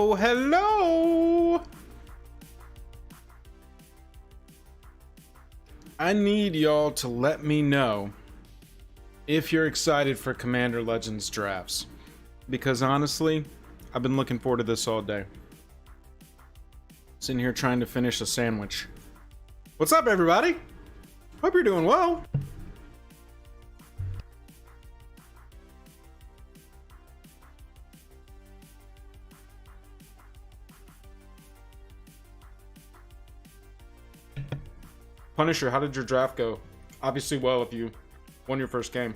Hello, hello! I need y'all to let me know if you're excited for Commander Legends drafts. Because honestly, I've been looking forward to this all day. Sitting here trying to finish a sandwich. What's up, everybody? Hope you're doing well. Punisher, how did your draft go? Obviously well if you won your first game.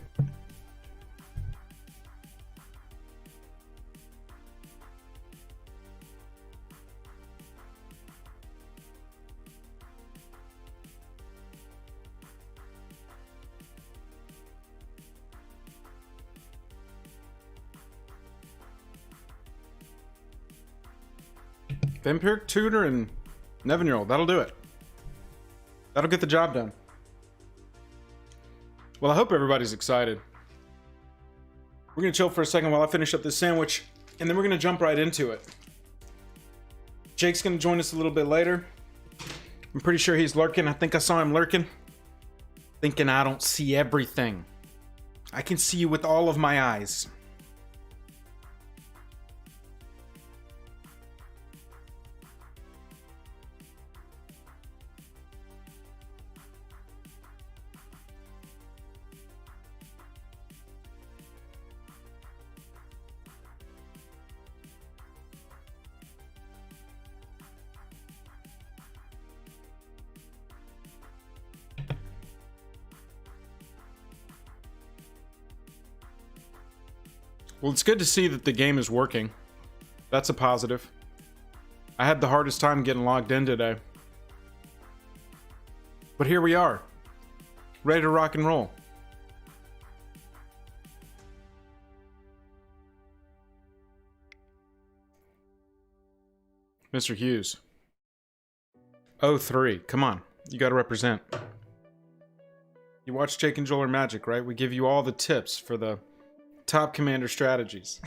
Vampiric Tutor and Neven-Year-Old, that'll do it. That'll get the job done. Well, I hope everybody's excited. We're gonna chill for a second while I finish up this sandwich, and then we're gonna jump right into it. Jake's gonna join us a little bit later. I'm pretty sure he's lurking. I think I saw him lurking. Thinking I don't see everything. I can see you with all of my eyes. Well, it's good to see that the game is working. That's a positive. I had the hardest time getting logged in today. But here we are, ready to rock and roll. Mr. Hughes. 03, come on, you gotta represent. You watch Jake and Joel are Magic, right? We give you all the tips for the top commander strategies.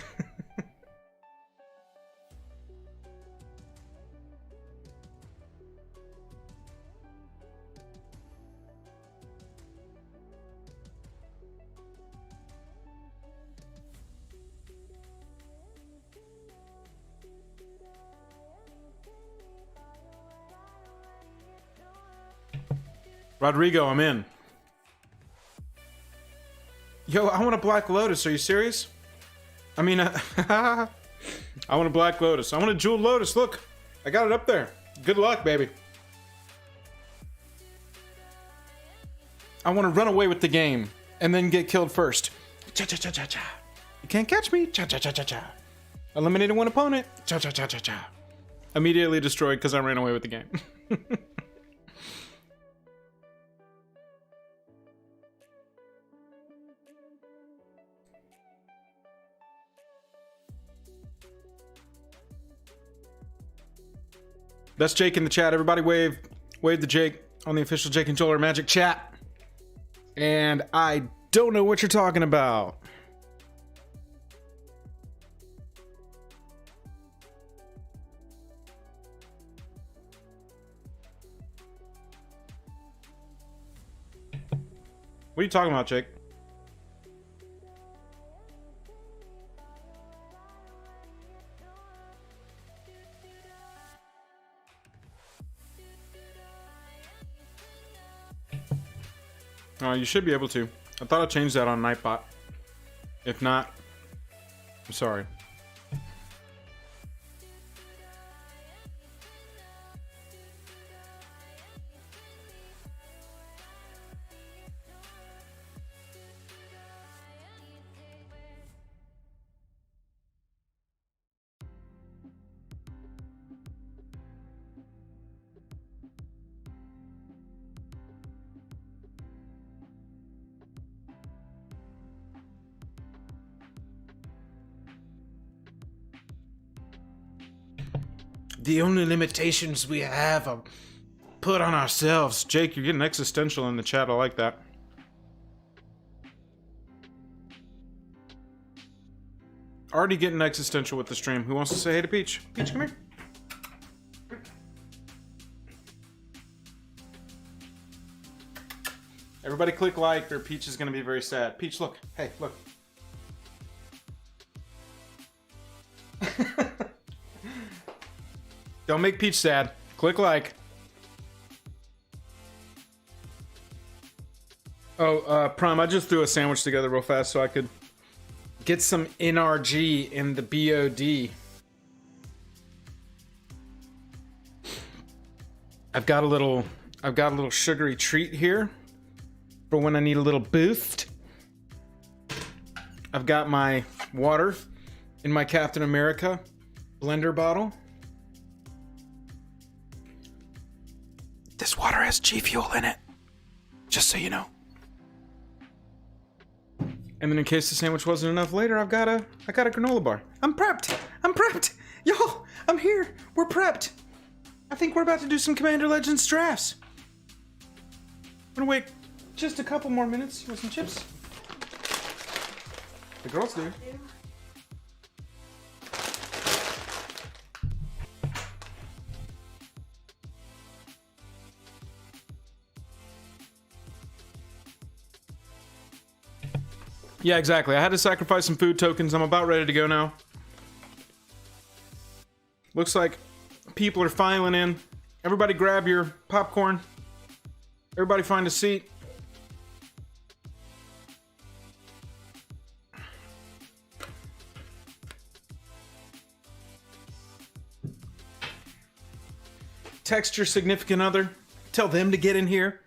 Rodrigo, I'm in. Yo, I want a Black Lotus. Are you serious? I mean, I want a Black Lotus. I want a Jeweled Lotus. Look, I got it up there. Good luck, baby. I want to run away with the game and then get killed first. Cha-cha-cha-cha-cha. You can't catch me. Cha-cha-cha-cha-cha. Eliminated one opponent. Cha-cha-cha-cha-cha. Immediately destroyed because I ran away with the game. That's Jake in the chat. Everybody wave to Jake on the official Jake and Joel are Magic chat. And I don't know what you're talking about. What are you talking about, Jake? You should be able to. I thought I changed that on Nightbot. If not, I'm sorry. The only limitations we have are put on ourselves. Jake, you're getting existential in the chat. I like that. Already getting existential with the stream. Who wants to say hey to Peach? Peach, come here. Everybody click like or Peach is going to be very sad. Peach, look. Hey, look. Don't make Peach sad. Click like. Oh, Prime, I just threw a sandwich together real fast so I could get some NRG in the BOD. I've got a little sugary treat here for when I need a little boost. I've got my water in my Captain America blender bottle. This water has G Fuel in it, just so you know. And then in case the sandwich wasn't enough later, I got a granola bar. I'm prepped. Y'all, I'm here. We're prepped. I think we're about to do some Commander Legends drafts. I'm gonna wait just a couple more minutes. You want some chips? The girls do. Yeah, exactly. I had to sacrifice some food tokens. I'm about ready to go now. Looks like people are filing in. Everybody grab your popcorn. Everybody find a seat. Text your significant other. Tell them to get in here.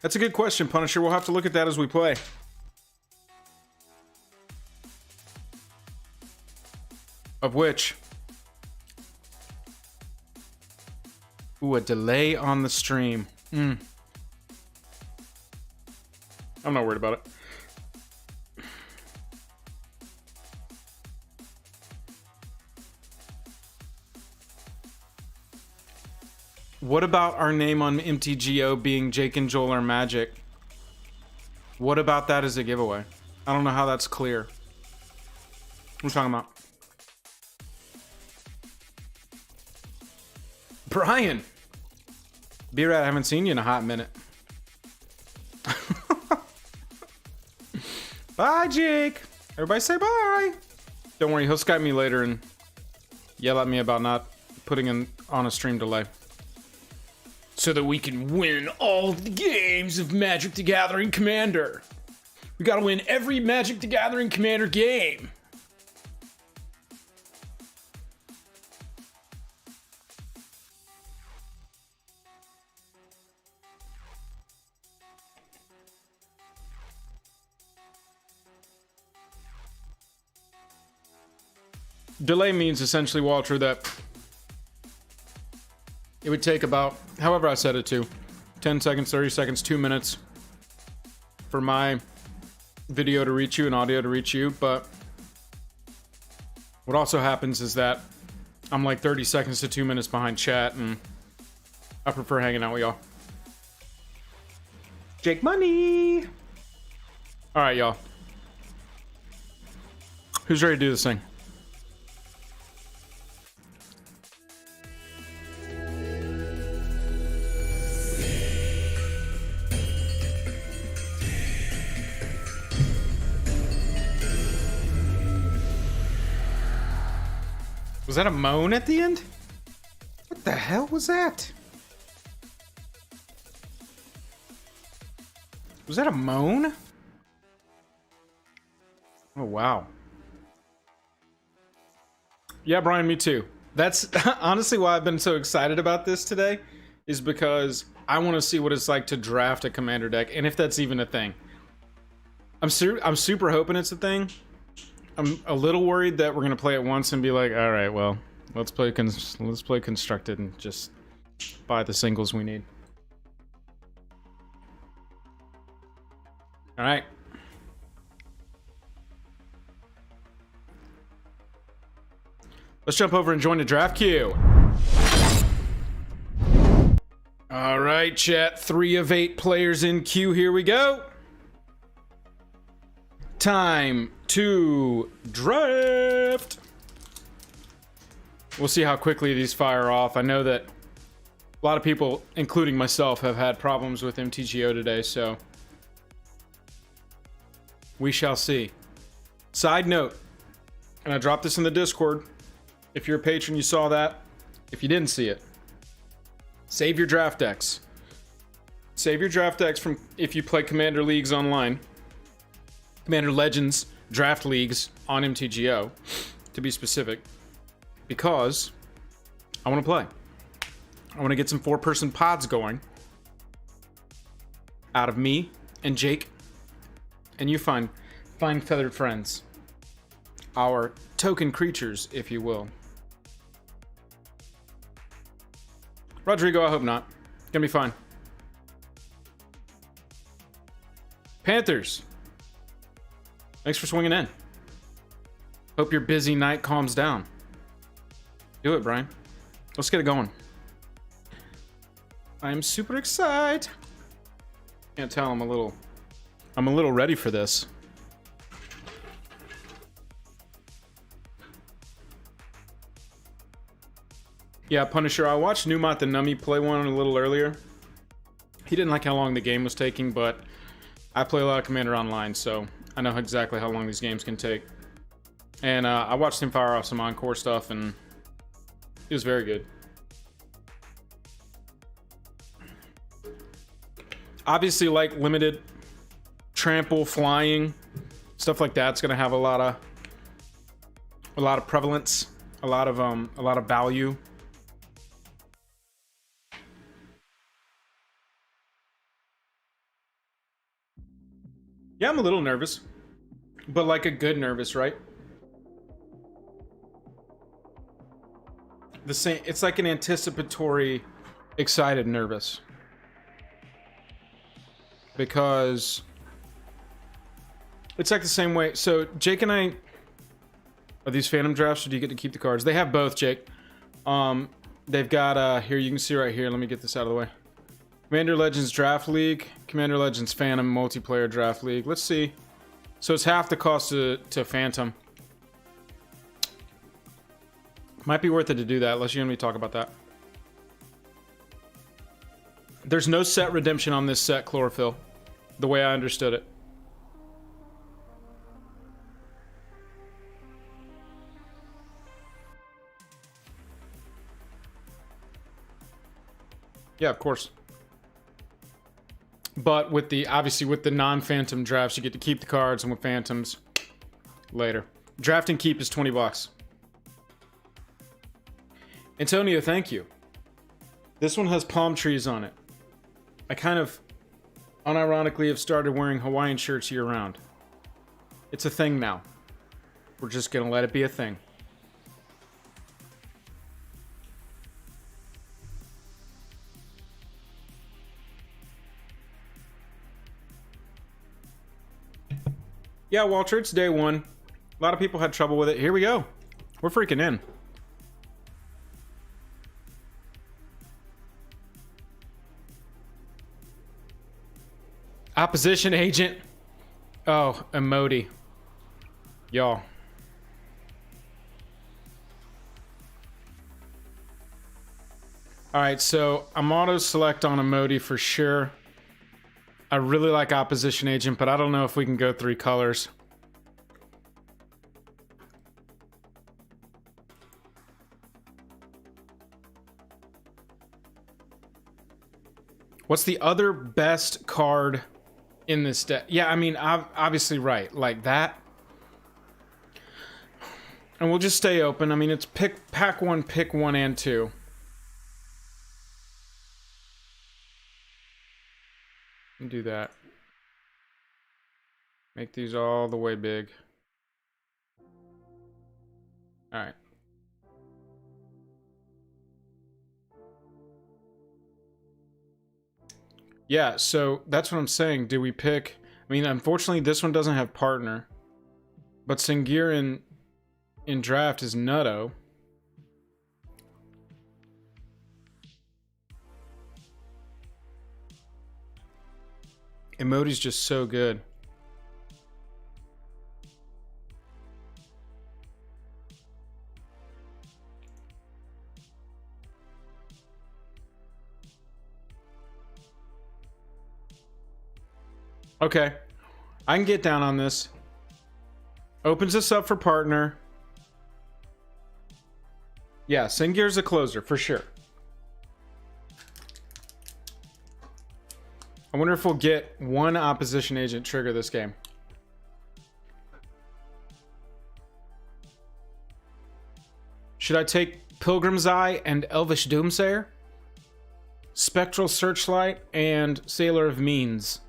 That's a good question, Punisher. We'll have to look at that as we play. Of which? Ooh, a delay on the stream. I'm not worried about it. What about our name on MTGO being Jake and Joel are Magic? What about that as a giveaway? I don't know how that's clear. What are we talking about? Brian! B-Rat, I haven't seen you in a hot minute. Bye, Jake! Everybody say bye! Don't worry, he'll Skype me later and yell at me about not putting on a stream delay. So that we can win all the games of Magic the Gathering Commander. We gotta win every Magic the Gathering Commander game. Delay means essentially, Walter, that it would take about, however I set it to, 10 seconds, 30 seconds, 2 minutes for my video to reach you and audio to reach you. But what also happens is that I'm like 30 seconds to 2 minutes behind chat, and I prefer hanging out with y'all. Jake Money! All right, y'all. Who's ready to do this thing? Was that a moan at the end? What the hell was that? Was that a moan? Oh, wow. Yeah, Brian, me too. That's honestly why I've been so excited about this today, is because I want to see what it's like to draft a commander deck, and if that's even a thing. I'm super hoping it's a thing. I'm a little worried that we're gonna play it once and be like, all right, well, let's play constructed and just buy the singles we need. All right. Let's jump over and join the draft queue. All right, chat. 3 of 8 players in queue. Here we go. Time to draft. We'll see how quickly these fire off. I know that a lot of people, including myself, have had problems with MTGO today, so we shall see. Side note, and I dropped this in the Discord. If you're a patron, you saw that. If you didn't see it, save your draft decks. Save your draft decks from if you play Commander Leagues online. Commander Legends draft leagues on MTGO, to be specific, because I want to play. I want to get some 4-person pods going out of me and Jake and you fine feathered friends. Our token creatures, if you will. Rodrigo, I hope not. It's gonna be fine. Panthers. Thanks for swinging in. Hope your busy night calms down. Do it, Brian. Let's get it going. I'm super excited. Can't tell I'm a little ready for this. Yeah, Punisher, I watched Newmont the Nummy play one a little earlier. He didn't like how long the game was taking, but I play a lot of Commander Online, so I know exactly how long these games can take. And I watched him fire off some Encore stuff, and it was very good. Obviously, like limited trample, flying, stuff like that's gonna have a lot of prevalence, a lot of value. Yeah, I'm a little nervous, but like a good nervous, right? The same. It's like an anticipatory, excited nervous. Because it's like the same way. So Jake and I, are these Phantom drafts, or do you get to keep the cards? They have both, Jake. They've got here, you can see right here. Let me get this out of the way. Commander Legends Draft League, Commander Legends Phantom Multiplayer Draft League. Let's see. So it's half the cost to Phantom. Might be worth it to do that. Unless you and me talk about that. There's no set redemption on this set, Chlorophyll, the way I understood it. Yeah, of course. But with the, obviously with the non-Phantom drafts, you get to keep the cards, and with Phantoms, later. Draft and keep is 20 bucks. Antonio, thank you. This one has palm trees on it. I kind of unironically have started wearing Hawaiian shirts year round. It's a thing now. We're just gonna let it be a thing. Yeah, Walter, it's day one. A lot of people had trouble with it. Here we go. We're freaking in. Opposition agent. Oh, emoji. Y'all. Alright, so I'm auto select on emoji for sure. I really like opposition agent, but I don't know if we can go 3 colors. What's the other best card in this deck? Yeah, I mean, obviously, right. Like that. And we'll just stay open. I mean, it's pack 1, pick 1 and 2. Do that. Make these all the way big. All right. Yeah, so that's what I'm saying. Do we pick? I mean, unfortunately, this one doesn't have partner, but Singir in draft is nutto. Emoti's just so good. Okay. I can get down on this. Opens us up for partner. Yeah, Sengir's a closer, for sure. I wonder if we'll get one opposition agent trigger this game. Should I take Pilgrim's Eye and Elvish Doomsayer? Spectral Searchlight and Sailor of Means.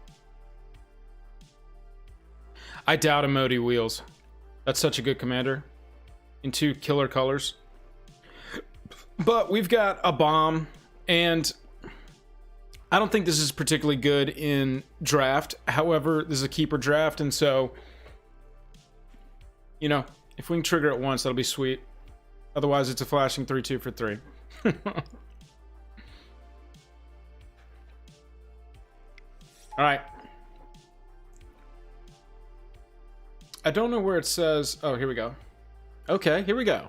I doubt Emoti wheels. That's such a good commander. In 2 killer colors. But we've got a bomb, and I don't think this is particularly good in draft. However, this is a keeper draft, and so, you know, if we can trigger it once, that'll be sweet. Otherwise, it's a flashing 3/2 for 3. All right. I don't know where it says. Oh, here we go. Okay, here we go.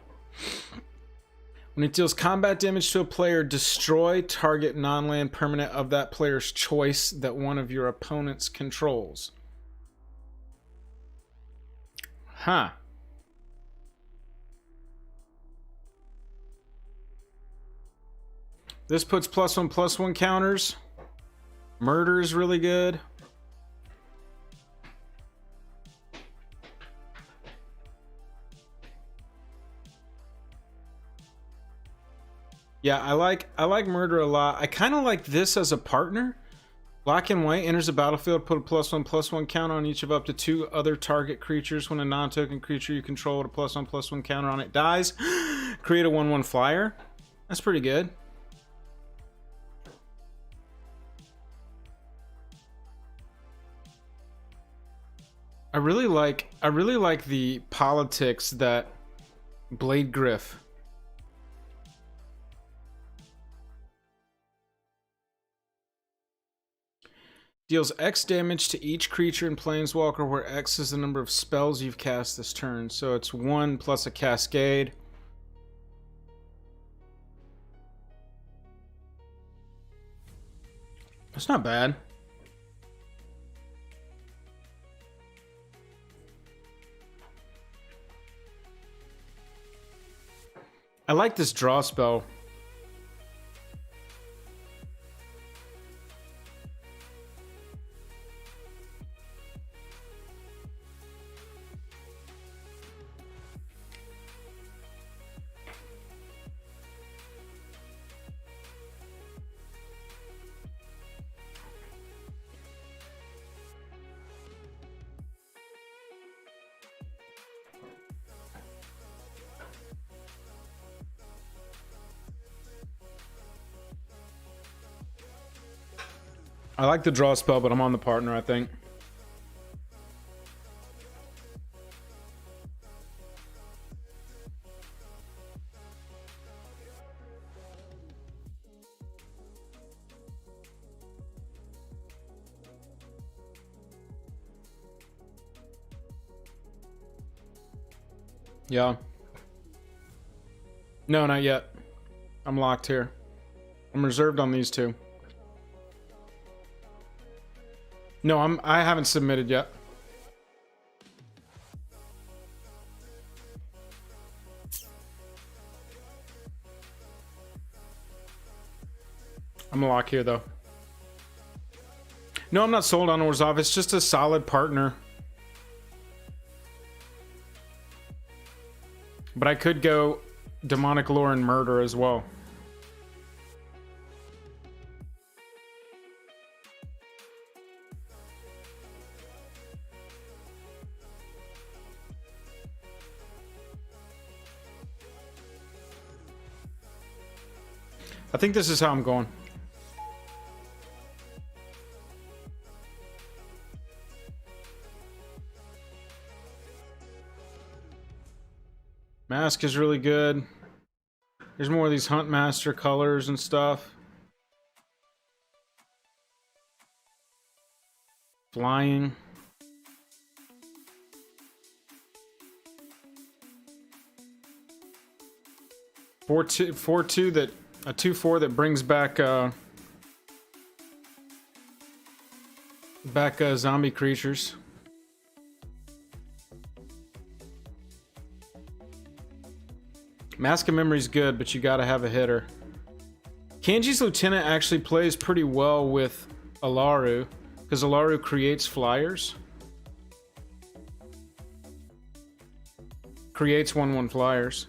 When it deals combat damage to a player, destroy target non-land permanent of that player's choice that one of your opponents controls. Huh. This puts +1/+1 counters. Murder is really good. Yeah, I like Murder a lot. I kind of like this as a partner. Black and white enters the battlefield, put a +1/+1 counter on each of up to 2 other target creatures. When a non-token creature you control with a +1/+1 counter on it dies, create a 1/1 flyer. That's pretty good. I really like the politics that Blade Griff. Deals X damage to each creature in Planeswalker, where X is the number of spells you've cast this turn. So it's 1 plus a Cascade. That's not bad. I like this draw spell. I like the draw spell, but I'm on the partner, I think. Yeah. No, not yet. I'm locked here. I'm reserved on these 2. No, I haven't submitted yet. I'm a lock here though. No, I'm not sold on Orzhov. It's just a solid partner. But I could go Demonic Lore and Murder as well. I think this is how I'm going. Mask is really good. There's more of these Huntmaster colors and stuff. flying. Four two that a 2/4 that brings back zombie creatures. Mask of Memory's good, but you gotta have a hitter. Kanji's Lieutenant actually plays pretty well with Alaru, because Alaru creates flyers. Creates 1/1 flyers.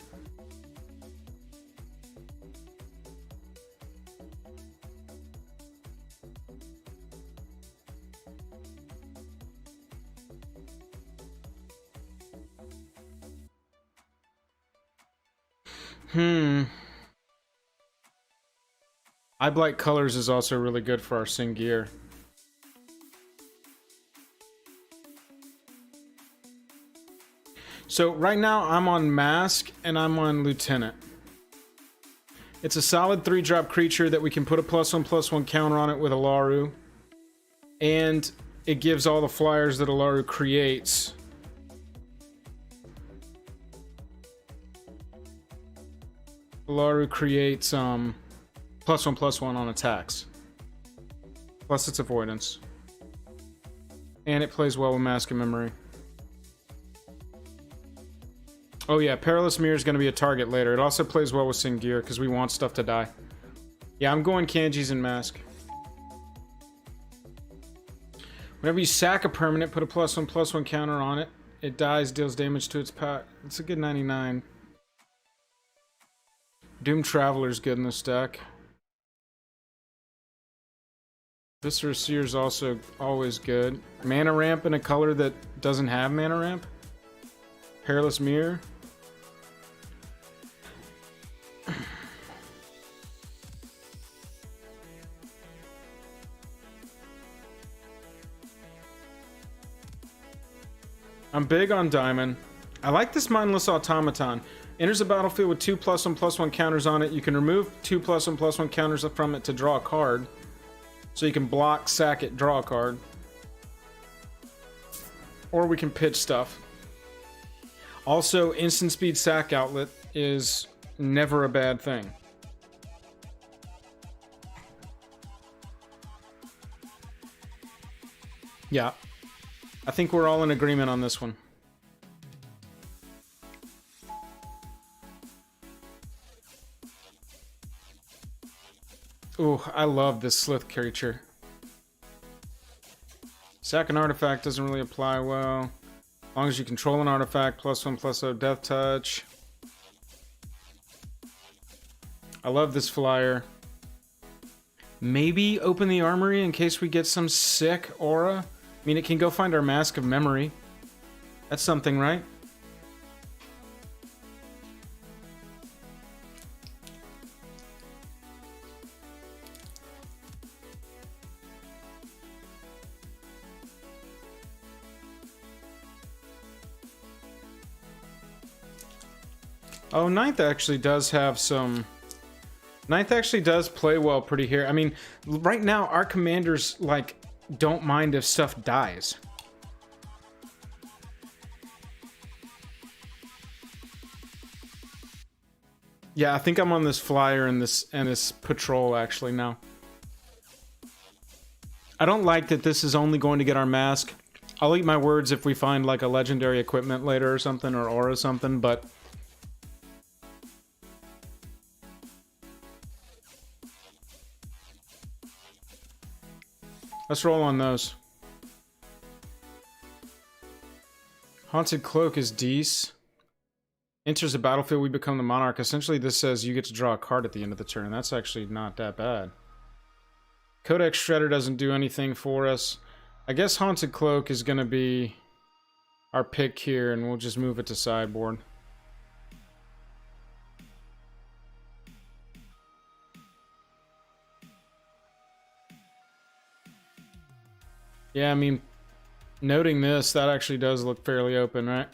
I Blight Colors is also really good for our Singir. So right now I'm on Mask and I'm on Lieutenant. It's a solid 3-drop creature that we can put a +1/+1 counter on it with Alaru. And it gives all the flyers that Alaru creates. Alaru creates +1/+1 on attacks. Plus its avoidance. And it plays well with Mask of Memory. Oh yeah, Perilous Mirror is going to be a target later. It also plays well with Singir because we want stuff to die. Yeah, I'm going Kanjis and Mask. Whenever you sack a permanent, put a +1/+1 counter on it. It dies, deals damage to its pack. It's a good 99. Doom Traveler's good in this deck. Viscera Seer's also always good. Mana Ramp in a color that doesn't have Mana Ramp. Perilous Mirror. I'm big on Diamond. I like this Mindless Automaton. Enters the battlefield with 2 +1/+1 counters on it. You can remove 2 +1/+1 counters from it to draw a card. So you can block, sack it, draw a card. Or we can pitch stuff. Also, instant speed sack outlet is never a bad thing. Yeah. I think we're all in agreement on this one. Ooh, I love this Slith creature. Sack an artifact doesn't really apply well. As long as you control an artifact, +1/+0 Death Touch. I love this flyer. Maybe open the armory in case we get some sick aura. I mean, it can go find our Mask of Memory. That's something, right? Oh, Ninth actually does have some... Ninth actually does play well pretty here. I mean, right now, our commanders, like, don't mind if stuff dies. Yeah, I think I'm on this flyer and this patrol actually now. I don't like that this is only going to get our mask. I'll eat my words if we find like a legendary equipment later or something, or aura something, but... Let's roll on those. Haunted Cloak is Deece. Enters the battlefield, we become the monarch. Essentially, this says you get to draw a card at the end of the turn. That's actually not that bad. Codex Shredder doesn't do anything for us. I guess Haunted Cloak is going to be our pick here, and we'll just move it to sideboard. Yeah, I mean, noting this, that actually does look fairly open, right?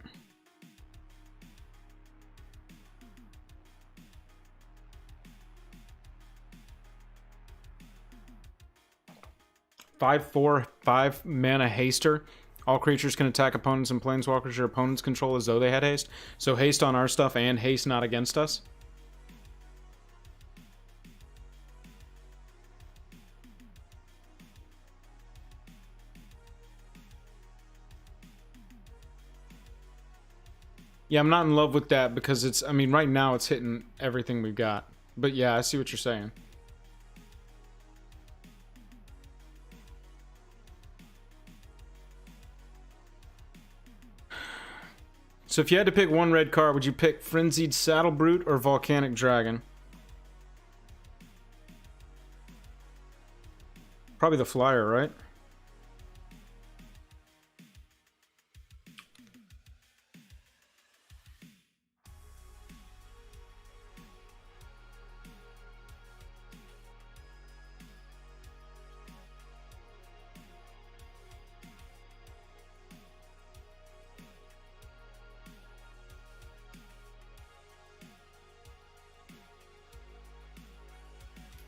5/4, 5 mana haster. All creatures can attack opponents and planeswalkers your opponents control as though they had haste. So haste on our stuff and haste not against us. Yeah, I'm not in love with that because it's, I mean, right now it's hitting everything we've got. But yeah, I see what you're saying. So if you had to pick one red card, would you pick Frenzied Saddle Brute or Volcanic Dragon? Probably the flyer, right?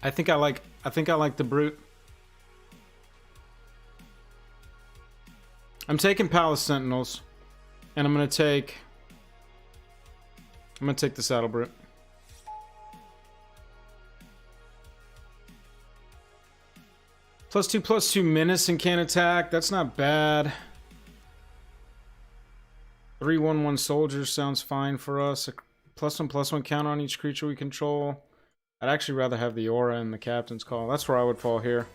I think I like the Brute. I'm taking Palace Sentinels, and I'm gonna take the Saddle Brute. +2/+2 menace and can't attack. That's not bad. 3/1/1 soldiers sounds fine for us. A +1/+1 counter on each creature we control. I'd actually rather have the aura and the captain's call. That's where I would fall here.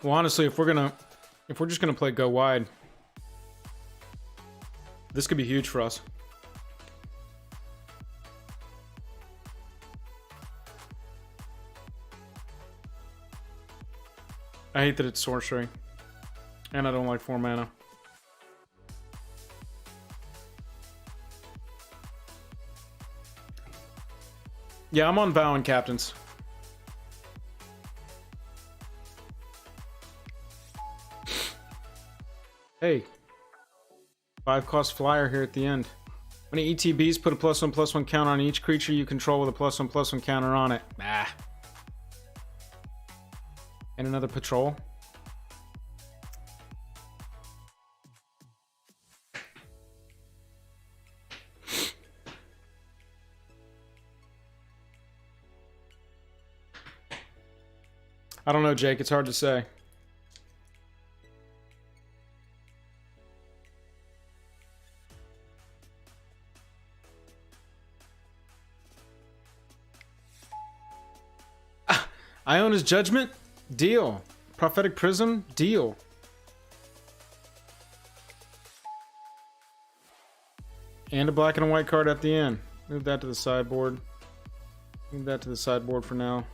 Well, honestly, if we're just gonna play go wide, this could be huge for us. I hate that it's sorcery. And I don't like 4 mana. Yeah, I'm on Vow and Captains. Hey. 5-cost flyer here at the end. When ETBs, put a +1/+1 counter on each creature you control with a +1/+1 counter on it. Ah. And another patrol. I don't know, Jake. It's hard to say. Iona's Judgment? Deal. Prophetic Prism? Deal. And a black and a white card at the end. Move that to the sideboard. Move that to the sideboard for now.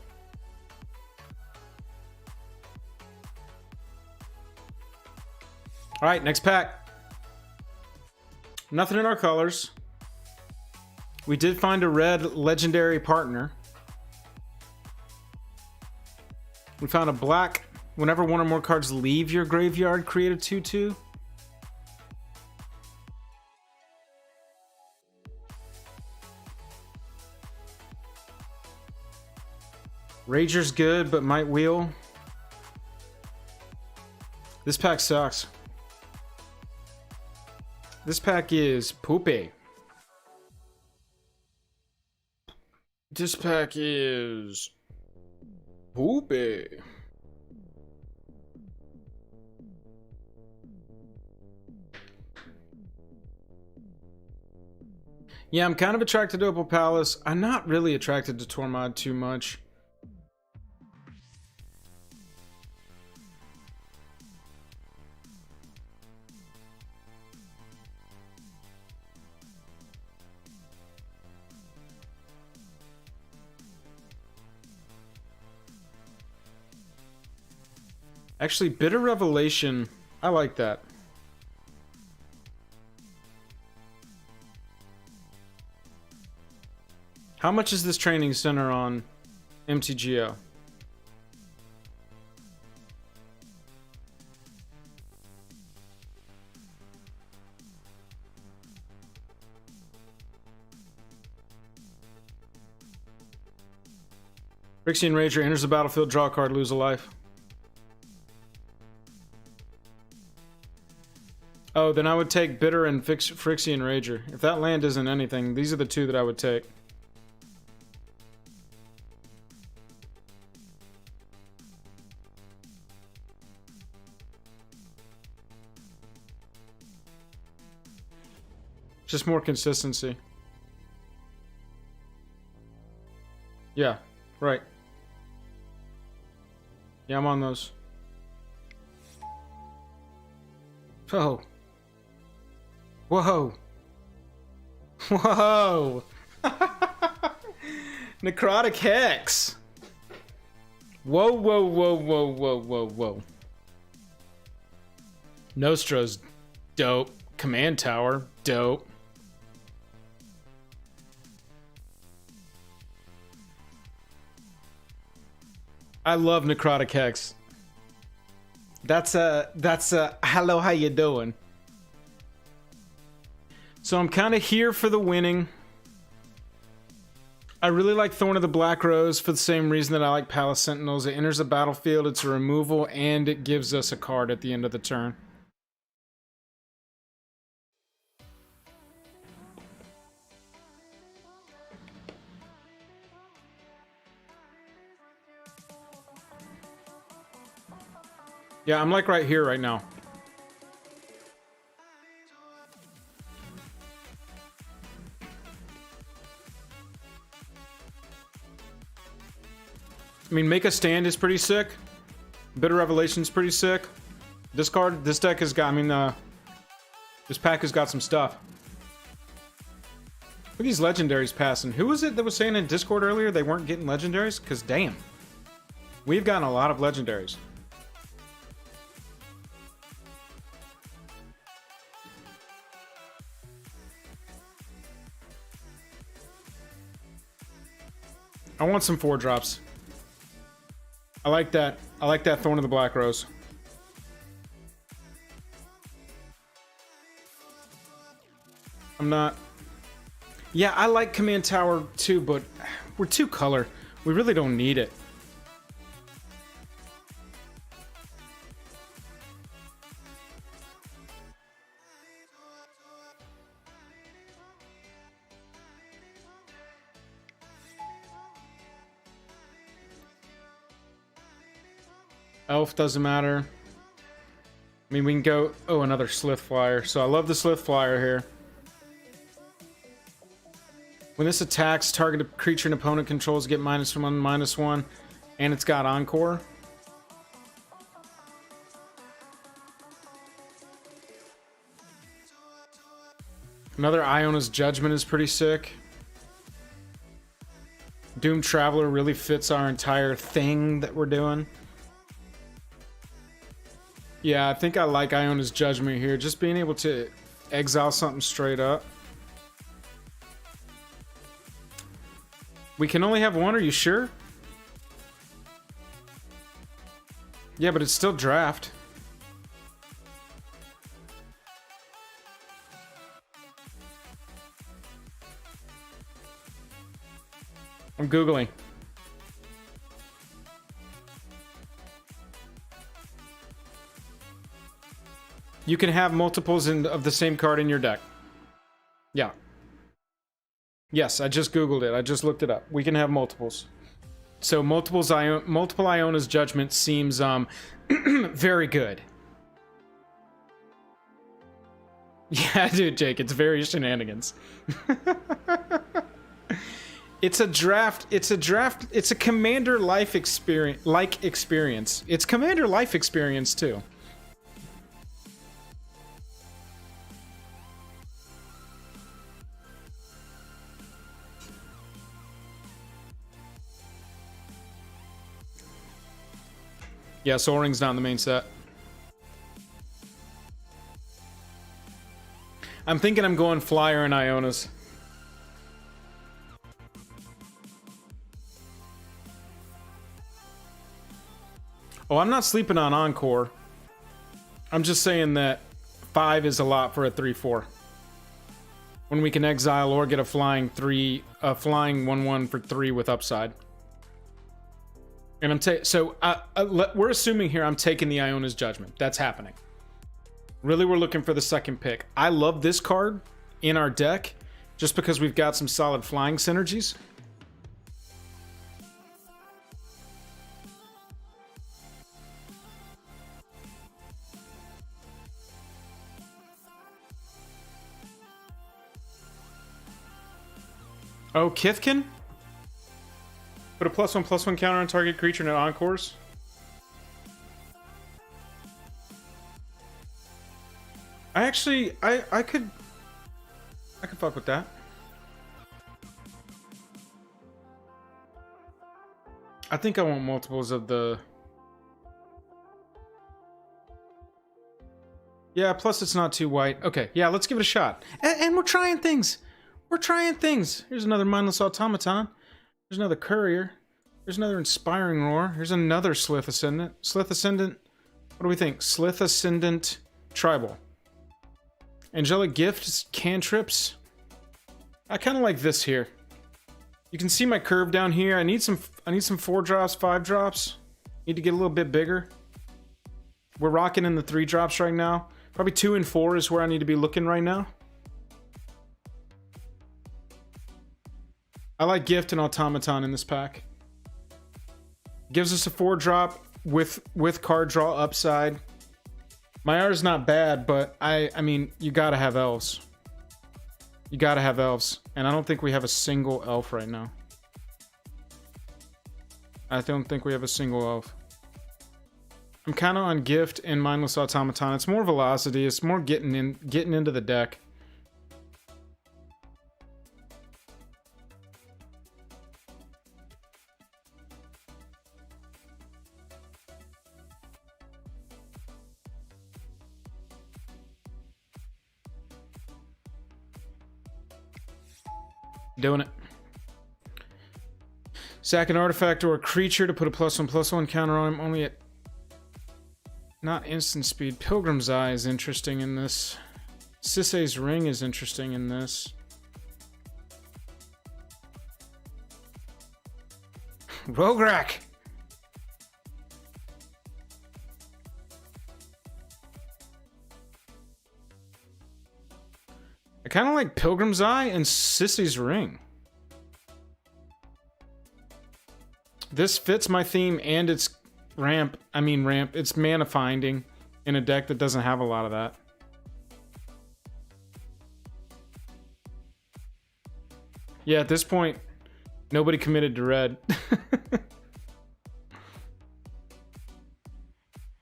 Alright, next pack. Nothing in our colors. We did find a red legendary partner. We found a black. Whenever one or more cards leave your graveyard, create a 2/2. Rager's good, but might wheel. This pack sucks. This pack is poopy. This pack is poopy. Yeah, I'm kind of attracted to Opal Palace. I'm not really attracted to Tormod too much. Actually, Bitter Revelation, I like that. How much is this training center on MTGO? Phyrexian Rager enters the battlefield, draw a card, lose a life. Oh, then I would take Bitter and Phyrexian Rager. If that land isn't anything, these are the two that I would take. Just more consistency. Yeah, right. Yeah, I'm on those. Oh. Whoa. Whoa. Necrotic Hex. Whoa, whoa, whoa, whoa, whoa, whoa, whoa. Nostra's dope. Command Tower, dope. I love Necrotic Hex. That's a hello, how you doing? So I'm kind of here for the winning. I really like Thorn of the Black Rose for the same reason that I like Palace Sentinels. It enters the battlefield, it's a removal, and it gives us a card at the end of the turn. Yeah, I'm like right here right now. I mean, Make a Stand is pretty sick. Bitter Revelation's pretty sick. This card, this deck has got, I mean, this pack has got some stuff. Look at these legendaries passing. Who was it that was saying in Discord earlier they weren't getting legendaries? Because damn. We've gotten a lot of legendaries. I want some 4-drops. I like that. I like that Thorn of the Black Rose. I'm not... Yeah, I like Command Tower too, but we're 2-color. We really don't need it. Elf doesn't matter. I mean, we can go... Oh, another Slith Flyer. So I love the Slith Flyer here. When this attacks, target creature an opponent controls get -1, -1. And it's got Encore. Another Iona's Judgment is pretty sick. Doom Traveler really fits our entire thing that we're doing. Yeah, I think I like Iona's Judgment here. Just being able to exile something straight up. We can only have one, are you sure? Yeah, but it's still draft. I'm Googling. You can have multiples of the same card in your deck. Yeah. Yes, I just Googled it. I just looked it up. We can have multiples. So multiple Iona's Judgment seems very good. Yeah, dude, Jake, it's very shenanigans. It's a draft. It's a Commander life experience. It's Commander life experience too. Yeah, Soul Ring's not in the main set. I'm thinking I'm going Flyer and Ionas. Oh, I'm not sleeping on Encore. I'm just saying that 5 is a lot for a 3/4. When we can exile or get a flying 1/1 for 3 with upside. And we're assuming here I'm taking the Iona's Judgment. That's happening. Really, we're looking for the second pick. I love this card in our deck just because we've got some solid flying synergies. Oh, Kithkin? Put a +1/+1 counter on target creature and it encores. I actually, I could fuck with that. I think I want multiples of the... Yeah, plus it's not too white. Okay, yeah, let's give it a shot. And we're trying things. We're trying things. Here's another Mindless Automaton. There's another Courier. There's another Inspiring Roar. Here's another Slith Ascendant. Slith Ascendant, what do we think? Slith Ascendant Tribal. Angelic Gift, cantrips. I kind of like this here. You can see my curve down here. I need some 4-drops, 5-drops. Need to get a little bit bigger. We're rocking in the 3-drops right now. Probably 2 and 4 is where I need to be looking right now. I like Gift and Automaton in this pack. Gives us a 4-drop with card draw upside. My art is not bad, but I mean, you gotta have elves. You gotta have elves. And I don't think we have a single elf right now. I don't think we have a single elf. I'm kind of on Gift and Mindless Automaton. It's more velocity. It's more getting into the deck. Doing it. Sack an artifact or a creature to put a +1/+1 counter on him. Only at not instant speed. Pilgrim's Eye is interesting in this. Sisay's Ring is interesting in this. Rograk! I kind of like Pilgrim's Eye and Sissy's Ring. This fits my theme and it's ramp. It's mana finding in a deck that doesn't have a lot of that. Yeah, at this point, nobody committed to red.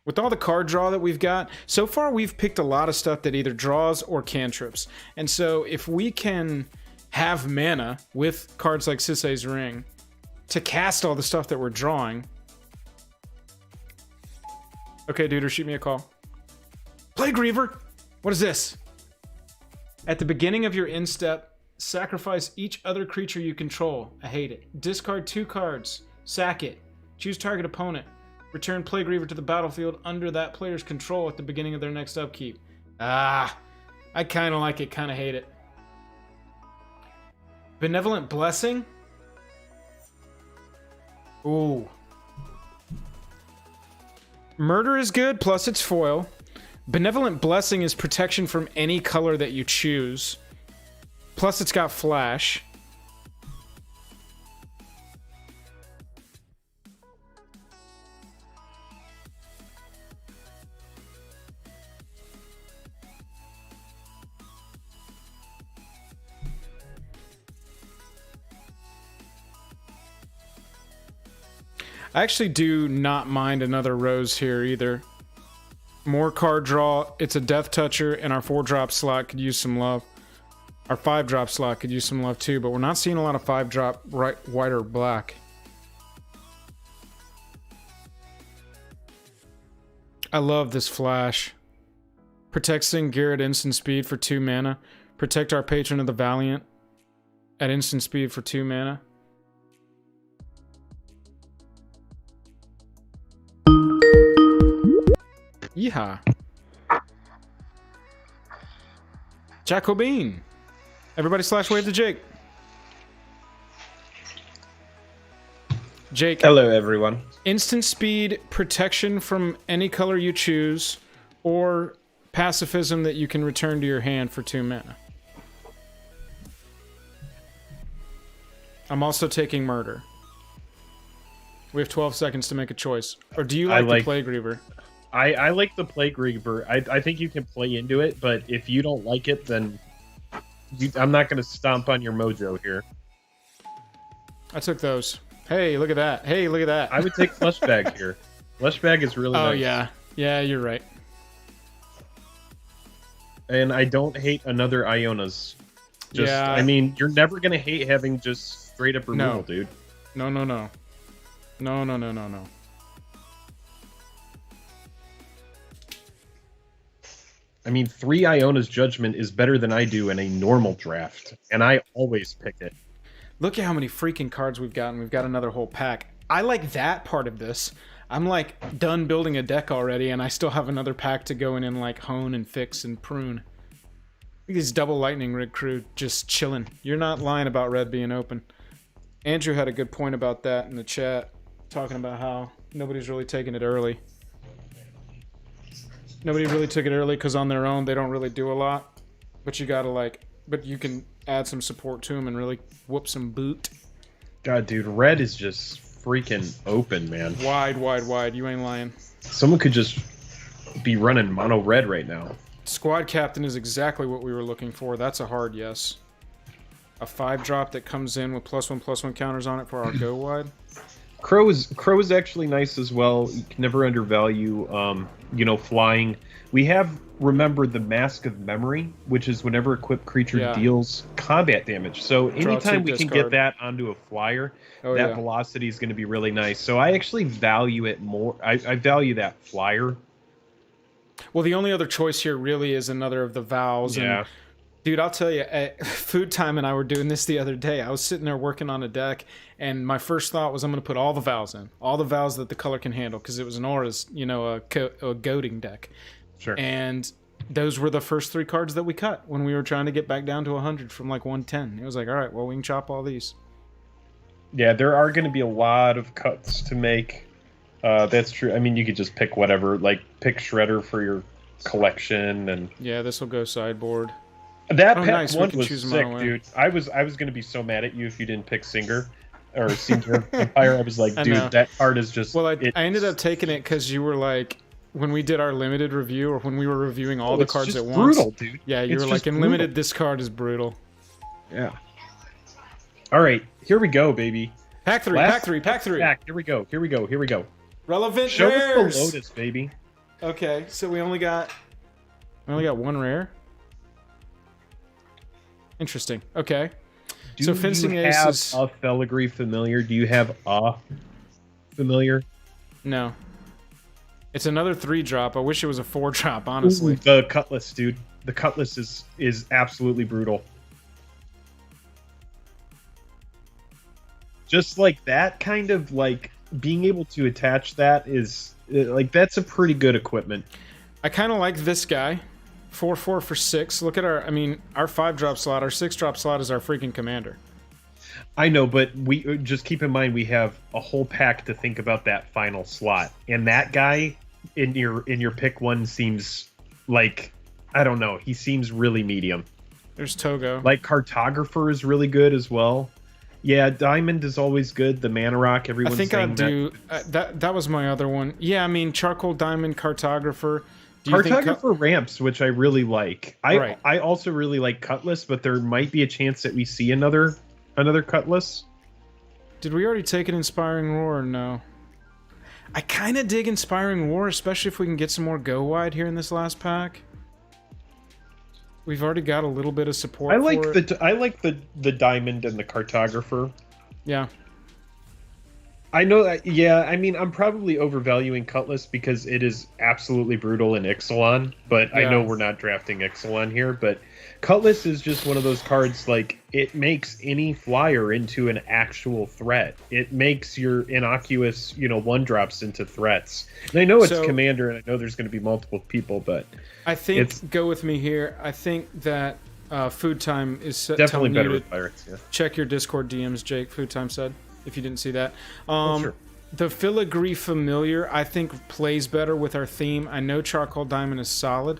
With all the card draw that we've got, so far we've picked a lot of stuff that either draws or cantrips. And so if we can have mana with cards like Sisay's Ring to cast all the stuff that we're drawing. Okay, dude, or shoot me a call. Plague Reaver! What is this? At the beginning of your instep, sacrifice each other creature you control. I hate it. Discard 2 cards. Sack it. Choose target opponent. Return Plague Reaver to the battlefield under that player's control at the beginning of their next upkeep. Ah, I kind of like it, kind of hate it. Benevolent Blessing? Ooh. Murder is good, plus it's foil. Benevolent Blessing is protection from any color that you choose. Plus it's got flash. I actually do not mind another rose here either. More card draw, it's a death toucher, and our 4-drop slot could use some love. Our 5-drop slot could use some love too, but we're not seeing a lot of 5-drop white or black. I love this flash. Protecting Garrett instant speed for 2 mana. Protect our Patron of the Valiant at instant speed for 2 mana. Yeehaw. Jacobine. Everybody slash wave to Jake. Jake. Hello, everyone. Instant speed, protection from any color you choose, or pacifism that you can return to your hand for 2 mana. I'm also taking murder. We have 12 seconds to make a choice. Or do you like the Plague Reaver? I like the Plague Reaver. I think you can play into it, but if you don't like it, then I'm not going to stomp on your mojo here. I took those. Hey, look at that. Hey, look at that. I would take Fleshbag here. Fleshbag is really nice. Oh, yeah. Yeah, you're right. And I don't hate another Ionas. Just, yeah. I mean, you're never going to hate having just straight up removal, dude. No, no, no. No, no, no, no, no. I mean, 3 Iona's Judgment is better than I do in a normal draft, and I always pick it. Look at how many freaking cards we've gotten. We've got another whole pack. I like that part of this. I'm like done building a deck already, and I still have another pack to go in and like hone and fix and prune. Look at this double lightning rig crew just chilling. You're not lying about red being open. Andrew had a good point about that in the chat, talking about how nobody's really taking it early. Nobody really took it early because on their own they don't really do a lot, but you gotta but you can add some support to them and really whoop some boot. God, dude, red is just freaking open, man. Wide, wide, wide. You ain't lying. Someone could just be running mono red right now. Squad captain is exactly what we were looking for. That's a hard yes. A 5-drop that comes in with +1/+1 counters on it for our go wide. Crow is actually nice as well. You can never undervalue, you know, flying. We have, remember, the Mask of Memory, which is whenever equipped creature deals combat damage. So anytime we can get that onto a flyer, that velocity is going to be really nice. So I actually value it more. I value that flyer. Well, the only other choice here really is another of the vows. Yeah. And dude, I'll tell you, Food Time and I were doing this the other day. I was sitting there working on a deck, and my first thought was I'm going to put all the vows in. All the vows that the color can handle, because it was an Aura's, you know, a goading deck. Sure. And those were the first 3 cards that we cut when we were trying to get back down to 100 from like 110. It was like, all right, well, we can chop all these. Yeah, there are going to be a lot of cuts to make. That's true. I mean, you could just pick whatever, like pick Shredder for your collection, and yeah, this will go sideboard. That pack one was sick, dude. I was gonna be so mad at you if you didn't pick Singer or Singer Empire. I was like, dude, that card is just. Well, I ended up taking it because you were like, when we did our limited review, or when we were reviewing all the cards at once. Brutal, dude. Yeah, you were like, in limited, this card is brutal. Yeah. All right, here we go, baby. Pack 3, pack 3, pack 3. Here we go. Here we go. Here we go. Relevant Show rares. us the Lotus, baby. Okay, so we only got 1 rare. Interesting. Okay. So fencing ace is a Filigree familiar. Do you have a familiar? No. It's another 3-drop. I wish it was a 4-drop, honestly. Ooh, the Cutlass, dude. The Cutlass is absolutely brutal. Just like that kind of like being able to attach that is like that's a pretty good equipment. I kind of like this guy. 4/4 for 6. Look at our 5-drop slot. Our 6-drop slot is our freaking commander. I know, but we just keep in mind we have a whole pack to think about that final slot, and that guy in your pick one seems like, I don't know, he seems really medium. There's Togo. Like Cartographer is really good as well. Yeah, Diamond is always good. The Mana Rock, everyone's saying I think I'll do that was my other one. Yeah, I mean Charcoal Diamond Cartographer. Cartographer ramps, which I really like. I also really like Cutlass, but there might be a chance that we see another Cutlass. Did we already take an Inspiring Roar or no? I kind of dig Inspiring Roar, especially if we can get some more go wide here in this last pack. We've already got a little bit of support. I like the Diamond and the Cartographer. Yeah. I know that, yeah, I mean, I'm probably overvaluing Cutlass because it is absolutely brutal in Ixalan, but I know we're not drafting Ixalan here, but Cutlass is just one of those cards, like, it makes any flyer into an actual threat. It makes your innocuous, 1-drops into threats. And I know it's Commander, and I know there's going to be multiple people, but... I think, go with me here, I think that Food Time is definitely better with pirates, yeah. Check your Discord DMs, Jake, Food Time said. if you didn't see that. Sure. The Filigree Familiar, I think, plays better with our theme. I know Charcoal Diamond is solid,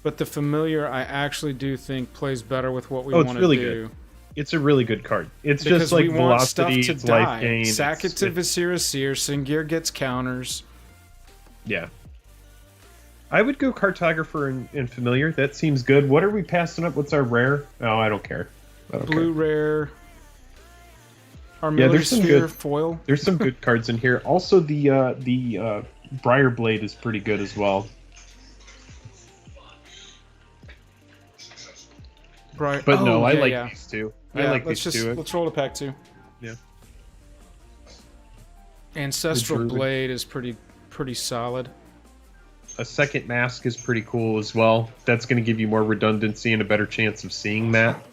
but the Familiar, I actually do think plays better with what we want to really do. Good. It's a really good card. It's because just like we want velocity, stuff to it's die. life gain. Sack it to Viscera Seer. Singir gets counters. Yeah. I would go Cartographer and Familiar. That seems good. What are we passing up? What's our rare? Oh, I don't care. Blue rare. Our there's some Sphere good foil. There's some good cards in here. Also, the Briar Blade is pretty good as well. Right. But no, I like these two. Yeah, I like these two. Let's roll a pack two. Yeah. Ancestral Blade is pretty solid. A second mask is pretty cool as well. That's going to give you more redundancy and a better chance of seeing that.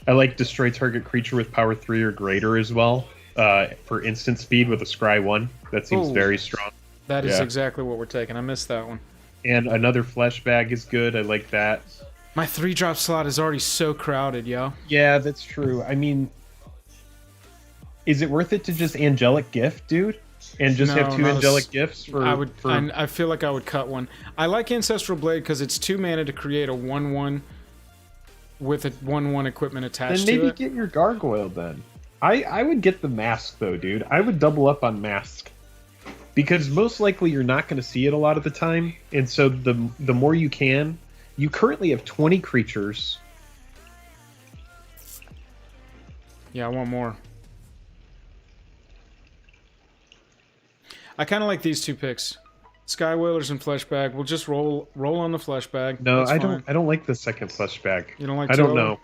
I like destroy target creature with power 3 or greater as well. For instant speed with a Scry 1. That seems very strong. That is exactly what we're taking. I missed that one. And another flesh bag is good. I like that. My 3-drop slot is already so crowded, yo. Yeah, that's true. I mean, is it worth it to just Angelic Gift, dude? And just have 2 Angelic Gifts for... I feel like I would cut one. I like Ancestral Blade because it's 2 mana to create a 1/1 with a 1/1 equipment attached to it. Then maybe get your Gargoyle then. I would get the Mask though, dude. I would double up on Mask. Because most likely you're not going to see it a lot of the time. And so the more you can... You currently have 20 creatures. Yeah, I want more. I kind of like these 2 picks. Sky Whalers and Flesh Bag. We'll just roll on the Flesh Bag. No, I don't like the second Flesh Bag. You don't like? I don't know.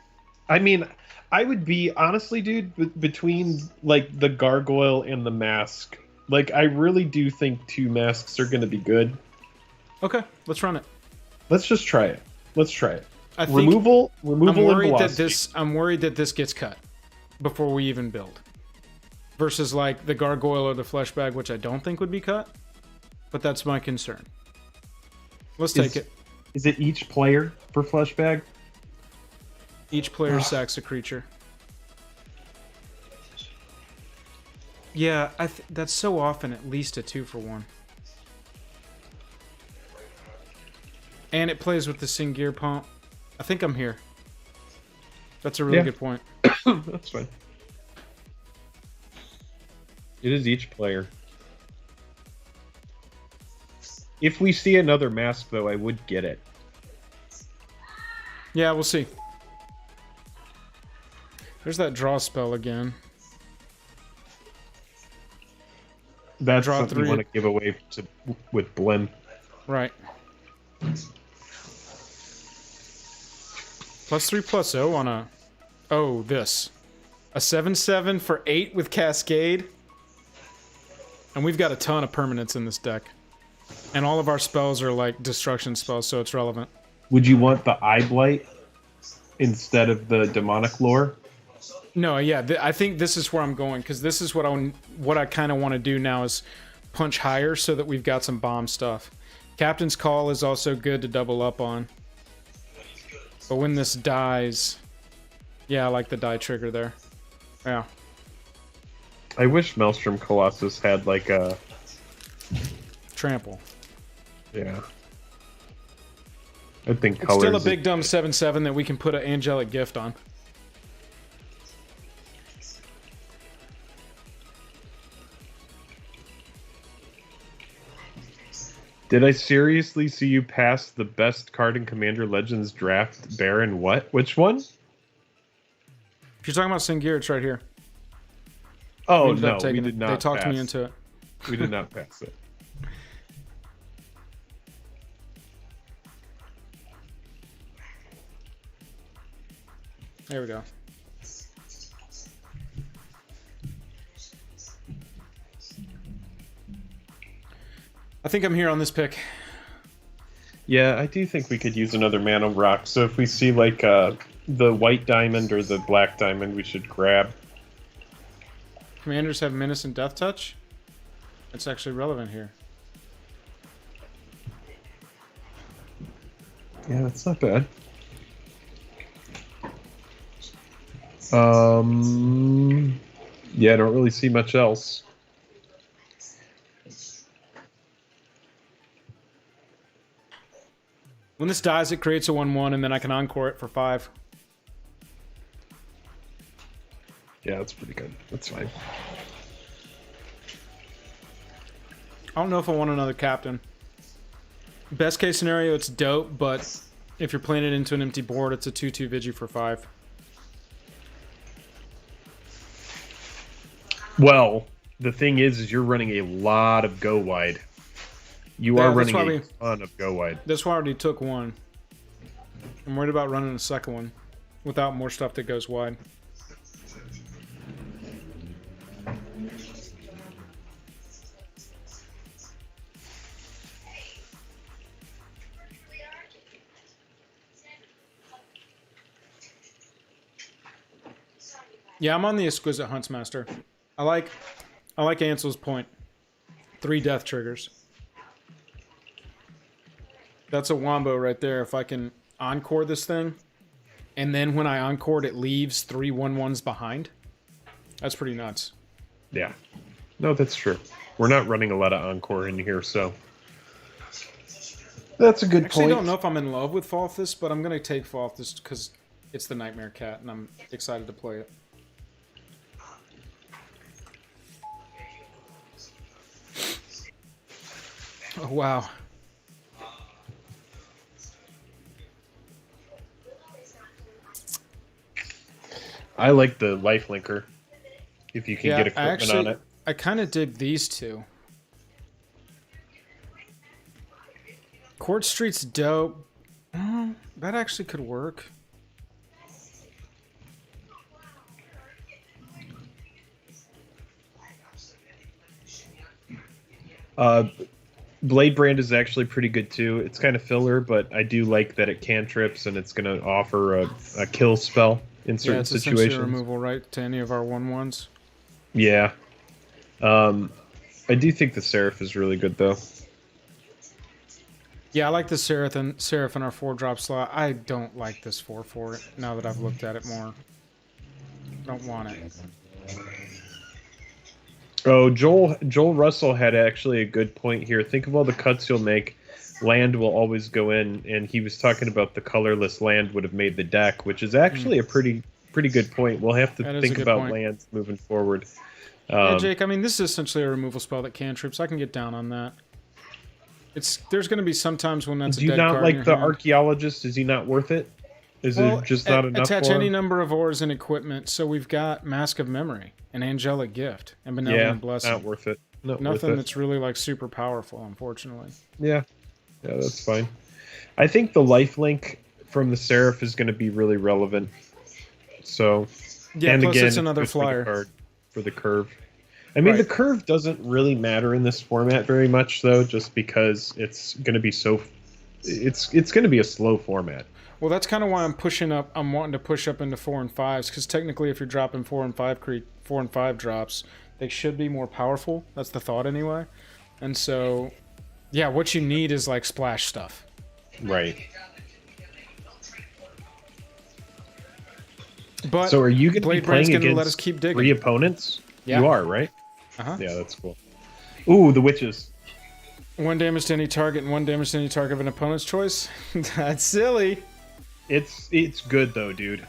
I mean, I would be honestly, dude, between like the Gargoyle and the Mask. Like, I really do think 2 masks are going to be good. Okay, let's run it. Let's just try it. Let's try it. I think removal I'm worried and that velocity. I'm worried that this gets cut before we even build. Versus like the Gargoyle or the Flesh Bag, which I don't think would be cut. But that's my concern. Let's take it. Is it each player for Flesh Bag? Each player sacks a creature. Yeah, that's so often at least a 2-for-1. And it plays with the Singir Pump. I think I'm here. That's a really good point. That's fine. It is each player. If we see another mask, though, I would get it. Yeah, we'll see. There's that draw spell again. That's draw something 3. you want to give away with Blim. Right. +3/+0 on a... Oh, this. A 7/7 for 8 with Cascade. And we've got a ton of permanents in this deck. And all of our spells are like destruction spells, so it's relevant. Would you want the Eye Blight instead of the Demonic Lore? No, yeah, I think this is where I'm going, because this is what I kind of want to do now is punch higher so that we've got some bomb stuff. Captain's Call is also good to double up on. But when this dies... Yeah, I like the die trigger there. Yeah. I wish Maelstrom Colossus had like a... Trample. Yeah. I think it's still a big dumb 7/7 that we can put an Angelic Gift on. Did I seriously see you pass the best card in Commander Legends draft, Baron what? Which one? If you're talking about Singir, it's right here. Oh, no, we did not. They talked me into it. We did not pass it. There we go. I think I'm here on this pick. Yeah, I do think we could use another Mana Rock. So if we see like the white diamond or the black diamond, we should grab. Commanders have Menace and Death Touch? It's actually relevant here. Yeah, that's not bad. Yeah, I don't really see much else. When this dies, it creates a 1/1, and then I can encore it for 5. Yeah, that's pretty good. That's fine. I don't know if I want another captain. Best case scenario, it's dope, but if you're playing it into an empty board, it's a 2/2 Vigi for 5. Well, the thing is you're running a lot of go wide. You are running a ton of go wide. That's why I already took one. I'm worried about running a second one without more stuff that goes wide. Yeah, I'm on the Exquisite Huntsmaster. I like Ansel's point. 3 death triggers. That's a wombo right there. If I can encore this thing, and then when I encore it leaves 3 1/1s behind. That's pretty nuts. Yeah. No, that's true. We're not running a lot of encore in here, so that's a good Actually, point. I don't know if I'm in love with Falthus, but I'm going to take Falthus because it's the Nightmare Cat, and I'm excited to play it. Oh, wow. I like the lifelinker. If you can get equipment on it. I kind of dig these two. Court Street's dope. That actually could work. Blade Brand is actually pretty good too. It's kind of filler, but I do like that it cantrips and it's going to offer a kill spell in certain situations. Essentially removal, right, to any of our 1/1s. Yeah. I do think the Seraph is really good though. Yeah, I like the Seraph in our 4-drop slot. I don't like this 4 for it now that I've looked at it more. Don't want it. Oh, Joel Russell had actually a good point here. Think of all the cuts you'll make. Land will always go in, and he was talking about the colorless land would have made the deck, which is actually a pretty good point. We'll have to think about lands moving forward. Yeah, Jake, I mean, this is essentially a removal spell that cantrips. I can get down on that. There's going to be some times when that's a dead card. Do you not like the Archaeologist? Is he not worth it? Is it just not enough attach for any him? number of ores and equipment. So we've got Mask of Memory, and Angelic Gift, and Benevolent Blessing. Not worth it. Nothing that's really like super powerful, unfortunately. Yeah, that's fine. I think the lifelink from the Seraph is going to be really relevant. So, yeah, and plus again, it's another flyer card for the curve. I mean, the curve doesn't really matter in this format very much, though, just because it's going to be so. It's going to be a slow format. Well, that's kind of why I'm pushing up. I'm wanting to push up into 4 and 5s because technically, if you're dropping 4 and 5 drops, they should be more powerful. That's the thought, anyway. And so, yeah, what you need is like splash stuff. Right. But so, are you going to be playing against let us keep digging. 3 opponents? Yeah. You are, right? Uh-huh. Yeah, that's cool. Ooh, the witches. 1 damage to any target and 1 damage to any target of an opponent's choice. That's silly. It's good though, dude.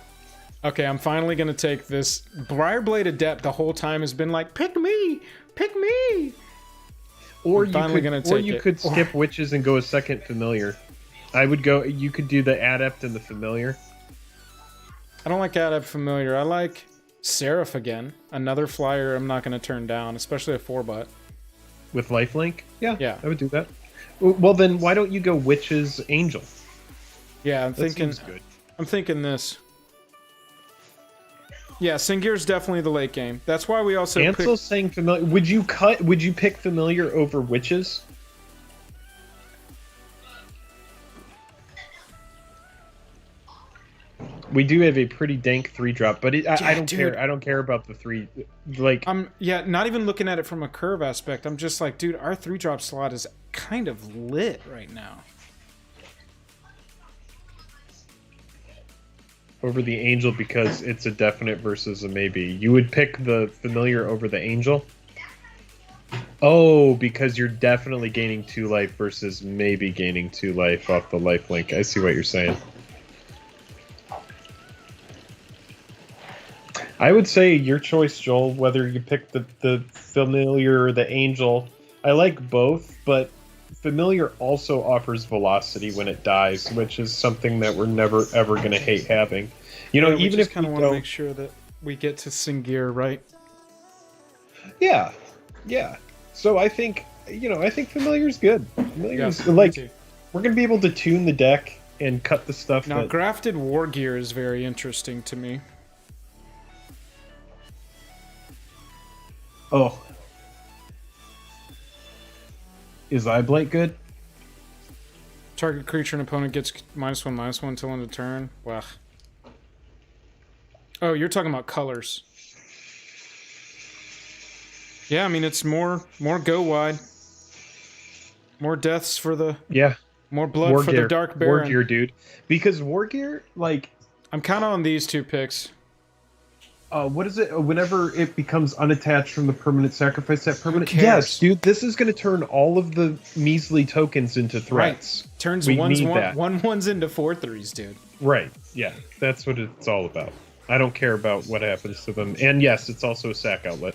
Okay, I'm finally gonna take this. Briarblade Adept the whole time has been like, pick me, pick me. Or you could skip witches and go a second familiar. I would go. You could do the adept and the familiar. I don't like adept familiar. I like Seraph again. Another flyer I'm not gonna turn down, especially a 4-butt. With lifelink? Yeah, I would do that. Well, then why don't you go witches angel? Yeah, I'm thinking this. Yeah, Singir's definitely the late game. That's why we also Ansel's saying familiar. Would you pick familiar over witches? We do have a pretty dank 3-drop, but I don't care. I don't care about the 3. Like, not even looking at it from a curve aspect. I'm just like, dude, our 3-drop slot is kind of lit right now. over the Angel because it's a definite versus a maybe. You would pick the Familiar over the Angel? Oh, because you're definitely gaining 2 life versus maybe gaining 2 life off the life link. I see what you're saying. I would say your choice, Joel, whether you pick the Familiar or the Angel. I like both, but Familiar also offers velocity when it dies, which is something that we're never ever going to hate having. You know, Yeah, even if kind we of want to don't... make sure that we get to Singir, right? Yeah, yeah. So I think, you know, I think Familiar's good. Familiar's Yeah, like, me too. we're going to be able to tune the deck and cut the stuff Now, that... grafted war gear is very interesting to me. Oh. Is Eyeblight good? Target creature and opponent gets -1/-1 until end of turn. Wow. Oh, you're talking about colors. Yeah, I mean it's more go wide. More deaths for the more blood War for gear. the Dark Baron. War Gear, dude. Because War Gear, like, I'm kind of on these 2 picks. what is it? Whenever it becomes unattached from the permanent, sacrifice that permanent. cares? Yes, dude. This is going to turn all of the measly tokens into threats. Right. Turns We ones need one, that. 1/1s into 4/3s, dude. Right. Yeah, that's what it's all about. I don't care about what happens to them. And yes, it's also a sack outlet.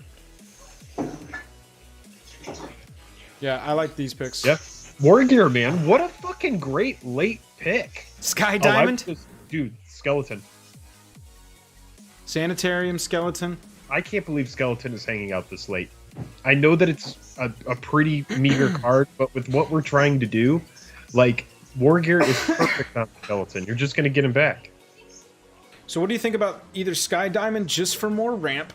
Yeah, I like these picks. Yeah. War Gear, man. What a fucking great late pick. Sky Diamond? Dude, Skeleton. Sanitarium Skeleton? I can't believe Skeleton is hanging out this late. I know that it's a pretty meager card, but with what we're trying to do, like, War Gear is perfect on Skeleton. You're just going to get him back. So what do you think about either Sky Diamond just for more ramp,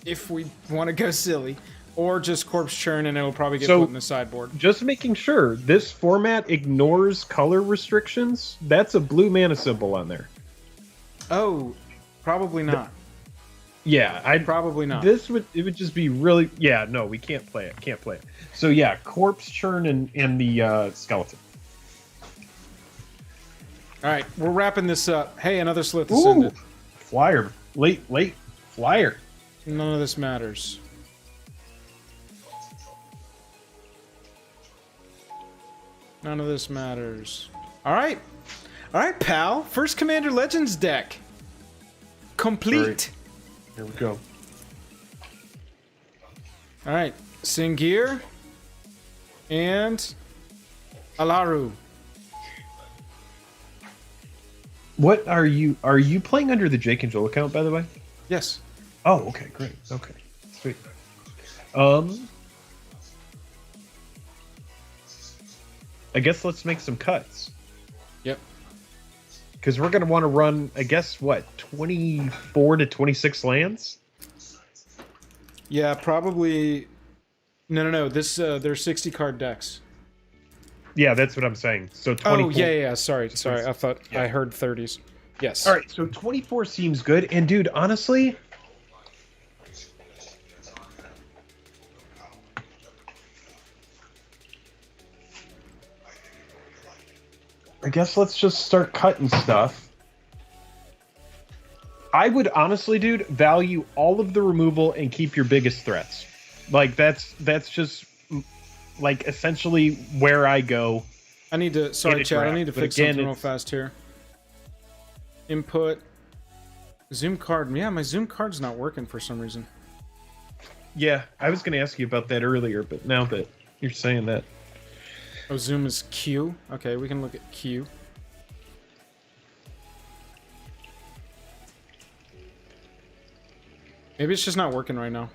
if we want to go silly, or just Corpse Churn and it'll probably get put in the sideboard? Just making sure, this format ignores color restrictions. That's a blue mana symbol on there. Oh, probably not. Yeah, Probably not. It would just be really... Yeah, no, we can't play it. Can't play it. So yeah, Corpse Churn and the Skeleton. All right, we're wrapping this up. Hey, another Slith Ascendant. Flyer. Late flyer. None of this matters. None of this matters. All right, pal. First Commander Legends deck. Complete. Right. Here we go. All right, Singir and Alaru. What are you playing under the Jake and Joel account, by the way? Yes. Oh, okay, great. Okay. Sweet. I guess let's make some cuts. Yep. Because we're going to want to run, I guess, what, 24 to 26 lands? Yeah, probably. No. This they're 60 card decks. Yeah, that's what I'm saying. So 24. Oh yeah. Sorry. I thought I heard 30s. Yes. All right, so 24 seems good. And dude, honestly, I guess let's just start cutting stuff. I would honestly, dude, value all of the removal and keep your biggest threats. Like that's just like essentially where I go. I need to. Sorry, Chad. I need to fix something real fast here. Input. Zoom card. Yeah, my Zoom card's not working for some reason. Yeah, I was going to ask you about that earlier, but now that you're saying that. Oh, Zoom is Q. Okay, we can look at Q. Maybe it's just not working right now.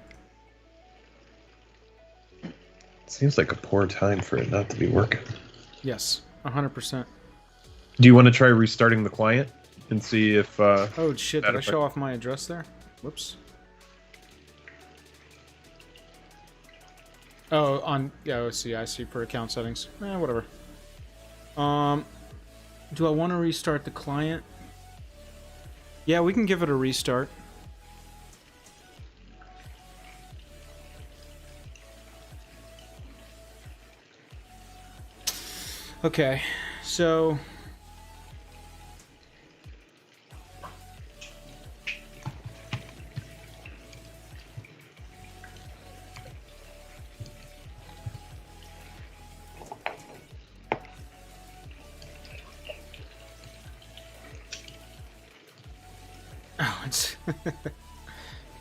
Seems like a poor time for it not to be working. Yes, 100%. Do you want to try restarting the client and see if... oh, shit. Did I show off my address there? Whoops. Oh, on... Yeah, I see for account settings. Whatever. Do I want to restart the client? Yeah, we can give it a restart. Okay, so... points.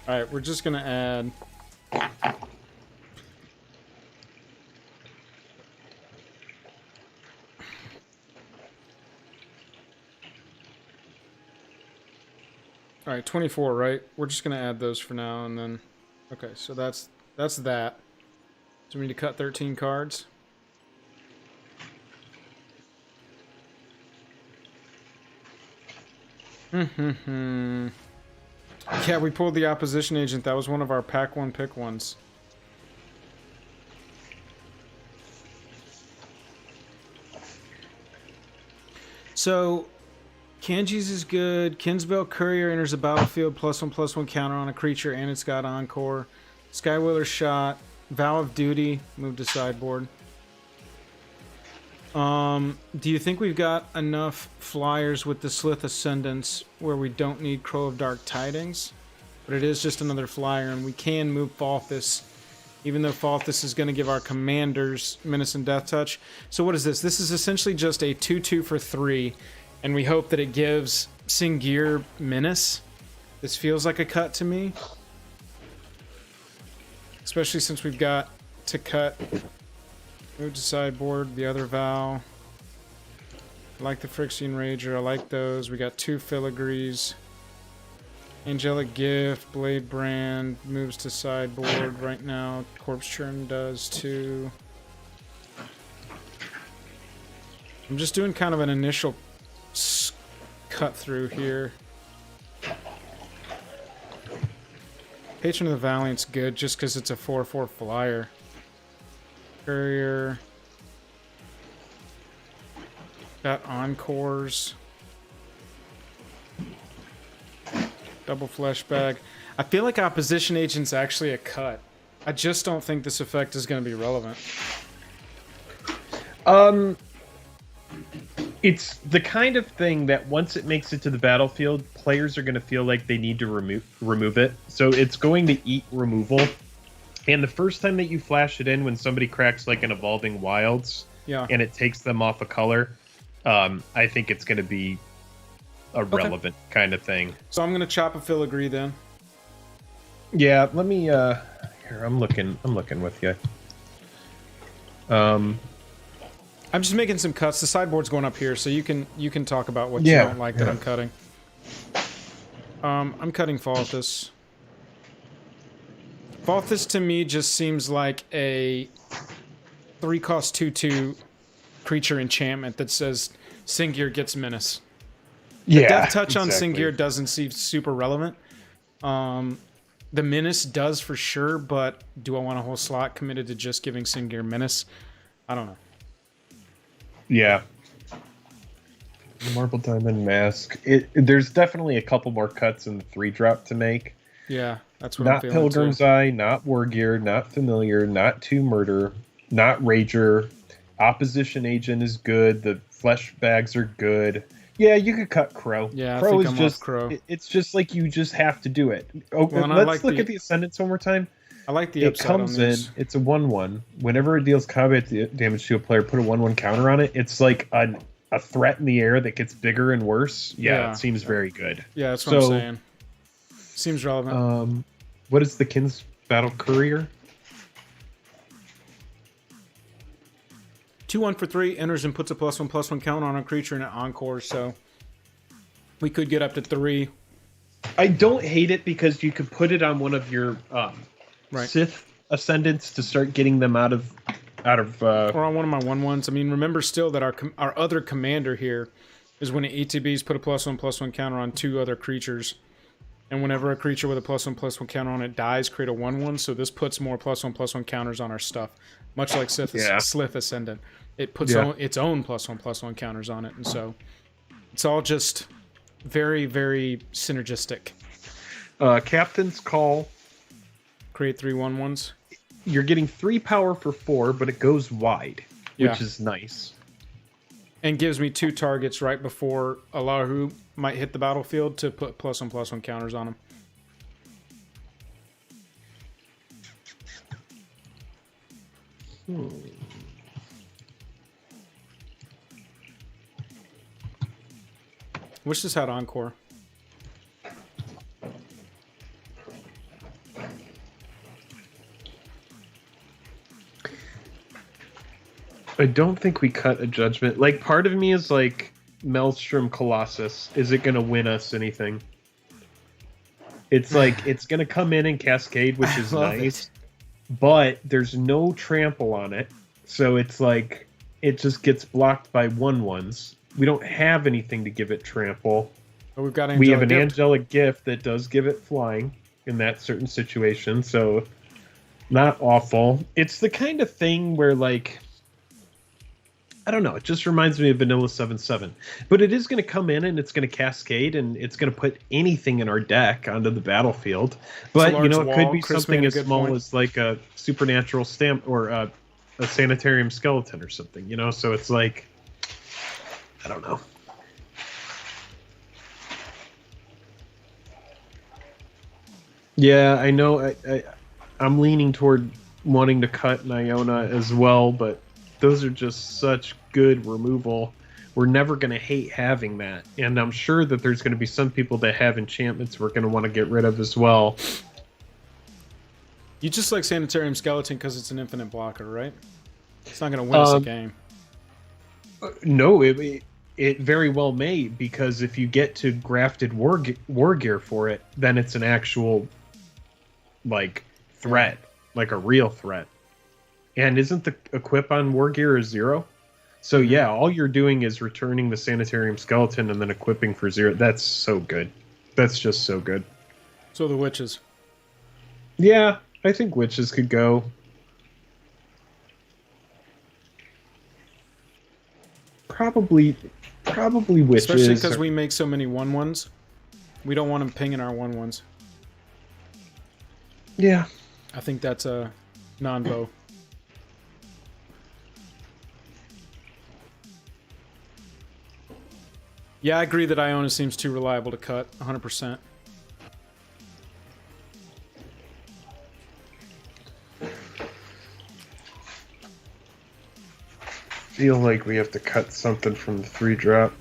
Alright, we're just gonna add... Alright, 24, right? We're just gonna add those for now, and then... Okay, so that's that. So we need to cut 13 cards. Yeah, we pulled the opposition agent. That was one of our pack one pick ones. So, Kanji's is good. Kinsbell Courier enters the battlefield, +1/+1 counter on a creature, and it's got Encore. Skywheeler Shot. Vow of Duty, move to sideboard. Do you think we've got enough flyers with the Slith Ascendants where we don't need Crow of Dark Tidings? But it is just another flyer, and we can move Falthus, even though Falthus is going to give our commanders Menace and Death Touch. So what is this? This is essentially just a 2/2 for 3, and we hope that it gives Singir Menace. This feels like a cut to me. Especially since we've got to cut... Move to sideboard, the other Vow. I like the Phyrexian Rager, I like those. We got 2 Filigrees. Angelic Gift, Blade Brand, moves to sideboard right now. Corpse Churn does too. I'm just doing kind of an initial cut through here. Patron of the Valiant's good just because it's a 4/4 flyer. Courier. Got Encores. Double Flesh Bag. I feel like Opposition Agent's actually a cut. I just don't think this effect is going to be relevant. It's the kind of thing that once it makes it to the battlefield, players are going to feel like they need to remove it. So it's going to eat removal. And the first time that you flash it in when somebody cracks like an Evolving Wilds, and it takes them off a color, I think it's going to be a relevant kind of thing. So I'm going to chop a Filigree then. Yeah, let me here, I'm looking with you. I'm just making some cuts. The sideboard's going up here, so you can talk about what you don't like that I'm cutting. I'm cutting Falthus. Falthus to me just seems like a 3-cost 2/2 creature enchantment that says Singir gets Menace. The Death Touch on Singir doesn't seem super relevant. The Menace does for sure, but do I want a whole slot committed to just giving Singir Menace? I don't know. Yeah. Marble Diamond Mask. There's definitely a couple more cuts in the 3-drop to make. Yeah, that's what I'm feeling. Not Pilgrim's Eye, not Wargear, not Familiar, not 2 Murder, not Rager. Opposition Agent is good. The Flesh Bags are good. Yeah, you could cut Crow. Yeah, Crow I think is I'm just off Crow. It's just like you just have to do it. Oh, Well, let's look at the Ascendants one more time. I like the It upside comes on in. these. It's a 1/1. Whenever it deals combat damage to a player, put a 1/1 counter on it. It's like a threat in the air that gets bigger and worse. Yeah, it seems very good. Yeah, that's what I'm saying. Seems relevant. What is the Kins Battle Courier? 2/1 for 3, enters and puts a +1/+1 counter on a creature and an Encore, so we could get up to 3. I don't hate it because you could put it on one of your Sith Ascendants to start getting them out of or on one of my 1/1s. I mean, remember still that our other commander here is when it ETBs, put a +1/+1 counter on 2 other creatures. And whenever a creature with a +1/+1 counter on it dies, create a 1/1. So this puts more +1/+1 counters on our stuff, much like Slith Ascendant. It puts its own +1/+1 counters on it, and so it's all just very, very synergistic. Captain's Call. Create 3 1/1s. You're getting 3 power for 4, but it goes wide, which is nice. And gives me 2 targets right before Allahu might hit the battlefield to put +1/+1 counters on him. Wish this had Encore. I don't think we cut a judgment. Like, part of me is like, Maelstrom Colossus, is it going to win us anything? It's like, it's going to come in and cascade, which is nice, but there's no trample on it. So it's like, it just gets blocked by 1/1s. We don't have anything to give it trample. But we've got we have an gift. angelic gift that does give it flying in that certain situation, so not awful. It's the kind of thing where, like, I don't know, it just reminds me of Vanilla 7-7. But it is going to come in and it's going to cascade and it's going to put anything in our deck onto the battlefield. But, you know, it could be something as small as like a supernatural stamp or a sanitarium skeleton or something, you know? So it's like, I don't know. Yeah, I know. I'm leaning toward wanting to cut an Iona as well, but those are just such good removal. We're never going to hate having that. And I'm sure that there's going to be some people that have enchantments we're going to want to get rid of as well. You just like Sanitarium Skeleton because it's an infinite blocker, right? It's not going to win us a game. No, it very well may, because if you get to grafted war gear for it, then it's an actual, like, threat. Like a real threat. And isn't the equip on war gear a 0? So yeah, all you're doing is returning the Sanitarium Skeleton and then equipping for 0. That's so good. That's just so good. So the witches. Yeah, I think witches could go. Probably witches. Especially because we make so many 1/1s. We don't want them pinging our 1/1s. Yeah. I think that's a non-vote. Yeah, I agree that Iona seems too reliable to cut, 100%. Feel like we have to cut something from the 3-drop.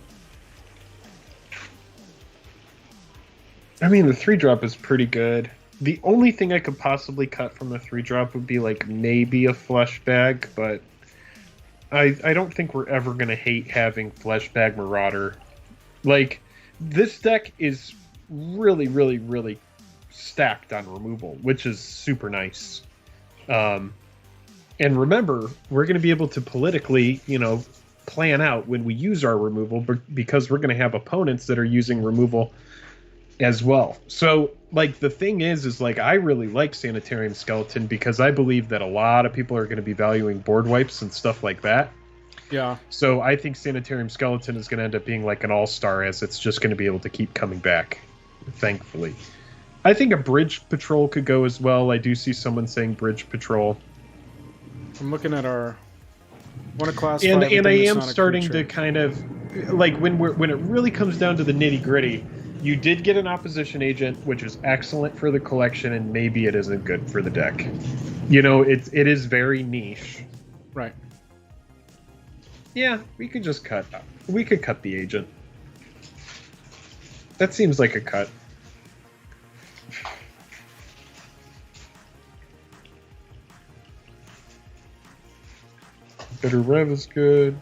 I mean, the 3-drop is pretty good. The only thing I could possibly cut from the 3-drop would be like maybe a flesh bag, but I don't think we're ever going to hate having flesh bag Marauder. Like, this deck is really, really, really stacked on removal, which is super nice. And remember, we're going to be able to politically, you know, plan out when we use our removal, because we're going to have opponents that are using removal as well. So, like, the thing is like, I really like Sanitarium Skeleton because I believe that a lot of people are going to be valuing board wipes and stuff like that. Yeah. So I think Sanitarium Skeleton is going to end up being like an all-star, as it's just going to be able to keep coming back, thankfully. I think a Bridge Patrol could go as well. I do see someone saying Bridge Patrol. I'm looking at our... want to classify and I am starting to kind of... Like, when it really comes down to the nitty-gritty, you did get an opposition agent, which is excellent for the collection, and maybe it isn't good for the deck. You know, it is very niche. Right. Yeah, we could just cut. We could cut the agent. That seems like a cut. Bitter Rev is good.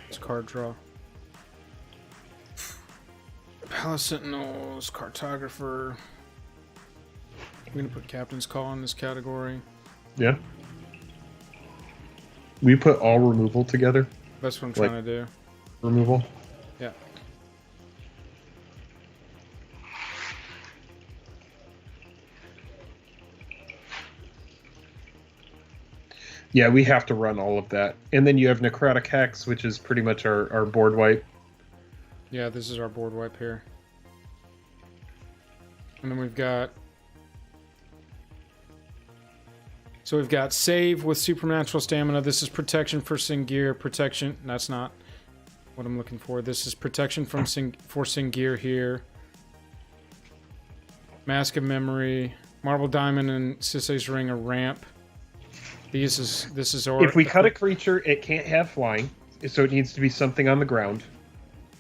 It's card draw. Palace Sentinels, Cartographer. I'm going to put Captain's Call in this category. Yeah. We put all removal together. That's what I'm trying to do. Removal? Yeah. Yeah, we have to run all of that. And then you have Necrotic Hex, which is pretty much our board wipe. Yeah, this is our board wipe here. And then we've got... So we've got Save with Supernatural Stamina. This is Protection for Singir. Protection... That's not what I'm looking for. This is Protection for Singir here. Mask of Memory. Marble Diamond and Sisay's Ring, a ramp. This is our... If we cut a creature, it can't have flying, so it needs to be something on the ground.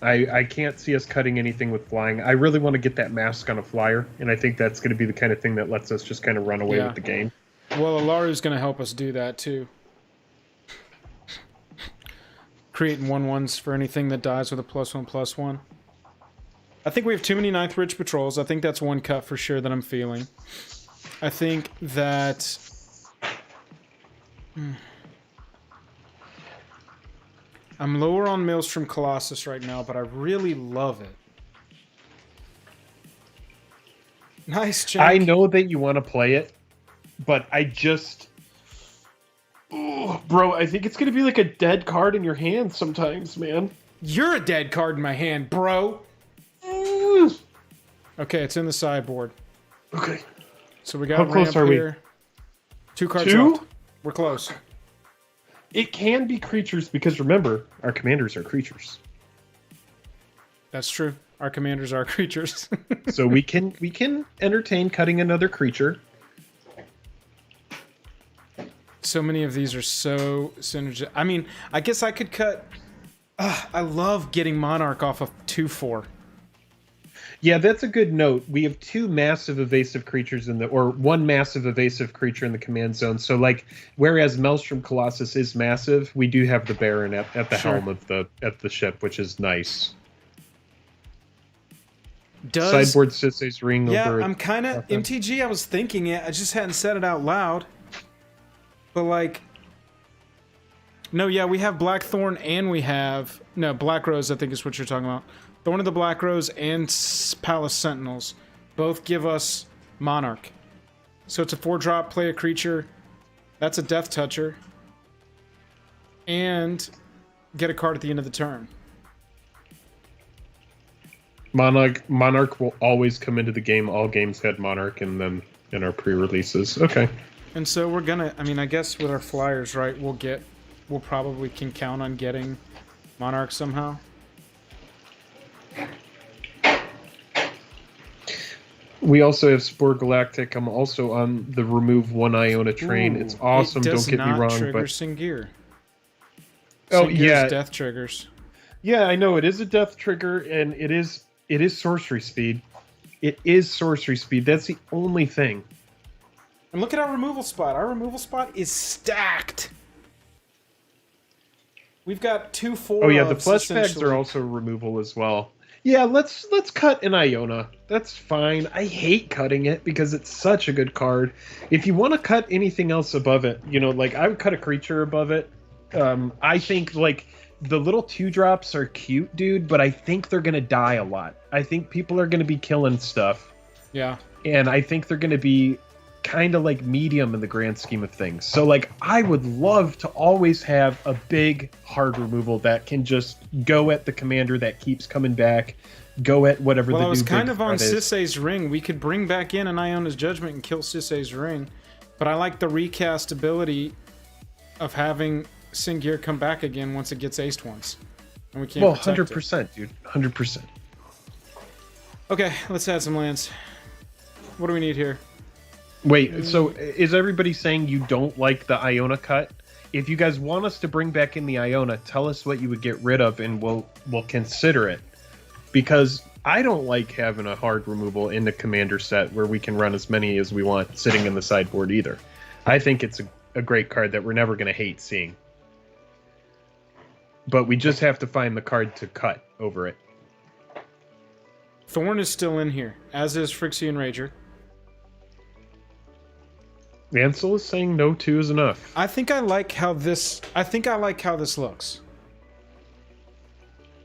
I can't see us cutting anything with flying. I really want to get that mask on a flyer, and I think that's going to be the kind of thing that lets us just kind of run away with the game. Well, Alaru's going to help us do that, too. creating 1/1s for anything that dies with a +1/+1. I think we have too many Ninth Ridge Patrols. I think that's one cut for sure that I'm feeling. I think that... I'm lower on Maelstrom Colossus right now, but I really love it. Nice, Jack. I know that you want to play it, but I just... Ooh, bro, I think it's going to be like a dead card in your hand sometimes, man. You're a dead card in my hand, bro. Okay, it's in the sideboard. Okay. So we got How close are we? 2 cards left. We're close. It can be creatures because remember, our commanders are creatures. That's true. Our commanders are creatures. So we can entertain cutting another creature. So many of these are so synergistic. I mean, I guess I could cut... I love getting Monarch off of 2/4. Yeah, that's a good note. We have 2 massive evasive creatures or 1 massive evasive creature in the command zone. So, like, whereas Maelstrom Colossus is massive, we do have the Baron at the helm of the ship, which is nice. Sideboard Sisay's Ring. Yeah, over I'm kind of MTG. I was thinking it. I just hadn't said it out loud. But like, no, yeah, we have Blackthorn and we have Black Rose. I think is what you're talking about. Thorn of the Black Rose and Palace Sentinels both give us Monarch. So it's a 4-drop, play a creature. That's a Death Toucher. And get a card at the end of the turn. Monarch will always come into the game. All games had Monarch in them in our pre-releases. Okay. And so we're gonna, I mean, I guess with our flyers, right, we'll probably can count on getting Monarch somehow. We also have Spore Galactic. I'm also on the remove 1 Iona train. Ooh, it's awesome. Don't get me wrong, trigger but Singir. oh Singir's yeah, death triggers. Yeah, I know it is a death trigger, and it is sorcery speed. It is sorcery speed. That's the only thing. And look at our removal spot. Our removal spot is stacked. We've got 2/4. Oh yeah, the flesh bags are also removal as well. Yeah, let's cut an Iona. That's fine. I hate cutting it because it's such a good card. If you want to cut anything else above it, like I would cut a creature above it. I think like the little 2-drops are cute, dude, but I think they're gonna die a lot. I think people are gonna be killing stuff. Yeah. And I think they're gonna be kind of like medium in the grand scheme of things. So like I would love to always have a big hard removal that can just go at the commander that keeps coming back, go at whatever the new big threat is. Well, I was kind of on Sisay's Ring. We could bring back in an Iona's Judgment and kill Sisay's Ring, but I like the recast ability of having Singir come back again once it gets aced once. And we can't 100%, dude. 100%. Okay, let's add some lands. What do we need here? Wait, so is everybody saying you don't like the Iona cut? If you guys want us to bring back in the Iona, tell us what you would get rid of and we'll consider it. Because I don't like having a hard removal in the commander set where we can run as many as we want sitting in the sideboard either. I think it's a great card that we're never going to hate seeing. But we just have to find the card to cut over it. Thorn is still in here, as is Phyrexian Rager. Ansel is saying no 2 is enough. I think I like how this looks.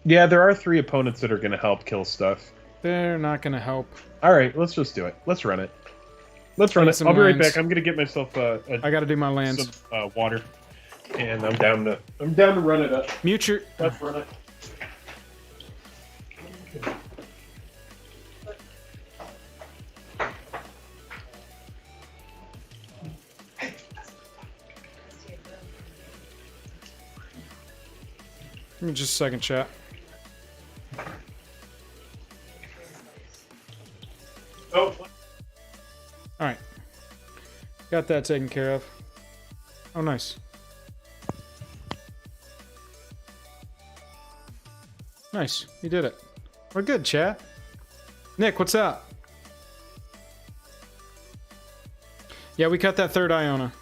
Yeah, there are 3 opponents that are going to help kill stuff. They're not going to help. All right, let's just do it. Let's run it. Let's run it. I'll be right back. I'm going to get myself I got to do my lands. Some water. And I'm down to run it up. Mute your... Let's run it. Give me just a second, chat. Oh. Alright. Got that taken care of. Oh, nice. Nice. You did it. We're good, chat. Nick, what's up? Yeah, we cut that 3rd Iona.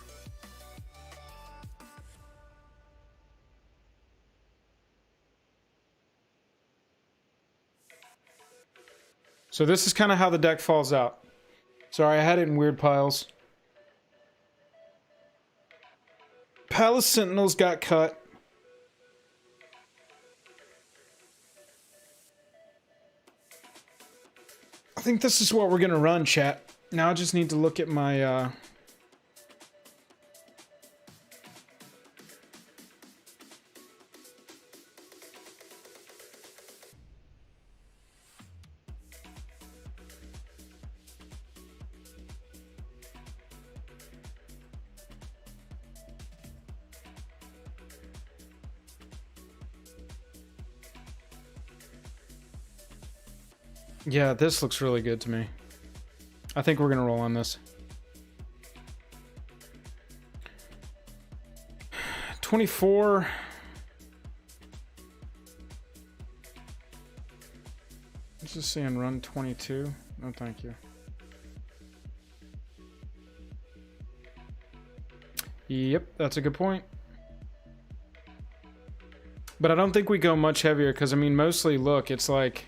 So this is kind of how the deck falls out. Sorry, I had it in weird piles. Palace Sentinels got cut. I think this is what we're going to run, chat. Now I just need to look at my... Yeah, this looks really good to me. I think we're gonna roll on this. 24. Let's just see and run 22. No, thank you. Yep, that's a good point. But I don't think we go much heavier because, I mean, mostly, look, it's like...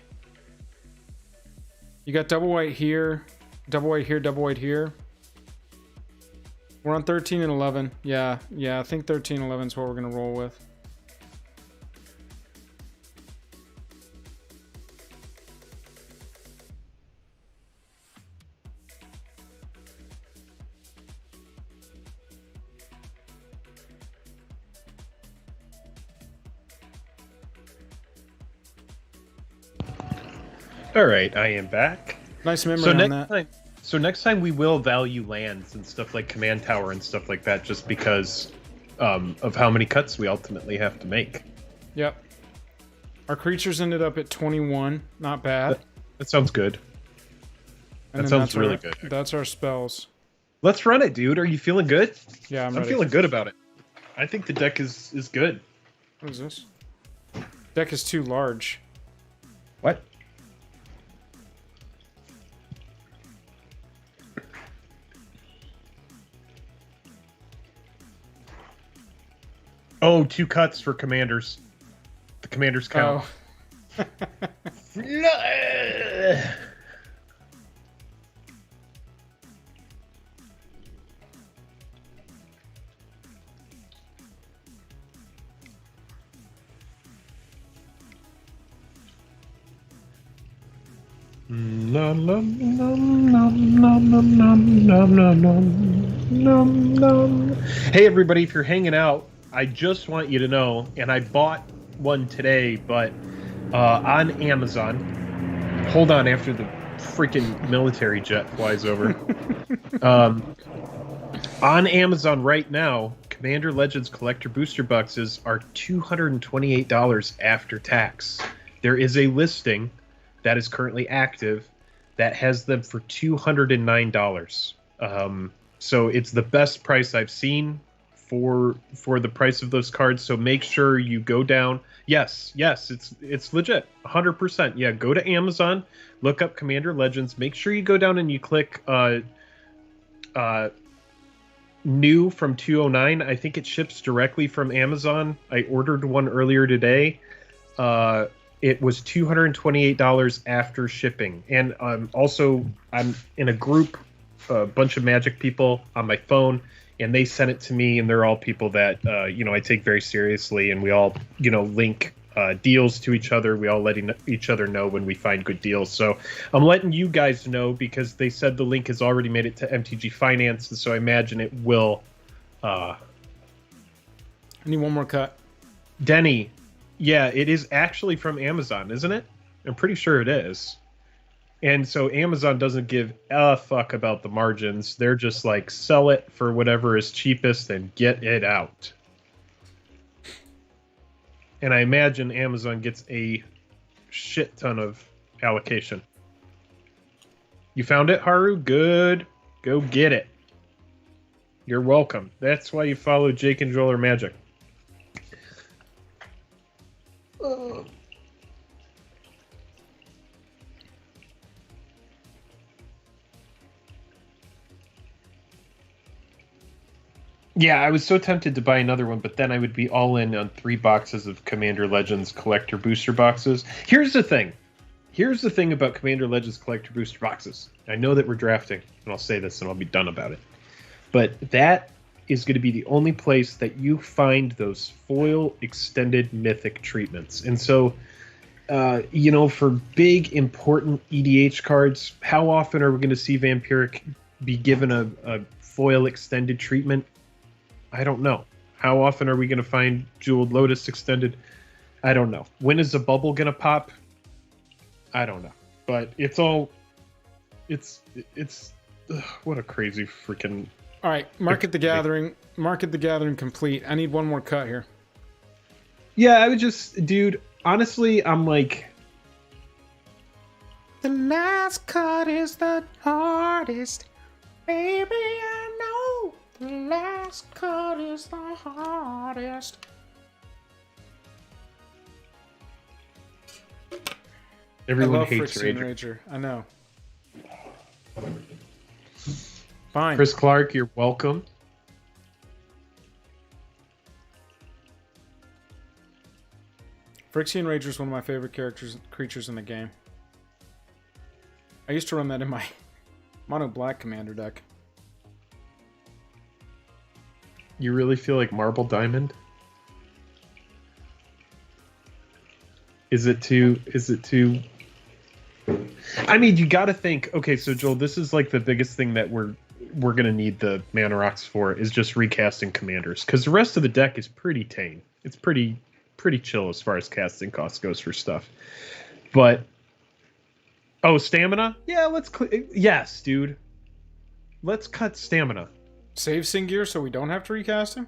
You got double white here, double white here, double white here. We're on 13 and 11. Yeah, I think 13 and 11 is what we're going to roll with. All right, I am back. Nice memory on that. So next time we will value lands and stuff like Command Tower and stuff like that, just because of how many cuts we ultimately have to make. Yep. Our creatures ended up at 21. Not bad. That sounds good. And that sounds really good. That's our spells. Let's run it, dude. Are you feeling good? Yeah, I'm ready. Feeling good about it. I think the deck is good. What is this? Deck is too large. What? Oh, 2 cuts for commanders. The commanders count. Oh. Nom nom nom nom nom nom nom nom nom nom nom. Hey everybody, if you're hanging out, I just want you to know, and I bought one today, but on Amazon. Hold on, after the freaking military jet flies over. On Amazon right now, Commander Legends Collector Booster Boxes are $228 after tax. There is a listing that is currently active that has them for $209. So it's the best price I've seen for the price of those cards. So make sure you go down. Yes, it's legit, 100%. Yeah, go to Amazon, look up Commander Legends. Make sure you go down and you click new from 209. I think it ships directly from Amazon. I ordered one earlier today. It was $228 after shipping. And also, I'm in a group, a bunch of Magic people on my phone, and they sent it to me, and they're all people that, I take very seriously, and we all, link deals to each other. We all letting each other know when we find good deals. So I'm letting you guys know because they said the link has already made it to MTG Finance, and so I imagine it will. I need one more cut. Denny. Yeah, it is actually from Amazon, isn't it? I'm pretty sure it is. And so Amazon doesn't give a fuck about the margins. They're just like, sell it for whatever is cheapest and get it out. And I imagine Amazon gets a shit ton of allocation. You found it, Haru? Good. Go get it. You're welcome. That's why you follow Jake and Joel or Magic. Yeah, I was so tempted to buy another one, but then I would be all in on 3 boxes of Commander Legends collector booster boxes. Here's the thing. Here's the thing about Commander Legends Collector Booster Boxes. I know that we're drafting, and I'll say this and I'll be done about it. But that is going to be the only place that you find those foil extended mythic treatments. And so, for big, important EDH cards, how often are we going to see Vampiric be given a foil extended treatment? I don't know. How often are we going to find Jeweled Lotus extended? I don't know. When is the bubble going to pop? I don't know. But it's what a crazy freaking... All right, Market the Gathering complete. I need one more cut here. Yeah, I would just... Dude, honestly, I'm like... The last cut is the hardest. Baby, I know. The last cut is the hardest. Everyone hates Rager. I know. Fine. Chris Clark, you're welcome. Phyrexian Rager is one of my favorite creatures in the game. I used to run that in my Mono Black Commander deck. You really feel like Marble Diamond? Is it too... I mean, you got to think. Okay, so Joel, this is like the biggest thing that we're gonna need the Mana Rocks for is just recasting commanders, because the rest of the deck is pretty tame. It's pretty chill as far as casting cost goes for stuff. But stamina? Yeah, yes, dude. Let's cut stamina. Save Singir so we don't have to recast him.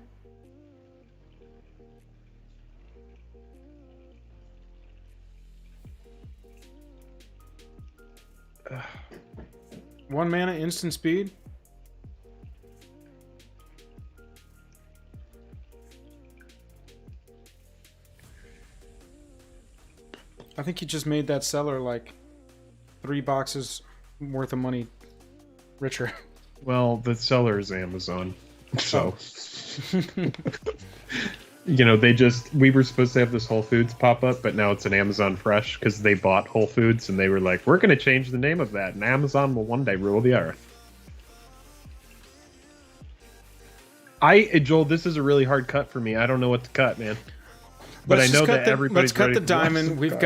One mana, instant speed. I think he just made that seller like 3 boxes worth of money richer. Well, the seller is Amazon, so we were supposed to have this Whole Foods pop up, but now it's an Amazon Fresh because they bought Whole Foods and they were like, we're going to change the name of that, and Amazon will one day rule the earth. Joel, this is a really hard cut for me. I don't know what to cut, man. But I know that everybody's Let's cut the diamond. We've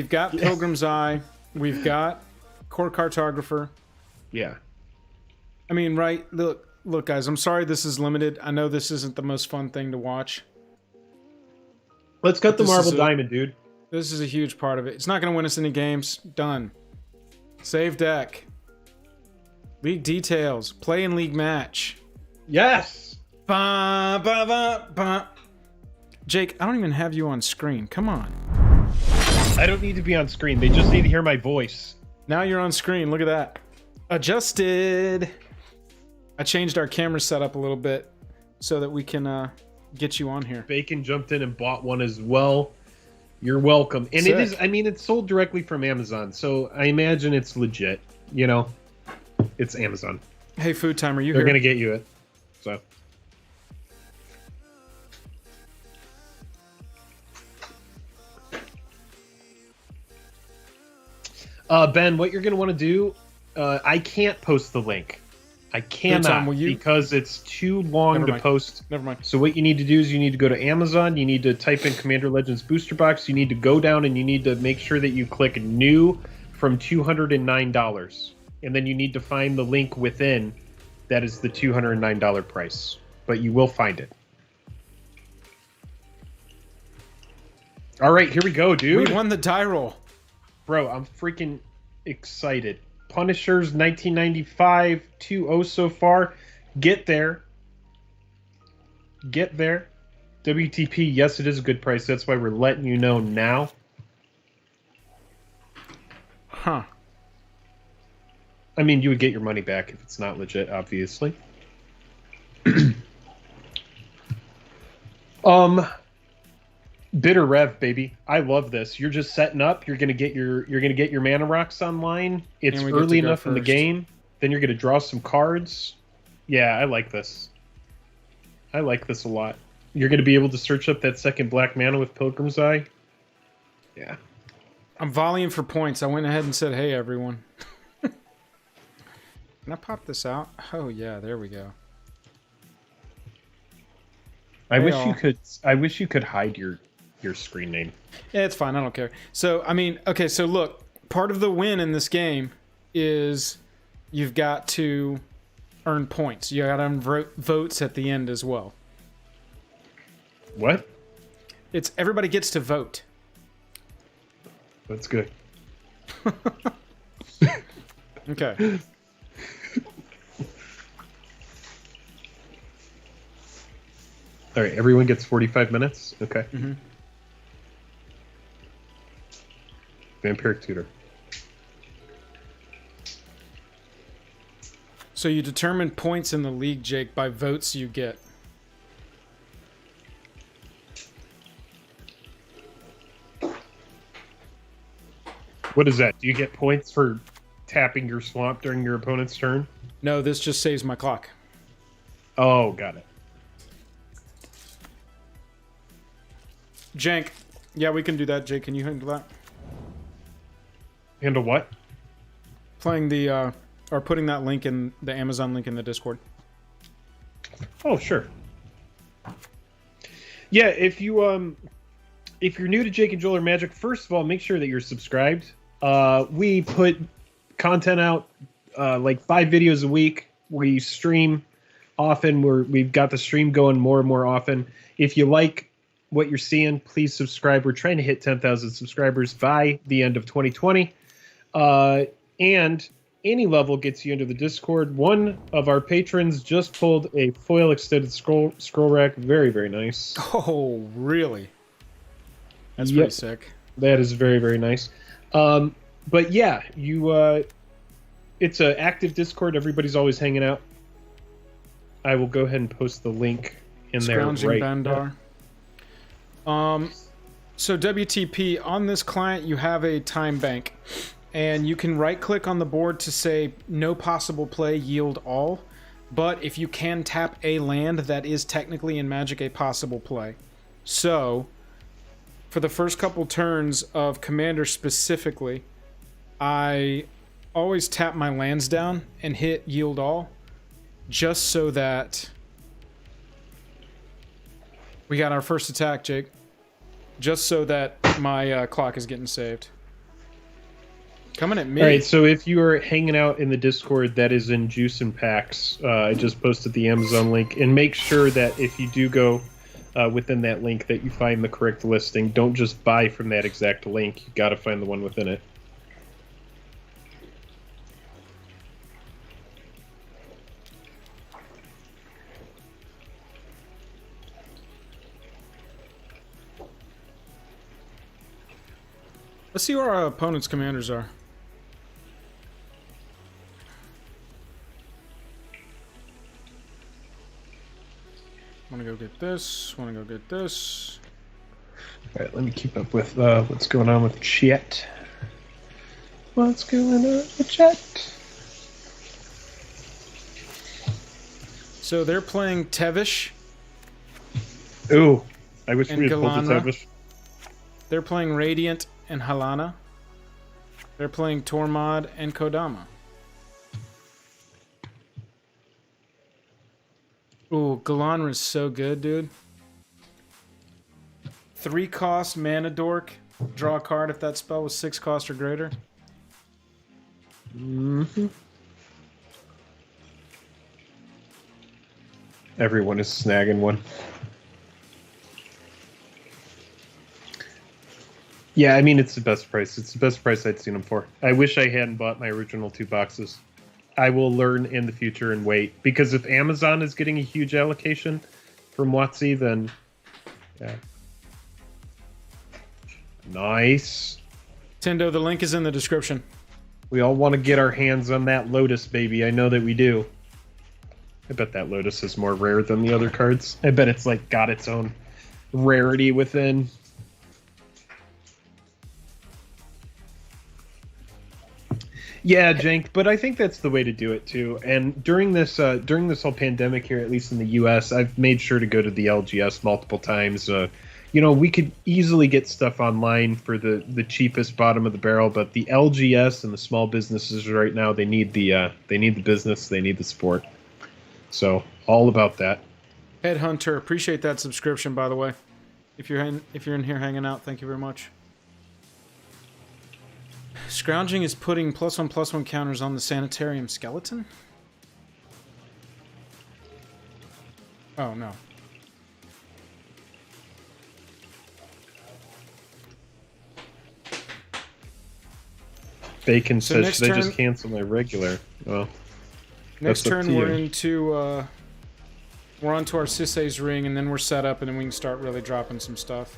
got Pilgrim's Eye. We've got Core Cartographer. Yeah. I mean, right? Look, guys, I'm sorry this is limited. I know this isn't the most fun thing to watch. Let's cut the Marble Diamond, dude. This is a huge part of it. It's not going to win us any games. Done. Save deck. League details. Play in league match. Yes! Ba, ba, ba, ba. Jake, I don't even have you on screen. Come on. I don't need to be on screen. They just need to hear my voice. Now you're on screen. Look at that. Adjusted. I changed our camera setup a little bit so that we can get you on here. Bacon jumped in and bought one as well. You're welcome. And Sick. It is, I mean, it's sold directly from Amazon, so I imagine it's legit. It's Amazon. Hey, Food Time, are you They're here? going to get you it. So. Ben, what you're going to want to do, I can't post the link. I cannot because it's too long to post. Never mind. So what you need to do is you need to go to Amazon. You need to type in Commander Legends Booster Box. You need to go down and you need to make sure that you click New from $209. And then you need to find the link within that is the $209 price. But you will find it. All right, here we go, dude. We won the die roll. Bro, I'm freaking excited. Punishers 1995 2-0 so far. Get there. WTP, yes, it is a good price. That's why we're letting you know now. Huh. I mean, you would get your money back if it's not legit, obviously. Bitter Rev, baby. I love this. You're just setting up. You're gonna get your Mana Rocks online. It's early enough in the game. Then you're gonna draw some cards. Yeah, I like this. I like this a lot. You're gonna be able to search up that second black mana with Pilgrim's Eye. Yeah. I'm volleying for points. I went ahead and said, hey, everyone. Can I pop this out? Oh, yeah, there we go. I wish you could hide your screen name. Yeah, it's fine. I don't care. So, I mean, okay, so look, part of the win in this game is you've got to earn points. You got to earn votes at the end as well. What? It's everybody gets to vote. That's good. Okay. All right, everyone gets 45 minutes. Okay. Mm-hmm. Vampiric Tutor. So you determine points in the league, Jake, by votes you get. What is that? Do you get points for tapping your swamp during your opponent's turn? No, this just saves my clock. Oh, got it. Jank. Yeah, we can do that. Jake, can you handle that? Handle what? Playing the, or putting that link in, the Amazon link in the Discord. Oh, sure. Yeah, if you're new to Jake and Joel or Magic, first of all, make sure that you're subscribed. We put content out like 5 videos a week. We stream often. We've got the stream going more and more often. If you like what you're seeing, please subscribe. We're trying to hit 10,000 subscribers by the end of 2020. And any level gets you into the Discord. One of our patrons just pulled a foil extended scroll rack. Very, very nice. Oh, really? That's pretty sick. That is very, very nice. But yeah, it's an active Discord. Everybody's always hanging out. I will go ahead and post the link in there right Bandar. So WTP, on this client, you have a time bank. And you can right-click on the board to say, no possible play, yield all. But if you can tap a land, that is technically in Magic a possible play. So, for the first couple turns of Commander specifically, I always tap my lands down and hit yield all, just so that we got our first attack, Jake. Just so that my clock is getting saved. Coming at me. All right, so if you are hanging out in the Discord, that is in Juice and Packs. I just posted the Amazon link. And make sure that if you do go within that link that you find the correct listing. Don't just buy from that exact link. You got to find the one within it. Let's see where our opponent's commanders are. Want to go get this. Want to go get this. All right, let me keep up with what's going on with chat. What's going on with chat? So they're playing Tevish. Ooh, I wish and we had pulled the Tevish. They're playing Radiant and Halana. They're playing Tormod and Kodama. Ooh, Galanra is so good, dude. 3-cost mana dork. Draw a card if that spell was 6 cost or greater. Mm-hmm. Everyone is snagging one. Yeah, I mean, it's the best price. It's the best price I'd seen them for. I wish I hadn't bought my original 2 boxes. I will learn in the future and wait. Because if Amazon is getting a huge allocation from WotC, then... yeah. Nice. Tendo, the link is in the description. We all want to get our hands on that Lotus, baby. I know that we do. I bet that Lotus is more rare than the other cards. I bet it's like got its own rarity within. Yeah, Jank, but I think that's the way to do it too. And during this whole pandemic here, at least in the U.S., I've made sure to go to the LGS multiple times, we could easily get stuff online for the cheapest bottom of the barrel, but the LGS and the small businesses right now, they need the business, they need the support. So all about that. Headhunter, appreciate that subscription, by the way. If you're in here hanging out, thank you very much. Scrounging is putting +1/+1 counters on the sanitarium skeleton? Oh, no. Bacon says, should I just cancel my regular? Well, next turn we're onto our Sisei's ring, and then we're set up, and then we can start really dropping some stuff.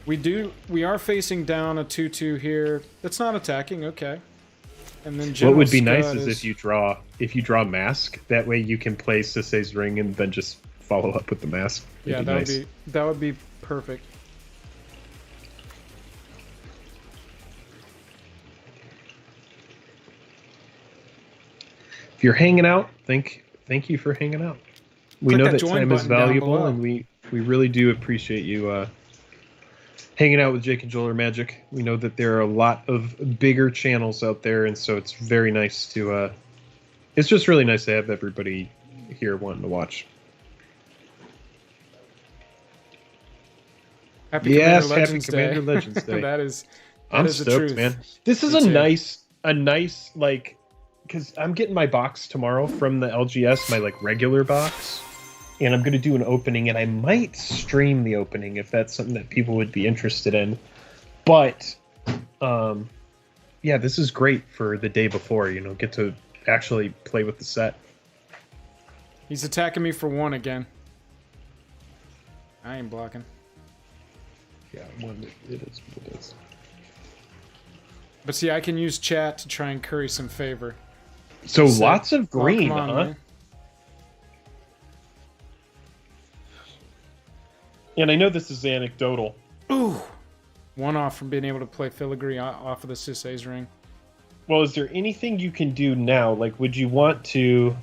We are facing down a 2/2 here. That's not attacking, okay. And then what would be nice is if you draw mask. That way you can play Sisei's ring and then just follow up with the mask. Yeah, that would be perfect. If you're hanging out, thank you for hanging out. We know that time is valuable, and we really do appreciate you hanging out with Jake and Joel or Magic. We know that there are a lot of bigger channels out there, and so it's very nice to it's just really nice to have everybody here wanting to watch. Happy Commander Legends Day. I'm stoked, man. This is a nice like, because I'm getting my box tomorrow from the LGS, my like regular box, and I'm gonna do an opening, and I might stream the opening if that's something that people would be interested in. But yeah, this is great for the day before, get to actually play with the set. He's attacking me for 1 again. I ain't blocking. Yeah, it is what it is. But see, I can use chat to try and curry some favor. So lots of green, huh? Man. And I know this is anecdotal. Ooh! 1 off from being able to play filigree off of the Sisei's ring. Well, is there anything you can do now? Like, would you want to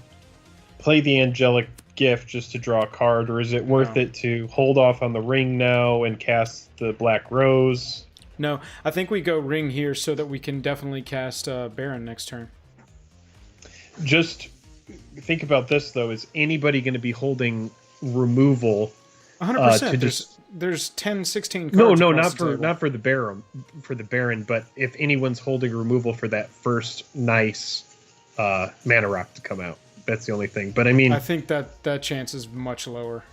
play the Angelic Gift just to draw a card, or is it worth it to hold off on the ring now and cast the Black Rose? No, I think we go ring here so that we can definitely cast Baron next turn. Just think about this, though. Is anybody going to be holding removal? 100%. There's 10, 16 cards. No, not for the Baron. For the Baron, but if anyone's holding removal for that first nice mana rock to come out, that's the only thing. But I mean, I think that chance is much lower.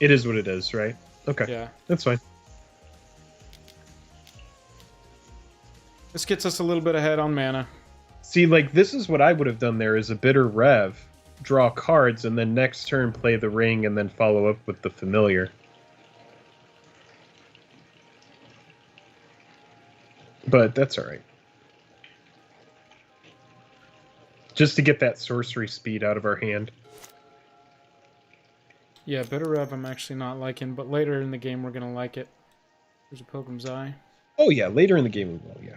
It is what it is, right? Okay. Yeah, that's fine. This gets us a little bit ahead on mana. See, like, this is what I would have done there is a Bitter Rev, draw cards, and then next turn play the ring, and then follow up with the Familiar. But that's alright. Just to get that sorcery speed out of our hand. Yeah, Bitter Rev I'm actually not liking, but later in the game we're going to like it. There's a Pilgrim's Eye. Oh yeah, later in the game we will, yeah.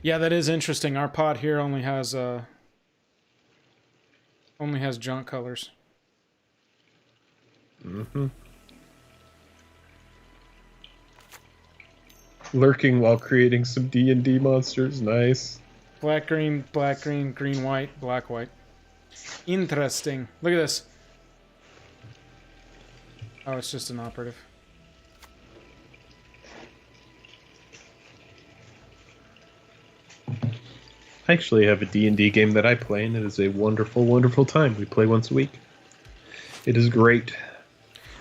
Yeah, that is interesting. Our pot here only has junk colors. Mm-hmm. Lurking while creating some D&D monsters. Nice. Black, green, green, white, black, white. Interesting. Look at this. Oh, it's just an operative. I actually have a D&D game that I play, and it is a wonderful, wonderful time. We play once a week. It is great.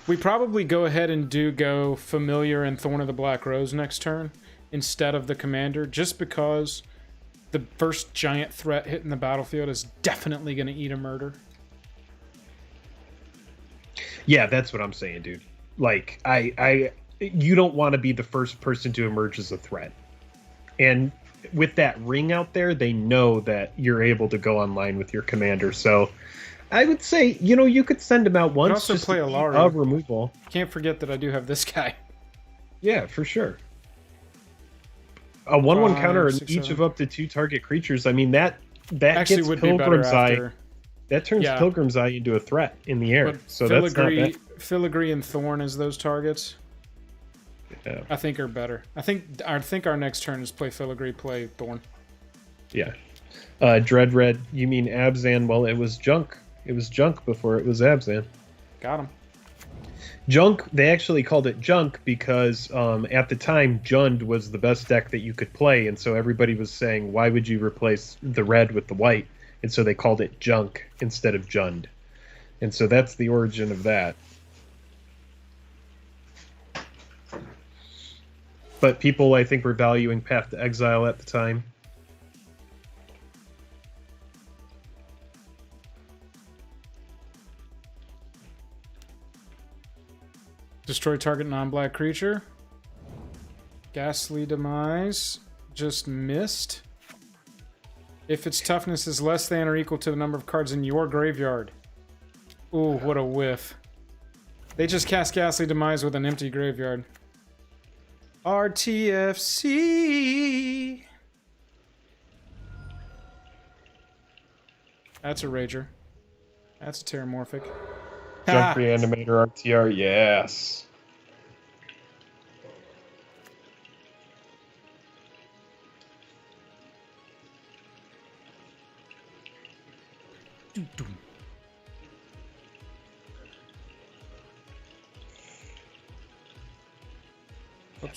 We probably go ahead and go Familiar and Thorn of the Black Rose next turn instead of the Commander, just because the first giant threat hitting the battlefield is definitely going to eat a murder. Yeah, that's what I'm saying, dude. Like, you don't want to be the first person to emerge as a threat. And with that ring out there, they know that you're able to go online with your commander. So I would say, you could send him out once. You also just play a Alara. Removal. Can't forget that I do have this guy. Yeah, for sure. A 1/1 counter on each of up to 2 target creatures. I mean, that actually gets would Pilgrim's be better Eye. after. That turns Yeah. Pilgrim's Eye into a threat in the air. But So that's not bad. Filigree and Thorn as those targets, Yeah. I think are better. I think our next turn is play Filigree, play Thorn. Yeah. Dread Red, you mean Abzan? Well, it was junk. It was junk before it was Abzan. Got him. Junk, they actually called it junk because at the time, Jund was the best deck that you could play, and so everybody was saying, why would you replace the red with the white? And so they called it junk instead of Jund. And so that's the origin of that. But people, I think, were valuing Path to Exile at the time. Destroy target non-black creature. Ghastly Demise. Just missed. If its toughness is less than or equal to the number of cards in your graveyard. Ooh, what a whiff. They just cast Ghastly Demise with an empty graveyard. RTFC. That's a Rager. That's a Terramorphic. Junk Reanimator RTR, yes. Oops.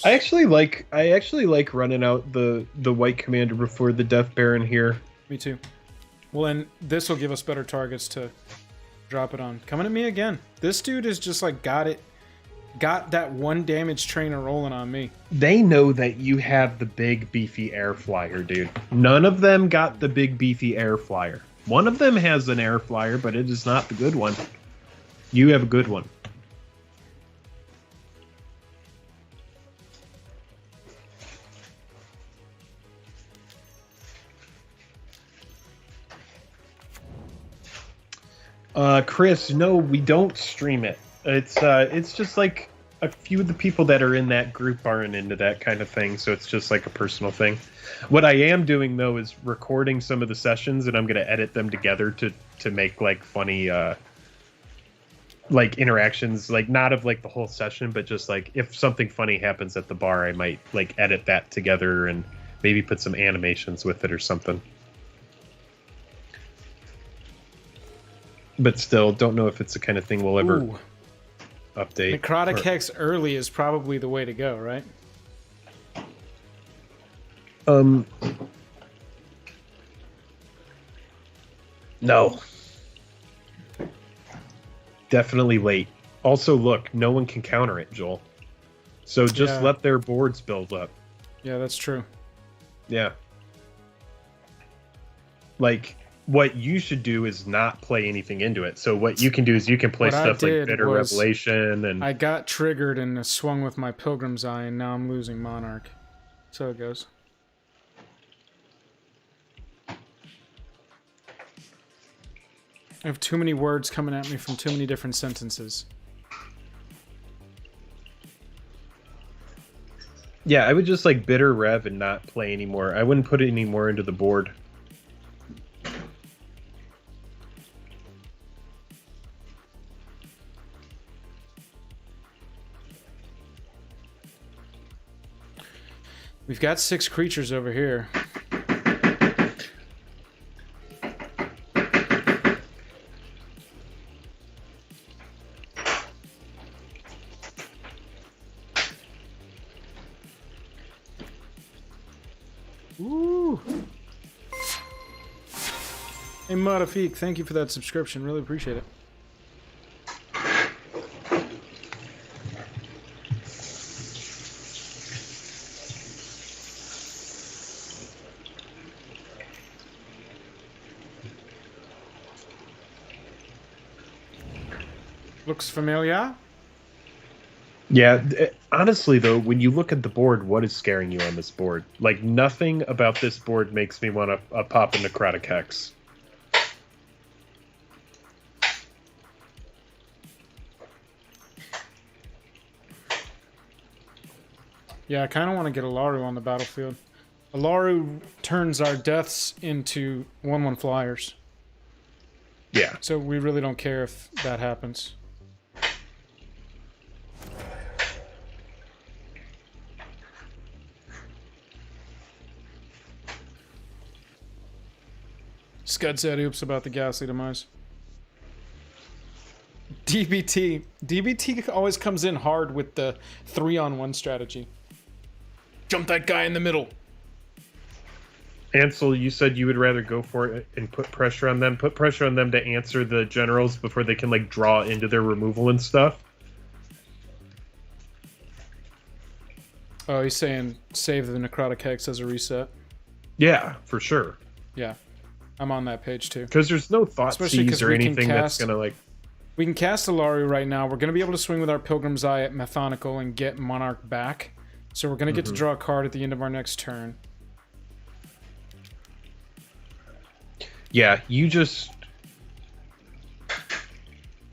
I actually like running out the white commander before the Death Baron here. Me too. Well, and this will give us better targets to drop it on. Coming at me again. This dude is just like got that one damage trainer rolling on me. They know that you have the big beefy air flyer, dude. None of them got the big beefy air flyer. One of them has an air flyer, but it is not the good one. You have a good one. Chris, no, we don't stream it. It's just like a few of the people that are in that group aren't into that kind of thing, so it's just like a personal thing. What I am doing though is recording some of the sessions, and I'm gonna edit them together to make like funny like interactions, like not of like the whole session, but just like if something funny happens at the bar, I might like edit that together and maybe put some animations with it or something. But still, don't know if it's the kind of thing we'll ever update. Necrotic Hex early is probably the way to go, right? No. Definitely late. Also, look, no one can counter it, Joel. So just let their boards build up. Yeah, that's true. Yeah. Like, what you should do is not play anything into it. So what you can do is you can play stuff like Bitter Revelation and... I got triggered and swung with my Pilgrim's Eye, and now I'm losing Monarch. So it goes. I have too many words coming at me from too many different sentences. Yeah, I would just like Bitter Rev and not play anymore. I wouldn't put any more into the board. We've got 6 creatures over here. Woo! Hey, Mudafik, thank you for that subscription. Really appreciate it. Looks familiar. Yeah, honestly though, when you look at the board, what is scaring you on this board? Like, nothing about this board makes me want to pop a Necrotic Hex. Yeah, I kind of want to get Alaru on the battlefield. Alaru turns our deaths into 1/1 flyers. Yeah. So we really don't care if that happens. Scud said oops about the ghastly demise. DBT. DBT always comes in hard with the 3-on-1 strategy. Jump that guy in the middle. Ansel, you said you would rather go for it and put pressure on them. Put pressure on them to answer the generals before they can like draw into their removal and stuff. Oh, he's saying save the Necrotic Hex as a reset. Yeah, for sure. Yeah, I'm on that page too. Because there's no thought seize or anything that's gonna like... We can cast Alaru right now. We're going to be able to swing with our Pilgrim's Eye at Methodical and get Monarch back. So we're going to get to draw a card at the end of our next turn. Yeah, you just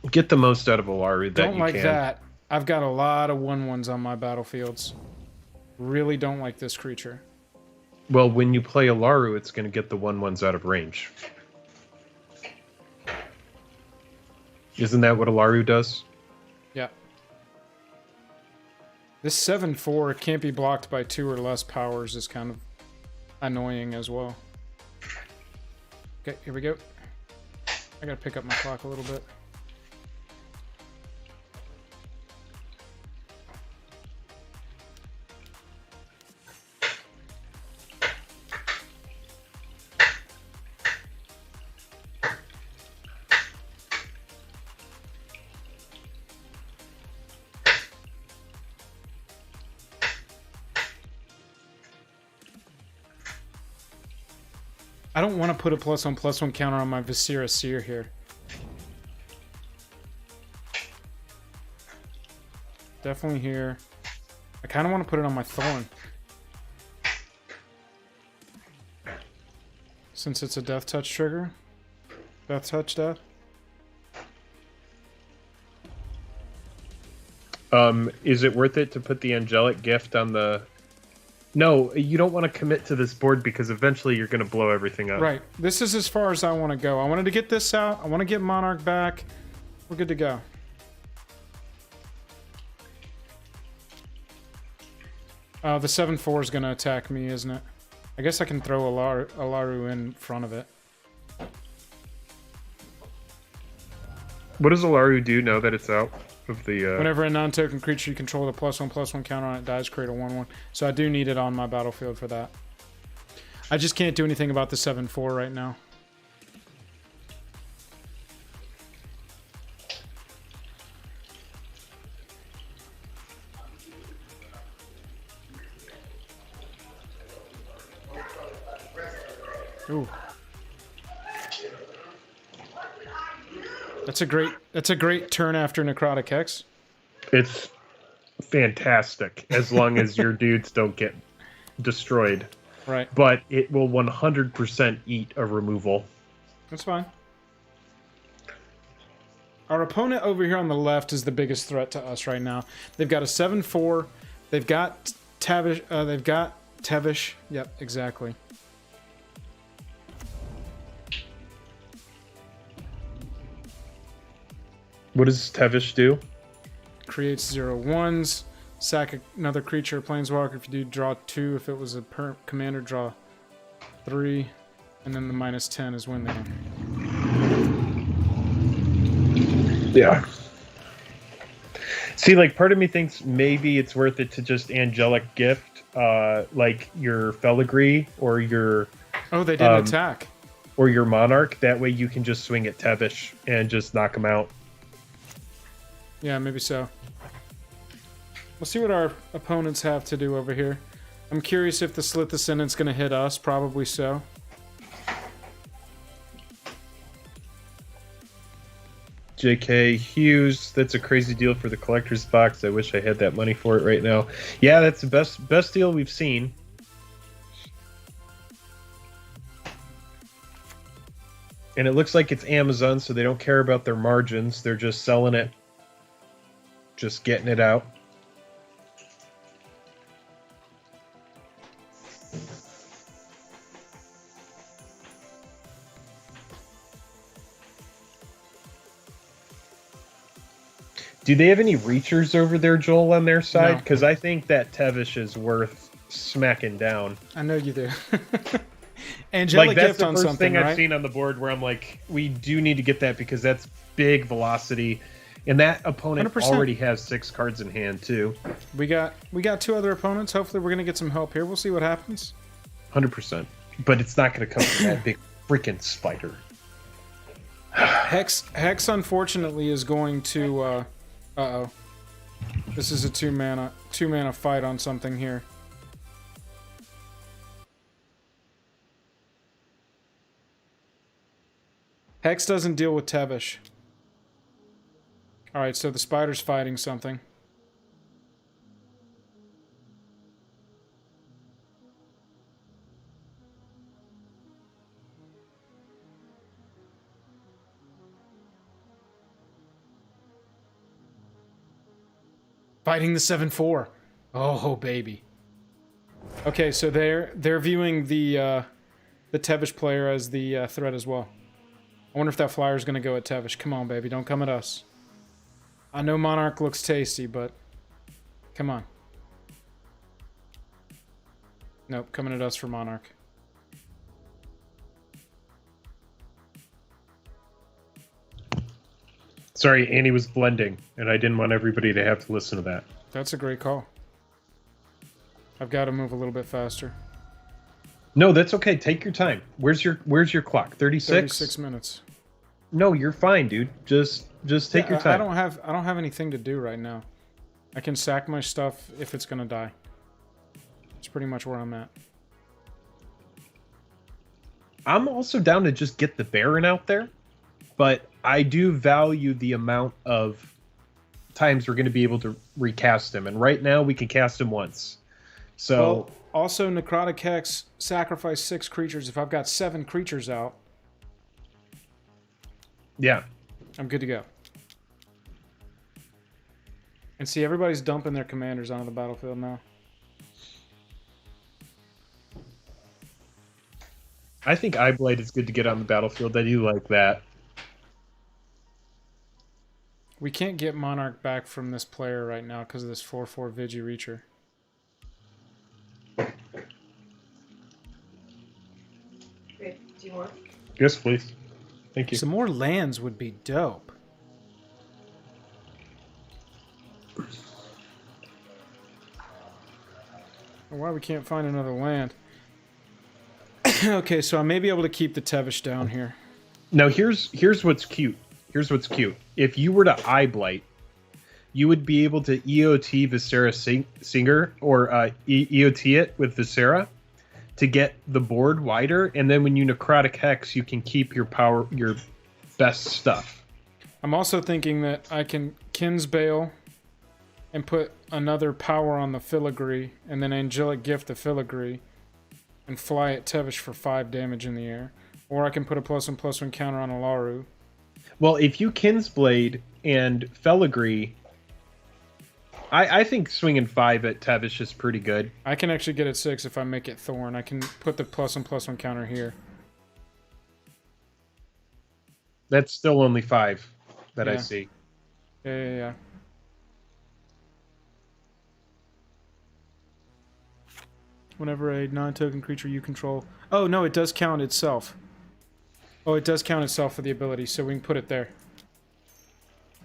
get the most out of Alaru that don't like that. I've got a lot of 1/1s on my battlefields. Really don't like this creature. Well, when you play Alaru, it's going to get the 1/1s out of range. Isn't that what Alaru does? Yeah. This 7/4 can't be blocked by 2 or less powers is kind of annoying as well. Okay, here we go. I gotta pick up my clock a little bit. I don't want to put a +1/+1 counter on my Viscera Seer here. Definitely here. I kind of want to put it on my Thorn. Since it's a Death Touch trigger. Death Touch death. Is it worth it to put the Angelic Gift on the... No, you don't want to commit to this board because eventually you're going to blow everything up. Right. This is as far as I want to go. I wanted to get this out. I want to get Monarch back. We're good to go. The 7/4 is going to attack me, isn't it? I guess I can throw Alaru in front of it. What does Alaru do now that it's out of the... Whenever a non-token creature you control with a +1/+1 counter on it dies, create a 1/1. So I do need it on my battlefield for that. I just can't do anything about the 7/4 right now. Ooh. That's a great turn after Necrotic Hex. It's fantastic as long as your dudes don't get destroyed. Right. But it will 100% eat a removal. That's fine. Our opponent over here on the left is the biggest threat to us right now. They've got a 7/4. They've got Tavish. They've got Tevish. Yep, exactly. What does Tevish do? Creates 0/1s. Sack another creature, Planeswalker. If you do, draw 2. If it was a commander, draw 3. And then the -10 is win the game. Yeah. See, like, part of me thinks maybe it's worth it to just Angelic Gift, like your Feligree or your... Oh, they didn't attack. Or your Monarch. That way you can just swing at Tevish and just knock him out. Yeah, maybe so. We'll see what our opponents have to do over here. I'm curious if the Slit the Sentence going to hit us. Probably so. JK Hughes, that's a crazy deal for the collector's box. I wish I had that money for it right now. Yeah, that's the best deal we've seen. And it looks like it's Amazon, so they don't care about their margins. They're just selling it. Just getting it out. Do they have any reachers over there, Joel, on their side? No. Because I think that Tevish is worth smacking down. I know you do. Angelic that's gift the on first something, thing right? I've seen on the board where I'm like, we do need to get that because that's big velocity, and that opponent 100%. already has 6 cards in hand too. We got 2 other opponents. Hopefully, we're gonna get some help here. We'll see what happens. 100%. But it's not going to come from that big freaking spider. Hex, unfortunately, is going to. Uh-oh. This is a 2-mana fight on something here. Hex doesn't deal with Tevish. Alright, so the spider's fighting something. Fighting the 7/4. Oh, baby. Okay, so they're viewing the Tevish player as the threat as well. I wonder if that flyer's gonna go at Tevish. Come on, baby, don't come at us. I know Monarch looks tasty, but come on. Nope, coming at us for Monarch. Sorry, Annie was blending, and I didn't want everybody to have to listen to that. That's a great call. I've got to move a little bit faster. No, that's okay. Take your time. Where's your clock? 36? 36 minutes. No, you're fine, dude. Just take your time. I don't have anything to do right now. I can sack my stuff if it's gonna die. It's pretty much where I'm at. I'm also down to just get the Baron out there, but I do value the amount of times we're going to be able to recast him, and right now we can cast him once. So well, also Necrotic Hex, sacrifice 6 creatures. If I've got 7 creatures out, yeah, I'm good to go. And see, everybody's dumping their commanders onto the battlefield now. I think Eyeblade is good to get on the battlefield. I do like that. We can't get Monarch back from this player right now because of this 4/4 Vigi Reacher. Great. Do you want? Yes, please. Thank you. Some more lands would be dope. Why we can't find another land? Okay, so I may be able to keep the Tevish down here. Now here's what's cute. Here's what's cute. If you were to Eyeblight, you would be able to EOT Viscera Singer or EOT it with Viscera to get the board wider, and then when you Necrotic Hex, you can keep your best stuff. I'm also thinking that I can Kinsbale and put another power on the Filigree, and then Angelic Gift the Filigree, and fly at Tevish for 5 damage in the air. Or I can put a +1/+1 counter on Alaru. Well, if you Kinsblade and Filigree, I think swinging 5 at Tevish is pretty good. I can actually get it 6 if I make it Thorn. I can put the +1/+1 counter here. That's still only 5 that I Yeah. see. Yeah. Whenever a non-token creature you control... Oh, no, it does count itself. Oh, it does count itself for the ability, so we can put it there.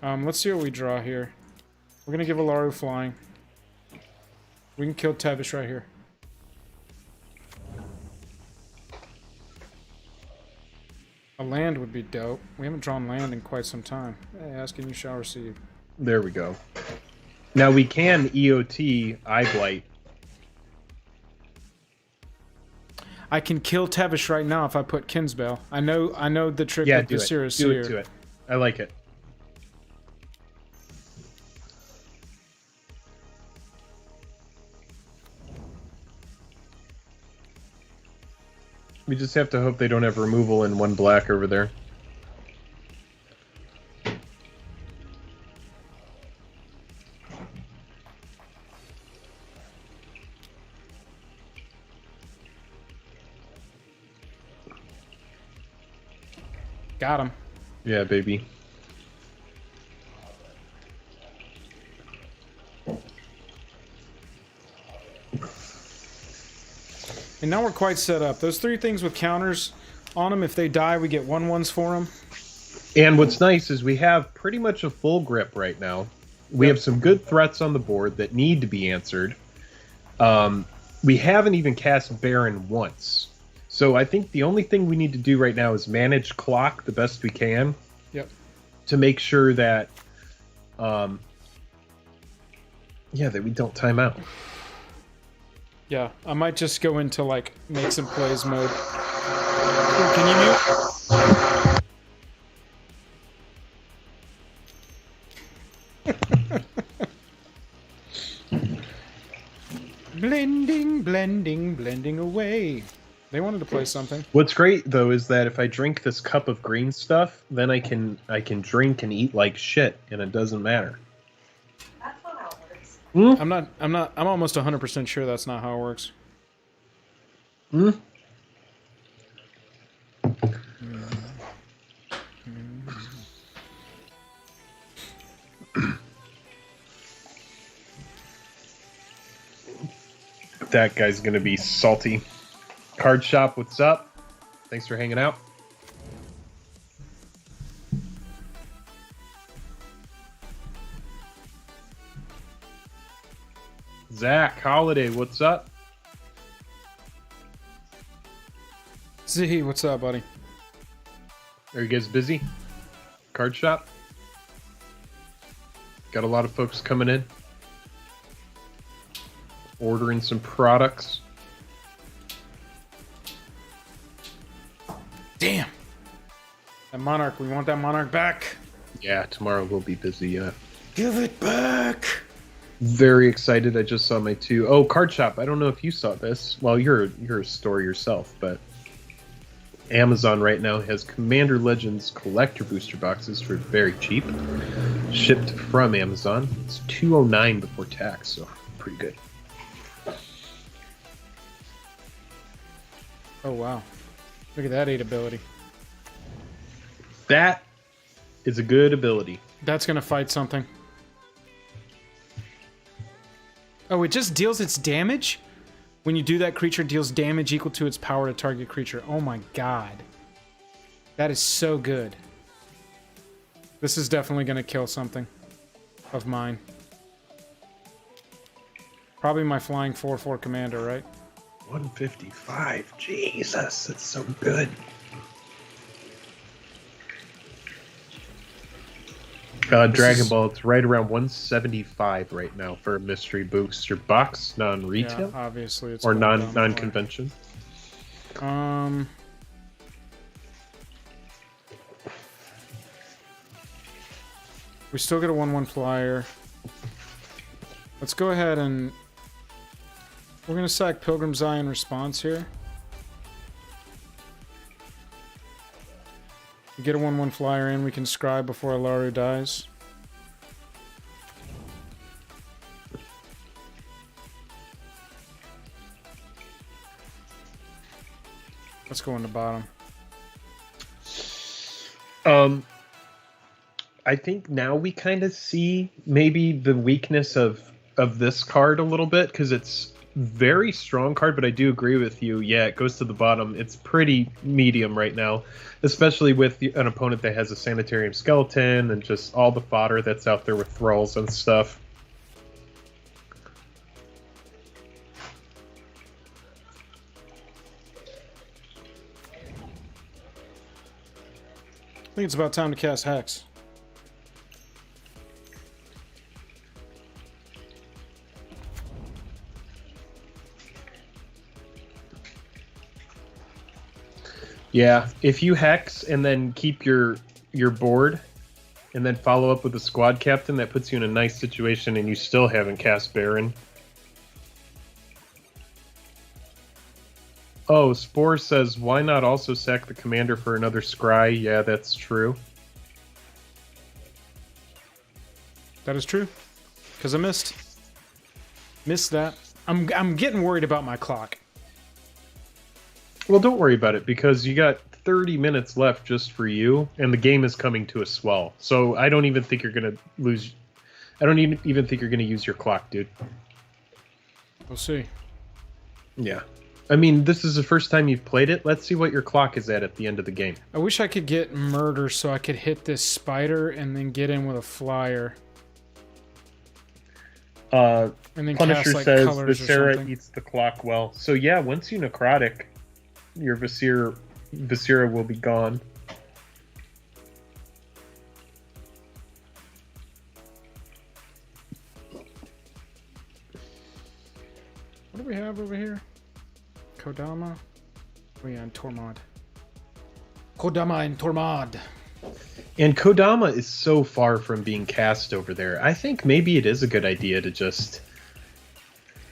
Let's see what we draw here. We're going to give Alaru flying. We can kill Tevish right here. A land would be dope. We haven't drawn land in quite some time. Hey, asking you shall receive. There we go. Now we can EOT Eyeblight. I can kill Tevish right now if I put Kinsbale. I know the trick Yeah, with do it. Viscera Do Seer. it to it. I like it. We just have to hope they don't have removal in 1 black over there. Got him. Yeah, baby. And now we're quite set up. Those 3 things with counters on them, if they die, we get 1/1s for them. And what's nice is we have pretty much a full grip right now. We have some good threats on the board that need to be answered. We haven't even cast Baron once. So I think the only thing we need to do right now is manage clock the best we can. Yep. To make sure that, that we don't time out. Yeah, I might just go into, like, make some plays mode. Ooh, can you mute? Blending away. They wanted to play something. What's great though is that if I drink this cup of green stuff, then I can drink and eat like shit, and it doesn't matter. That's not how it works. I'm almost 100% sure that's not how it works. That guy's gonna be salty. Card Shop, what's up? Thanks for hanging out. Zach Holiday, what's up? Z, what's up, buddy? Are you guys busy? Card Shop? Got a lot of folks coming in. Ordering some products. Damn. That Monarch, we want that Monarch back. Yeah, tomorrow we'll be busy. Give it back. Very excited. I just saw my 2. Oh, Card Shop. I don't know if you saw this. Well, you're a store yourself, but Amazon right now has Commander Legends collector booster boxes for very cheap. Shipped from Amazon. It's $209 before tax, so pretty good. Oh, wow. Look at that 8 ability. That is a good ability. That's going to fight something. Oh, it just deals its damage? When you do that, creature deals damage equal to its power to target creature. Oh my god. That is so good. This is definitely going to kill something of mine. Probably my flying 4/4 commander, right? 155. Jesus, that's so good. Dragon Ball, it's right around 175 right now for a mystery booster box, non-retail. Yeah, obviously it's or going down non-convention. We still get a 1/1 flyer. Let's go ahead and we're gonna sack Pilgrim's Eye in response here. We get a 1/1 flyer in, we can scribe before Alaru dies. Let's go on the bottom. I think now we kind of see maybe the weakness of this card a little bit, because it's very strong card, but I do agree with you. Yeah, it goes to the bottom. It's pretty medium right now, especially with an opponent that has a Sanitarium Skeleton and just all the fodder that's out there with Thralls and stuff. I think it's about time to cast Hex. Yeah, if you hex and then keep your board and then follow up with a squad captain, that puts you in a nice situation and you still haven't cast Baron. Oh, Spore says, why not also sack the commander for another scry? Yeah, that's true. That is true. Because I missed that. I'm getting worried about my clock. Well, don't worry about it, because you got 30 minutes left just for you, and the game is coming to a swell. So I don't even think you're going to lose. I don't even think you're going to use your clock, dude. We'll see. Yeah. I mean, this is the first time you've played it. Let's see what your clock is at the end of the game. I wish I could get murder so I could hit this spider and then get in with a flyer. And then Punisher cast, like, says colors or Viscera something. eats the clock well. So yeah, once you necrotic, your Viscera will be gone. What do we have over here? Kodama? Oh yeah, and Tormod. Kodama and Tormod. And Kodama is so far from being cast over there. I think maybe it is a good idea to just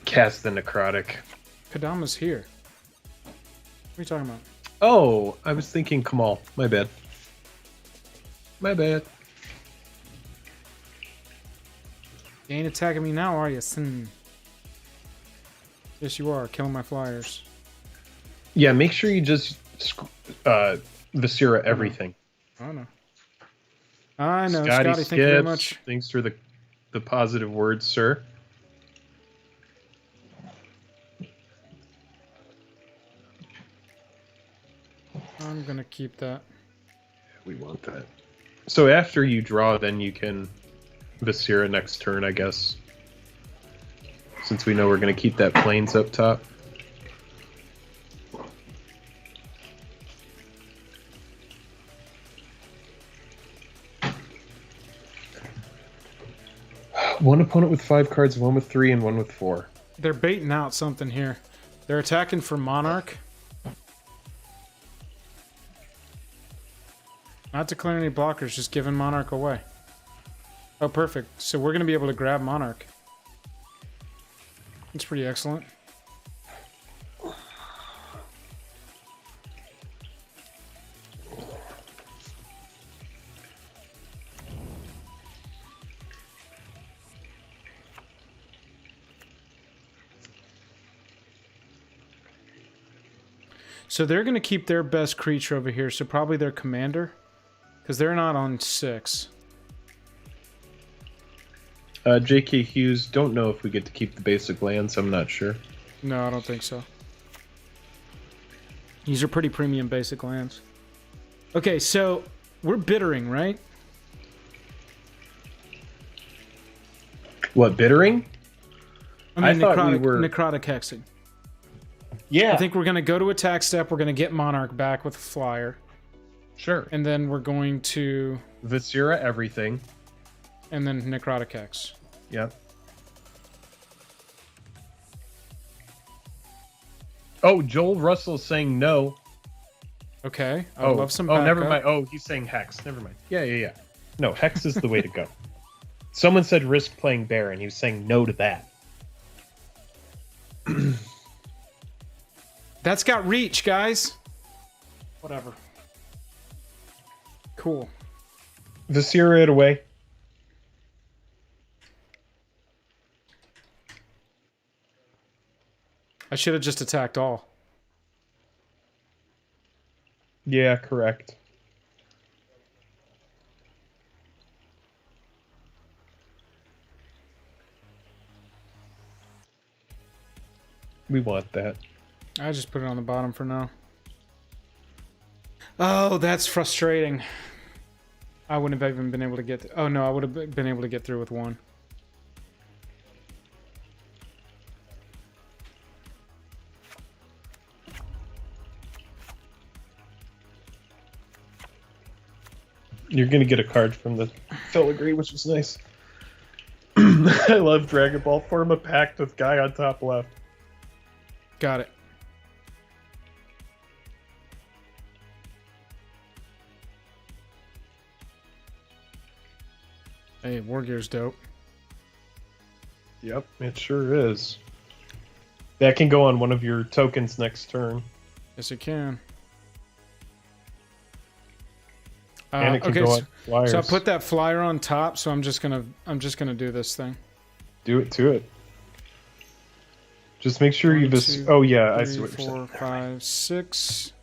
cast the necrotic. Kodama's here. What are you talking about? Oh, I was thinking Kamal. My bad. My bad. You ain't attacking me now, are you, Sin? Yes, you are. Killing my flyers. Yeah, make sure you just Viscera everything. I know. I know, Scotty, Scotty, thank you very much. Thanks for the positive words, sir. I'm gonna keep that. We want that. So after you draw, then you can Viscera next turn, I guess. Since we know we're going to keep that plains up top. One opponent with 5 cards, one with 3, and one with 4. They're baiting out something here. They're attacking for Monarch. Not declaring any blockers, just giving Monarch away. Oh, perfect. So we're going to be able to grab Monarch. That's pretty excellent. So they're going to keep their best creature over here, so probably their commander. Because they're not on 6. J.K. Hughes, don't know if we get to keep the basic lands. I'm not sure. No, I don't think so. These are pretty premium basic lands. Okay, so we're bittering, right? What, bittering? I mean, thought necrotic, we were... necrotic hexing. Yeah. I think we're going to go to attack step. We're going to get Monarch back with a flyer. Sure. And then we're going to... Viscera everything. And then necrotic hex. Yep. Oh, Joel Russell's saying no. Okay. I would love some backup. Oh, never mind. Oh, he's saying Hex. Never mind. Yeah. No, Hex is the way to go. Someone said risk playing Baron. He was saying no to that. That's got reach, guys. Whatever. Cool. Viscera it away. I should have just attacked all. Yeah, correct. We want that. I just put it on the bottom for now. Oh, that's frustrating. I wouldn't have even been able to get... Oh, no, I would have been able to get through with one. You're going to get a card from the filigree, which is nice. I love Dragon Ball. Form a pact with guy on top left. Got it. Hey, War Gear's dope. Yep, it sure is. That can go on one of your tokens next turn. Yes, it can. And it can okay, go on flyers. so I put that flyer on top, so I'm just gonna do this thing. Do it to it. Just make sure you just... Oh, yeah, I see what you're saying. 4, 5, 6.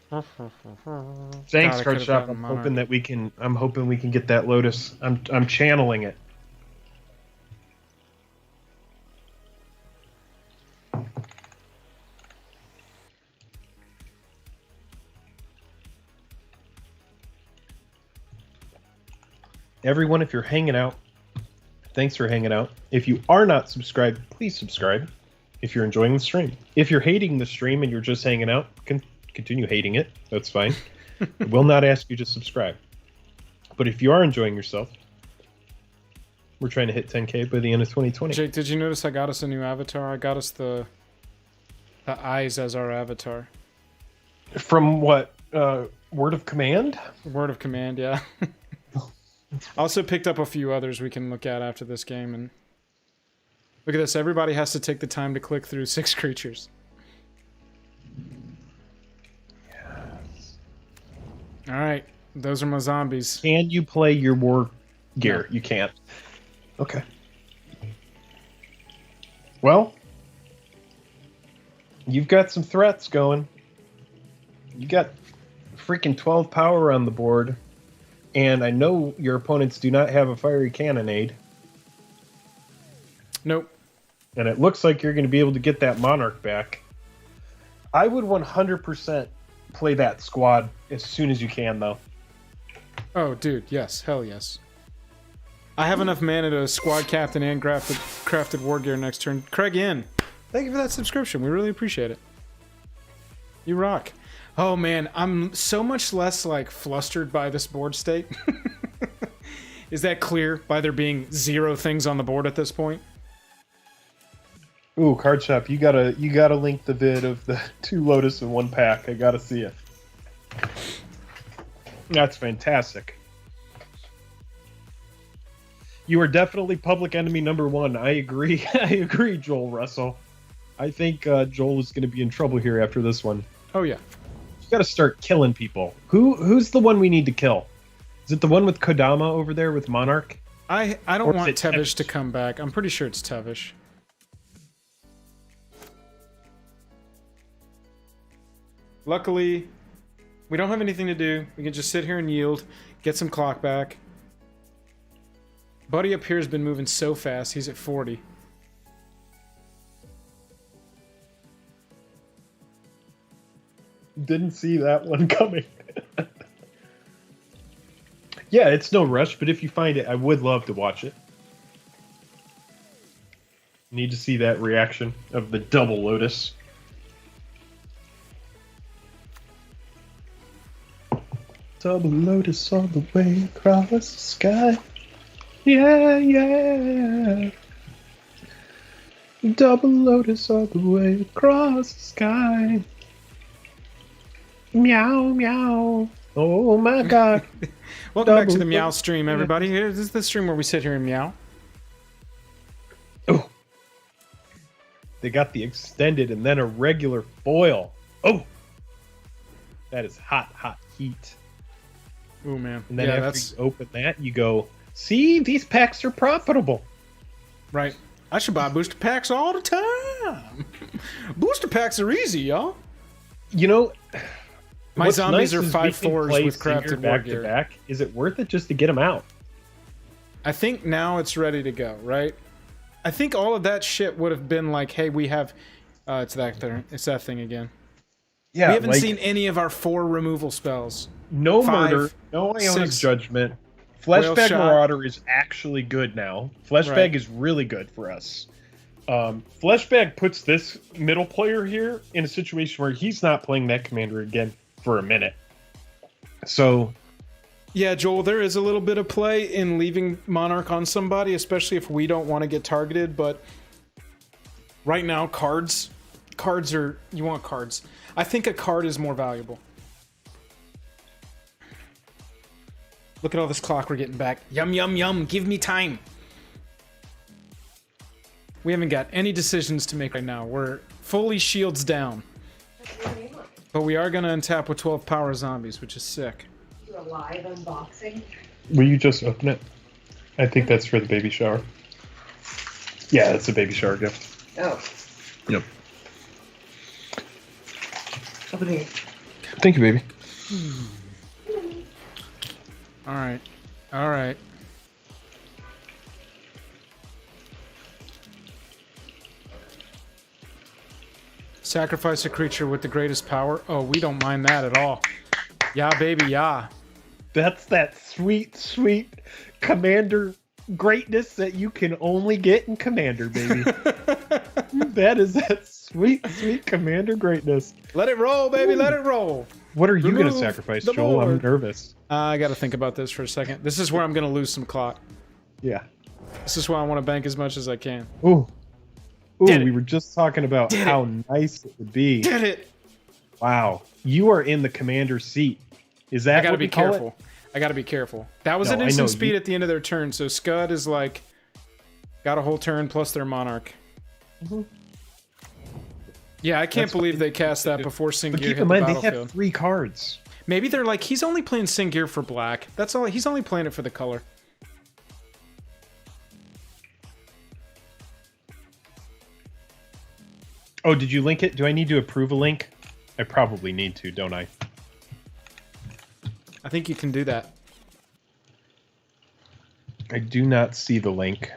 Thanks, God, I Card could've Shop. gotten I'm Monarch. hoping that we can. I'm hoping we can get that Lotus. I'm channeling it. Everyone, if you're hanging out, thanks for hanging out. If you are not subscribed, please subscribe. If you're enjoying the stream, if you're hating the stream and you're just hanging out, continue hating it. That's fine. I will not ask you to subscribe. But if you are enjoying yourself, we're trying to hit 10K by the end of 2020. Jake, did you notice I got us a new avatar? I got us the eyes as our avatar. From what? Word of Command? Word of Command, yeah. I also picked up a few others we can look at after this game, and look at this. Everybody has to take the time to click through 6 creatures. Yes. All right, those are my zombies. Can you play your war gear? No. You can't. Okay. Well, you've got some threats going. You got freaking 12 power on the board. And I know your opponents do not have a fiery cannonade. Nope. And it looks like you're going to be able to get that Monarch back. I would 100% play that squad as soon as you can, though. Oh, dude, yes. Hell yes. I have enough mana to squad captain and crafted war gear next turn. Craig in. Thank you for that subscription. We really appreciate it. You rock. Oh man, I'm so much less like flustered by this board state. Is that clear by there being 0 things on the board at this point? Ooh, Card Shop, you gotta link the vid of the 2 Lotus in 1 pack. I gotta see it. That's fantastic. You are definitely public enemy #1. I agree. I agree, Joel Russell. I think Joel is going to be in trouble here after this one. Oh yeah. You got to start killing people. Who's the one we need to kill? Is it the one with Kodama over there with Monarch? I don't Or is want it Tevish to Tevish? come back. I'm pretty sure it's Tevish. Luckily, we don't have anything to do. We can just sit here and yield, get some clock back. Buddy up here has been moving so fast. He's at 40. Didn't see that one coming. Yeah, it's no rush, but if you find it, I would love to watch it. Need to see that reaction of the double Lotus. Double Lotus all the way across the sky. Yeah, yeah. Double Lotus all the way across the sky. Meow, meow. Oh my god. Welcome back to the Double Meow stream, everybody. This is the stream where we sit here and meow. Oh. They got the extended and then a regular foil. Oh. That is hot, hot heat. Ooh, man. And then yeah, after that's you open that, you go, see, these packs are profitable. right. I should buy booster packs all the time. Booster packs are easy, y'all. You know, My what's zombies nice are is 5/4s we can play with crafted Senior war back gear. to back. Is it worth it just to get them out? I think now it's ready to go, right? I think all of that shit would have been like, hey, we have... it's that thing again. Yeah, We haven't like, seen any of our 4 removal spells. no 5, murder, no Iona's 6. judgment. Whale Fleshbag shot. Marauder is actually good now. Fleshbag Right. is really good for us. Fleshbag puts this middle player here in a situation where he's not playing that commander again for a minute. So, Yeah, Joel, there is a little bit of play in leaving Monarch on somebody, especially if we don't want to get targeted, but right now, cards are... You want cards. I think a card is more valuable. Look at all this clock we're getting back. Yum, yum, yum. Give me time. We haven't got any decisions to make right now. We're fully shields down. But we are going to untap with 12 power zombies, which is sick. Do a live unboxing. will you just open it? I think that's for the baby shower. Yeah, it's a baby shower gift. Oh. Yep. Open it. Thank you, baby. All right. All right. Sacrifice a creature with the greatest power. Oh, we don't mind that at all. Yeah, baby, yeah. That's that sweet, sweet Commander greatness that you can only get in Commander, baby. That is that sweet, sweet Commander greatness. Let it roll, baby, let it roll. What are you going to Remove sacrifice, the Joel? I'm board. nervous. I got to think about this for a second. This is where I'm going to lose some clock. Yeah. This is why I want to bank as much as I can. Ooh. Ooh, Did it. we were just talking about Did how nice it would be. Did it! Wow. You are in the Commander seat. Is that I gotta what be we call it? careful. I gotta be careful. That was No, an I instant know. speed You- at the end of their turn, so Scud is like got a whole turn plus their Monarch. Mhm. Yeah, I can't That's believe what they cast that before Singir But hit keep the in mind, they battlefield. have 3 cards. Maybe they're like, he's only playing Singir for black. That's all. He's only playing it for the color. Oh, did you link it? Do I need to approve a link? I probably need to, don't I? I think you can do that. I do not see the link.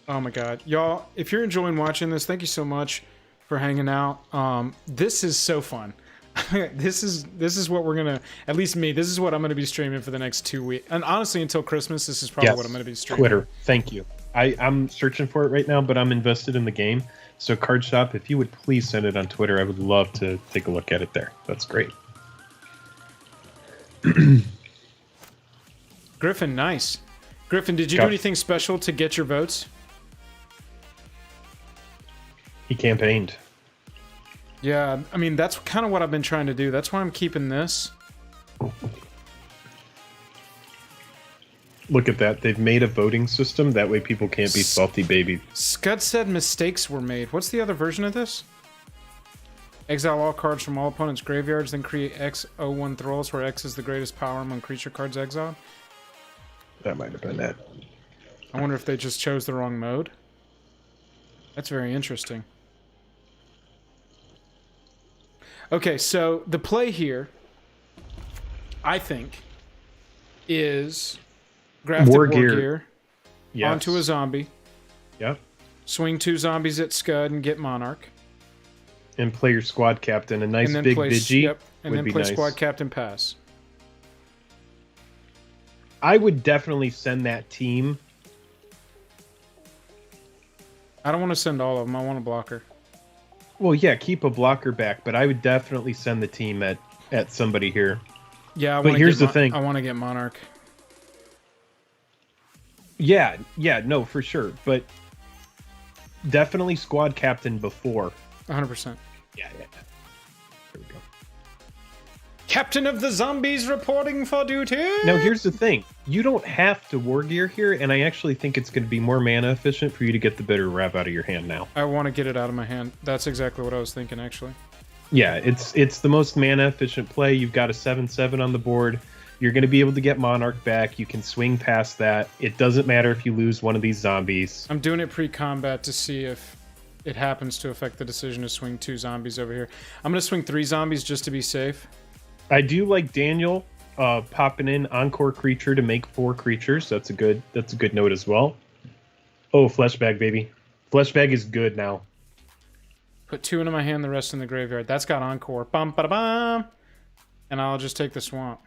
Oh my god. Y'all, if you're enjoying watching this, thank you so much for hanging out. This is so fun. This is what we're gonna, at least me, this is what I'm gonna be streaming for the next 2 weeks. And honestly, until Christmas, this is probably what I'm gonna be streaming. Twitter. Thank you. I'm searching for it right now, but I'm invested in the game. So Card Shop, if you would please send it on Twitter, I would love to take a look at it there. That's great. Griffin, nice. Griffin, did you do anything special to get your votes? He campaigned. Yeah, I mean, that's kind of what I've been trying to do. That's why I'm keeping this. Look at that. They've made a voting system. That way people can't be salty baby. Scud said mistakes were made. What's the other version of this? Exile all cards from all opponents' graveyards, then create X01 Thralls, where X is the greatest power among creature cards exiled. That might have been it. I wonder if they just chose the wrong mode. That's very interesting. Okay, so the play here, I think, is grafted War war gear. gear Yes. onto a zombie, Yep. swing 2 zombies at Scud and get Monarch, And play your squad captain. A nice and then big play Digi and would then be play nice. Squad Captain pass. I would definitely send that team. I don't want to send all of them. I want a blocker. Well, yeah, keep a blocker back, but I would definitely send the team at somebody here. Yeah, I But wanna here's get the thing. I want to get Monarch. Yeah, no, for sure. But definitely squad captain before. 100%. Yeah. There we go. Captain of the Zombies reporting for duty. Now, here's the thing. You don't have to war gear here, and I actually think it's going to be more mana efficient for you to get the bitter rev out of your hand now. I want to get it out of my hand. That's exactly what I was thinking, actually. Yeah, it's the most mana efficient play. You've got a 7/7 on the board. You're going to be able to get Monarch back. You can swing past that. It doesn't matter if you lose one of these zombies. I'm doing it pre-combat to see if it happens to affect the decision to swing 2 zombies over here. I'm going to swing 3 zombies just to be safe. I do like Daniel popping in Encore Creature to make 4 creatures. That's a good note as well. Oh, Fleshbag, baby. Fleshbag is good now. Put 2 into my hand, the rest in the graveyard. That's got Encore. Bum, ba, da, bum. And I'll just take the swamp.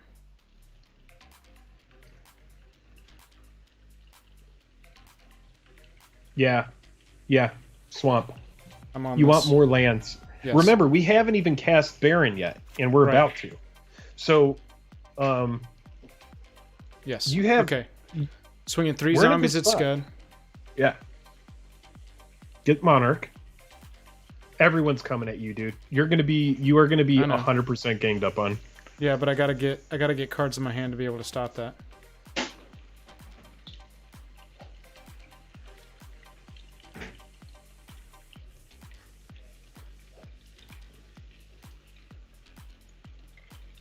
Yeah. Swamp. I'm on You this. want more lands. Yes. Remember, we haven't even cast Baron yet, and we're Right. about to. So, Yes. You have- Okay. Swinging 3 We're in a zombies good at spot. Scud. yeah. Get Monarch. Everyone's coming at you, dude. You are gonna be I know. 100% ganged up on. Yeah, but I gotta get cards in my hand to be able to stop that.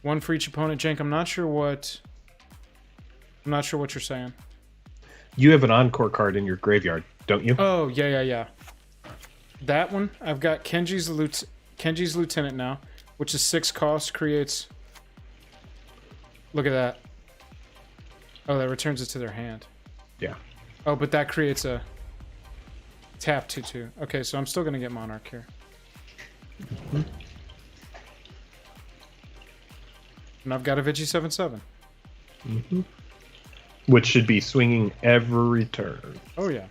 One for each opponent, Jank. I'm not sure what you're saying. You have an Encore card in your graveyard, don't you? Oh, yeah. That one, I've got Kenji's Lieutenant now, which is 6 cost, creates... Look at that. Oh, that returns it to their hand. Yeah. Oh, but that creates a tap 2/2. Okay, so I'm still going to get Monarch here. Mm-hmm. And I've got a Vigi 7/7. Mm-hmm. Which should be swinging every turn. Oh, yeah.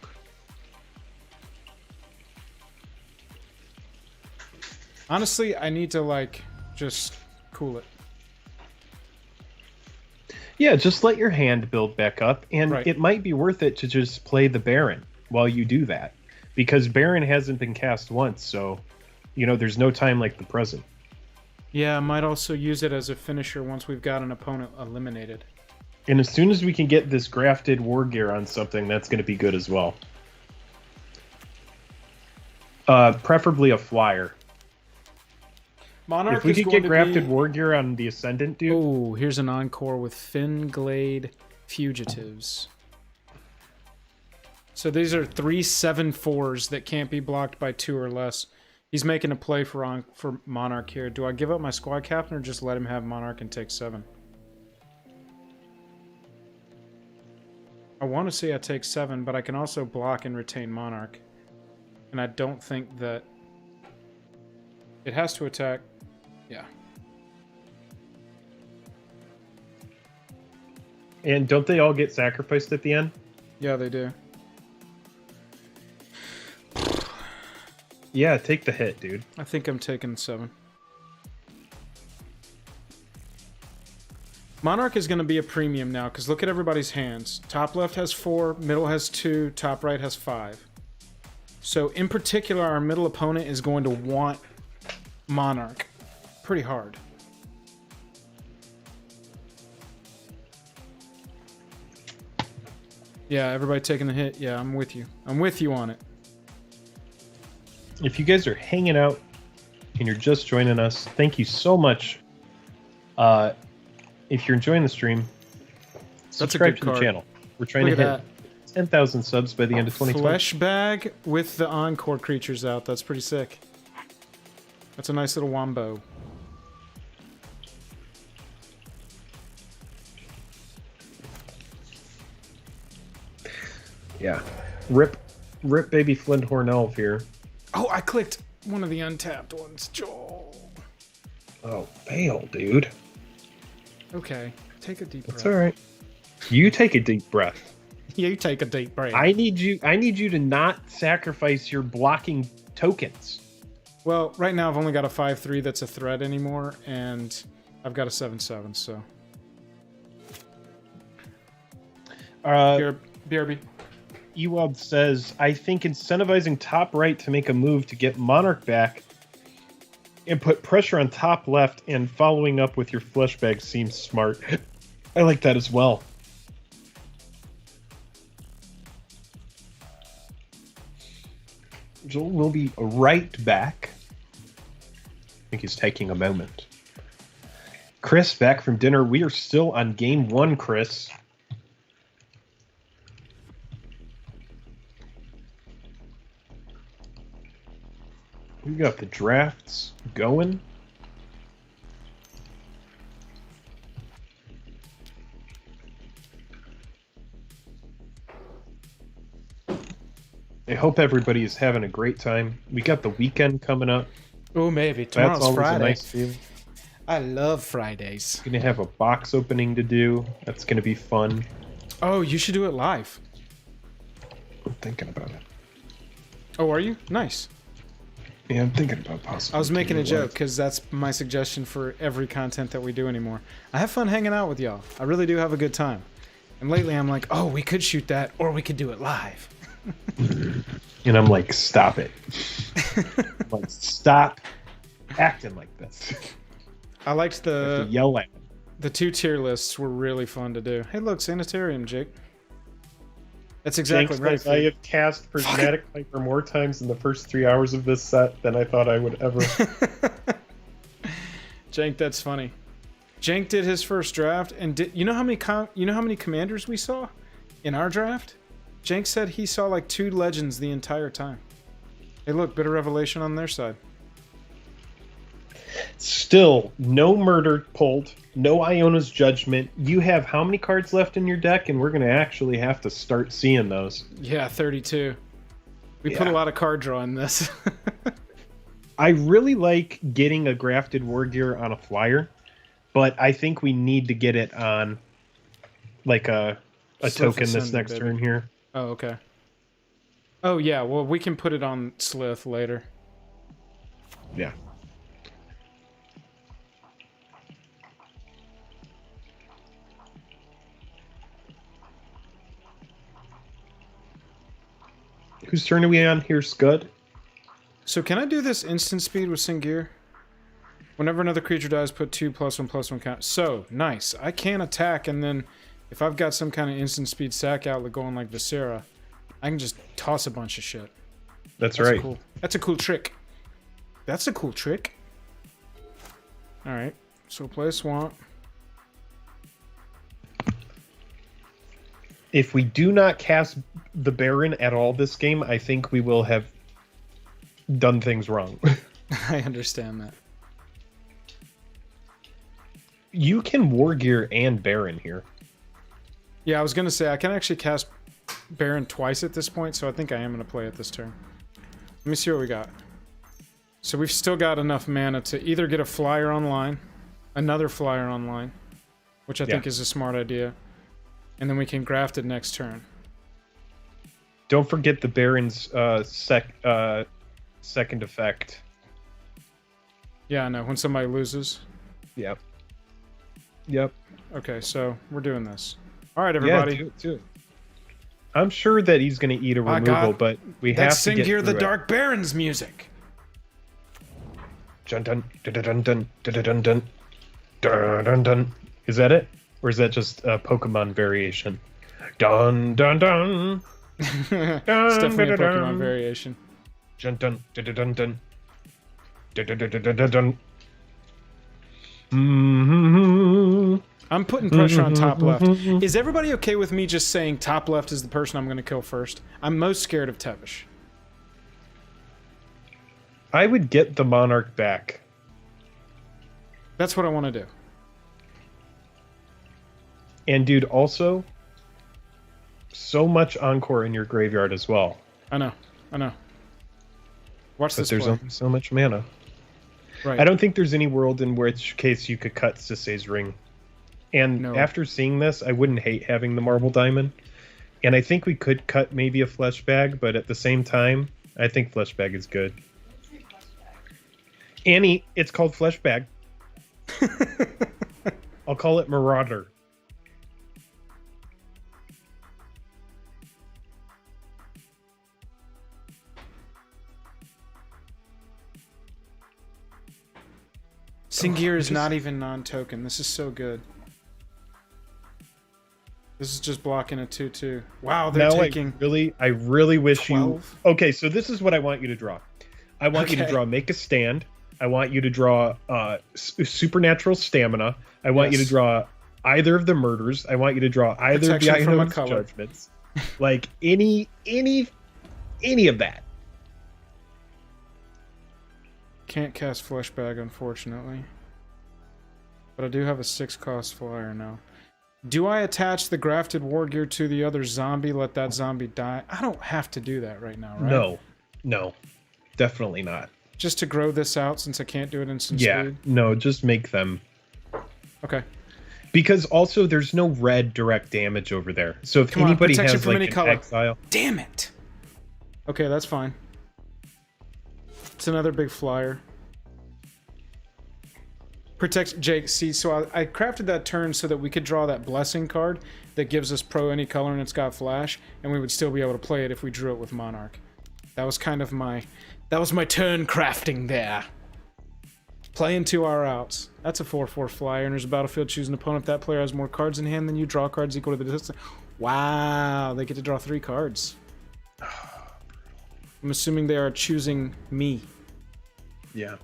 Honestly, I need to, like, just cool it. Yeah, just let your hand build back up, and Right. it might be worth it to just play the Baron while you do that. Because Baron hasn't been cast once, so, you know, there's no time like the present. Yeah, I might also use it as a finisher once we've got an opponent eliminated. And as soon as we can get this grafted war gear on something, that's going to be good as well. Preferably a flyer. Monarch If we is could going get to grafted be... war gear on the Ascendant, dude. Oh, here's an encore with Finglade Fugitives. So these are 3 7/4s that can't be blocked by 2 or less. He's making a play for Monarch here. Do I give up my squad captain or just let him have Monarch and take 7? I want to say I take 7, but I can also block and retain Monarch. And I don't think that... It has to attack... Yeah. And don't they all get sacrificed at the end? Yeah, they do. Yeah, take the hit, dude. I think I'm taking 7. Monarch is going to be a premium now, because look at everybody's hands. Top left has 4, middle has 2, top right has 5. So, in particular, our middle opponent is going to want Monarch pretty hard. Yeah, everybody taking the hit. Yeah, I'm with you. I'm with you on it. If you guys are hanging out and you're just joining us, thank you so much. If you're enjoying the stream, subscribe to the channel. We're trying to hit 10,000 subs by the end of 2020. Flesh bag with the encore creatures out. That's pretty sick. That's a nice little wombo. Yeah. Rip baby Flinthorn Elf here. Oh, I clicked one of the untapped ones. Joel. Oh, fail, dude. Okay, take a deep breath. That's all right. You take a deep breath. You take a deep breath. I need you to not sacrifice your blocking tokens. Well, right now I've only got a 5/3 that's a threat anymore, and I've got a 7/7, so. BRB. Ewald says, I think incentivizing top right to make a move to get Monarch back and put pressure on top left and following up with your flesh bag seems smart. I like that as well. Joel will be right back. I think he's taking a moment. Chris, back from dinner. We are still on game 1, Chris. We got the drafts going. I hope everybody is having a great time. We got the weekend coming up. Oh, maybe. That's Tomorrow's always Friday. a nice feeling. I love Fridays. Gonna have a box opening to do. That's gonna be fun. Oh, you should do it live. I'm thinking about it. Oh, are you? Nice. Yeah, I'm thinking about possibly. I was making a doing it joke because that's my suggestion for every content that we do anymore. I have fun hanging out with y'all. I really do have a good time. And lately I'm like, oh, we could shoot that or we could do it live. And I'm like, stop it. Like, stop acting like this. I liked You have to yell at me. the 2 tier lists were really fun to do. Hey, look, Sanitarium, Jake. That's exactly right. Thanks, I have cast Prismatic Piper more times in the first 3 hours of this set than I thought I would ever. Jank, that's funny. Jank did his first draft, and you know how many commanders we saw in our draft? Jank said he saw like 2 legends the entire time. Hey, look, bit of revelation on their side. Still, no murder pulled, no Iona's Judgment. You have how many cards left in your deck, and we're going to actually have to start seeing those. Yeah, 32. We put a lot of card draw in this. I really like getting a Grafted War Gear on a flyer, but I think we need to get it on like a token this next turn here. Oh, okay. Oh, yeah, well, we can put it on Slith later. Yeah. Whose turn are we on here, Scud? So can I do this instant speed with Singir? Whenever another creature dies, put 2+1/+1 count. So, nice. I can attack, and then if I've got some kind of instant speed sack outlet going like Viscera, I can just toss a bunch of shit. That's right. Cool. That's a cool trick. That's a cool trick. Alright, so play a Swamp. If we do not cast the Baron at all this game, I think we will have done things wrong. I understand that. You can War Gear and Baron here. Yeah, I was going to say, I can actually cast Baron twice at this point, so I think I am going to play it this turn. Let me see what we got. So we've still got enough mana to either get a flyer online, another flyer online, which I think is a smart idea, and then we can graft it next turn. Don't forget the Baron's second effect. Yeah, I know. When somebody loses. Yep. Yep. Okay, so we're doing this. All right, everybody. Yeah, do it. I'm sure that he's going to eat a removal, but we have to get Singir the Dark Baron's music. Dun dun dun dun dun dun dun dun dun dun. Is that it, or is that just a Pokemon variation? Dun dun dun. It's definitely a Pokemon variation. Dun dun dun dun dun dun dun dun dun dun. Mm-hmm. I'm putting pressure on top left. Is everybody okay with me just saying top left is the person I'm going to kill first? I'm most scared of Tevish. I would get the Monarch back. That's what I want to do. And dude, also, so much Encore in your graveyard as well. I know. I know. Watch this. But there's only so much mana. Right. I don't think there's any world in which case you could cut Sisei's Ring. And after seeing this, I wouldn't hate having the Marble Diamond. And I think we could cut maybe a Flesh Bag, but at the same time, I think Flesh Bag is good. Annie, it's called Flesh Bag. I'll call it Marauder. Singir is not even non-token. This is so good. This is just blocking a 2/2. Wow, they're taking... I really wish 12? you... Okay, so this is what I want you to draw. I want you to draw Make a Stand. I want you to draw Supernatural Stamina. I want you to draw either of the Murders. I want you to draw either of the Iona's Judgments. Like, any of that. Can't cast Flesh Bag, unfortunately. But I do have a 6-cost flyer now. Do I attach the Grafted War Gear to the other zombie, let that zombie die? I don't have to do that right now, right? No. Definitely not. Just to grow this out since I can't do it instant speed? No, just make them. Okay. Because also there's no red direct damage over there. So if anybody has like an exile... Damn it! Okay, that's fine. It's another big flyer. Protect Jake. See, so I crafted that turn so that we could draw that Blessing card that gives us pro any color and it's got flash, and we would still be able to play it if we drew it with Monarch. That was kind of my... That was my turn crafting there. Playing 2 our outs. That's a 4/4 flyer. Enters a battlefield, choose an opponent. If that player has more cards in hand than you, draw cards equal to the distance. Wow, they get to draw 3 cards. I'm assuming they are choosing me. Yeah.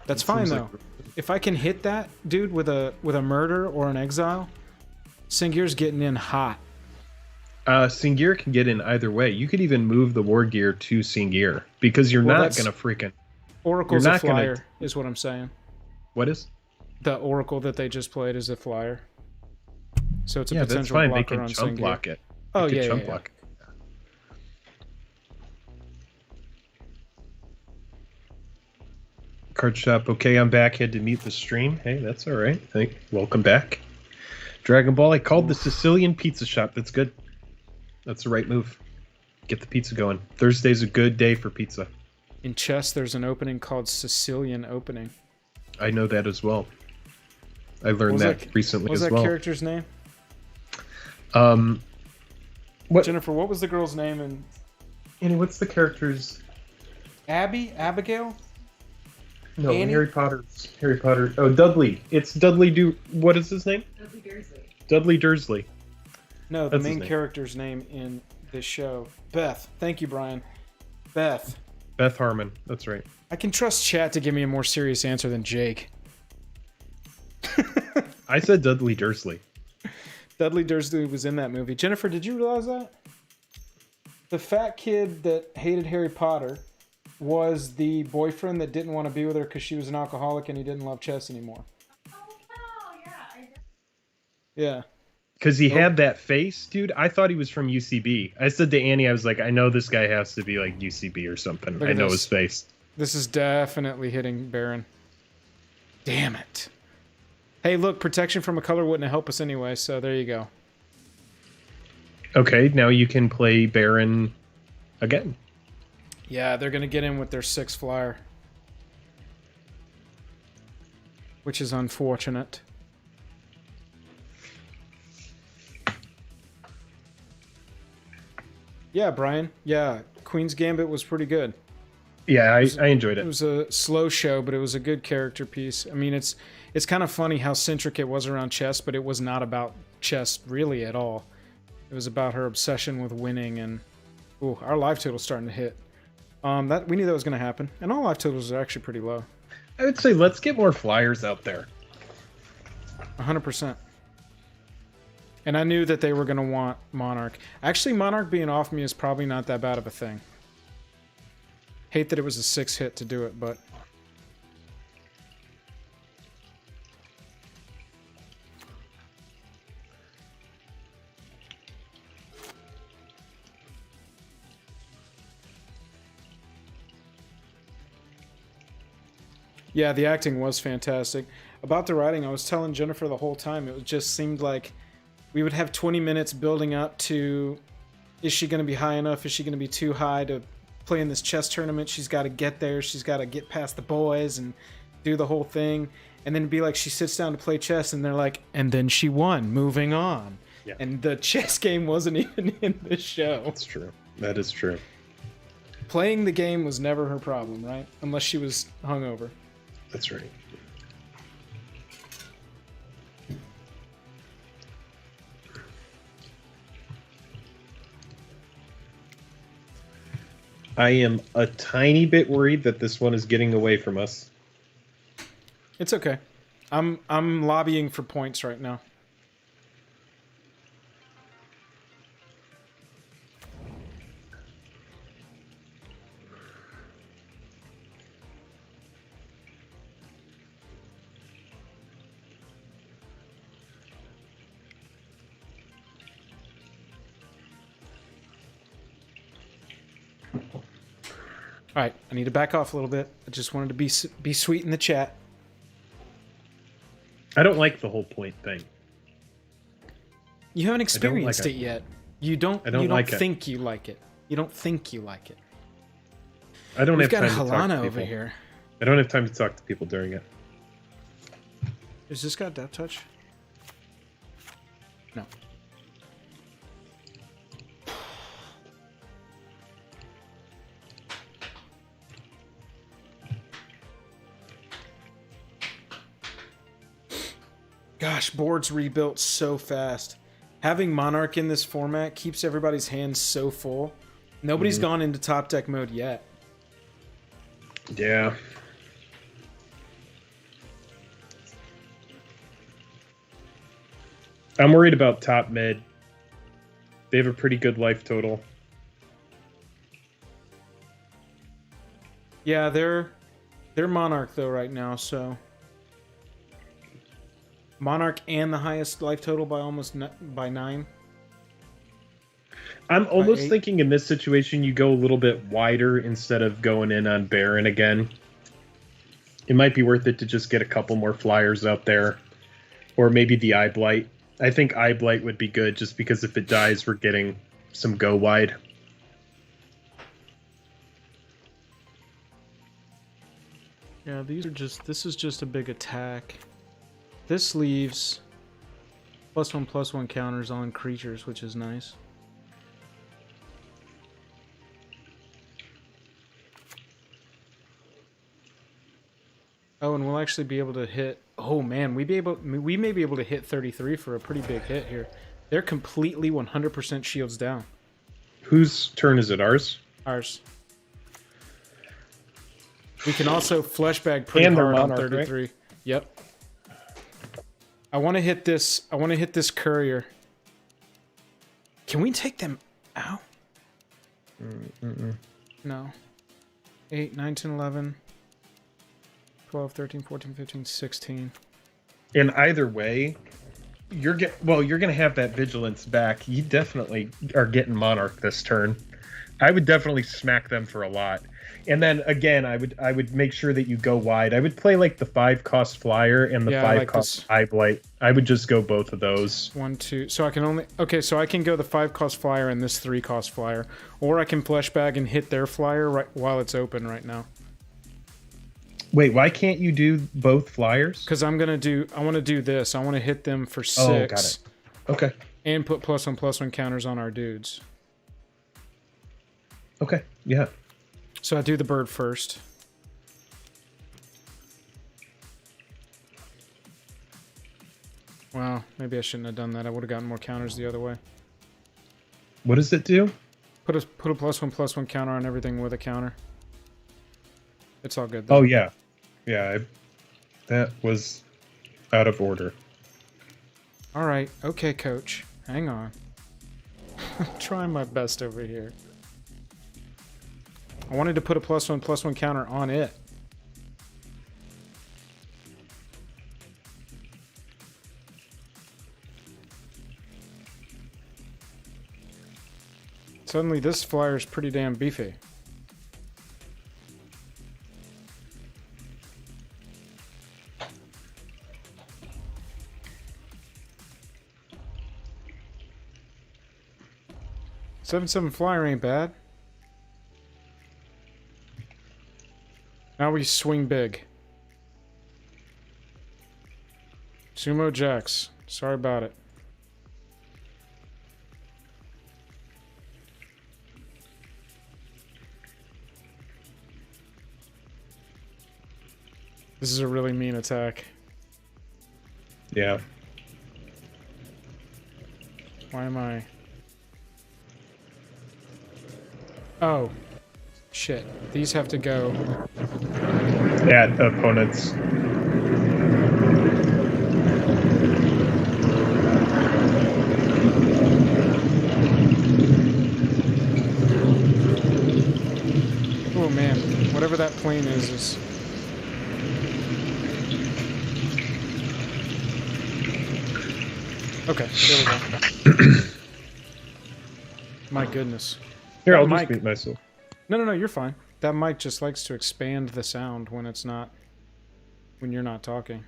That's fine though. If I can hit that dude with a murder or an exile, Singir's getting in hot. Singir can get in either way. You could even move the War Gear to Singir because you're not going to freaking... Oracle's a flyer, is what I'm saying. What is? The Oracle that they just played is a flyer. So it's a potential that's fine. blocker They can on chump Singir. block it. Oh, They yeah, can chump yeah. block it. Card shop. Okay, I'm back. Had to mute the stream. Hey, that's all right. Hey, welcome back. Dragon Ball. I called the Sicilian Pizza Shop. That's good. That's the right move. Get the pizza going. Thursday's a good day for pizza. In chess, there's an opening called Sicilian Opening. I know that as well. I learned that recently as well. What was that character's name? What? Jennifer, what was the girl's name in... Annie, what's the character's... Abigail? No, Annie? Harry Potter. Oh, Dudley. It's Dudley What is his name? Dudley Dursley. Dudley Dursley. No, the That's main his name. character's name in this show. Beth. Thank you, Brian. Beth. Beth Harmon. That's right. I can trust chat to give me a more serious answer than Jake. I said Dudley Dursley. Dudley Dursley was in that movie. Jennifer, did you realize that? The fat kid that hated Harry Potter was the boyfriend that didn't want to be with her because she was an alcoholic and he didn't love chess anymore. Oh, no, yeah. Yeah. Because he had that face, dude. I thought he was from UCB. I said to Annie, I was like, I know this guy has to be like UCB or something. Look I at know this. his face. This is definitely hitting Baron. Damn it. Hey, look, protection from a color wouldn't help us anyway, so there you go. Okay, now you can play Baron again. Yeah, they're going to get in with their 6 flyer. Which is unfortunate. Yeah, Brian. Yeah, Queen's Gambit was pretty good. Yeah, I enjoyed It it. was a slow show, but it was a good character piece. I mean, it's kind of funny how centric it was around chess, but it was not about chess really at all. It was about her obsession with winning, and ooh, our live total's starting to hit. That we knew that was going to happen, and all live totals are actually pretty low. I would say let's get more flyers out there. 100%. And I knew that they were going to want Monarch. Actually, Monarch being off me is probably not that bad of a thing. Hate that it was a 6 hit to do it, but... Yeah, the acting was fantastic. About the writing, I was telling Jennifer the whole time, it just seemed like we would have 20 minutes building up to, is she going to be high enough? Is she going to be too high to play in this chess tournament? She's got to get there. She's got to get past the boys and do the whole thing. And then it'd be like she sits down to play chess and they're like, and then she won, moving on. Yeah. And the chess game wasn't even in the show. That's true. That is true. Playing the game was never her problem, right? Unless she was hungover. That's right. I am a tiny bit worried that this one is getting away from us. It's okay. I'm lobbying for points right now. All right, I need to back off a little bit. I just wanted to be sweet in the chat. I don't like the whole point thing. You haven't experienced it yet. You don't think you like it. You don't think you like it. I don't We've have time got to talk to Halana over people. here. I don't have time to talk to people during it. Is this got depth touch? No. Gosh, boards rebuilt so fast. Having Monarch in this format keeps everybody's hands so full. Nobody's gone into top deck mode yet. Yeah. I'm worried about top mid. They have a pretty good life total. Yeah, they're Monarch though right now, so Monarch and the highest life total by by 9. I'm almost 8. thinking in this situation you go a little bit wider instead of going in on Baron again. It might be worth it to just get a couple more flyers out there. Or maybe the Eye Blight. I think Eye Blight would be good just because if it dies, we're getting some go wide. Yeah, this is just a big attack. This leaves +1/+1 counters on creatures, which is nice. Oh, and we'll actually be able to hit. Oh man, we may be able to hit 33 for a pretty big hit here. They're completely 100% shields down. Whose turn is it? Ours? Ours. We can also fleshbag pretty And hard on Monarch, 33. Right? Yep. I want to hit this. I want to hit this courier. Can we take them out? No. 8, 9, 10, 11, 12, 13, 14, 15, 16. And either way, you're going to have that vigilance back. You definitely are getting Monarch this turn. I would definitely smack them for a lot. And then again, I would make sure that you go wide. I would play like the 5-cost flyer and the 5-cost Eye Blight. I would just go both of those. 1, 2. So I can only so I can go the 5-cost flyer and this 3-cost flyer, or I can fleshbag and hit their flyer right while it's open right now. Wait, why can't you do both flyers? Because I want to do this. I want to hit them for 6. Oh, got it. Okay. And put +1/+1 counters on our dudes. Okay. Yeah. So I do the bird first. Wow, maybe I shouldn't have done that. I would have gotten more counters the other way. What does it do? Put a +1/+1 counter on everything with a counter. It's all good though. Oh yeah, yeah. That was out of order. All right, okay, coach. Hang on. I'm trying my best over here. I wanted to put a +1/+1 counter on it. Suddenly this flyer is pretty damn beefy. '7/7 flyer ain't bad. Now we swing big. Sumo Jacks. Sorry about it. This is a really mean attack. Yeah. Why am I... Oh. Shit. These have to go. At opponents. Oh man. Whatever that plane is... Okay, there we go. My goodness. Here, That I'll mic- just mute myself. No, you're fine. That mic just likes to expand the sound when it's not... when you're not talking.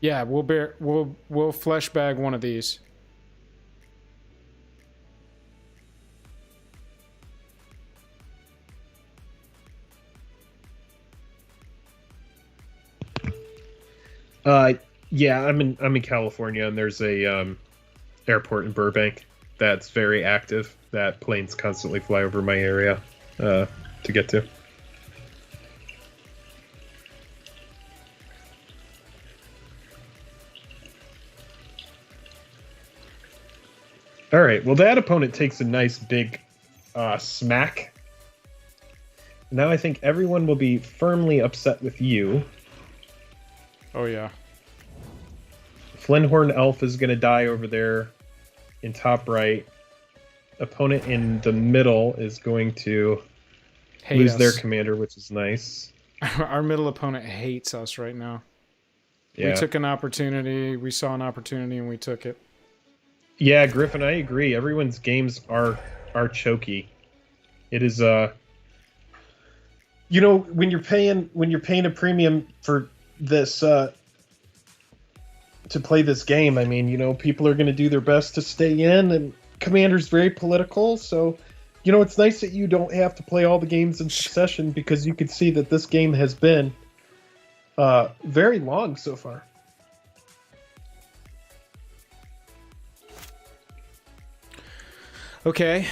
Yeah, we'll flesh bag one of these. Yeah, I'm in California, and there's a airport in Burbank that's very active. That planes constantly fly over my area to get to. All right. Well, that opponent takes a nice big smack. Now I think everyone will be firmly upset with you. Oh yeah. Flinthorn Elf is going to die over there in top right. Opponent in the middle is going to lose their commander, which is nice. Our middle opponent hates us right now. Yeah. We took an opportunity. We saw an opportunity and we took it. Yeah, Griffin, I agree. Everyone's games are choky. It is you know, when you're paying a premium for this to play this game, I mean, you know, people are going to do their best to stay in, and Commander's very political, so you know, it's nice that you don't have to play all the games in succession, because you can see that this game has been very long so far. Okay.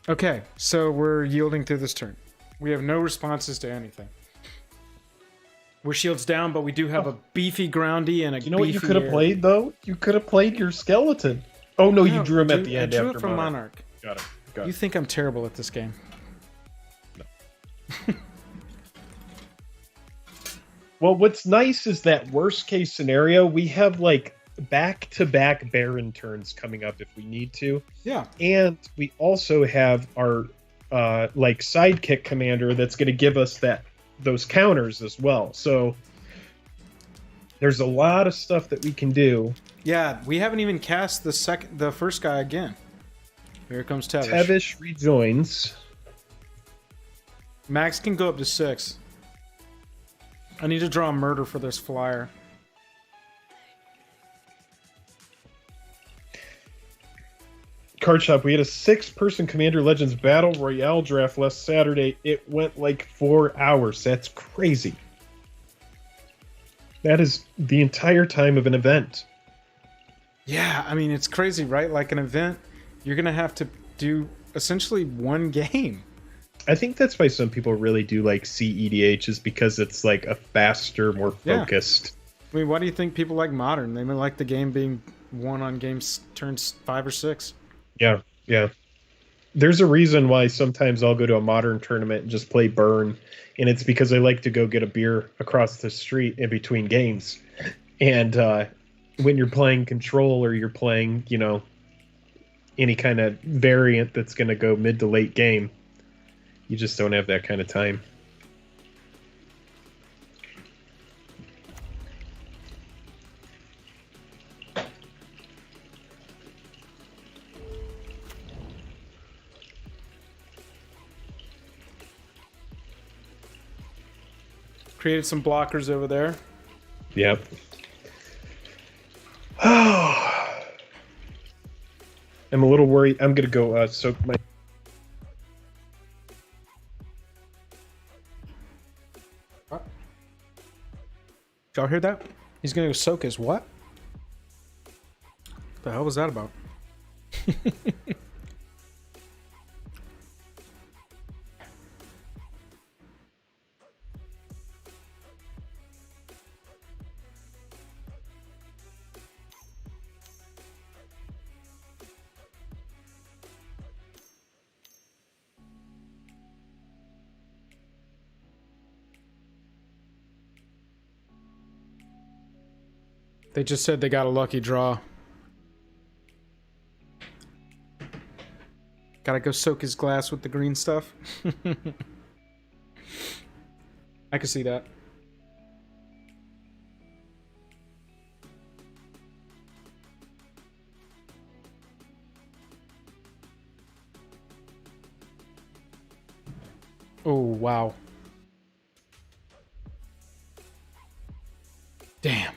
Okay, so we're yielding through this turn. We have no responses to anything. We're shields down, but we do have a beefy groundy and a You know what you could have played, though? You could have played your skeleton. Oh, no, you drew him at the end I drew after it from Monarch. Got it. You think I'm terrible at this game? No. Well, what's nice is that worst case scenario, we have like back-to-back Baron turns coming up if we need to. Yeah. And we also have our like sidekick commander that's going to give us those counters as well. So there's a lot of stuff that we can do. Yeah, we haven't even cast the first guy again. Here comes Tevish. Tevish rejoins. Max can go up to 6. I need to draw a murder for this flyer. Card Shop, we had a 6-person Commander Legends Battle Royale draft last Saturday. It went like 4 hours. That's crazy. That is the entire time of an event. Yeah, I mean, it's crazy, right? Like an event, you're going to have to do essentially one game. I think that's why some people really do like CEDH, is because it's like a faster, more focused. I mean, why do you think people like Modern? They may like the game being won on games turns 5 or 6. Yeah, yeah. There's a reason why sometimes I'll go to a Modern tournament and just play Burn, and it's because I like to go get a beer across the street in between games. And when you're playing Control, or you're playing, you know, any kind of variant that's going to go mid to late game, you just don't have that kind of time. Created some blockers over there. Yep. I'm a little worried. I'm going to go soak my... Did y'all hear that? He's going to go soak his what? The hell was that about? They just said they got a lucky draw. Gotta go soak his glass with the green stuff. I can see that. Oh, wow. Damn.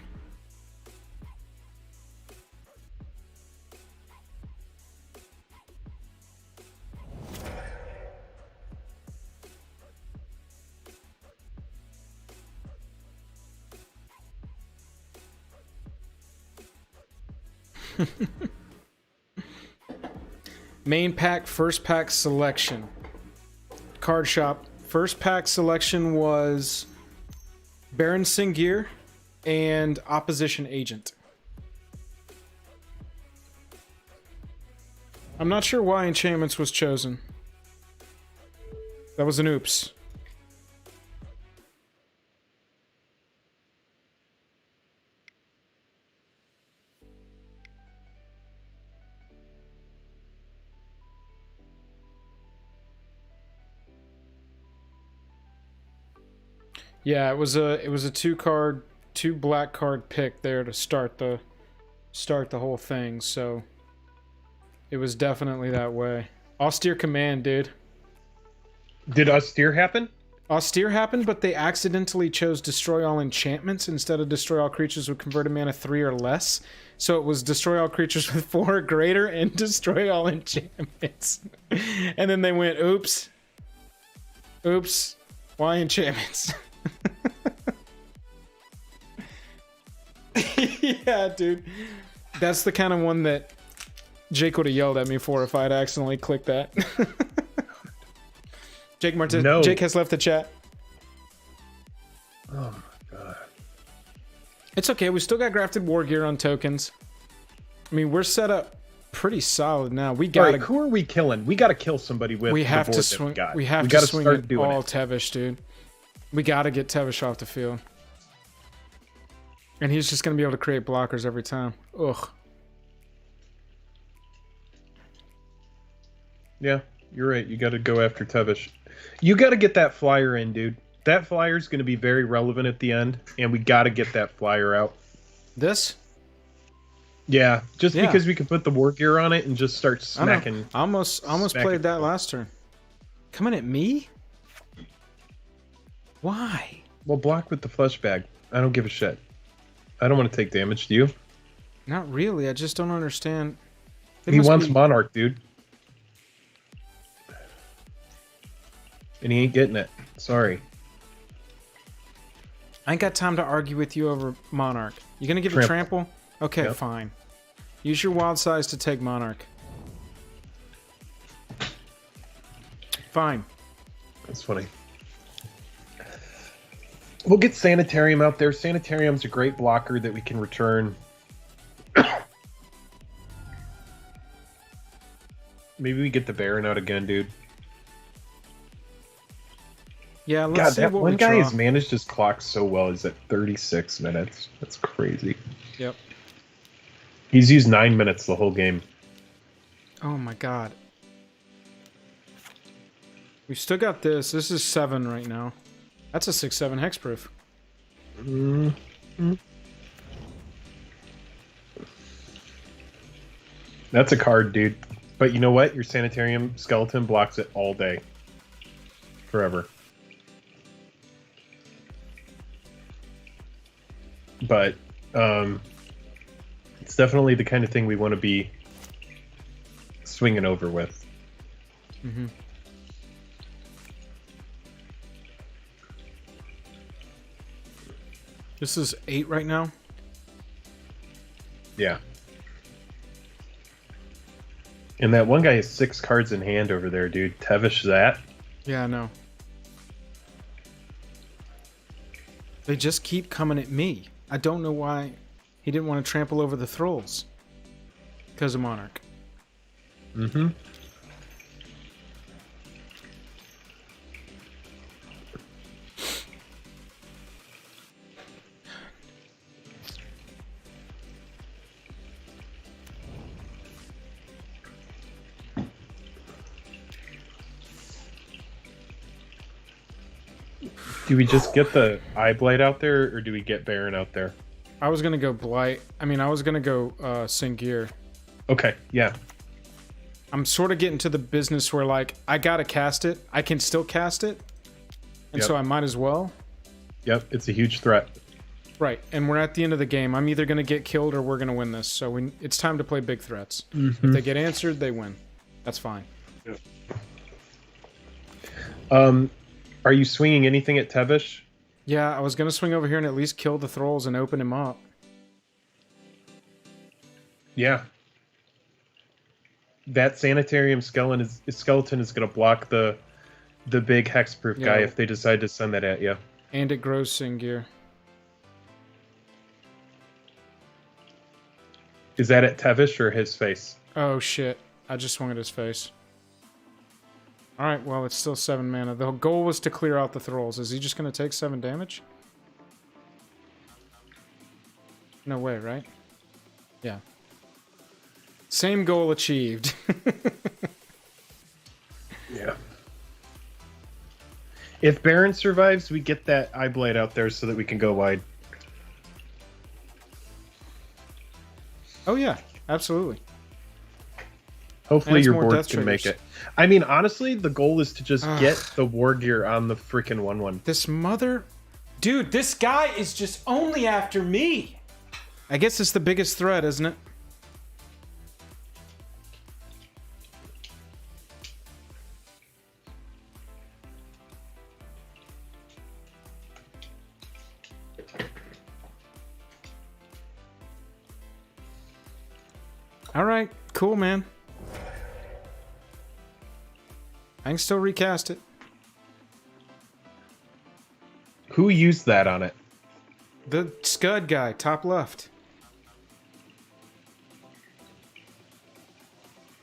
Main pack, first pack selection. Card shop. First pack selection was Baron Singir and Opposition Agent. I'm not sure why Enchantments was chosen. That was an oops. Yeah, it was a two black card pick there to start the whole thing. So it was definitely that way. Austere command, dude. Did austere happen? Austere happened, but they accidentally chose destroy all enchantments instead of destroy all creatures with converted mana 3 or less. So it was destroy all creatures with 4 or greater and destroy all enchantments. And then they went, oops. Oops. Why enchantments? Yeah, dude. That's the kind of one that Jake would have yelled at me for if I had accidentally clicked that. Jake Martin. No. Jake has left the chat. Oh my god. It's okay. We still got grafted war gear on tokens. I mean, we're set up pretty solid now. We got. Right, who are we killing? We got to kill somebody with. We have the board to that swing. We, got. We have we to gotta swing start it doing all it. Tevish, dude. We got to get Tevish off the field. And he's just gonna be able to create blockers every time. Ugh. Yeah, you're right. You got to go after Tevish. You got to get that flyer in, dude. That flyer is going to be very relevant at the end, and we got to get that flyer out. This? Yeah, just Yeah. because we can put the war gear on it and just start smacking. I almost smacking played that people. last turn. Coming at me? Why? Well, block with the flesh bag. I don't give a shit. I don't want to take damage. Do you? Not really. I just don't understand. They He must wants be- Monarch, dude. And he ain't getting it. Sorry. I ain't got time to argue with you over Monarch. You gonna give it trample? Okay, Yep. fine. Use your wild size to take Monarch. Fine. That's funny. We'll get Sanitarium out there. Sanitarium's a great blocker that we can return. Maybe we get the Baron out again, dude. Yeah, let's God, see that what one we guy draw. has managed his clock so well. He's at 36 minutes. That's crazy. Yep. He's used 9 minutes the whole game. Oh my god. We've still got this. This is 7 right now. That's a 6/7 hexproof. That's a card, dude. But you know what? Your Sanitarium skeleton blocks it all day. Forever. But it's definitely the kind of thing we want to be swinging over with. Mm-hmm. This is 8 right now. Yeah. And that one guy has 6 cards in hand over there, dude. Tevish that. Yeah, I know. They just keep coming at me. I don't know why he didn't want to trample over the thralls. Because of Monarch. Mm-hmm. Do we just get the Eye Blade out there, or do we get Baron out there? I was going to go Blight. I mean, I was going to go Singir. Okay, yeah. I'm sort of getting to the business where, like, I got to cast it. I can still cast it. And Yep. so I might as well. Yep, it's a huge threat. Right. And we're at the end of the game. I'm either going to get killed or we're going to win this. So it's time to play big threats. If they get answered, they win. That's fine. Are you swinging anything at Tevish? Yeah, I was going to swing over here and at least kill the thralls and open him up. Yeah. That Sanitarium skeleton is going to block the big hexproof guy Yeah. if they decide to send that at you. And it grows Singir. Is that at Tevish or his face? Oh, shit. I just swung at his face. Alright, well, it's still 7 mana. The goal was to clear out the thralls. Is he just going to take 7 damage? No way, right? Yeah. Same goal achieved. Yeah. If Baron survives, we get that eye blade out there so that we can go wide. Oh yeah, absolutely. Hopefully And your more board death can make triggers. it. I mean, honestly, the goal is to just get the war gear on the freaking 1/1. This mother... Dude, this guy is just only after me! I guess it's the biggest threat, isn't it? Alright, cool, man. I can still recast it. Who used that on it? The Scud guy, top left.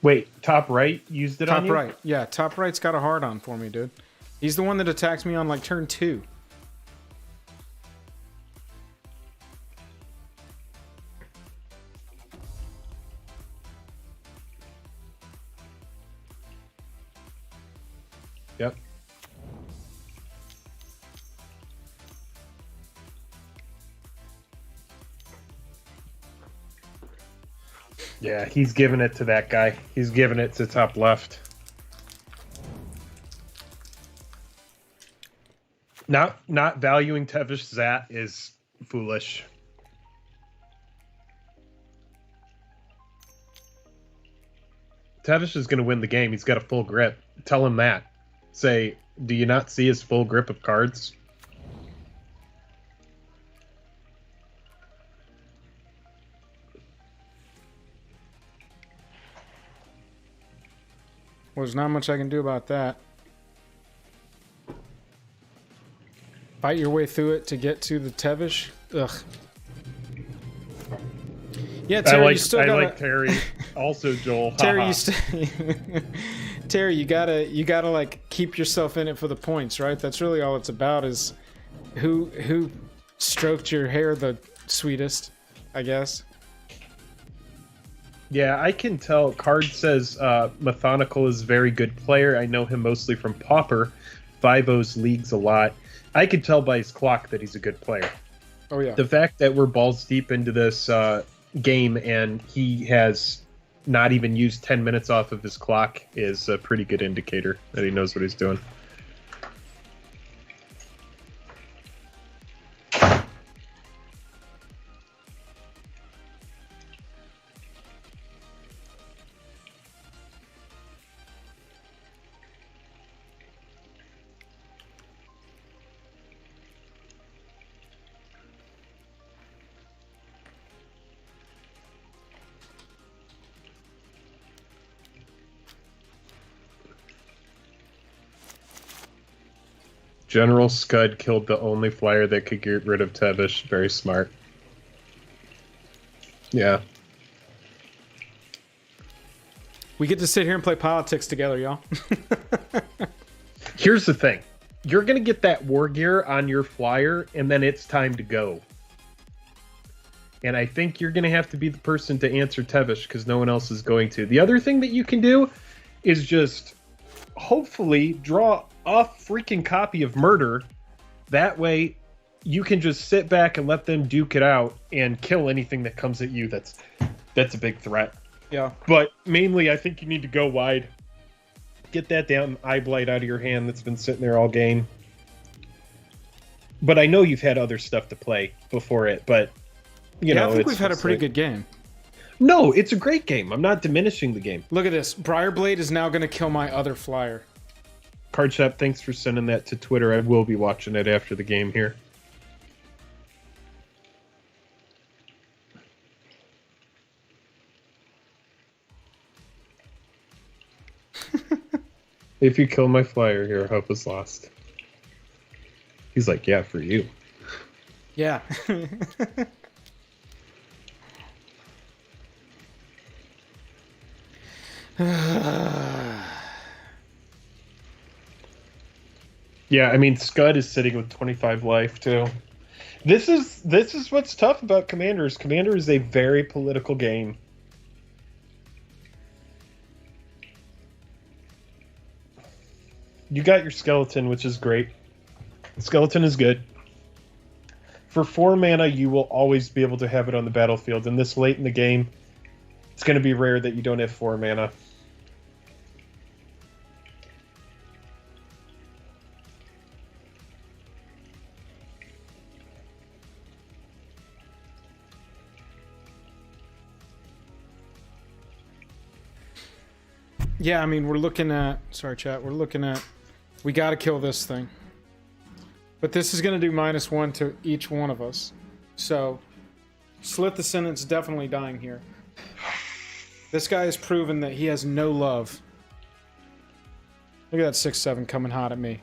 Wait, top right used it on Top you? right. Yeah, top right's got a hard on for me, dude. He's the one that attacked me on like turn 2. Yep. Yeah, he's giving it to that guy. He's giving it to top left. Not valuing Tevish Zat is foolish. Tevish is going to win the game. He's got a full grip. Tell him that. Say, do you not see his full grip of cards? Well, there's not much I can do about that. Fight your way through it to get to the Tevish. Ugh. Yeah, Terry, you still gotta... I like Terry. Also, Joel. Terry, Terry, you gotta like keep yourself in it for the points, right? That's really all it's about. Is who stroked your hair the sweetest, I guess. Yeah, I can tell. Card says Methonical is a very good player. I know him mostly from Pauper. 5-0's leagues a lot. I can tell by his clock that he's a good player. Oh yeah. The fact that we're balls deep into this game and he has not even used 10 minutes off of his clock is a pretty good indicator that he knows what he's doing. General Scud killed the only flyer that could get rid of Tevish. Very smart. Yeah. We get to sit here and play politics together, y'all. Here's the thing. You're going to get that war gear on your flyer, and then it's time to go. And I think you're going to have to be the person to answer Tevish, because no one else is going to. The other thing that you can do is just hopefully draw a freaking copy of Murder. That way you can just sit back and let them duke it out and kill anything that comes at you. That's a big threat. Yeah. But mainly I think you need to go wide. Get that damn eye blight out of your hand that's been sitting there all game. But I know you've had other stuff to play before it, but you know, I think we've had a pretty good game. No, it's a great game. I'm not diminishing the game. Look at this. Briarblade is now going to kill my other flyer. Cardshop, thanks for sending that to Twitter. I will be watching it after the game here. If you kill my flyer here, hope is lost. He's like, yeah, for you. Yeah. Yeah, I mean, Scud is sitting with 25 life, too. This is what's tough about Commanders. Commander is a very political game. You got your skeleton, which is great. Skeleton is good. For 4 mana, you will always be able to have it on the battlefield. And this late in the game, it's going to be rare that you don't have 4 mana. Yeah, I mean, we're looking at... Sorry, chat. We're looking at... We gotta kill this thing. But this is gonna do -1 to each one of us. So, Slit the Sentence definitely dying here. This guy has proven that he has no love. Look at that 6/7 coming hot at me.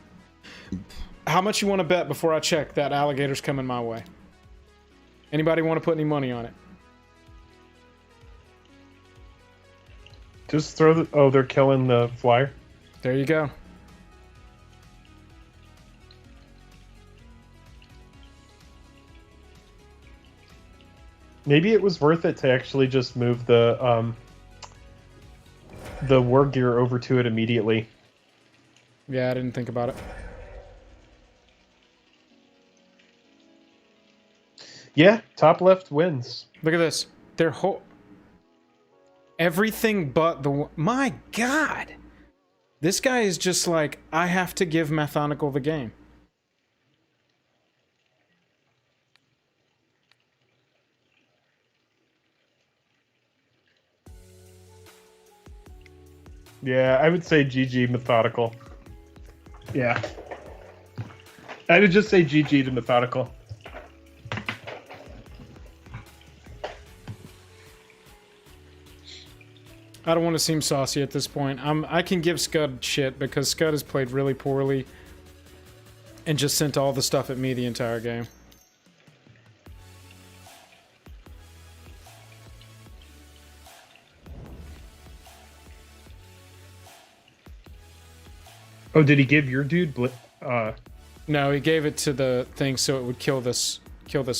How much you want to bet before I check that alligator's coming my way? Anybody want to put any money on it? Just throw the... Oh, they're killing the flyer? There you go. Maybe it was worth it to actually just move the war gear over to it immediately. Yeah, I didn't think about it. Yeah, top left wins. Look at this. Their whole... Everything but the... My God! This guy is just like, I have to give Mathonical the game. Yeah, I would say GG Methodical. Yeah. I would just say GG to Methodical. I don't want to seem saucy at this point. I can give Scud shit because Scud has played really poorly and just sent all the stuff at me the entire game. Oh, did he give your dude No, he gave it to the thing so it would kill this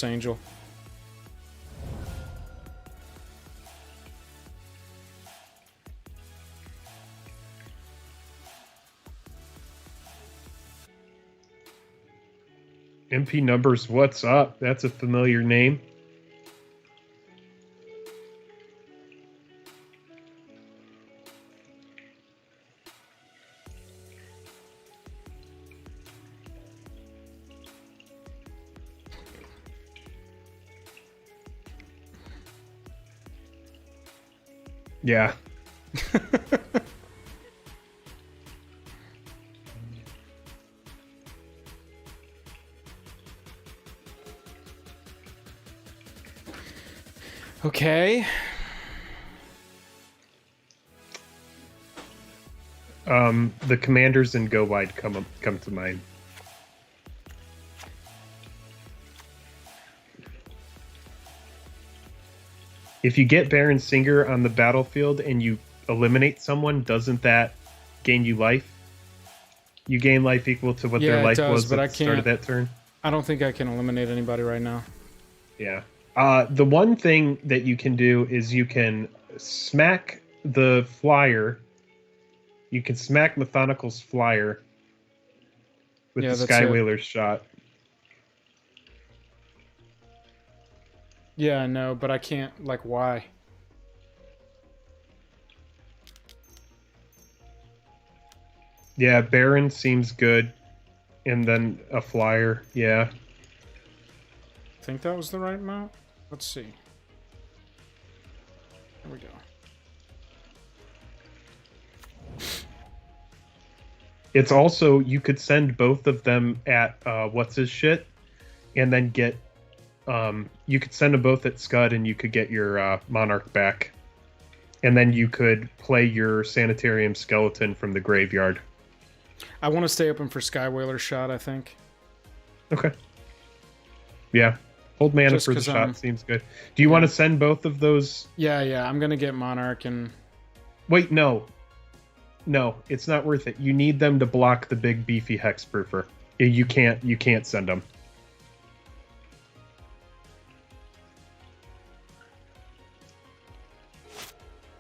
angel. MP Numbers, what's up? That's a familiar name. Yeah. Okay. The commanders in Go Wide come to mind. If you get Baron Singer on the battlefield and you eliminate someone, doesn't that gain you life? You gain life equal to what Yeah, their it life does, was but at I the start of can't- that turn. I don't think I can eliminate anybody right now. Yeah. The one thing that you can do is you can smack the flyer. You can smack Methonical's flyer with Yeah, the that's it. Skywhaler's shot. Yeah, I know, but I can't, like, why? Yeah, Baron seems good. And then a flyer, yeah. I think that was the right amount? Let's see. There we go. It's also, you could send both of them at what's his shit, and then get, you could send them both at Scud and you could get your Monarch back. And then you could play your Sanitarium Skeleton from the graveyard. I want to stay open for Skywhaler's shot, I think. Okay. Yeah. Hold mana Just for the 'cause, shot seems good. Do you want to send both of those? Yeah, I'm gonna get Monarch and... Wait, no. No, it's not worth it. You need them to block the big beefy Hexproofer. You can't send them.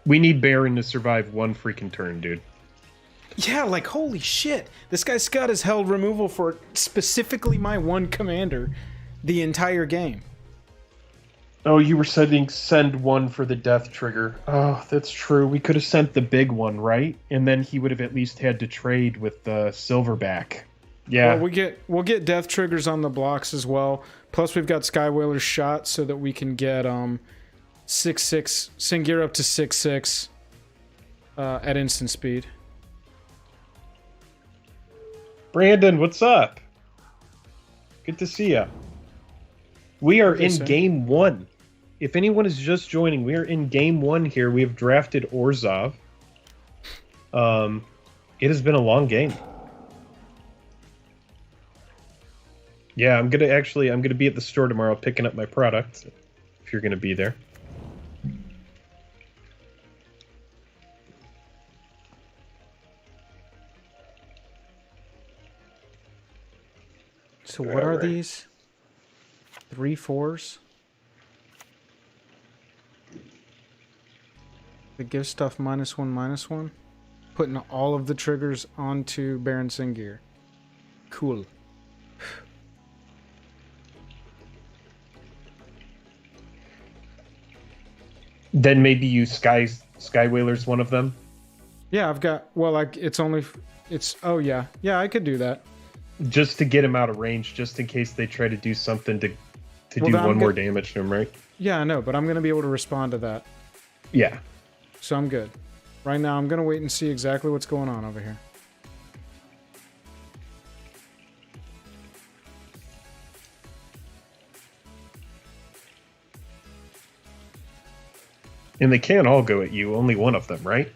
We need Baron to survive one freaking turn, dude. Yeah, like, holy shit. This guy Scott has held removal for specifically my one commander the entire game. Oh, you were send one for the death trigger. Oh, that's true. We could have sent the big one, right? And then he would have at least had to trade with the silverback. Yeah. Well, we'll get death triggers on the blocks as well. Plus, we've got Skywhaler's shot so that we can get 6/6 Singir up to 6/6 at instant speed. Brandon, what's up? Good to see you. We are in game 1. If anyone is just joining, we are in game 1 here. We have drafted Orzhov. It has been a long game. Yeah, I'm gonna be at the store tomorrow picking up my product. If you're gonna be there. So what are these? 3/4s? It gives stuff -1/-1. Putting all of the triggers onto Baron Singir. Cool. Then maybe you Skywhaler's one of them. Yeah, I've got. Well, like Oh yeah, I could do that. Just to get him out of range, just in case they try to do something to do one more damage to him, right? Yeah, I know, but I'm gonna be able to respond to that. Yeah. So I'm good. Right now, I'm gonna wait and see exactly what's going on over here. And they can't all go at you, only one of them, right?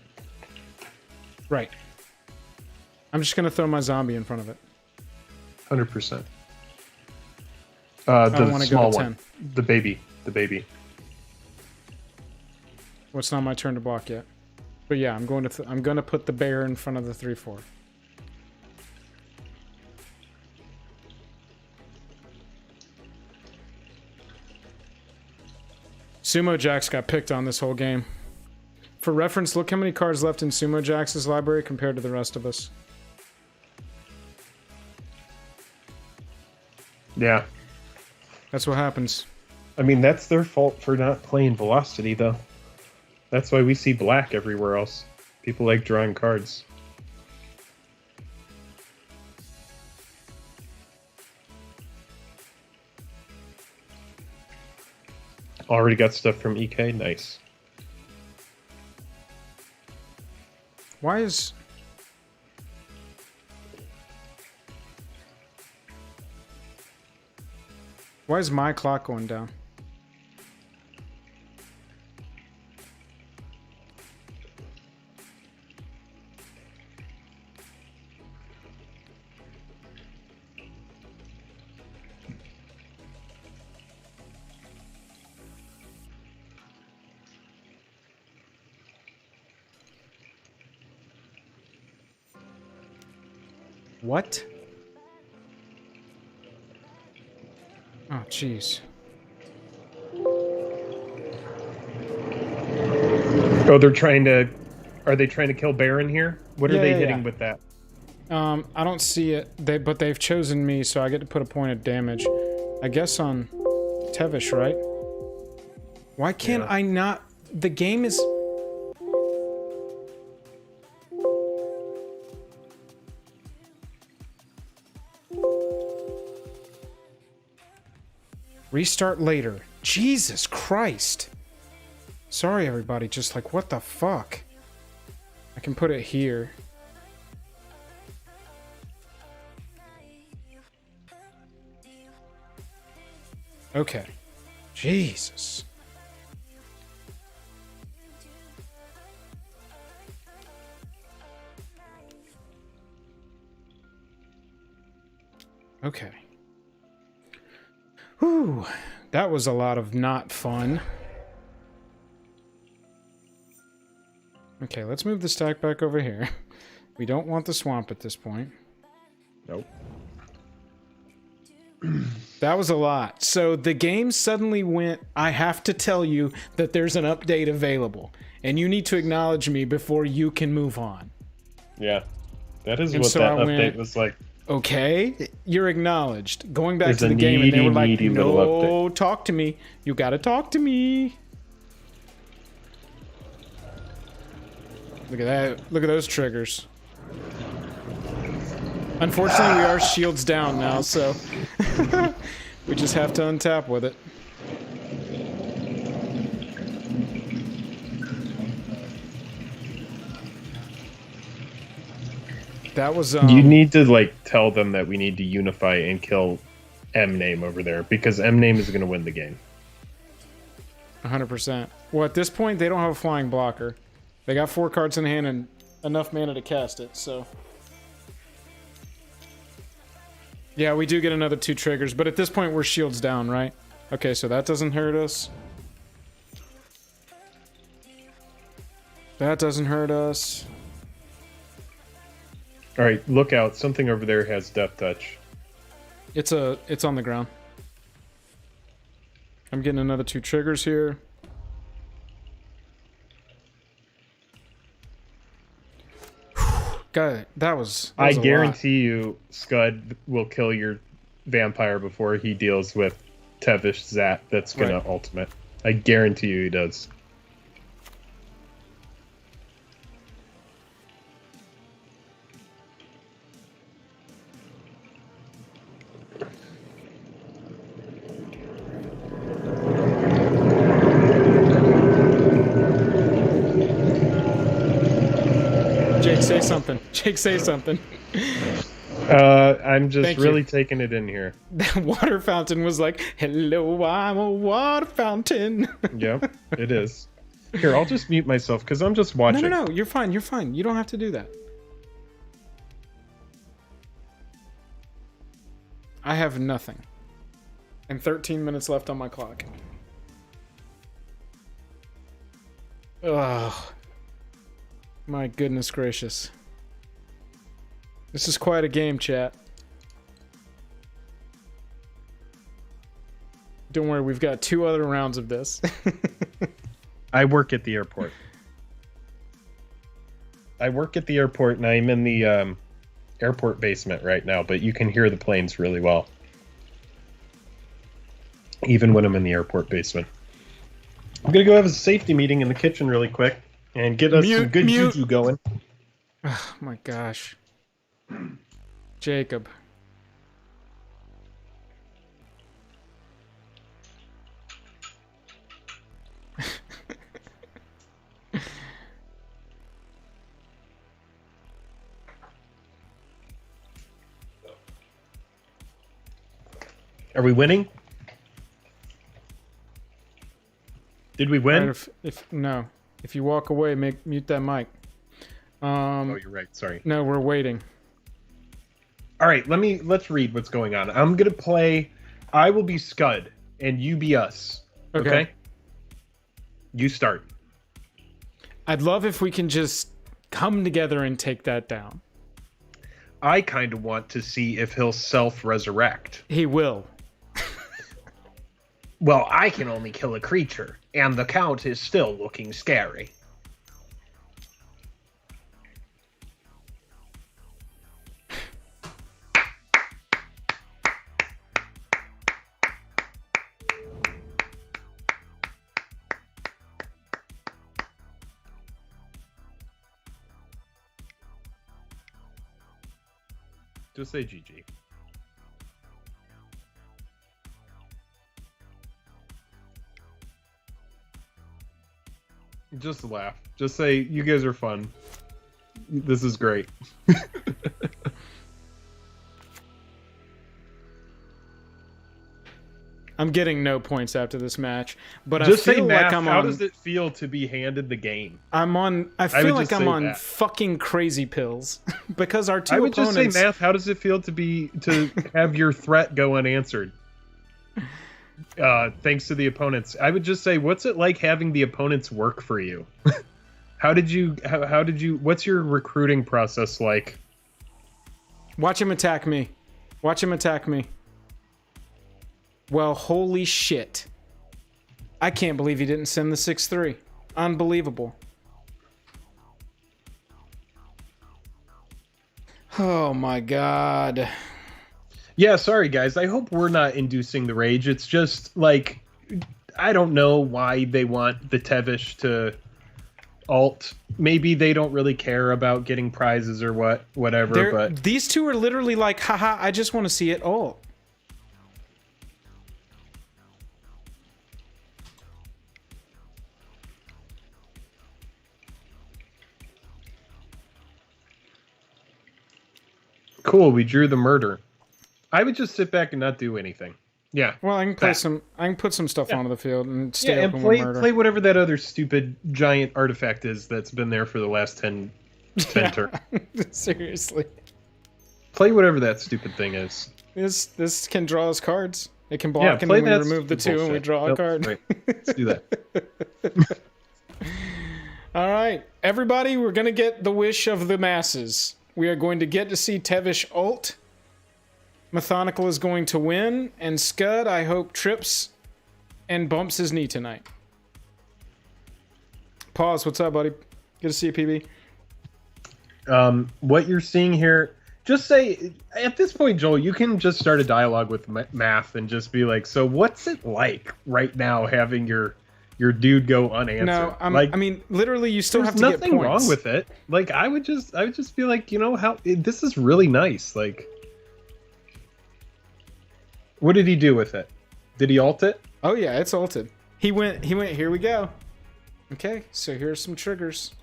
Right. I'm just gonna throw my zombie in front of it. 100%. I The wanna small go to one. The baby. Well, it's not my turn to block yet. But yeah, I'm gonna put the bear in front of the 3/4. Sumo Jax got picked on this whole game. For reference, look how many cards left in Sumo Jax's library compared to the rest of us. Yeah. That's what happens. I mean, that's their fault for not playing Velocity, though. That's why we see black everywhere else. People like drawing cards. Already got stuff from EK? Nice. Why is my clock going down? What? Oh, jeez. Oh, they're trying to... Are they trying to kill Baron here? What are they hitting with that? I don't see it. But they've chosen me, so I get to put a point of damage. I guess on Tevish, right? Why can't I not... The game is... Restart later. Jesus Christ. Sorry, everybody. Just like, what the fuck? I can put it here. Okay. Jesus. Okay. Whew. That was a lot of not fun. Okay, let's move the stack back over here. We don't want the swamp at this point. Nope. That was a lot. So the game suddenly went, I have to tell you that there's an update available. And you need to acknowledge me before you can move on. Yeah. That is And what so that I update went, was like. okay, you're acknowledged. Going back There's to the a game, and they were like, needy little no, talk to me. You gotta talk to me. Look at that. Look at those triggers. Unfortunately, we are shields down now, so we just have to untap with it. That was You need to like tell them that we need to unify and kill M name over there because M name is going to win the game. 100%. Well, at this point, they don't have a flying blocker. They got 4 cards in hand and enough mana to cast it, so. Yeah, we do get another 2 triggers, but at this point, we're shields down, right? Okay, so that doesn't hurt us. That doesn't hurt us. All right, look out. Something over there has death touch. It's on the ground. I'm getting another 2 triggers here. God, that was I a lot. guarantee you Scud will kill your vampire before he deals with Tevish Zat that's going to ultimate. I guarantee you he does. Jake, say something. Jake, say something. I'm just Thank really you. taking it in here. That water fountain was like, hello, I'm a water fountain. Yep, it is. Here, I'll just mute myself because I'm just watching. No, you're fine, you're fine. You don't have to do that. I have nothing. And 13 minutes left on my clock. Ugh. My goodness gracious. This is quite a game, chat. Don't worry, we've got 2 other rounds of this. I work at the airport. I work at the airport and I'm in the airport basement right now, but you can hear the planes really well. Even when I'm in the airport basement. I'm gonna go have a safety meeting in the kitchen really quick and get us some good juju going. Oh my gosh. Jacob. Are we winning? Did we win? Right, if you walk away, mute that mic. Oh, you're right. Sorry. No, we're waiting. All right, let's read what's going on. I'm gonna play. I will be Scud and you be us. Okay. You start. I'd love if we can just come together and take that down. I kind of want to see if he'll self-resurrect. He will. Well, I can only kill a creature, and the count is still looking scary. Just say GG. Just laugh. Just say, you guys are fun. This is great. I'm getting no points after this match, but Just I say feel math. like I'm How on. does it feel to be handed the game? I would feel like just I'm say on that. fucking crazy pills because our 2 I would opponents. just say math. How does it feel to have your threat go unanswered? Thanks to the opponents. I would just say, what's it like having the opponents work for you? How did you? What's your recruiting process like? Watch him attack me. Watch him attack me. Well, holy shit. I can't believe he didn't send the 6-3. Unbelievable. Oh my god. Yeah, sorry guys. I hope we're not inducing the rage. It's just like I don't know why they want the Tevish to alt. Maybe they don't really care about getting prizes or whatever. But these two are literally like, haha, I just want to see it alt. Cool, we drew the murder. I would just sit back and not do anything. Yeah. Well, I can play some. I can put some stuff onto the field and stay and open with murder. play whatever that other stupid giant artifact is that's been there for the last 10 turns. Seriously. Play whatever that stupid thing is. This can draw us cards. It can block and play then we that remove the two bullshit. and we draw a card. Right. Let's do that. All right, everybody, we're gonna get the wish of the masses. We are going to get to see Tevish ult. Methodical is going to win, and Scud, I hope, trips and bumps his knee tonight. Pause. What's up, buddy? Good to see you, PB. What you're seeing here, just say, at this point, Joel, you can just start a dialogue with Math and just be like, so what's it like right now having your dude go unanswered? No, I mean, literally, you still have to there's get points. nothing wrong with it. Like, I would just be like, you know, this is really nice. Like, what did he do with it? Did he alt it? Oh yeah, it's ulted. He went, here we go. Okay, so here's some triggers.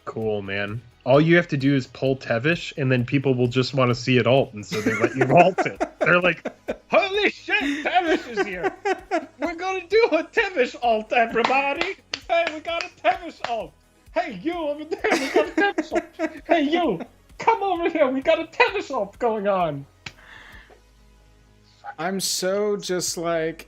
Cool, man. All you have to do is pull Tevish, and then people will just want to see it alt, and so they let you alt it. They're like, holy shit, Tevish is here! We're gonna do a Tevish alt, everybody! Hey, we got a Tevish alt! Hey, you over there, we got a Tevish alt! Hey, you, come over here, we got a Tevish alt going on! I'm so just like...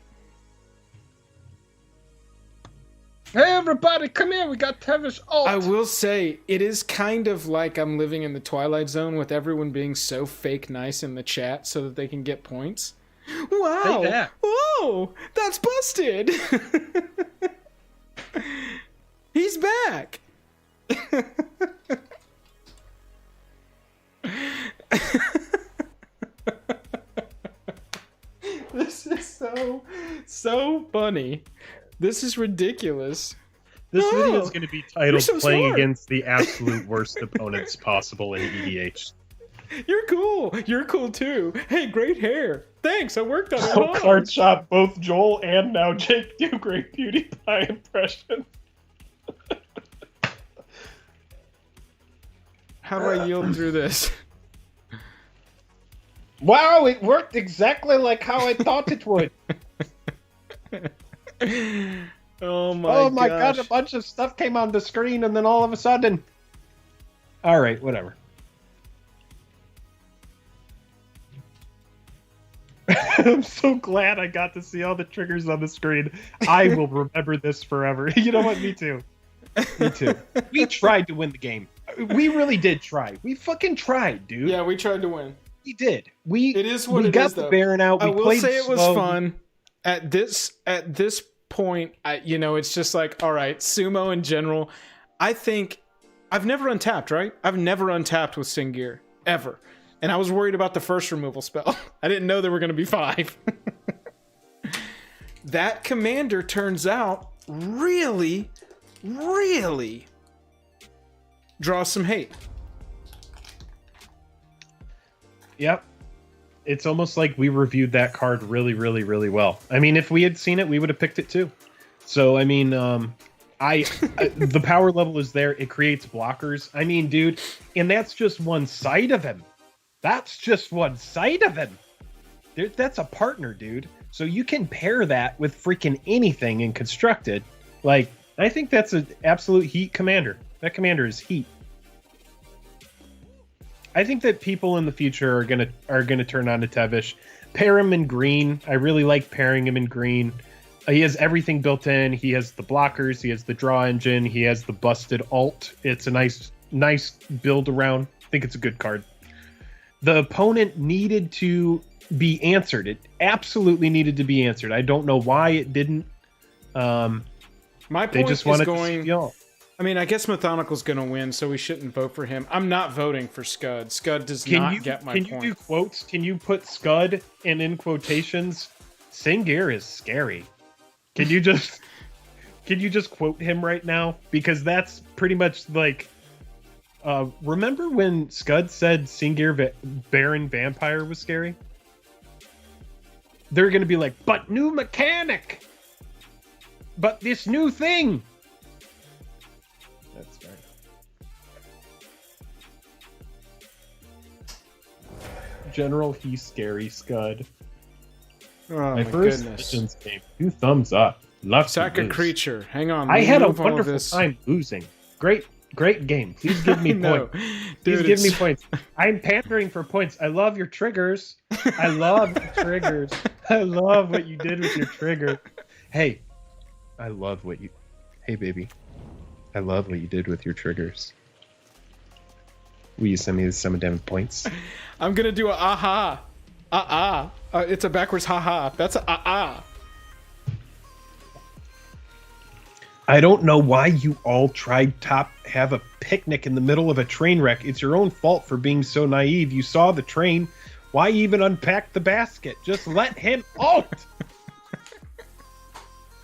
Hey, everybody, come here, we got Tevish alt! I will say, it is kind of like I'm living in the Twilight Zone with everyone being so fake nice in the chat so that they can get points. Wow! Say that. Whoa! That's busted! He's back! This is so funny. This is ridiculous. This video is going to be titled so Playing smart. Against the Absolute Worst Opponents Possible in EDH. You're cool. You're cool too. Hey, great hair. Thanks. I worked on it. Oh, hard. card shop, both Joel and now Jake do great PewDiePie impression. How do I yield through this? Wow, it worked exactly like how I thought it would. Oh my god, a bunch of stuff came on the screen and then all of a sudden... Alright, whatever. I'm so glad I got to see all the triggers on the screen. I will remember this forever. You know what? Me too. Me too. We tried to win the game. We really did try. We fucking tried, dude. Yeah, we tried to win. We did. It is what we it got is, the though. Baron out. We I will played say it was slow. fun. At this point, it's just like, all right, sumo in general. I think I've never untapped, right? I've never untapped with Singir ever, and I was worried about the first removal spell. I didn't know there were going to be 5. That commander turns out really draws some hate. Yep. It's almost like we reviewed that card really well. I mean, if we had seen it, we would have picked it too. So, I mean, the power level is there. It creates blockers. I mean, dude, and that's just one side of him. That's just one side of him. That's a partner, dude. So you can pair that with freaking anything in Constructed. Like, I think that's an absolute heat commander. That commander is heat. I think that people in the future are gonna turn on to Tevish. Pair him in green. I really like pairing him in green. He has everything built in. He has the blockers. He has the draw engine. He has the busted alt. It's a nice build around. I think it's a good card. The opponent needed to be answered. It absolutely needed to be answered. I don't know why it didn't. My They point just is wanted going. to see y'all. I mean, I guess Methonical's going to win, so we shouldn't vote for him. I'm not voting for Scud. Scud does not get my point. Can you do quotes? Can you put Scud and in quotations? Singir is scary. Can you just quote him right now? Because that's pretty much like. Remember when Scud said Singir Baron Vampire was scary? They're gonna be like, but new mechanic, but this new thing. That's right. General, he's scary, Scud. Oh my my first goodness. Legends game, 2 thumbs up. Love Sack to a lose. creature. Hang on. I had a remove all of wonderful this. time losing. Great game. Please give me No. points. Dude, Please give me it's- points. I'm pandering for points. I love your triggers. I love your triggers. I love what you did with your trigger. Hey, I love what you. Hey, baby. I love what you did with your triggers. Will you send me some of them points? I'm going to do a aha. It's a backwards haha. That's a ah. I don't know why you all tried to have a picnic in the middle of a train wreck. It's your own fault for being so naive. You saw the train. Why even unpack the basket? Just let him out.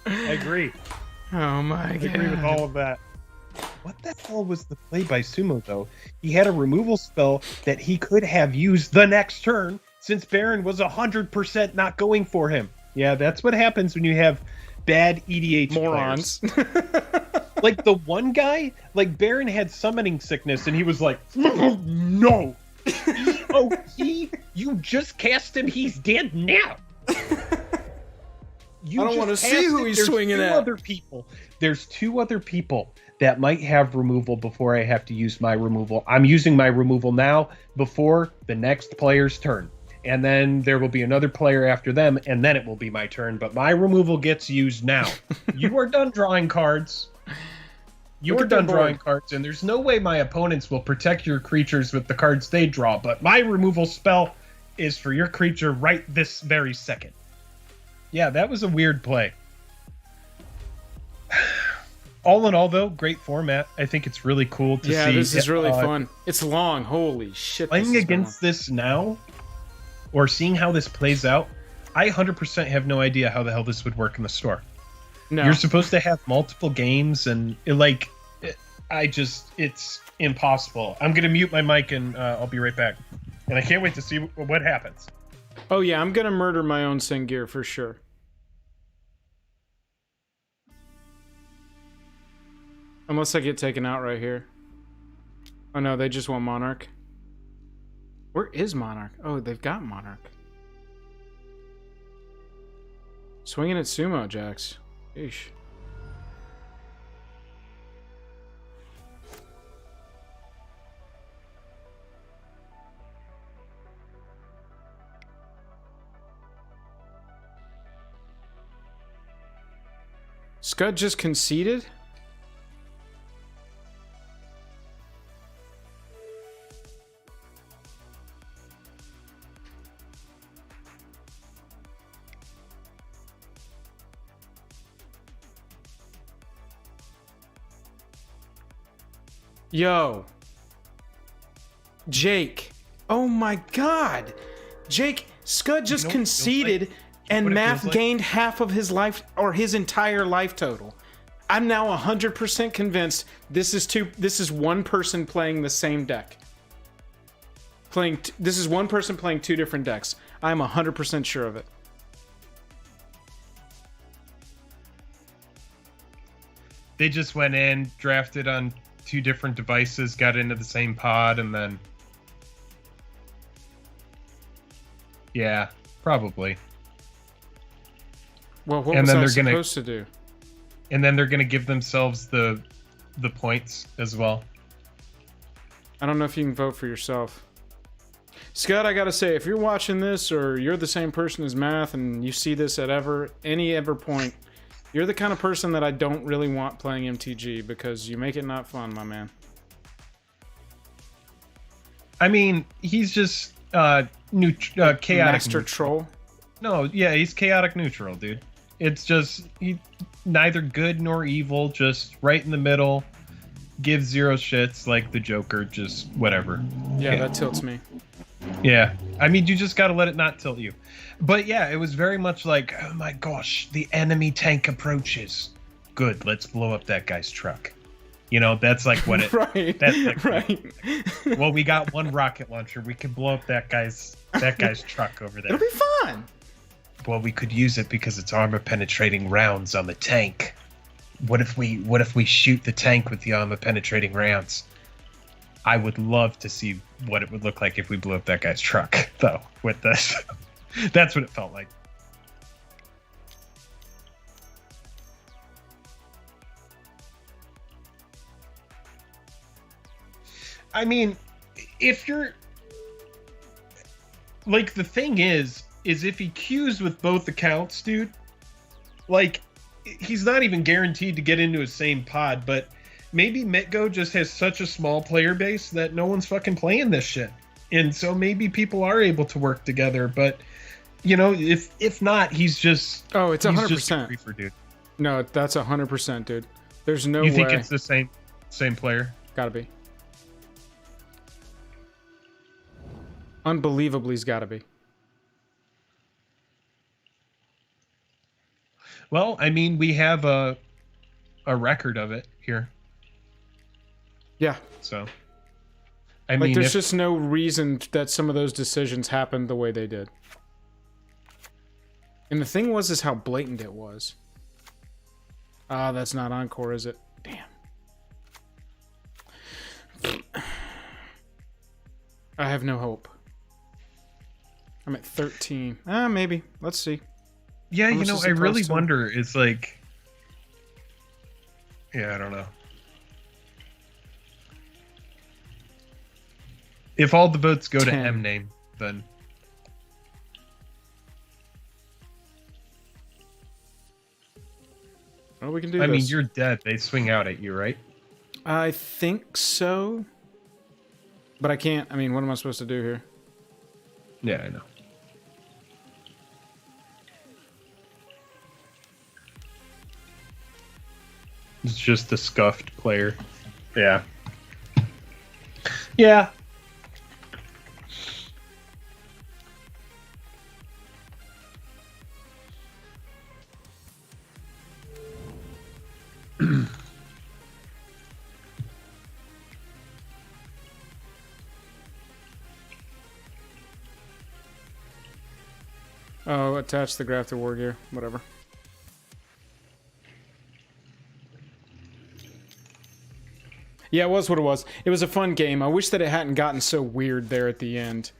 I agree. Oh my I god. agree with all of that. What the hell was the play by Sumo, though? He had a removal spell that he could have used the next turn since Baron was 100% not going for him. Yeah, that's what happens when you have bad EDH Morons. Like the one guy, like Baron had summoning sickness and he was like, no. EOE, you just cast him, he's dead now. You I don't just wanna see cast who him. he's There's swinging two at. Other people. There's 2 other people that might have removal before I have to use my removal. I'm using my removal now before the next player's turn. And then there will be another player after them, and then it will be my turn. But my removal gets used now. You are done drawing cards. You Look are at their done drawing board. cards, and there's no way my opponents will protect your creatures with the cards they draw. But my removal spell is for your creature right this very second. Yeah, that was a weird play. All in all, though, great format. I think it's really cool to see. Yeah, this is really fun. It's long. Holy shit. Playing this is against this now, or seeing how this plays out, I 100% have no idea how the hell this would work in the store. long. No. You're supposed to have multiple games, and it's impossible. I'm gonna mute my mic, and I'll be right back. And I can't wait to see what happens. Oh yeah, I'm gonna murder my own Sengir for sure. Unless I get taken out right here. Oh no, they just want Monarch. Where is Monarch? Oh, they've got Monarch. Swinging at Sumo, Jax. Eesh. Scud just conceded? Yo. Jake. Oh my god. Jake, Scud just know what it feels conceded like? and What it Math feels like? gained half of his life or his entire life total. I'm now 100% convinced this is one person playing the same deck. This is one person playing 2 different decks. I'm 100% sure of it. They just went in, drafted on 2 different devices, got into the same pod, and then... Yeah, probably. Well, what And was then I they're gonna- supposed to do? And then they're going to give themselves the points as well. I don't know if you can vote for yourself. Scott, I gotta say, if you're watching this or you're the same person as Math and you see this at any point, you're the kind of person that I don't really want playing MTG because you make it not fun, my man. I mean, he's just chaotic. Master troll. No, yeah, he's chaotic neutral, dude. It's just neither good nor evil, just right in the middle. give zero shits like the Joker, just whatever. Yeah, that tilts me. Yeah, I mean, you just gotta let it not tilt you. But yeah, it was very much like, oh my gosh, the enemy tank approaches. Good, let's blow up that guy's truck. You know, that's like what it. Right. That's like, right. Well, we got one rocket launcher. We can blow up that guy's truck over there. It'll be fun. Well, we could use it because it's armor penetrating rounds on the tank. What if we shoot the tank with the armor penetrating rounds? I would love to see what it would look like if we blew up that guy's truck, though, with this. That's what it felt like. I mean, if you're... Like, the thing is if he queues with both accounts, dude, like, he's not even guaranteed to get into his same pod, but maybe MTGO just has such a small player base that no one's fucking playing this shit. And so maybe people are able to work together, but, you know, if not, he's just... Oh, it's 100%. Just a creeper, dude. No, that's 100%, dude. There's no way. You think it's the same player? Gotta be. Unbelievably, he's gotta be. Well, I mean, we have a record of it here. Yeah. So, I mean, there's just no reason that some of those decisions happened the way they did. And the thing is how blatant it was. Ah, that's not Encore, is it? Damn. I have no hope. I'm at 13. Maybe. Let's see. Yeah, you know, I really wonder. It's like... Yeah, I don't know. If all the votes go to M name, then... Well, we can do I this. mean, you're dead. They swing out at you, right? I think so. But I can't. I mean, what am I supposed to do here? Yeah, I know. It's just a scuffed player. Yeah. Yeah. Oh, attach the graph to war gear. Whatever. Yeah, it was what it was. It was a fun game. I wish that it hadn't gotten so weird there at the end.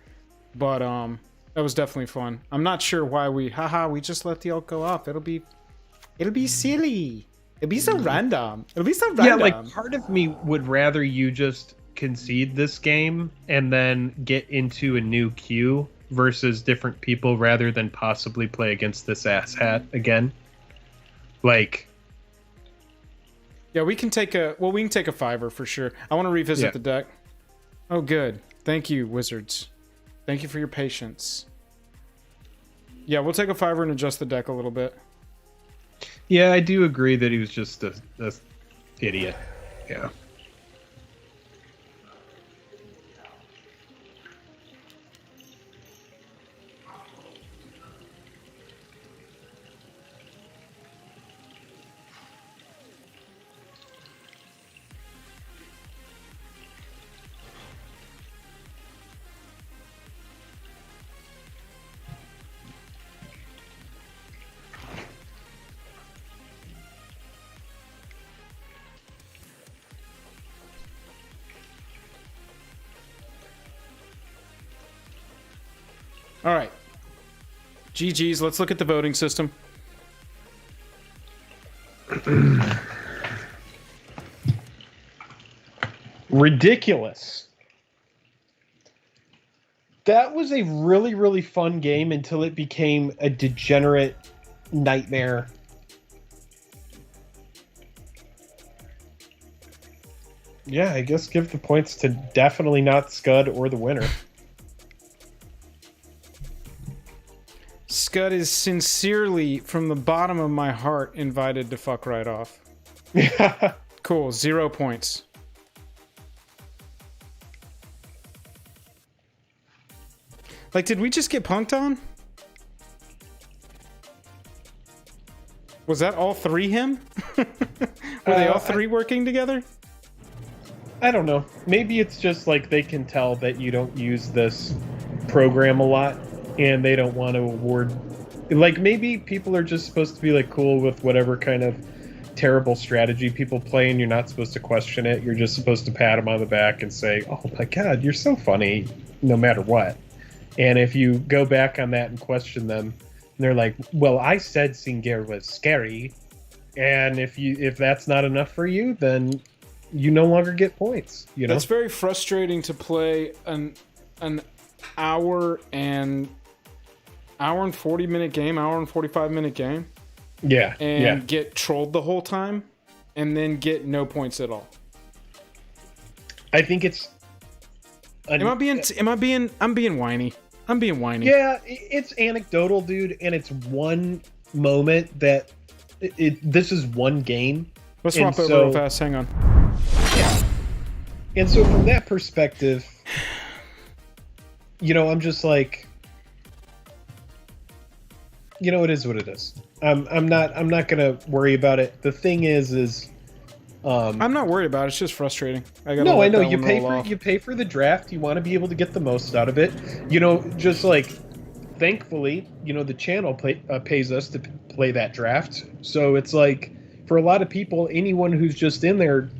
But, that was definitely fun. I'm not sure why we just let the ult go off. It'll be silly. It'll be so random. It'll be so random. Yeah, like, part of me would rather you just concede this game and then get into a new queue versus different people rather than possibly play against this asshat again. Like... Yeah, we can take a fiver for sure. I want to revisit the deck. Oh, good. Thank you, Wizards. Thank you for your patience. Yeah, we'll take a fiver and adjust the deck a little bit. Yeah, I do agree that he was just a idiot. Yeah. All right. GG's. Let's look at the voting system. Ridiculous. That was a really, really fun game until it became a degenerate nightmare. Yeah, I guess give the points to definitely not Scud or the winner. Scud is sincerely, from the bottom of my heart, invited to fuck right off. Yeah. Cool. 0 points. Like, did we just get punked on? Was that all three him? Were they all three working together? I don't know. Maybe it's just like they can tell that you don't use this program a lot, and they don't want to award. Like, maybe people are just supposed to be like cool with whatever kind of terrible strategy people play, and you're not supposed to question it. You're just supposed to pat them on the back and say, "Oh my God, you're so funny," no matter what. And if you go back on that and question them, and they're like, "Well, I said Singer was scary," and if that's not enough for you, then you no longer get points. You know, That's very frustrating to play an hour and 40-minute game, hour and 45-minute game. Yeah, And get trolled the whole time, and then get no points at all. I think it's. I'm being whiny. I'm being whiny. Yeah, it's anecdotal, dude, and it's one moment that this is one game. Let's swap over real fast. Hang on. Yeah. And so from that perspective, you know, I'm just like, you know, it is what it is. I'm not gonna worry about it. The thing is I'm not worried about it. It's just frustrating. I know you pay for the draft. You want to be able to get the most out of it. You know, just like, thankfully, you know, the channel pays us to play that draft. So it's like, for a lot of people, anyone who's just in there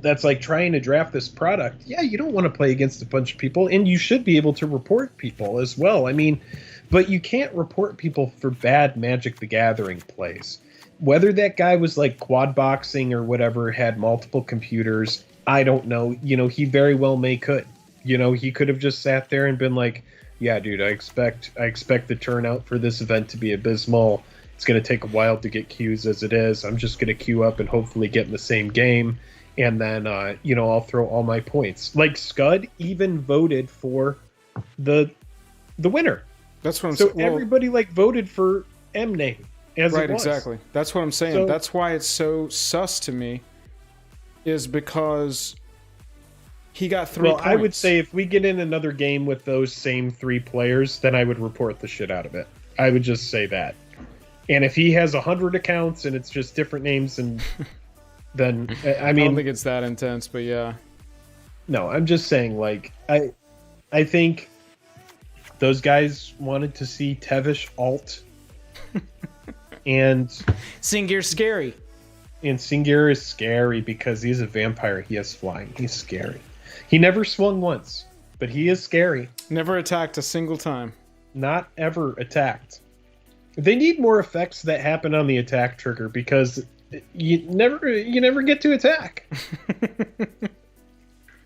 that's like trying to draft this product, yeah, you don't want to play against a bunch of people, and you should be able to report people as well. I mean, but you can't report people for bad Magic the Gathering plays. Whether that guy was like quad boxing or whatever, had multiple computers, I don't know. You know, he very well could. You know, he could have just sat there and been like, yeah, dude, I expect the turnout for this event to be abysmal. It's going to take a while to get queues as it is. I'm just going to queue up and hopefully get in the same game. And then, you know, I'll throw all my points. Like, Scud even voted for the winner. That's what I'm saying. So everybody like voted for M name as right, it was. Exactly. That's what I'm saying. So, that's why it's so sus to me, is because he got 3 points. I would say if we get in another game with those same 3 players, then I would report the shit out of it. I would just say that. And if he has 100 accounts and it's just different names, and then I mean, I don't think it's that intense, but yeah. No, I'm just saying, like, I think those guys wanted to see Tevish alt, and Singir's scary. And Singir is scary because he's a vampire. He has flying. He's scary. He never swung once, but he is scary. Never attacked a single time. Not ever attacked. They need more effects that happen on the attack trigger, because you never get to attack.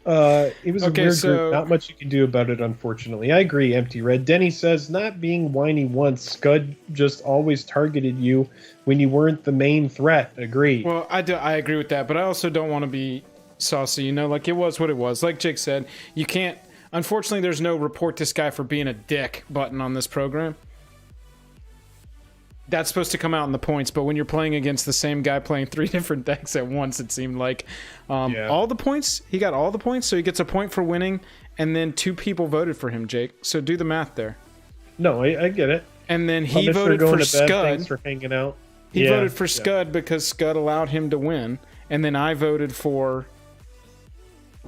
It was a weird group. Not much you can do about it, unfortunately. I agree, Empty Red. Denny says, not being whiny once, Scud just always targeted you when you weren't the main threat. Agree. Well, I agree with that, but I also don't want to be saucy, you know? Like, it was what it was. Like Jake said, you can't... Unfortunately, there's no report this guy for being a dick button on this program. That's supposed to come out in the points, but when you're playing against the same guy playing 3 different decks at once, it seemed like all the points, he got all the points, so he gets a point for winning, and then 2 people voted for him, Jake. So do the math there. No, I get it. And then he voted for Scud. Thanks for hanging out. He voted for Scud because Scud allowed him to win, and then I voted for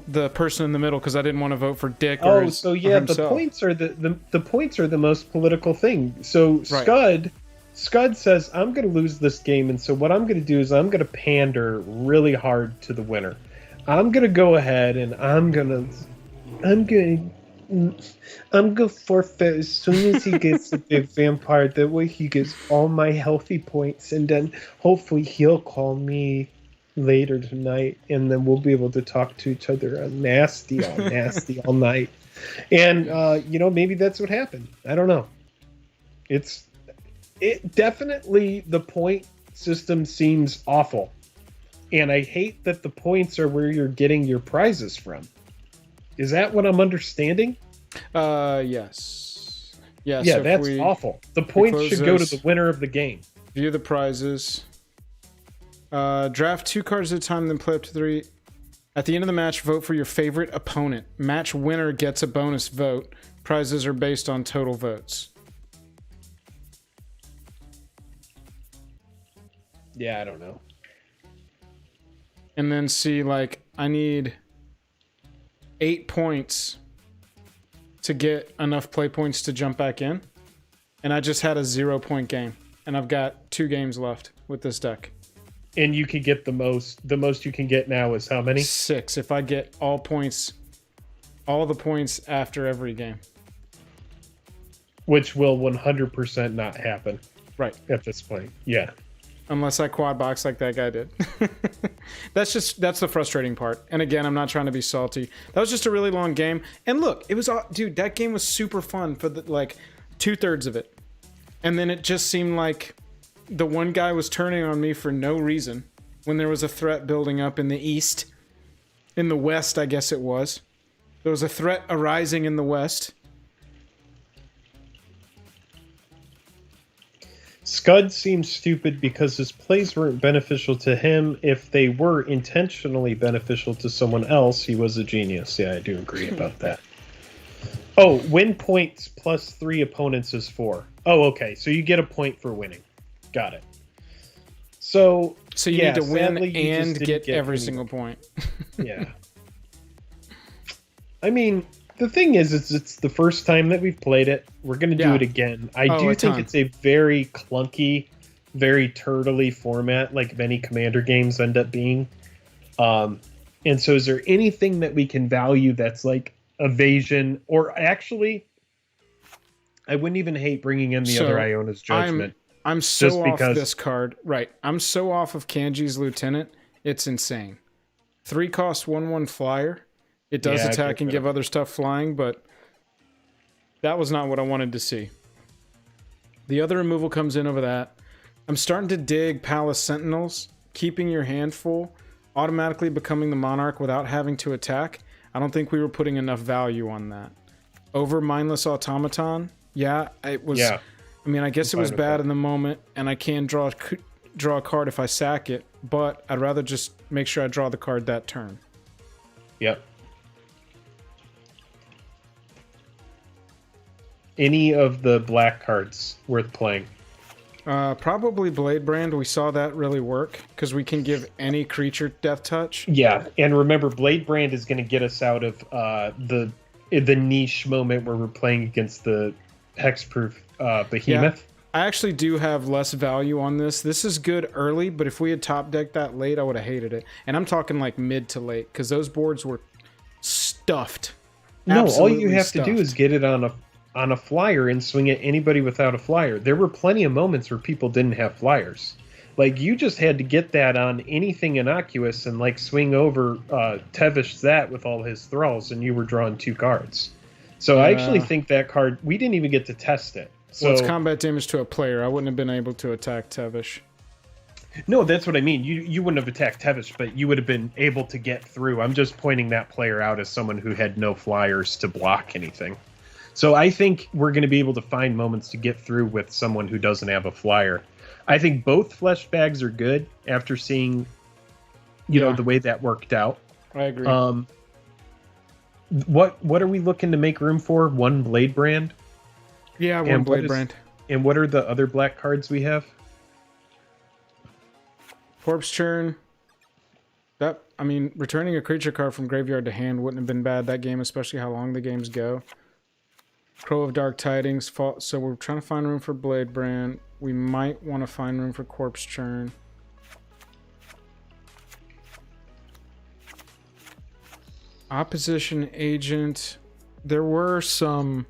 the person in the middle because I didn't want to vote for Dick. Or the points are the points are the most political thing. So Scud says, I'm going to lose this game, and so what I'm going to do is I'm going to pander really hard to the winner. I'm going to go ahead and I'm going to forfeit as soon as he gets a big vampire. That way he gets all my healthy points, and then hopefully he'll call me later tonight, and then we'll be able to talk to each other nasty all night. And, maybe that's what happened. I don't know. It definitely, the point system seems awful. And I hate that the points are where you're getting your prizes from. Is that what I'm understanding? Yes. Yeah, so that's awful. The points should go to the winner of the game. View the prizes. Draft 2 cards at a time, then play up to 3. At the end of the match, vote for your favorite opponent. Match winner gets a bonus vote. Prizes are based on total votes. Yeah, I don't know. And then see, like, I need 8 points to get enough play points to jump back in. And I just had a 0-point game. And I've got 2 games left with this deck. And you can get the most you can get now is how many? 6 if I get all the points after every game. Which will 100% not happen. Right. At this point. Yeah. Unless I quad box like that guy did. That's the frustrating part. And again, I'm not trying to be salty. That was just a really long game. And look, it was, dude, that game was super fun for the, like, 2/3 of it. And then it just seemed like the one guy was turning on me for no reason when there was a threat building up in the east. In the west, I guess it was. There was a threat arising in the west. Scud seems stupid because his plays weren't beneficial to him. If they were intentionally beneficial to someone else, he was a genius. Yeah, I do agree about that. Oh, win points plus 3 opponents is 4. Oh, okay. So you get a point for winning. Got it. So you need to win and get every single point. Yeah. I mean, the thing is, it's the first time that we've played it. We're going to do it again. I do think it's a very clunky, very turtley format, like many Commander games end up being. And so is there anything that we can value that's like evasion? Or actually, I wouldn't even hate bringing in the other Iona's Judgment. I'm so off this card. Right. I'm so off of Kanji's Lieutenant. It's insane. 3 cost 1/1 flyer. It does attack and give other stuff flying, but that was not what I wanted to see. The other removal comes in over that. I'm starting to dig Palace Sentinels. Keeping your hand full, automatically becoming the Monarch without having to attack. I don't think we were putting enough value on that. Over Mindless Automaton. Yeah, it was... Yeah. I mean, I guess it was bad in the moment, and I can draw a card if I sack it, but I'd rather just make sure I draw the card that turn. Yep. Any of the black cards worth playing? Probably Blade Brand. We saw that really work because we can give any creature Death Touch. Yeah, and remember, Blade Brand is going to get us out of the niche moment where we're playing against the Hexproof Behemoth. Yeah, I actually do have less value on this. This is good early, but if we had top decked that late, I would have hated it. And I'm talking like mid to late because those boards were stuffed. No, all you have to do is get it on a flyer and swing at anybody without a flyer. There were plenty of moments where people didn't have flyers. Like, you just had to get that on anything innocuous and, like, swing over Tevish that with all his thralls, and you were drawing 2 cards. So I actually think that card, we didn't even get to test it. So, well, it's combat damage to a player. I wouldn't have been able to attack Tevish. No, that's what I mean. You wouldn't have attacked Tevish, but you would have been able to get through. I'm just pointing that player out as someone who had no flyers to block anything. So I think we're going to be able to find moments to get through with someone who doesn't have a flyer. I think both flesh bags are good after seeing, you know, the way that worked out. I agree. What are we looking to make room for? 1 Blade Brand? Yeah, 1 Blade Brand. And what are the other black cards we have? Corpse Churn. That, I mean, returning a creature card from graveyard to hand wouldn't have been bad that game, especially how long the games go. Crow of Dark Tidings. So we're trying to find room for Blade Brand. We might want to find room for Corpse Churn. Opposition Agent. There were some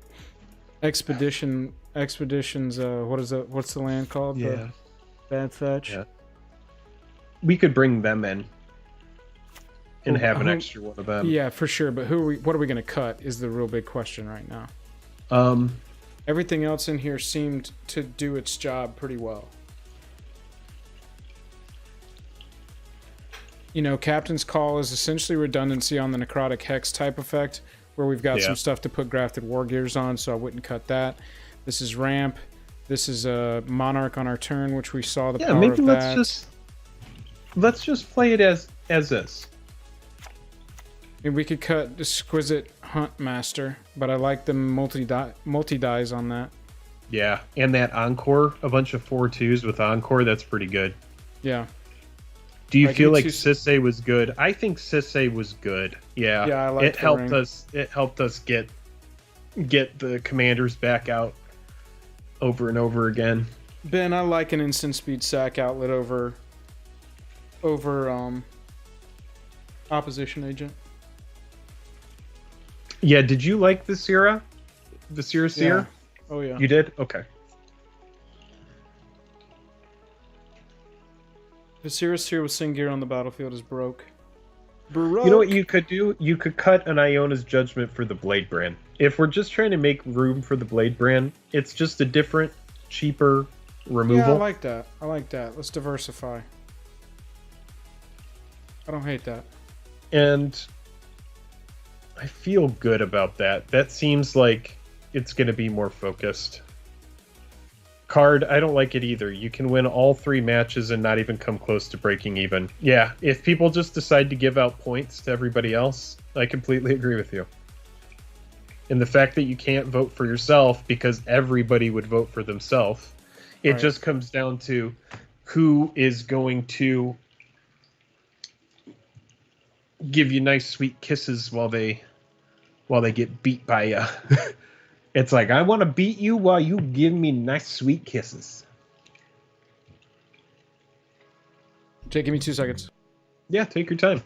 expeditions. What's the land called? Yeah. Bad Fetch. Yeah. We could bring them in and have an extra one of them. Yeah, for sure. But what are we going to cut is the real big question right now. Everything else in here seemed to do its job pretty well. You know, Captain's Call is essentially redundancy on the Necrotic Hex type effect, where we've got some stuff to put Grafted War Gears on, so I wouldn't cut that. This is Ramp. This is a Monarch on our turn, which we saw the power of that. Let's just play it as is. Maybe we could cut Exquisite Hunt Master, but I like the multi-dies on that. Yeah, and that Encore, a bunch of 4/2s with Encore, that's pretty good. Yeah. Do you feel like Sisay was good? I think Sisay was good. Yeah. Yeah, I like it. Helped us. It helped us get the commanders back out over and over again. Ben, I like an instant speed sack outlet over opposition agent. Yeah, did you like the Seer? The Seer? Yeah. Oh yeah. You did? Okay. Viserys here with Singir on the battlefield is broke. You know what you could do? You could cut an Iona's Judgment for the Blade brand. If we're just trying to make room for the Blade brand, it's just a different, cheaper removal. Yeah, I like that. I like that. Let's diversify. I don't hate that. And I feel good about that. That seems like it's going to be more focused. Card, I don't like it either. You can win all 3 matches and not even come close to breaking even. Yeah, if people just decide to give out points to everybody else, I completely agree with you. And the fact that you can't vote for yourself because everybody would vote for themselves, it just comes down to who is going to give you nice sweet kisses while they get beat by you. It's like, I want to beat you while you give me nice, sweet kisses. Jake, give me 2 seconds. Yeah, take your time.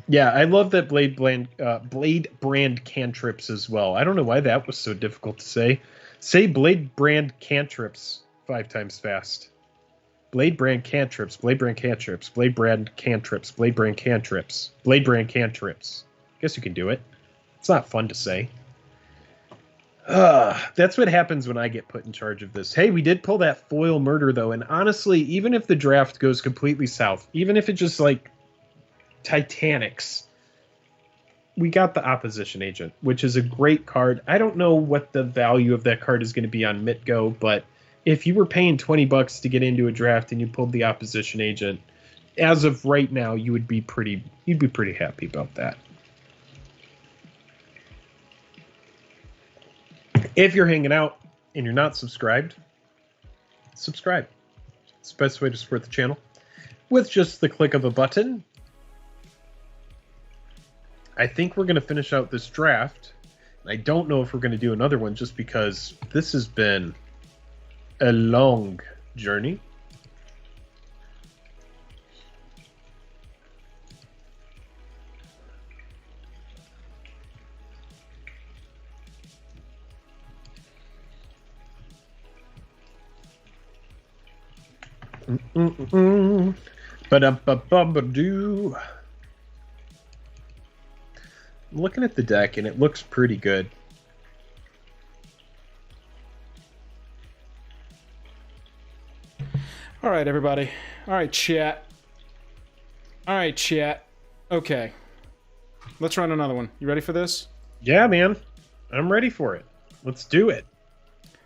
Yeah, I love that Blade brand cantrips as well. I don't know why that was so difficult to say. Say Blade brand cantrips 5 times fast. Blade brand cantrips, Blade brand cantrips, Blade brand cantrips, Blade brand cantrips, Blade brand cantrips. Guess you can do it. It's not fun to say. That's what happens when I get put in charge of this. Hey, we did pull that foil murder, though, and honestly, even if the draft goes completely south, even if it just, like, Titanics, we got the opposition agent, which is a great card. I don't know what the value of that card is going to be on MTGO, but if you were paying $20 to get into a draft and you pulled the opposition agent, as of right now, you'd be pretty happy about that. If you're hanging out and you're not subscribed, subscribe. It's the best way to support the channel. With just the click of a button. I think we're going to finish out this draft. I don't know if we're going to do another one just because this has been a long journey. Ba-dum-ba-bum-ba-doo. I'm looking at the deck and it looks pretty good. All right, everybody. All right, chat. All right, chat. Okay. Let's run another one. You ready for this? Yeah, man. I'm ready for it. Let's do it.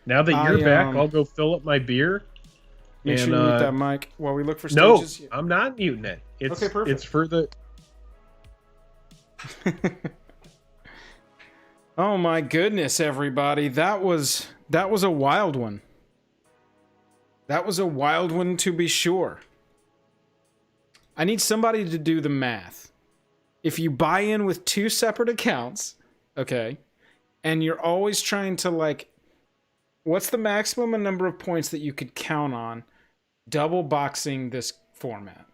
Now that you're back, I'll go fill up my beer. Make sure you mute that mic while we look for stages. No, I'm not muting it. It's, okay, perfect. It's for the... Oh my goodness, everybody. That was a wild one. That was a wild one, to be sure. I need somebody to do the math. If you buy in with 2 separate accounts, okay, and you're always trying to, like, what's the maximum number of points that you could count on double boxing this format?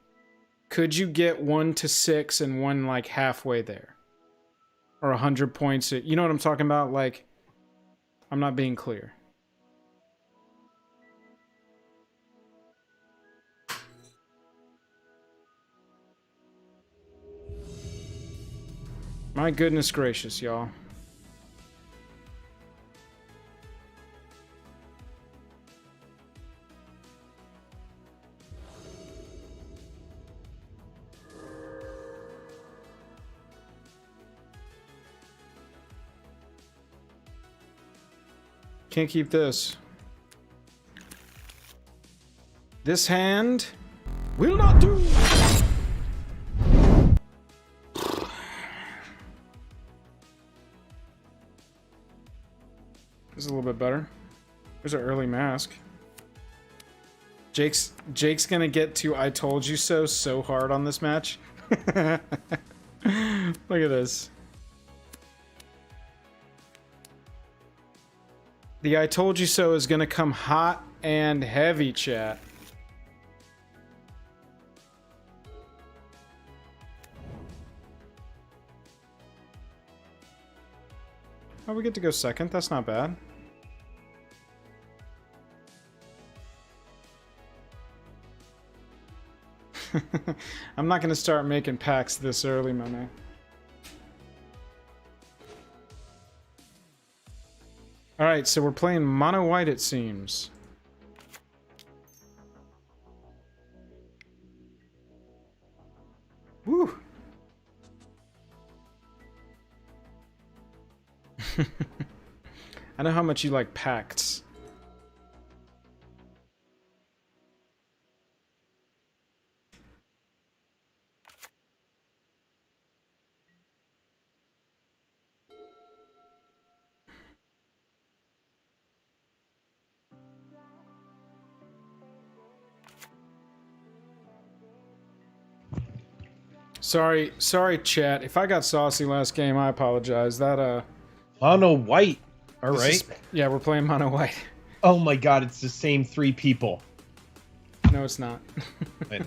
Could you get 1 to 6 and one, like, halfway there? Or 100 points? You know what I'm talking about? Like, I'm not being clear. My goodness gracious, y'all. Can't keep this. This hand will not do. is a little bit better. There's an early mask. Jake's gonna get to "I told you so hard on this match. Look at this. The "I told you so" is gonna come hot and heavy, chat. Oh, we get to go second. That's not bad. I'm not going to start making packs this early, my man. Alright, so we're playing mono white, it seems. Woo! I know how much you like pacts. Sorry, chat. If I got saucy last game, I apologize. That Mono white. All right. Yeah, we're playing mono white. Oh my god, it's the same 3 people. No, it's not. I know.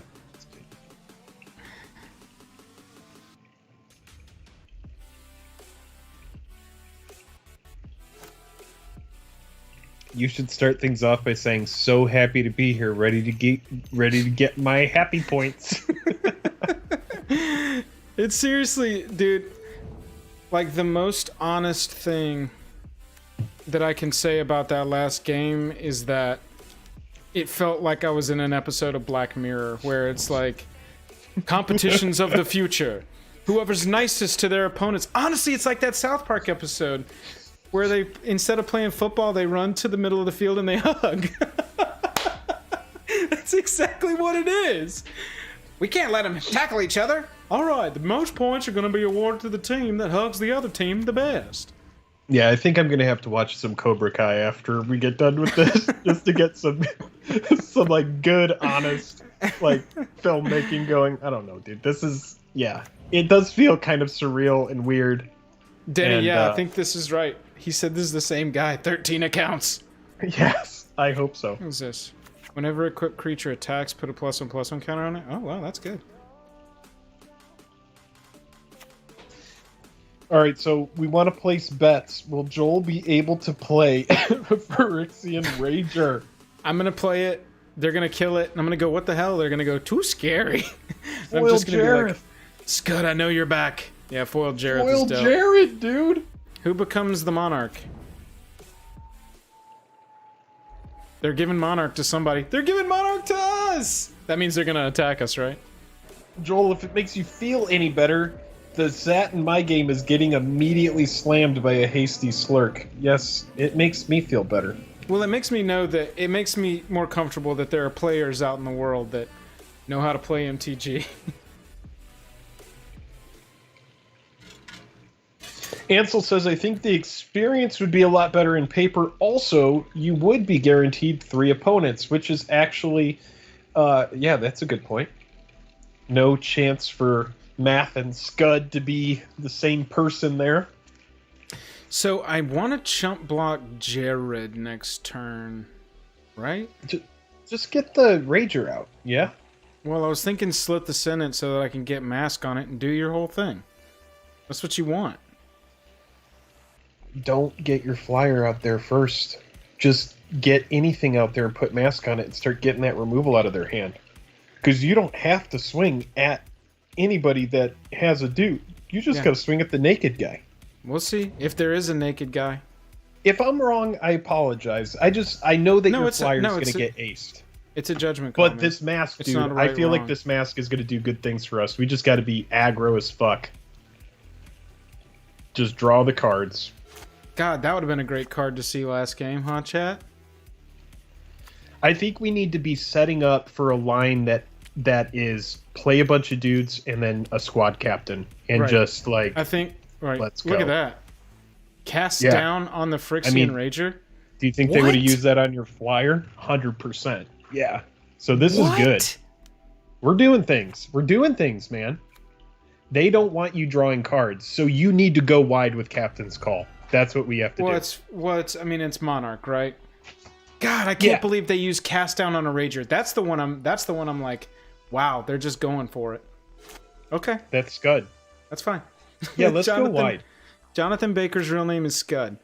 You should start things off by saying, "So happy to be here, ready to get my happy points." It's seriously, dude, like the most honest thing that I can say about that last game is that it felt like I was in an episode of Black Mirror where it's like competitions of the future. Whoever's nicest to their opponents. Honestly, it's like that South Park episode where they, instead of playing football, they run to the middle of the field and they hug. That's exactly what it is. We can't let them tackle each other. All right, the most points are going to be awarded to the team that hugs the other team the best. Yeah, I think I'm gonna have to watch some Cobra Kai after we get done with this, just to get some like good, honest, like filmmaking going. I don't know, dude. This is, yeah, it does feel kind of surreal and weird. Denny, and, yeah, I think this is right. He said this is the same guy. 13 accounts. Yes, I hope so. What is this? Whenever a equipped creature attacks, put a +1/+1 counter on it. Oh wow, that's good. All right, so we want to place bets. Will Joel be able to play Phyrexian Rager? I'm gonna play it. They're gonna kill it. And I'm gonna go, what the hell? They're gonna go, too scary. And I'm just gonna be like, Scud, I know you're back. Yeah, foiled Jareth is dope. Jared, dude. Who becomes the Monarch? They're giving Monarch to somebody. They're giving Monarch to us! That means they're gonna attack us, right? Joel, if it makes you feel any better, the Zat in my game is getting immediately slammed by a hasty slurk. Yes, it makes me feel better. Well, it makes me know that, it makes me more comfortable that there are players out in the world that know how to play MTG. Ansel says, I think the experience would be a lot better in paper. Also, you would be guaranteed 3 opponents, which is actually, yeah, that's a good point. No chance for Math and Scud to be the same person there. So I want to chump block Jared next turn, right? Just get the Rager out, yeah? Well, I was thinking slit the Senate so that I can get Mask on it and do your whole thing. That's what you want. Don't get your flyer out there first. Just get anything out there and put Mask on it and start getting that removal out of their hand. Because you don't have to swing at anybody that has a dude. You just gotta swing at the naked guy. We'll see if there is a naked guy. If I'm wrong, I apologize. I know that your flyer's gonna get aced. It's a judgment call. But this mask, dude, I feel like this mask is gonna do good things for us. We just gotta be aggro as fuck. Just draw the cards. God, that would have been a great card to see last game, huh, chat? I think we need to be setting up for a line that is play a bunch of dudes and then a squad captain and just like, I think, right. Let's go. Look at that. Cast Yeah. down on the Phyrexian mean, Rager? Do you think they would have What? used that on your flyer? 100%. Yeah. So this is good. What? We're doing things. We're doing things, man. They don't want you drawing cards, so you need to go wide with Captain's Call. That's what we have to do. I mean, it's Monarch, right? God, I can't Yeah. believe they use Cast Down on a Rager. That's the one I'm like, wow, they're just going for it. Okay, That's Scud. that's fine. Yeah, let's go wide. Jonathan Baker's real name is Scud.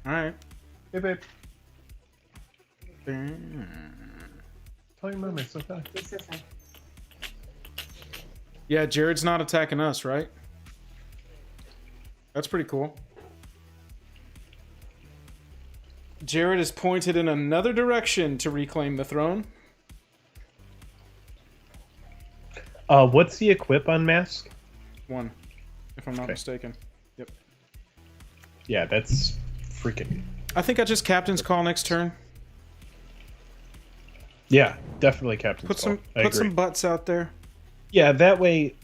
All right. Hey, babe. Tell your mom it's okay. Yeah, Jared's not attacking us, right? That's pretty cool. Jared is pointed in another direction to reclaim the throne. What's the equip on Mask? 1, if I'm not Okay. mistaken. Yep. Yeah, that's freaking... I think I just Captain's Call next turn. Yeah, definitely Captain's Put Call. some I put some agree. butts out there. Yeah, that way,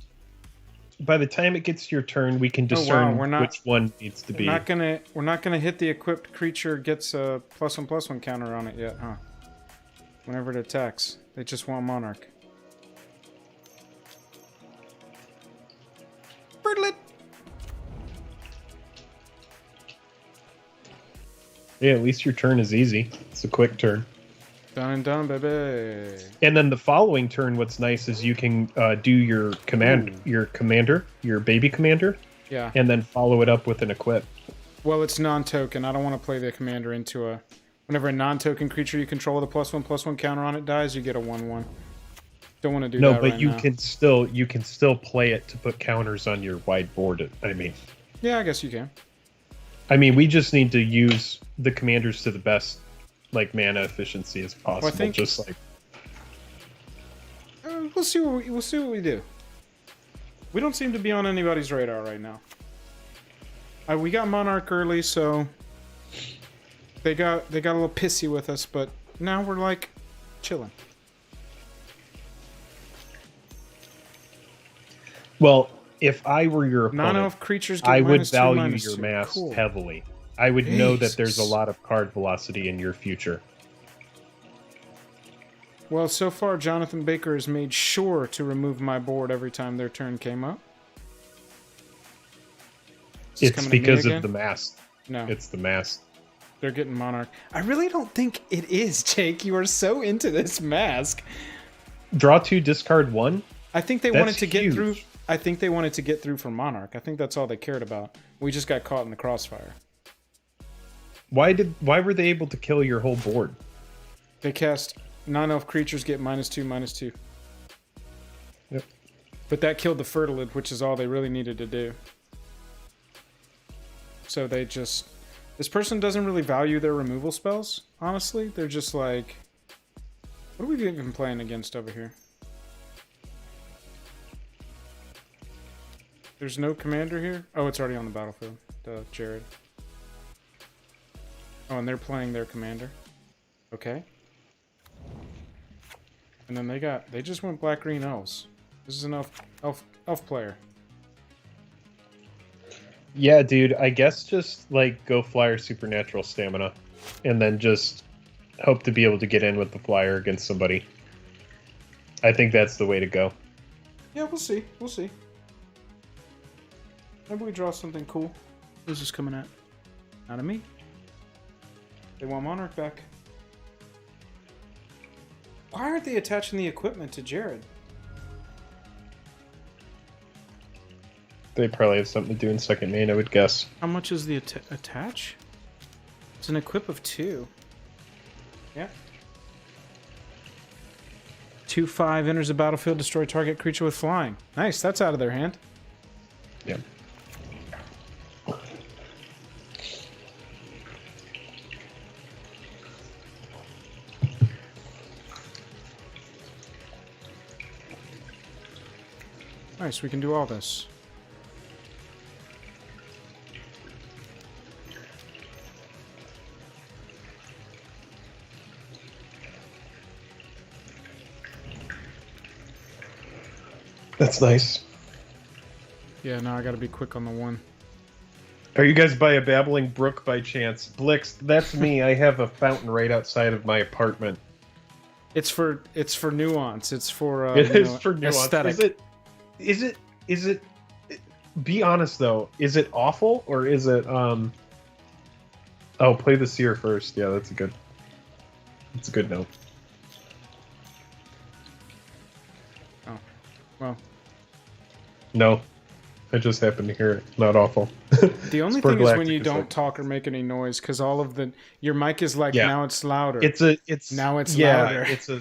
by the time it gets to your turn, we can discern we're not- which one needs to be. We're not gonna hit the equipped creature gets a +1/+1 counter on it yet, huh? Whenever it attacks, they just want Monarch. Birdlet. Yeah, at least your turn is easy. It's a quick turn. Done and done, baby. And then the following turn, what's nice is you can do your your baby commander, Yeah. and then follow it up with an equip. Well, it's non-token. I don't want to play the commander into a. Whenever a non-token creature you control with a +1/+1 counter on it dies, you get a 1/1. Don't want to do No, that but right you now. can still play it to put counters on your wide board. Yeah, I guess you can. We just need to use the commanders to the best mana efficiency as possible. think- Just like We'll see what we do. We don't seem to be on anybody's radar right now. We got Monarch early, so they got a little pissy with us, but now we're like chilling. well, if I were your opponent, Non-elf creatures get I would -2, value -2. your mask Cool. heavily. I would know that there's a Jesus. lot of card velocity in your future. Well, so far Jonathan Baker has made sure to remove my board every time their turn came up. Is this It's coming to me because of again? the mask. No. It's the mask. They're getting Monarch. I really don't think it is, Jake. You are so into this mask. Draw 2, discard 1. I think they That's wanted to get huge. through. I think they wanted to get through for Monarch. I think that's all they cared about. We just got caught in the crossfire. Why were they able to kill your whole board? They cast non-elf creatures get -2/-2. Yep. But that killed the Fertilid, which is all they really needed to do. So they just... This person doesn't really value their removal spells, honestly. They're just like... What are we even playing against over here? There's no commander here? Oh, it's already on the battlefield. Jared. Oh, and they're playing their commander. Okay. And then they just went black-green elves. This is an elf player. Yeah, dude, I guess just go flyer supernatural stamina and then just hope to be able to get in with the flyer against somebody. I think that's the way to go. Yeah, we'll see. We'll see. Maybe we draw something cool. Who's this coming at? Not at me. They want Monarch back. Why aren't they attaching the equipment to Jared? They probably have something to do in second main, I would guess. How much is the attach? It's an equip of 2. Yeah. 2/5 enters the battlefield, destroy target creature with flying. Nice, that's out of their hand. Yeah. Nice, we can do all this. That's nice. Yeah, now I gotta be quick on the one. Are you guys by a babbling brook by chance? Blix, that's me. I have a fountain right outside of my apartment. It's for nuance. It's for It is for nuance. aesthetic. Is it? Be honest though. Is it awful or is it? Oh, play the seer first. Yeah, that's a good note. Oh, well. No, I just happened to hear it. Not awful. The only thing is when you don't talk or make any noise, because all of your mic is like now it's louder. It's now it's louder. It's a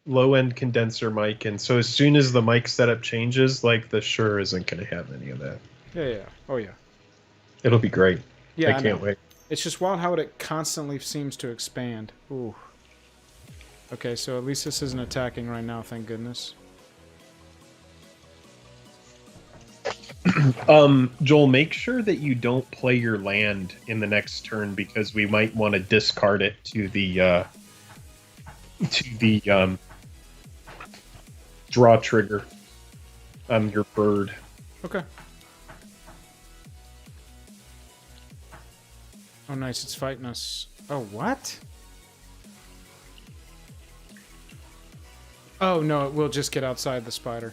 low end condenser mic, and so as soon as the mic setup changes, like the Shure isn't going to have any of that. Yeah. Oh yeah. It'll be great. Yeah, I can't wait. It's just wild how it constantly seems to expand. Ooh. Okay, so at least this isn't attacking right now, thank goodness. Joel, make sure that you don't play your land in the next turn because we might want to discard it to the draw trigger on your bird. Okay. Oh, nice, it's fighting us. Oh, what? Oh, no, it will just get outside the spider.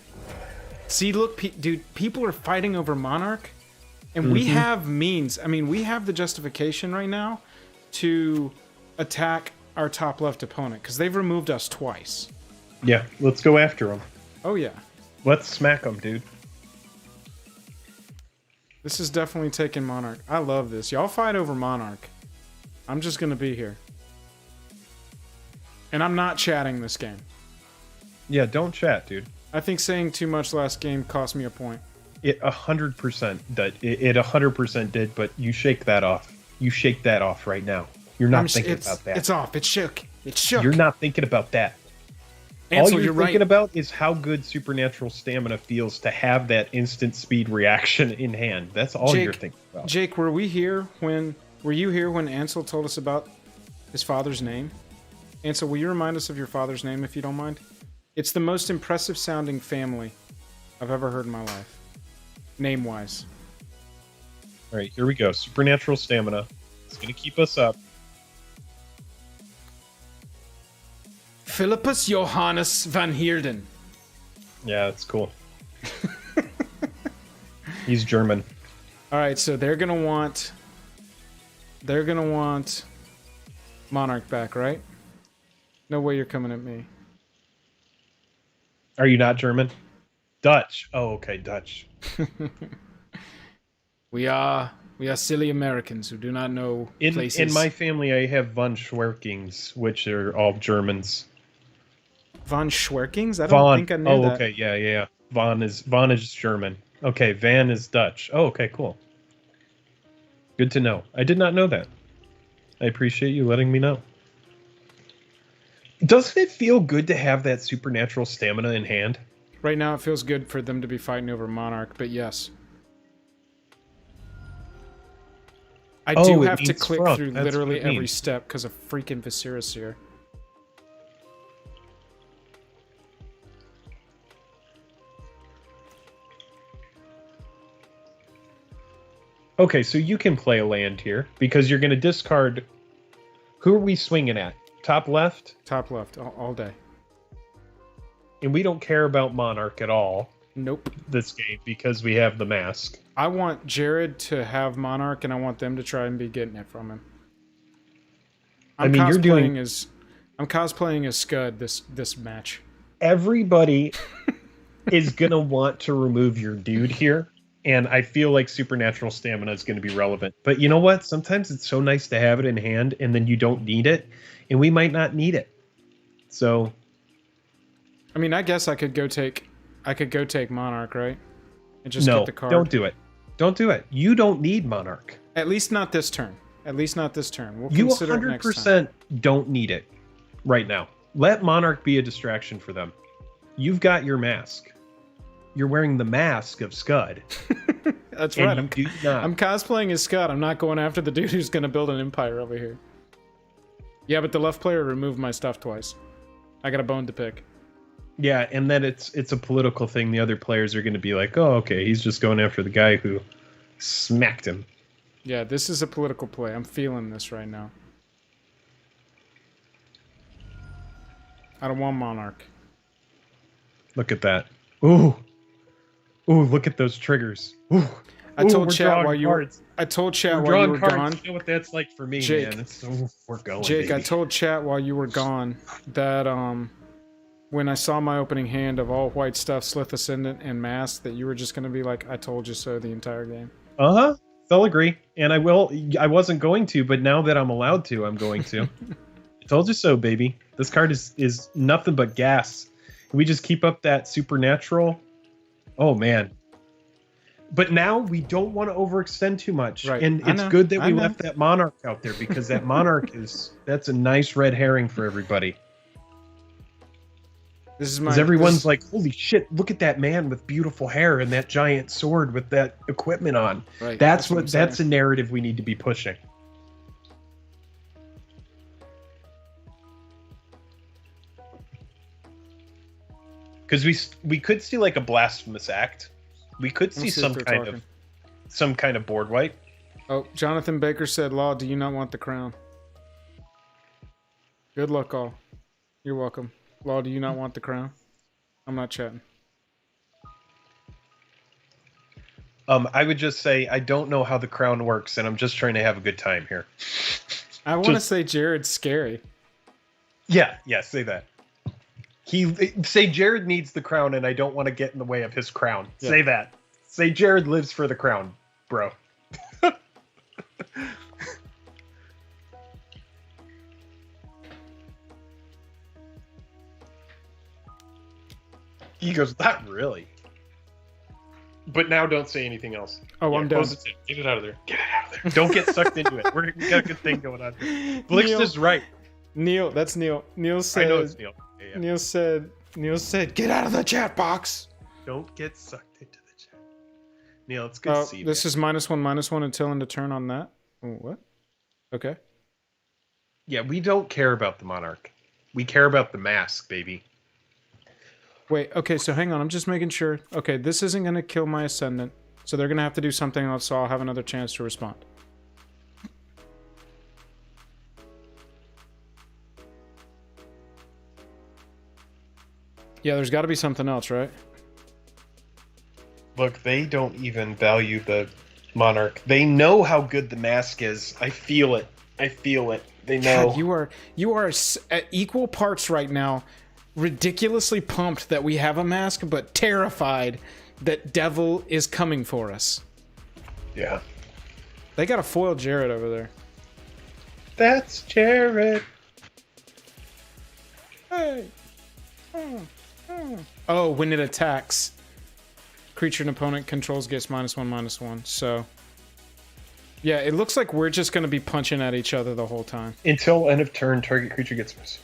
See, look, dude, people are fighting over Monarch, and we have means. I mean, we have the justification right now to attack our top left opponent, because they've removed us twice. Yeah, let's go after them. Oh, yeah. Let's smack them, dude. This is definitely taking Monarch. I love this. Y'all fight over Monarch. I'm just going to be here. And I'm not chatting this game. Yeah, don't chat, dude. I think saying too much last game cost me a point. It 100% did. It 100% did, but you shake that off. You shake that off right now. You're not thinking about that. It's off. It's shook. It's shook. You're not thinking about that. Ansel, all you're right. thinking about is how good supernatural stamina feels to have that instant speed reaction in hand. That's all you're thinking about. Jake, were you here when Ansel told us about his father's name? Ansel, will you remind us of your father's name if you don't mind? It's the most impressive sounding family I've ever heard in my life. Name-wise. All right, here we go. Supernatural stamina. It's going to keep us up. Philippus Johannes van Heerden. Yeah, that's cool. He's German. All right, so they're gonna want Monarch back, right? No way you're coming at me. Are you not German? Dutch. Oh, okay, Dutch. We are silly Americans who do not know places. In my family, I have von Schwerkings, which are all Germans. Von Schwerkings? I don't think I knew that. Oh, okay, yeah. Von is German. Okay, Van is Dutch. Oh, okay, cool. Good to know. I did not know that. I appreciate you letting me know. Doesn't it feel good to have that supernatural stamina in hand? Right now, it feels good for them to be fighting over Monarch, but yes. I do have to click through literally every step because of freaking Viserys here. Okay, so you can play a land here because you're going to discard. Who are we swinging at? Top left? Top left, all day. And we don't care about Monarch at all. Nope. This game because we have the mask. I want Jared to have Monarch, and I want them to try and be getting it from him. I'm cosplaying as Scud this match. Everybody is going to want to remove your dude here. And I feel like supernatural stamina is going to be relevant. But you know what? Sometimes it's so nice to have it in hand, and then you don't need it. And we might not need it. So... I mean, I guess I could go take Monarch, right? And just get the card. Don't do it. Don't do it. You don't need Monarch. At least not this turn. We'll you consider 100% it next time. don't need it right now. Let Monarch be a distraction for them. You've got your mask. You're wearing the mask of Scud. That's right. I'm cosplaying as Scud. I'm not going after the dude who's going to build an empire over here. Yeah, but the left player removed my stuff twice. I got a bone to pick. Yeah, and then it's a political thing. The other players are going to be like, oh, okay, he's just going after the guy who smacked him. Yeah, this is a political play. I'm feeling this right now. I don't want Monarch. Look at that. Ooh. Ooh, look at those triggers. Ooh. I told chat while you were gone. You know what that's like for me, Jake, man. We're going, Jake, baby. I told chat while you were gone that when I saw my opening hand of all white stuff, Slith Ascendant, and Mask, that you were just gonna be like, I told you so the entire game. Uh-huh. They'll agree. And I will. I wasn't going to, but now that I'm allowed to, I'm going to. I told you so, baby. This card is nothing but gas. We just keep up that supernatural. Oh, man. But now we don't want to overextend too much. Right. And it's good that we left that Monarch out there, because that Monarch that's a nice red herring for everybody. This is Because everyone's like, holy shit, look at that man with beautiful hair and that giant sword with that equipment on. Right. That's a narrative we need to be pushing. Because we could see like a blasphemous act. We could see some kind of board wipe. Oh, Jonathan Baker said, Law, do you not want the crown? Good luck, all. You're welcome. Law, do you not want the crown? I'm not chatting. I would just say I don't know how the crown works, and I'm just trying to have a good time here. I want to say Jared's scary. Yeah, say that. Say Jared needs the crown, and I don't want to get in the way of his crown. Yeah. Say that. Say Jared lives for the crown, bro. He goes, not really. But now don't say anything else. Oh, I'm done. Get it out of there. Get it out of there. Don't get sucked into it. We got a good thing going on here. Blix is right. Neil, that's Neil. Neil said. I know it's Neil. Yeah. Neil said, get out of the chat box. Don't get sucked into the chat. Neil, it's good to see you. This is -1/-1 until end of turn on that. Oh, what? Okay. Yeah, we don't care about the Monarch. We care about the Mask, baby. Wait, okay, so hang on, I'm just making sure. Okay, this isn't going to kill my Ascendant, so they're going to have to do something else, so I'll have another chance to respond. Yeah, there's got to be something else, right? Look, they don't even value the Monarch. They know how good the Mask is. I feel it. They know. God, you are at equal parts right now. Ridiculously pumped that we have a Mask, but terrified that Devil is coming for us. Yeah. They got a foil Jared over there. That's Jared. Hey. Oh, when it attacks, creature and opponent controls gets -1/-1. So, yeah, it looks like we're just going to be punching at each other the whole time. Until end of turn, target creature gets missed.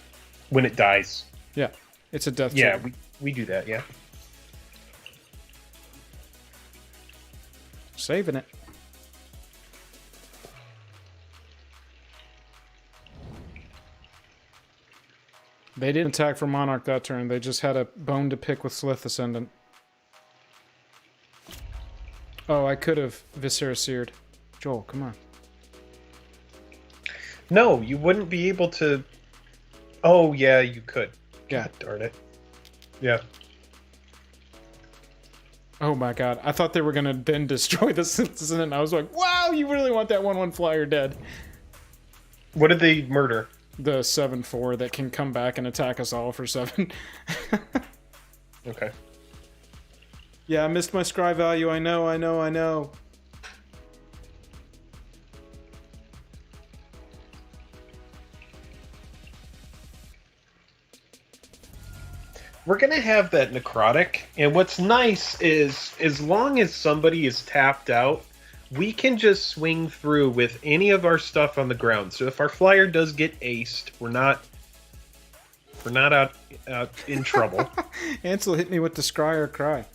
When it dies. Yeah, it's a death Yeah, trigger. we do that, yeah. Saving it. They didn't attack for Monarch that turn. They just had a bone to pick with Slith Ascendant. Oh, I could have Viscera Seared. Joel, come on. No, you wouldn't be able to... Oh, yeah, you could. Yeah. God darn it. Yeah. Oh my god. I thought they were going to then destroy the Citizen, and I was like, wow, you really want that 1/1 flyer dead. What did they murder? The 7/4 that can come back and attack us all for 7. Okay. Yeah, I missed my scry value. I know. We're going to have that necrotic, and what's nice is as long as somebody is tapped out, we can just swing through with any of our stuff on the ground. So if our flyer does get aced, we're not out in trouble. Ansel hit me with the scry or cry.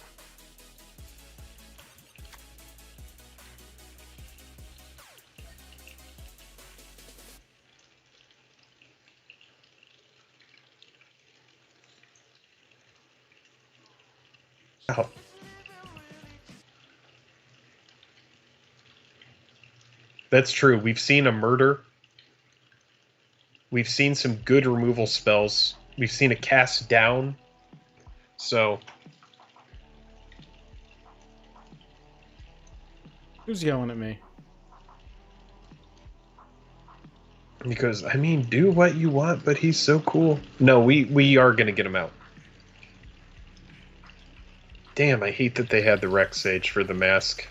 Oh. That's true. We've seen a murder. We've seen some good removal spells. We've seen a cast down. So Who's yelling at me? because I mean, do what you want, but he's so cool. No, we are gonna get him out. Damn, I hate that they had the Rex Sage for the mask.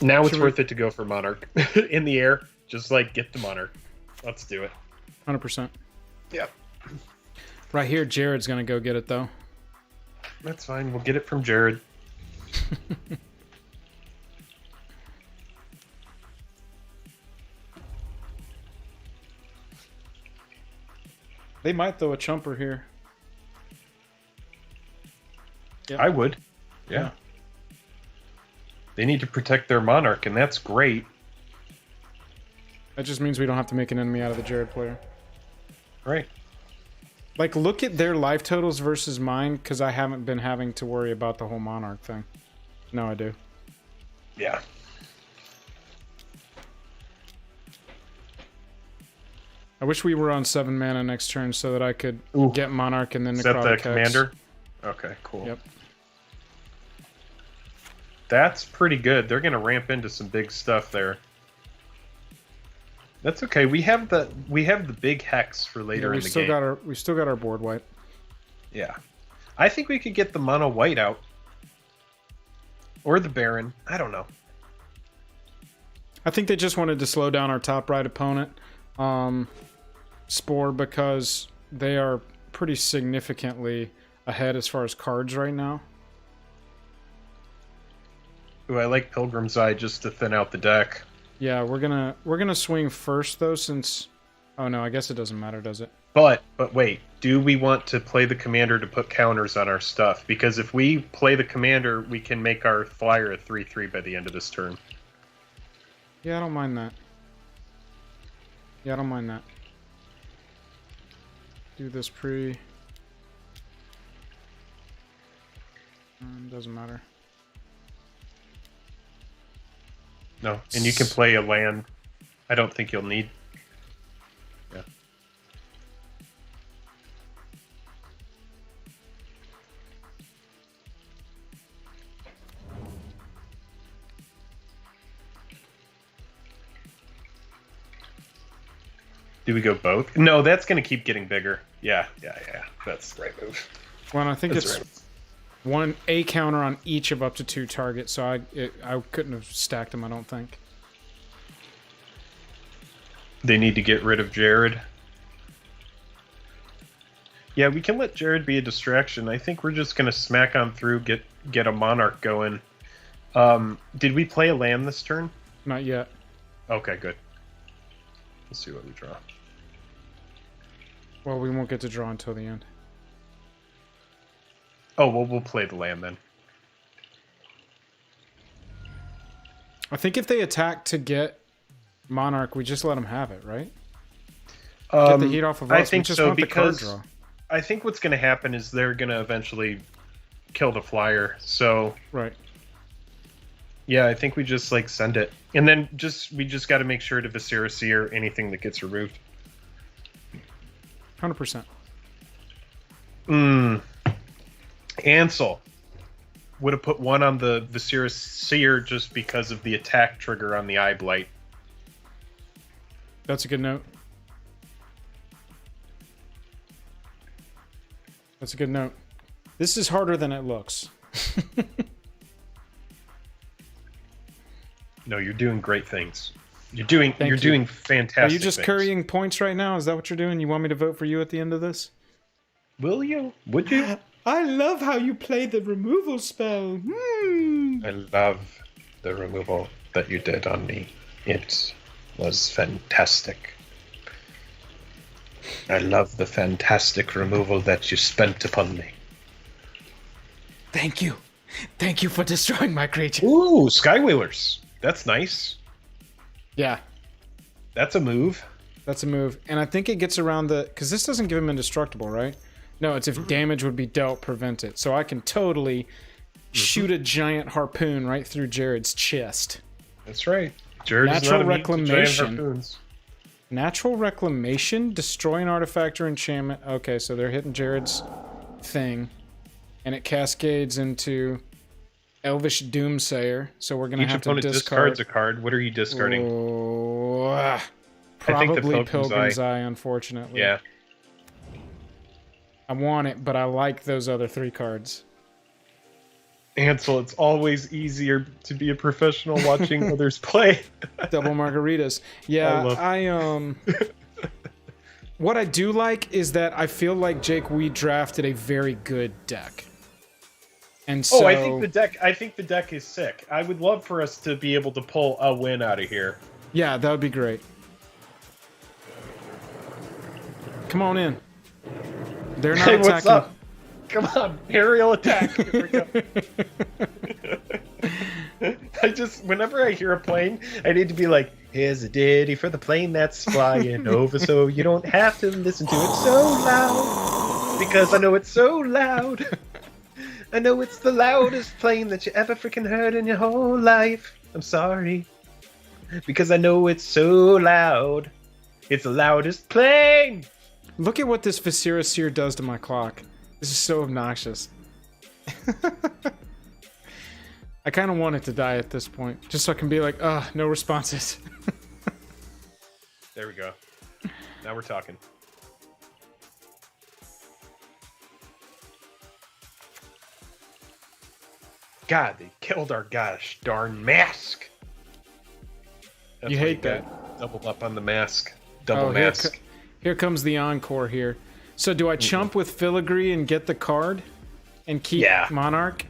Now it's worth it to go for Monarch in the air. Just like get the Monarch. Let's do it. 100%. Yeah, Right here, Jared's gonna go get it though. that's fine. We'll get it from Jared. They might throw a chumper here. Yep. I would. Yeah. They need to protect their Monarch, and that's great. That just means we don't have to make an enemy out of the Jared player. Right. Like, look at their life totals versus mine, because I haven't been having to worry about the whole Monarch thing. No, I do. Yeah. I wish we were on 7 mana next turn so that I could get Monarch and then Is that Necrotic the Hex. commander? Okay, cool. Yep. That's pretty good. They're going to ramp into some big stuff there. That's okay. We have the big hex for later in the game. We still got our board wipe. Yeah. I think we could get the mono white out. Or the Baron. I don't know. I think they just wanted to slow down our top right opponent, Spore, because they are pretty significantly ahead as far as cards right now. Ooh, I like Pilgrim's Eye just to thin out the deck. Yeah, we're gonna swing first though, since oh no, I guess it doesn't matter, does it? But wait, do we want to play the commander to put counters on our stuff? Because if we play the commander, we can make our flyer a 3/3 by the end of this turn. Yeah, I don't mind that. Yeah, I don't mind that. Do this pre. Doesn't matter. No, and you can play a land. I don't think you'll need. Yeah. Do we go both? No, that's going to keep getting bigger. Yeah. That's the right move. Well, I think That's it's a counter on each of up to 2 targets, so I couldn't have stacked them, I don't think. They need to get rid of Jared. Yeah, we can let Jared be a distraction. I think we're just going to smack on through, get a Monarch going. Did we play a land this turn? Not yet. Okay, good. Let's see what we draw. Well, we won't get to draw until the end. Oh, well, we'll play the land then. I think if they attack to get Monarch, we just let them have it, right? Get Get the heat off of us. I think we just so, want because the card draw. I think what's going to happen is they're going to eventually kill the flyer. So, Right. yeah, I think we just like send it. And then we just got to make sure to Viscera Seer anything that gets removed. 100%. Ansel would have put 1 on the Viscera Seer just because of the attack trigger on the Eye Blight. That's a good note. That's a good note. This is harder than it looks. No, you're doing great things. You're doing you. doing fantastic. Are you just things. currying points right now? Is that what you're doing? You want me to vote for you at the end of this? Will you? Would you? I love how you play the removal spell. I love the removal that you did on me. It was fantastic. I love the fantastic removal that you spent upon me. Thank you. Thank you for destroying my creature. Ooh, Skywheelers. That's nice. Yeah, That's a move. that's a move. And I think it gets around the... Because this doesn't give him indestructible, right? No, it's if damage would be dealt, prevent it. So I can totally shoot a giant harpoon right through Jared's chest. That's right. Jared is Natural not immune to giant reclamation. harpoons. Natural reclamation, destroy an artifact or enchantment. Okay, so they're hitting Jared's thing, and it cascades into Elvish Doomsayer. So we're gonna Each have to opponent discard. discards a card. What are you discarding? Oh, I think the probably Pilgrim's Eye. unfortunately. Yeah. I want it, but I like those other 3 cards. Ansel, it's always easier to be a professional watching others play. Double margaritas. Yeah, what I do like is that I feel like, Jake, we drafted a very good deck. And so I think the deck is sick. I would love for us to be able to pull a win out of here. yeah, that would be great. Come on in. They're not Hey, attacking. what's up? Come on, aerial attack. Here we go. Whenever I hear a plane, I need to be like, here's a ditty for the plane that's flying over, so you don't have to listen to it so loud. Because I know it's so loud. I know it's the loudest plane that you ever freaking heard in your whole life. I'm sorry. Because I know it's so loud. It's the loudest plane. Look at what this Viscera Seer does to my clock. This is so obnoxious. I kind of want it to die at this point, just so I can be like, no responses. There we go. Now we're talking. God, they killed our gosh darn mask. That's You why hate gotta that. Double up on the mask. Double mask. Here comes the encore here. So do I chump with Filigree and get the card and keep Monarch?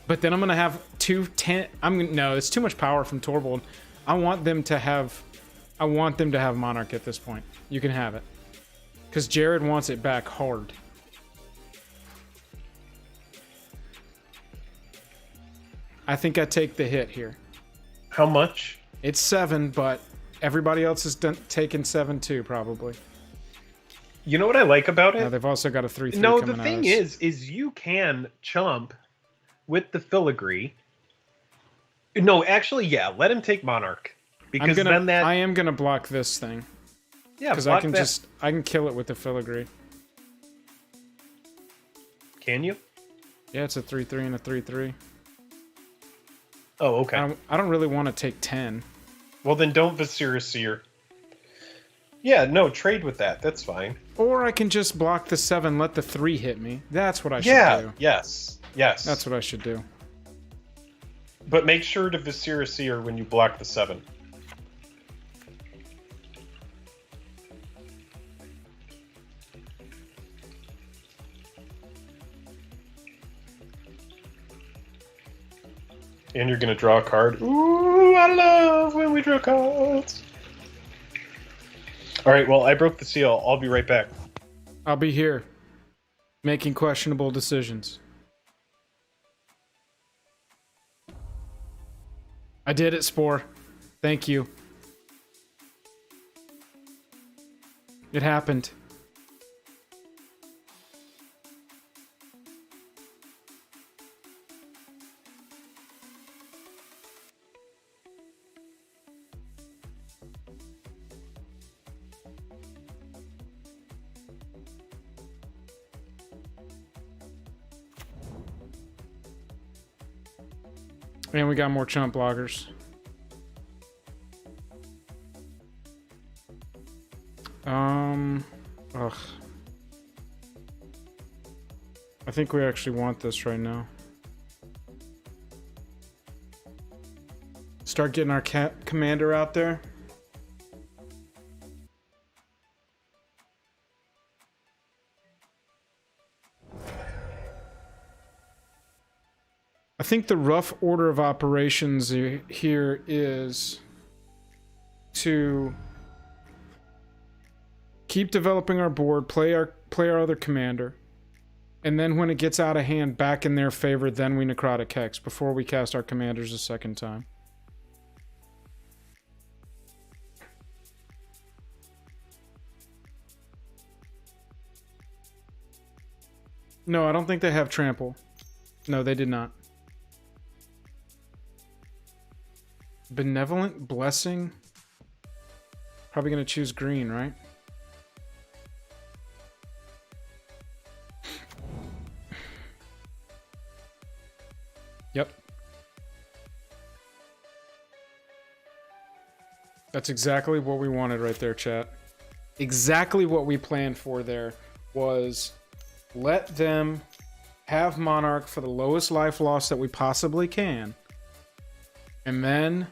But then I'm gonna have 2/10. No, it's too much power from Torvald. I want them to have Monarch at this point. You can have it. Because Jared wants it back hard. I think I take the hit here. How much? It's 7, but everybody else has taken 7 too, probably. You know what I like about it? They've also got a 3/3 No, coming the at thing us. is you can chump with the Filigree. No, actually, yeah, let him take Monarch. Because then that... I am gonna block this thing. Yeah, because I can kill it with the Filigree. Can you? Yeah, it's a 3/3 and a 3/3. Oh, okay. I don't really want to take 10. Well, then don't Viscera Seer. Yeah, no, trade with that. That's fine. Or I can just block the 7, let the 3 hit me. That's what I should do. Yes. That's what I should do. But make sure to Viscera Seer when you block the 7. And you're going to draw a card. Ooh, I love when we draw cards. All right, well, I broke the seal. I'll be right back. I'll be here, making questionable decisions. I did it, Spore. Thank you. It happened. And we got more chump bloggers. Ugh. I think we actually want this right now. Start getting our commander out there. I think the rough order of operations here is to keep developing our board, play our other commander, and then when it gets out of hand, back in their favor, then we Necrotic Hex before we cast our commanders a second time. No, I don't think they have trample. No, they did not. Benevolent Blessing? Probably going to choose green, right? Yep. That's exactly what we wanted right there, chat. Exactly what we planned for there was let them have Monarch for the lowest life loss that we possibly can. And then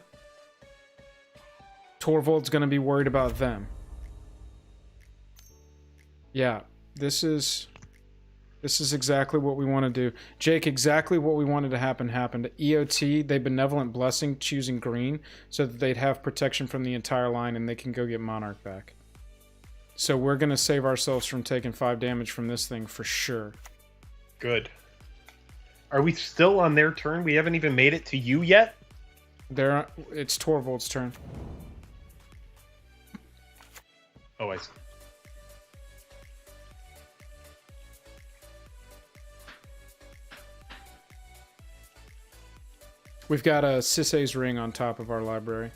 Torvald's going to be worried about them. Yeah, this is exactly what we want to do. Jake, exactly what we wanted to happen happened. EOT, they Benevolent Blessing, choosing green, so that they'd have protection from the entire line and they can go get Monarch back. So we're going to save ourselves from taking 5 damage from this thing for sure. Good. Are we still on their turn? We haven't even made it to you yet? It's Torvald's turn. Oh, I see. We've got a Sisay's Ring on top of our library.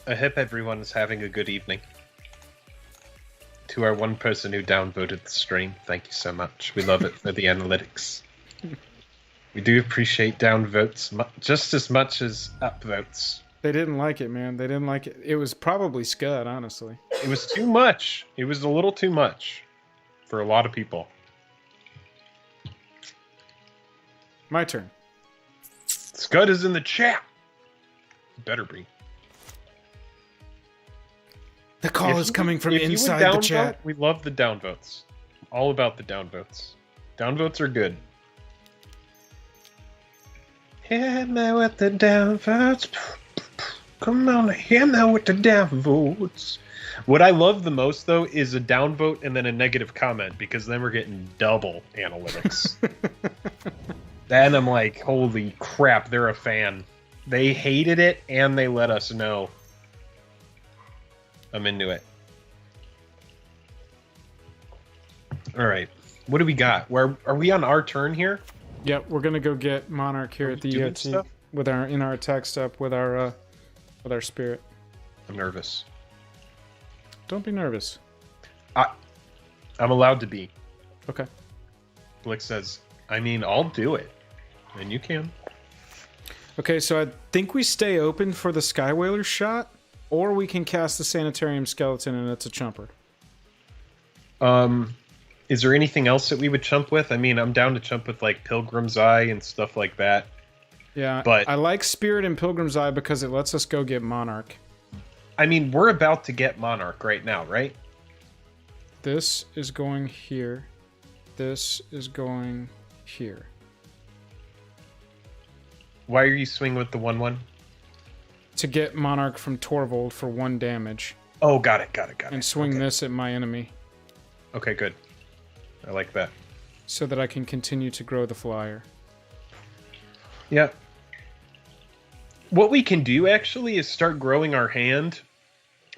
I hope everyone is having a good evening. To our one person who downvoted the stream, thank you so much. We love it for the analytics. We do appreciate downvotes just as much as upvotes. They didn't like it, man. They didn't like it. It was probably Scud, honestly. It was too much. It was a little too much for a lot of people. My turn. Scud is in the chat. Better be. The call is coming from if you would inside the downvote, chat. We love the downvotes. All about the downvotes. Downvotes are good. Hit me with the downvotes. Come on, hit me with the downvotes. What I love the most, though, is a downvote and then a negative comment, because then we're getting double analytics. Then I'm like, holy crap, they're a fan. They hated it, and they let us know. I'm into it. All right. What do we got? Where are we on our turn here? Yep, we're gonna go get Monarch here at the EOT with our attack step with our spirit. I'm nervous. Don't be nervous. I'm allowed to be. Okay. Blick says, I mean, I'll do it. And you can. Okay, so I think we stay open for the Sky Whaler shot, or we can cast the Sanitarium Skeleton and it's a chumper. Is there anything else that we would chump with? I mean, I'm down to chump with like Pilgrim's Eye and stuff like that. Yeah, but I like Spirit and Pilgrim's Eye because it lets us go get Monarch. I mean, we're about to get Monarch right now, right? This is going here. This is going here. Why are you swinging with the 1/1? To get Monarch from Torvald for 1 damage. Oh, got it. And swing this at my enemy. Okay, good. I like that. So that I can continue to grow the flyer. Yeah. What we can do, actually, is start growing our hand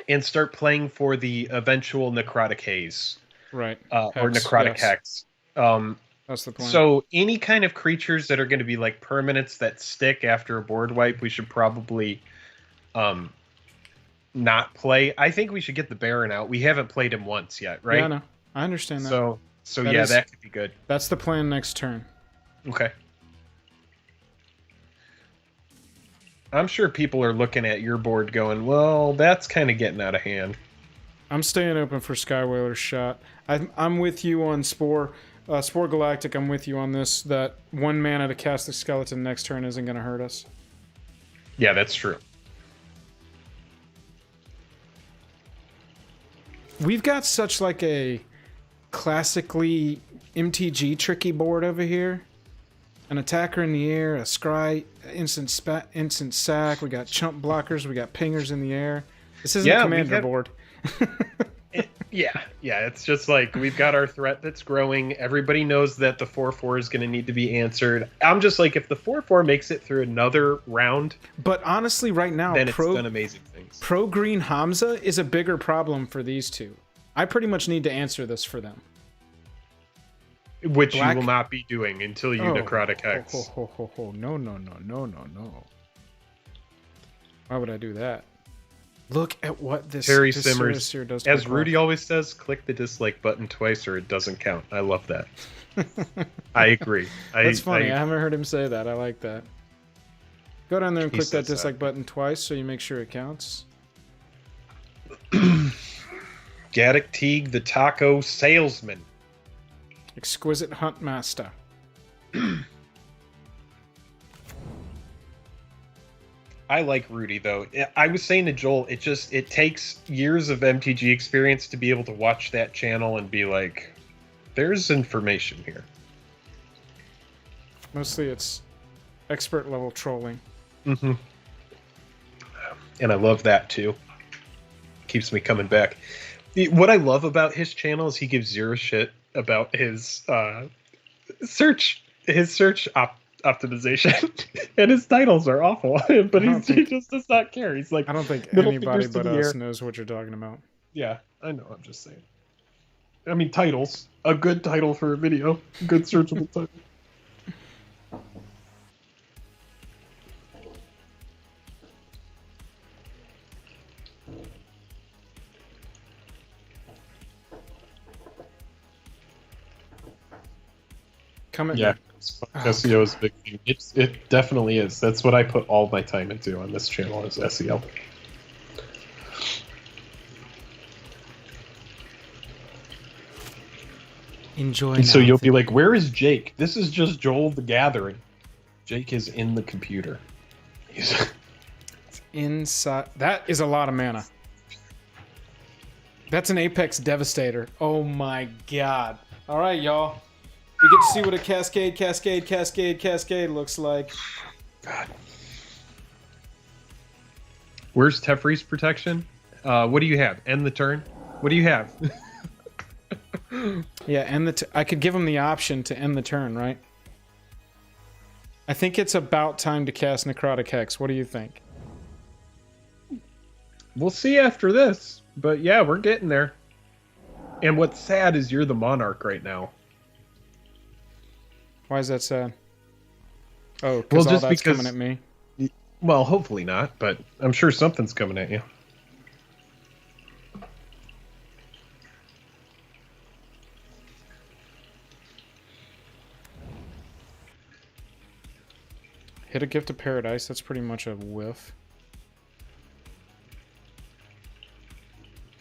and start playing for the eventual Necrotic Haze. Right. Or Necrotic Hex. That's the plan. So any kind of creatures that are going to be like permanents that stick after a board wipe, we should probably not play. I think we should get the Baron out. We haven't played him once yet, right? Yeah, no. I understand that. So yeah, that could be good. That's the plan next turn. Okay. I'm sure people are looking at your board going, well, that's kind of getting out of hand. I'm staying open for Sky Whaler's shot. I'm with you on Spore. Spore Galactic, I'm with you on this, that 1 mana to cast the skeleton next turn isn't going to hurt us. Yeah, that's true. We've got such like a classically MTG tricky board over here. An attacker in the air, a scry, instant sack, we got chump blockers, we got pingers in the air. This isn't a commander board. Yeah, it's just like we've got our threat that's growing. Everybody knows that the 4/4 is going to need to be answered. I'm just like, if the 4/4 makes it through another round, But honestly, right now, then it's done amazing things. Pro Green Hamza is a bigger problem for these two. I pretty much need to answer this for them. Which Black- you will not be doing until you Necrotic Hex. No. Why would I do that? Look at what this Terry this Simmers, Sirius here does to as my Rudy always says, click the dislike button twice or it doesn't count. I love that. I agree. That's funny. I haven't heard him say that. I like that. Go down there and He click that says that. dislike button twice so you make sure it counts. Gaddock Teague, the taco salesman. Exquisite Hunt Master. I like Rudy though. I was saying to Joel, it takes years of MTG experience to be able to watch that channel and be like, there's information here. Mostly it's expert level trolling. Mm-hmm. And I love that too. Keeps me coming back. What I love about his channel is he gives zero shit about his search optimization, and his titles are awful. But he just does not care. He's like, I don't think middle anybody fingers to but the us air. knows what you're talking about. Yeah, I know. I'm just saying. I mean, titles. A good title for a video. Good searchable title. Come at Yeah, me. SEO is a big thing. It definitely is. That's what I put all my time into on this channel is SEO. Enjoy And so now. you'll be like, where is Jake? This is just Joel the Gathering. Jake is in the computer. He's Inside. That is a lot of mana. That's an Apex Devastator. Oh my god. All right, y'all. We get to see what a cascade looks like. God. Where's Teferi's protection? What do you have? End the turn? What do you have? Yeah, I could give him the option to end the turn, right? I think it's about time to cast Necrotic Hex. What do you think? We'll see after this. But yeah, we're getting there. And what's sad is you're the Monarch right now. Why is that sad? Oh, Well, because all just that's because- coming at me. Well, hopefully not, but I'm sure something's coming at you. Hit a Gift of Paradise. That's pretty much a whiff.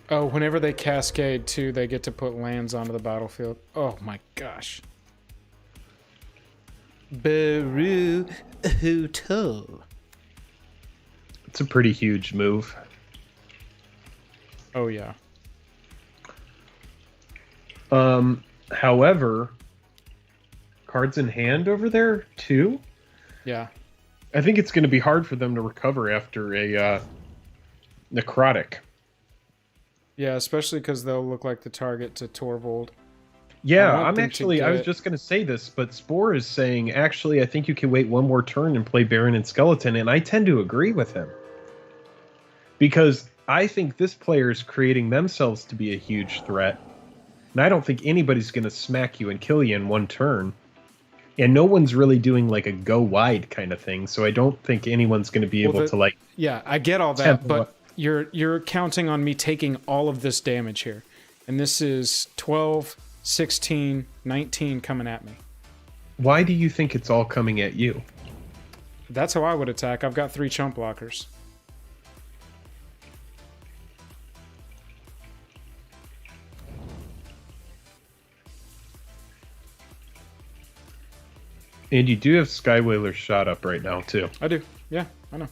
Oh, whenever they cascade too, they get to put lands onto the battlefield. Oh my gosh. Baruto. It's a pretty huge move. Oh yeah. However, cards in hand over there too. Yeah. I think it's going to be hard for them to recover after a necrotic. Yeah, especially because they'll look like the target to Torvald. Yeah, I want them to I was get- just going to say this, but Spore is saying, actually, I think you can wait one more turn and play Baron and Skeleton, and I tend to agree with him. Because I think this player is creating themselves to be a huge threat, and I don't think anybody's going to smack you and kill you in one turn. And no one's really doing like a go wide kind of thing, so I don't think anyone's going to be able to like... Yeah, I get all that, Tempo. but you're counting on me taking all of this damage here. And this is 12, 16, 19 coming at me. Why do you think it's all coming at you? That's how I would attack. I've got 3 chump blockers. And you do have Skywhaler shot up right now, too. I do. Yeah, I know.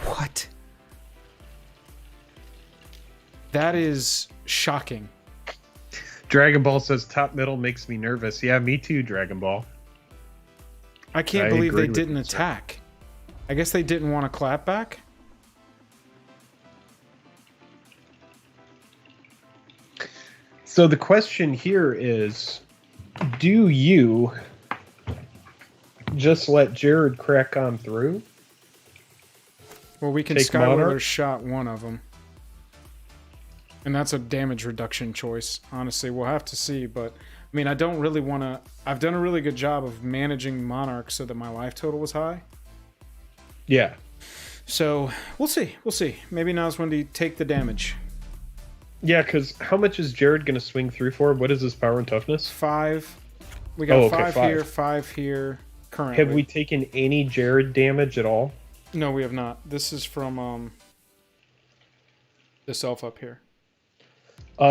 What? That is shocking. Dragon Ball says top middle makes me nervous. Yeah, me too, Dragon Ball. I can't I believe they agree with didn't you, sir. attack. I guess they didn't want to clap back. So the question here is, do you just let Jared crack on through? Well, we can Take Skywheeler Monarch? shot one of them. And that's a damage reduction choice. Honestly, we'll have to see. But, I mean, I don't really want to... I've done a really good job of managing Monarch so that my life total was high. Yeah. So, we'll see. We'll see. Maybe now's when to take the damage. Yeah, because how much is Jared going to swing through for? What is his power and toughness? 5. We got Oh, okay, 5 5. here, 5 here, currently. Have we taken any Jared damage at all? No, we have not. This is from this elf up here.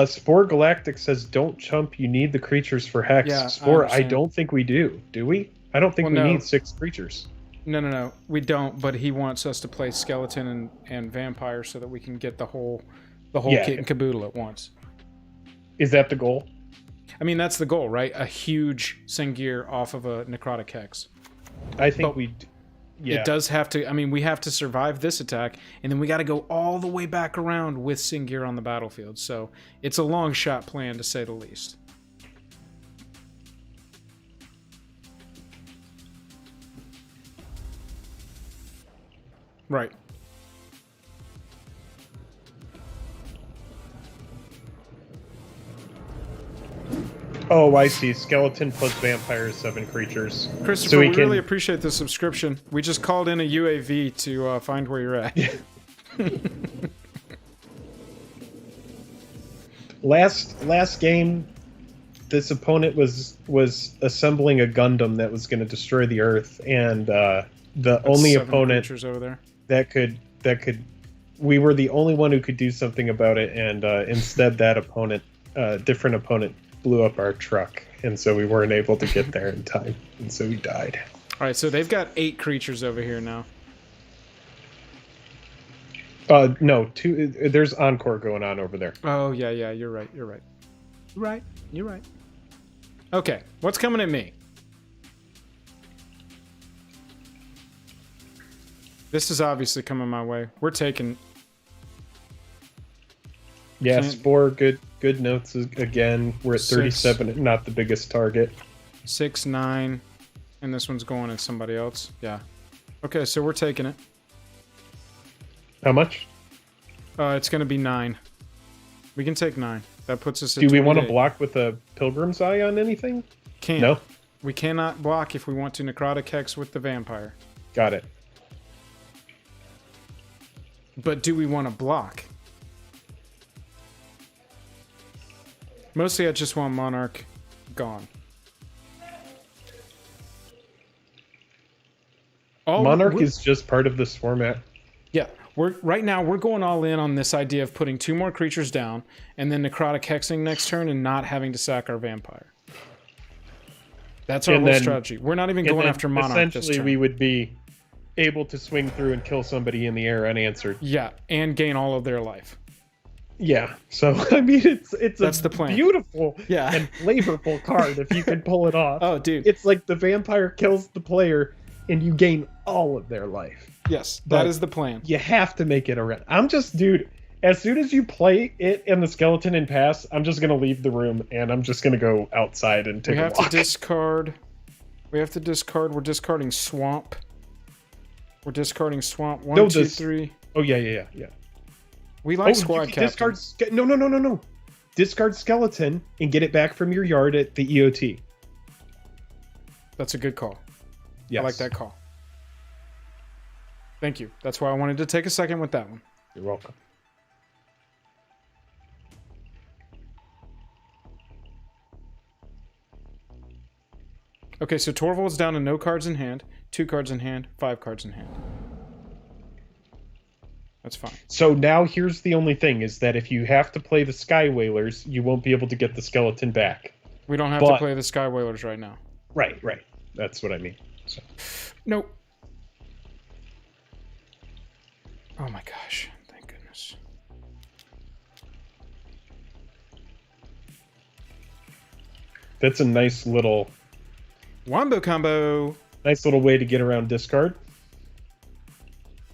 Spore Galactic says, don't chump, you need the creatures for Hex. Yeah, Spore, I understand. don't think we do. Do we? I don't think Well, we no. need 6 creatures. No. We don't, but he wants us to play Skeleton and Vampire so that we can get the whole Yeah. kit and caboodle at once. Is that the goal? I mean, that's the goal, right? A huge Sengir off of a Necrotic Hex. I think But yeah. It does have to... I mean, we have to survive this attack, and then we got to go all the way back around with Sengir on the battlefield. So it's a long shot plan, to say the least. Right. Oh, I see. Skeleton plus Vampire is 7 creatures. Christopher, So we we can- really appreciate the subscription. We just called in a UAV to find where you're at. Last game, this opponent was assembling a Gundam that was going to destroy the Earth, and the only 7 opponent creatures over there. that could we were the only one who could do something about it, and instead that opponent, different opponent, blew up our truck, and so we weren't able to get there in time, and so we died. All right, so they've got 8 creatures over here now. No, 2. There's Encore going on over there. Oh, yeah, you're right. You're right. Okay, what's coming at me? This is obviously coming my way. We're taking... Yeah, Can't- Spore, good notes again. We're at 37, not the biggest target. 6, 9, and this one's going at somebody else. Yeah. Okay, so we're taking it. How much? It's going to be 9. We can take 9. That puts us at Do we want to 28. block with a Pilgrim's Eye on anything? Can't. No? We cannot block if we want to Necrotic Hex with the Vampire. Got it. But do we want to block? Mostly I just want Monarch gone. Monarch is just part of this format. Yeah, right now we're going all in on this idea of putting 2 more creatures down and then Necrotic Hexing next turn and not having to sack our Vampire. That's our And whole then- strategy. We're not even And going then after Monarch this essentially, turn. we would be able to swing through and kill somebody in the air unanswered. Yeah, and gain all of their life. Yeah. So I mean, it's That's a the plan. beautiful Yeah. and flavorful card if you can pull it off. Oh, dude. It's like the Vampire kills the player, and you gain all of their life. Yes, But- that is the plan. You have to make it around. I'm just, dude. As soon as you play it and the skeleton and pass, I'm just gonna leave the room and I'm just gonna go outside and take We a have to walk. discard. We have to discard. We're discarding Swamp. We're discarding Swamp. 1, No, 2, this- 3. Oh yeah. We like you squad can discard. captains. No. Discard skeleton and get it back from your yard at the EOT. That's a good call. Yes. I like that call. Thank you. That's why I wanted to take a second with that one. You're welcome. Okay, so Torvald's down to no cards in hand, 2 cards in hand, 5 cards in hand. That's fine. So now here's the only thing is that if you have to play the Sky Whalers, you won't be able to get the skeleton back. We don't have to But- play the Sky Whalers right now. Right. That's what I mean. So. Nope. Oh my gosh. Thank goodness. That's a nice little. Wombo combo. Nice little way to get around discard.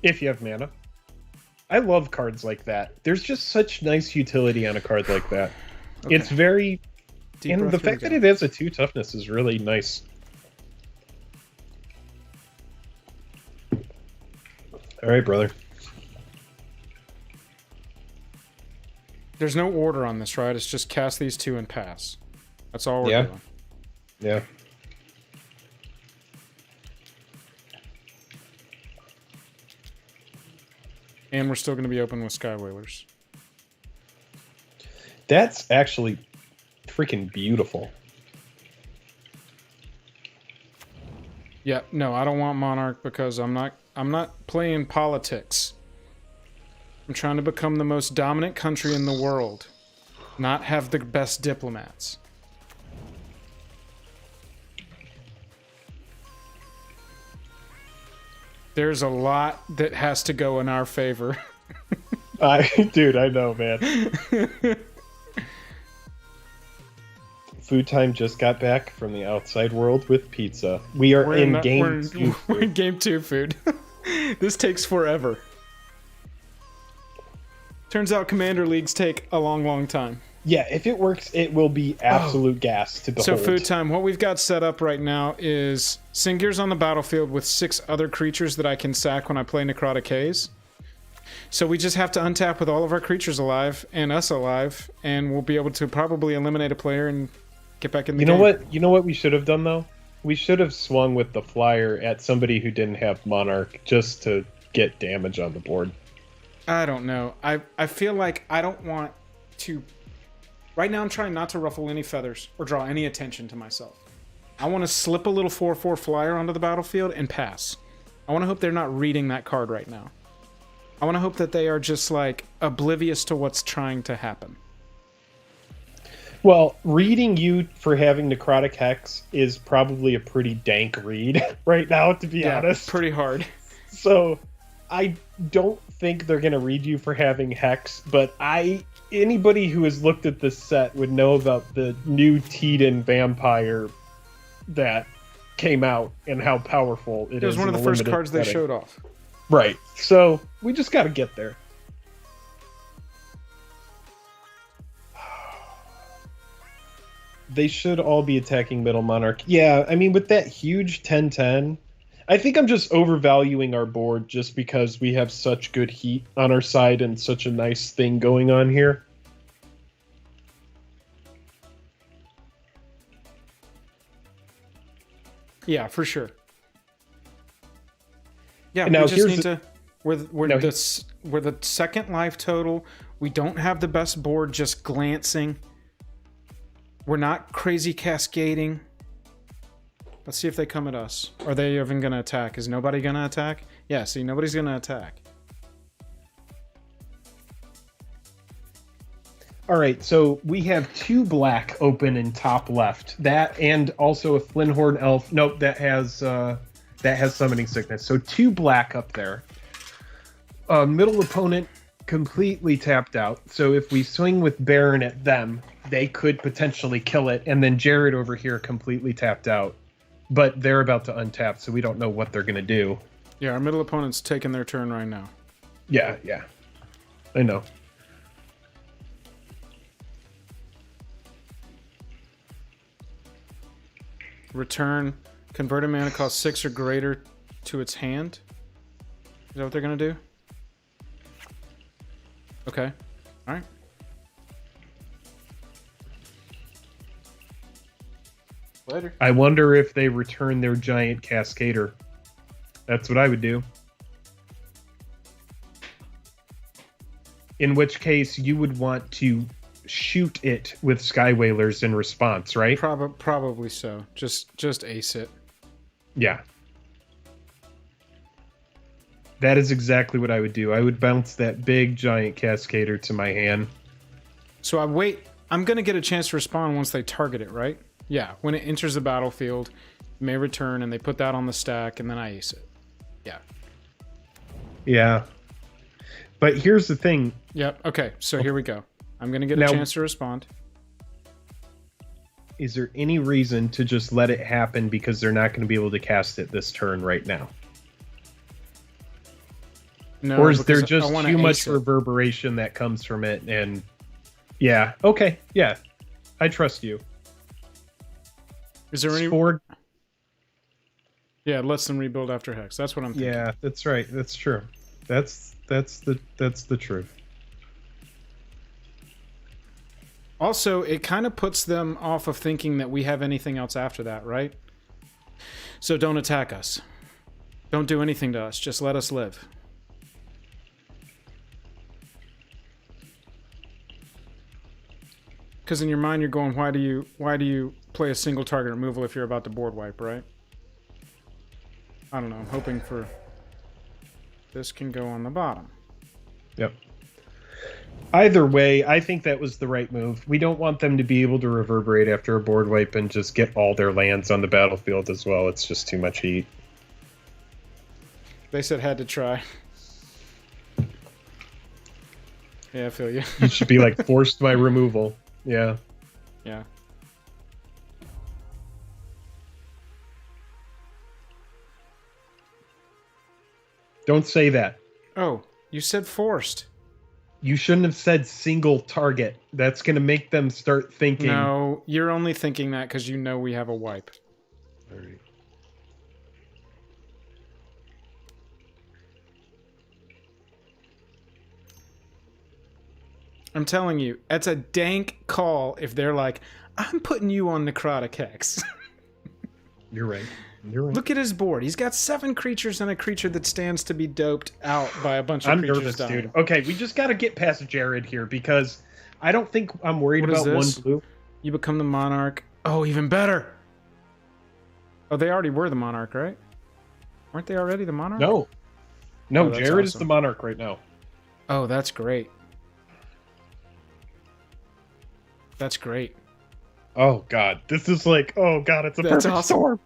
If you have mana. I love cards like that. There's just such nice utility on a card like that. Okay. It's very... Deep and breath, the here we fact that go. it has a 2 toughness is really nice. Alright, brother. There's no order on this, right? It's just cast these 2 and pass. That's all we're doing. Yeah. And we're still going to be open with Sky Whalers. That's actually freaking beautiful. Yeah, no, I don't want Monarch because I'm not playing politics. I'm trying to become the most dominant country in the world, not have the best diplomats. There's a lot that has to go in our favor. Dude, I know, man. Food Time just got back from the outside world with pizza. We are in game 2. We're in game 2, food. This takes forever. Turns out Commander Leagues take a long, long time. Yeah, if it works, it will be absolute gas to behold. So Food Time, what we've got set up right now is Singir's on the battlefield with 6 other creatures that I can sack when I play Necrotic Haze. So we just have to untap with all of our creatures alive and us alive, and we'll be able to probably eliminate a player and get back in the game. You know what we should have done, though? We should have swung with the flyer at somebody who didn't have Monarch just to get damage on the board. I don't know. I feel like I don't want to... Right now I'm trying not to ruffle any feathers or draw any attention to myself. I want to slip a little 4/4 flyer onto the battlefield and pass. I want to hope they're not reading that card right now. I want to hope that they are just, like, oblivious to what's trying to happen. Well, reading you for having Necrotic Hex is probably a pretty dank read right now, to be honest. Pretty hard. So, I don't think they're going to read you for having Hex, but anybody who has looked at this set would know about the new Teeden vampire that came out and how powerful it is. It was one of the first cards they showed off. Right. So, we just got to get there. They should all be attacking Middle Monarch. Yeah, I mean, with that huge 10-10, I think I'm just overvaluing our board just because we have such good heat on our side and such a nice thing going on here. Yeah, for sure. Yeah, now we just need to... We're the second life total. We don't have the best board just glancing. We're not crazy cascading. Let's see if they come at us. Are they even going to attack? Is nobody going to attack? Yeah, see, nobody's going to attack. All right, so we have 2 black open in top left. That and also a Flinhorn Elf. Nope, that has Summoning Sickness. So 2 black up there. Middle opponent completely tapped out. So if we swing with Baron at them, they could potentially kill it. And then Jared over here completely tapped out. But they're about to untap, so we don't know what they're going to do. Yeah, our middle opponent's taking their turn right now. Yeah. I know. Return converted mana cost 6 or greater to its hand. Is that what they're going to do? Okay. All right. Later. I wonder if they return their giant Cascader. That's what I would do. In which case, you would want to shoot it with Sky Whalers in response, right? Probably so. Just ace it. Yeah. That is exactly what I would do. I would bounce that big giant Cascader to my hand. So I wait. I'm going to get a chance to respond once they target it, right? Yeah. When it enters the battlefield, it may return, and they put that on the stack, and then I ace it. Yeah. Yeah. But here's the thing. Yep. Okay. So here we go. I'm going to get a chance to respond. Is there any reason to just let it happen because they're not going to be able to cast it this turn right now? No, or is there because just I wanna too much ace it. reverberation that comes from it? And yeah, okay, yeah, I trust you. Is there any? Spore, Yeah, it lets them rebuild after Hex. That's what I'm thinking. yeah, that's right. That's true. That's the truth. Also, it kind of puts them off of thinking that we have anything else after that, right? So don't attack us. Don't do anything to us. Just let us live. Because in your mind, you're going, why do you play a single target removal if you're about to board wipe, right? I don't know. I'm hoping for this can go on the bottom. Yep. Either way, I think that was the right move. We don't want them to be able to reverberate after a board wipe and just get all their lands on the battlefield as well. It's just too much heat. They said had to try. Yeah, I feel you. You should be like, forced my removal. Yeah. Yeah. Don't say that. Oh, you said forced. You shouldn't have said single target. That's going to make them start thinking. No, you're only thinking that because you know we have a wipe. All right. I'm telling you, that's a dank call if they're like, I'm putting you on Necrotic Hex. You're right. You're right. Look at his board. He's got 7 creatures and a creature that stands to be doped out by a bunch of I'm creatures nervous, dying. dude. Okay, we just got to get past Jared here because I don't think I'm worried What is about one this? blue. You become the Monarch. Oh, even better. Oh, they already were the Monarch, right? Weren't they already the Monarch? No. No, Oh, that's Jared is awesome. the monarch right now. Oh, that's great. That's great. Oh, God. This is like, oh, God, it's a That's perfect awesome. storm.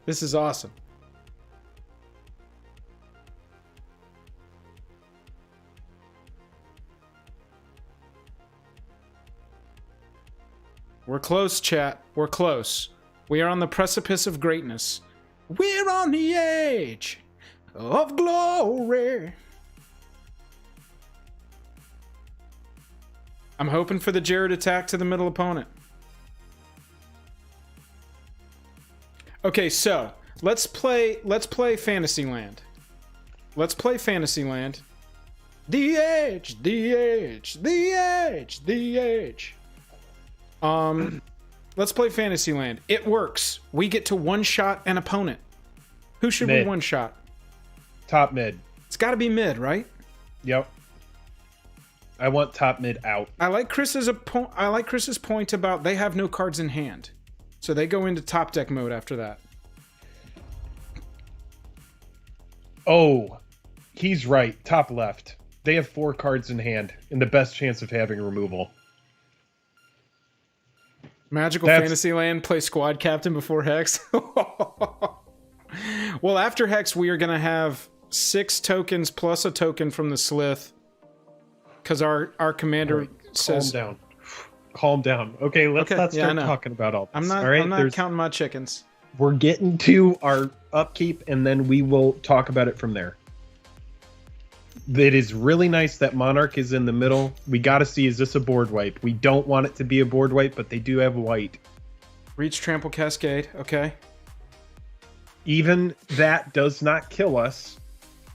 This is awesome. We're close, chat. We're close. We are on the precipice of greatness. We're on the edge of glory. I'm hoping for the Jared attack to the middle opponent. Okay, so let's play Fantasyland. Let's play Fantasyland. The edge, the edge, the edge, the edge. Let's play Fantasyland. It works. We get to one-shot an opponent. Who should Mid. we one-shot? Top mid. It's got to be mid, right? Yep. I want top mid out. I like Chris's point about they have no cards in hand, so they go into top deck mode after that. Oh, he's right. Top left. They have 4 cards in hand and the best chance of having removal. Magical That's- Fantasyland, play squad captain before Hex. Well, after Hex, we are going to have 6 tokens plus a token from the Slith. Because our commander says... Calm down. Calm down. Okay, let's not start talking about all this. I'm not, all right? I'm not counting my chickens. We're getting to our upkeep, and then we will talk about it from there. It is really nice that Monarch is in the middle. We got to see, is this a board wipe? We don't want it to be a board wipe, but they do have white. Reach Trample Cascade, okay. Even that does not kill us.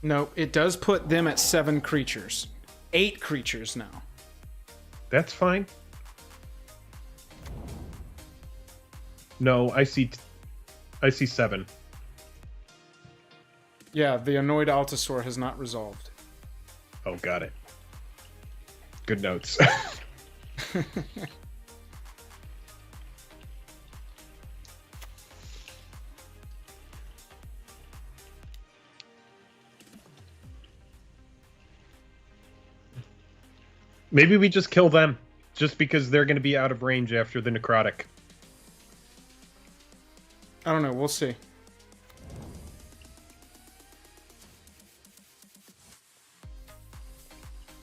No, it does put them at 7 creatures. 8 creatures now. That's fine. No, I see 7. Yeah, the Annoyed Altasaur has not resolved. Oh, got it. Good notes. Maybe we just kill them, just because they're going to be out of range after the necrotic. I don't know, we'll see.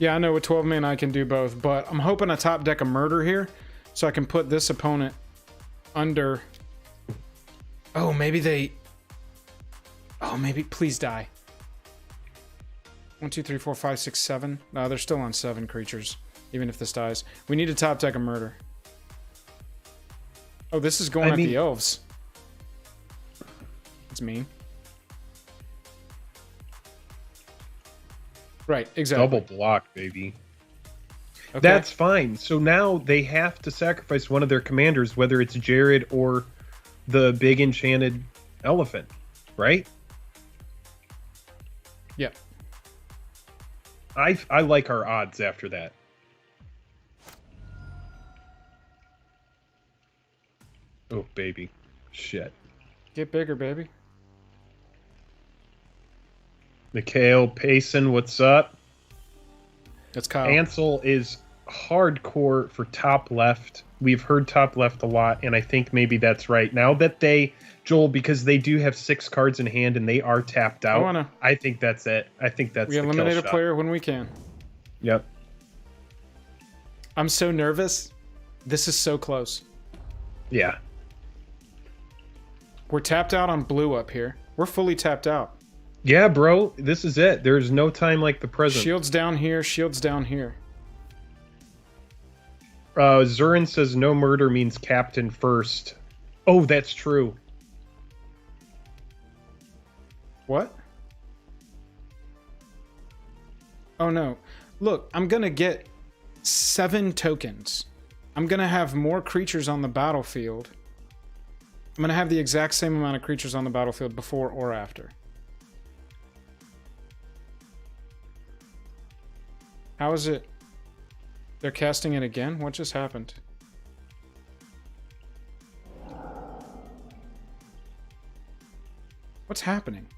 Yeah, I know with 12 mana I can do both, but I'm hoping I top deck a murder here so I can put this opponent under. Oh, maybe they. Oh, maybe. Please die. 1, 2, 3, 4, 5, 6, 7. No, they're still on 7 creatures, even if this dies. We need to top deck a murder. Oh, this is going at the elves. It's mean. Right, exactly. Double block, baby. Okay. That's fine. So now they have to sacrifice one of their commanders, whether it's Jared or the big enchanted elephant, right? Yeah. I like our odds after that. Oh, baby. Shit. Get bigger, baby. Mikhail Payson, what's up? That's Kyle. Ansel is hardcore for top left. We've heard top left a lot, and I think maybe that's right. Now that they, Joel, because they do have 6 cards in hand and they are tapped out, I think that's it. I think that's we the eliminate kill a shot. player when we can. Yep. I'm so nervous. This is so close. Yeah. We're tapped out on blue up here. We're fully tapped out. Yeah, bro. This is it. There's no time like the present. Shields down here. Shields down here. Zurin says no murder means captain first. Oh, that's true. What? Oh no. Look, I'm gonna get 7 tokens. I'm gonna have more creatures on the battlefield. I'm gonna have the exact same amount of creatures on the battlefield before or after. How is it? They're casting it again? What just happened? What's happening?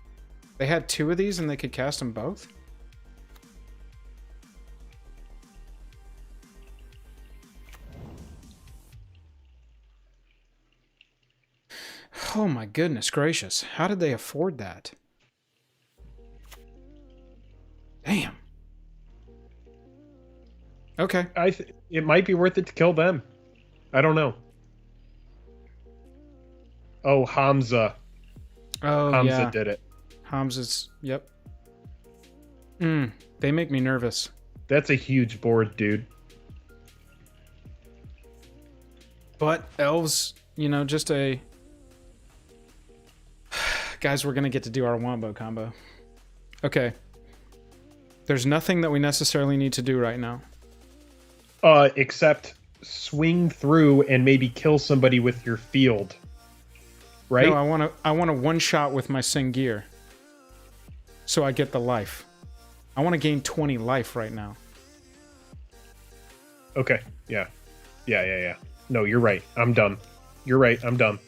They had 2 of these and they could cast them both? Oh my goodness gracious. How did they afford that? Damn. Okay. It might be worth it to kill them. I don't know. Oh, Hamza. Oh, Hamza did it. Hamza's, yep. They make me nervous. That's a huge board, dude. But elves, you know, just a... Guys, we're going to get to do our wombo combo. Okay. There's nothing that we necessarily need to do right now. Except swing through and maybe kill somebody with your field. Right? No, I want a one-shot with my Singir. So I get the life. I want to gain 20 life right now. Okay. Yeah. Yeah. No, you're right. I'm dumb. You're right. I'm dumb.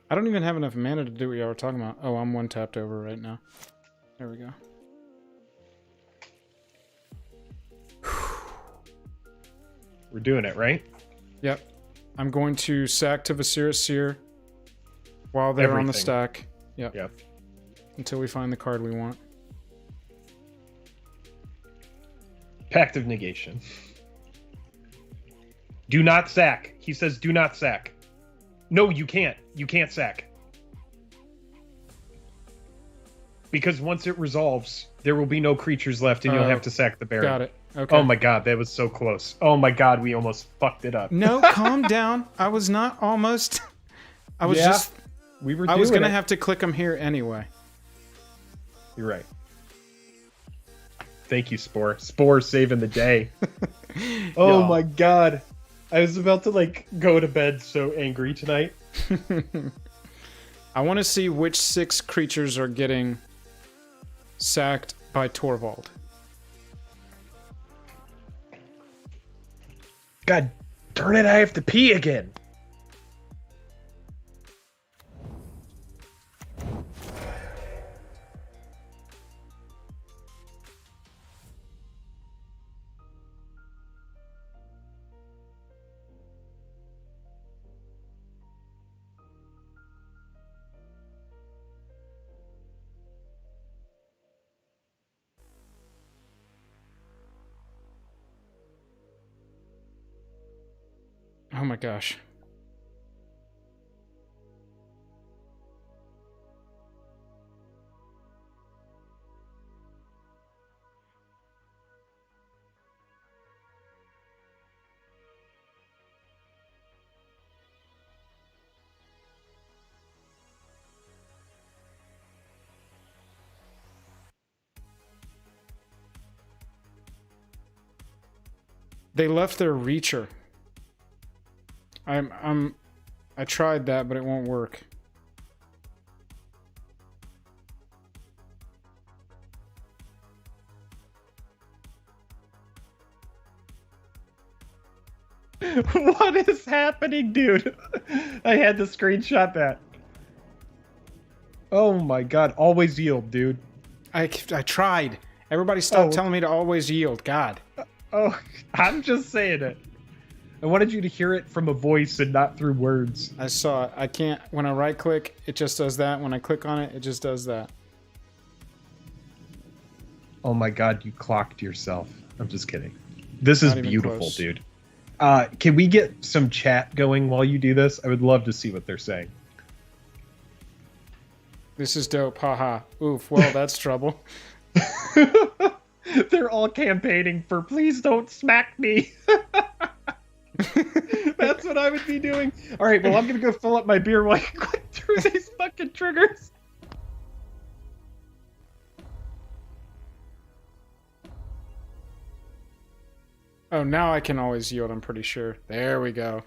I don't even have enough mana to do what y'all were talking about. Oh, I'm one tapped over right now. There we go. We're doing it, right? Yep. I'm going to sack to Viscera Seer while they're on the stack. Yep. Until we find the card we want. Pact of Negation. Do not sack. He says do not sack. No, you can't. You can't sack. Because once it resolves, there will be no creatures left and you'll have to sack the Baron. Got it. Okay. Oh my god, that was so close. Oh my god, we almost fucked it up. No, calm down. I was not almost... I was just... We were I was going to have to click them here anyway. You're right. Thank you, Spore. Spore saving the day. Oh my god. I was about to, like, go to bed so angry tonight. I want to see which 6 creatures are getting sacked by Torvald. God darn it, I have to pee again. Oh my gosh. They left their reacher. I tried that, but it won't work. What is happening, dude? I had to screenshot that. Oh my god, always yield, dude. I tried. Everybody stopped telling me to always yield. God. Oh, I'm just saying it. I wanted you to hear it from a voice and not through words. I saw it. I can't. When I right click, it just does that. When I click on it, it just does that. Oh my god, you clocked yourself. I'm just kidding. This is beautiful, close. dude. Can we get some chat going while you do this? I would love to see what they're saying. This is dope. Haha. Oof. Well, that's trouble. They're all campaigning for please don't smack me. That's what I would be doing. All right, well, I'm going to go fill up my beer while you click through these fucking triggers. Oh, now I can always yield, I'm pretty sure. There we go.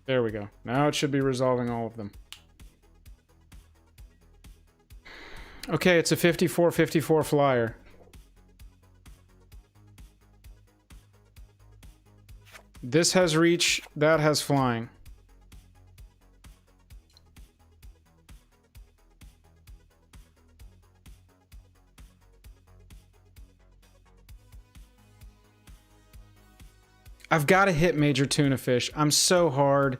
There we go. Now it should be resolving all of them. Okay, it's a 54-54 flyer. This has reach, that has flying. I've got to hit major tuna fish. I'm so hard.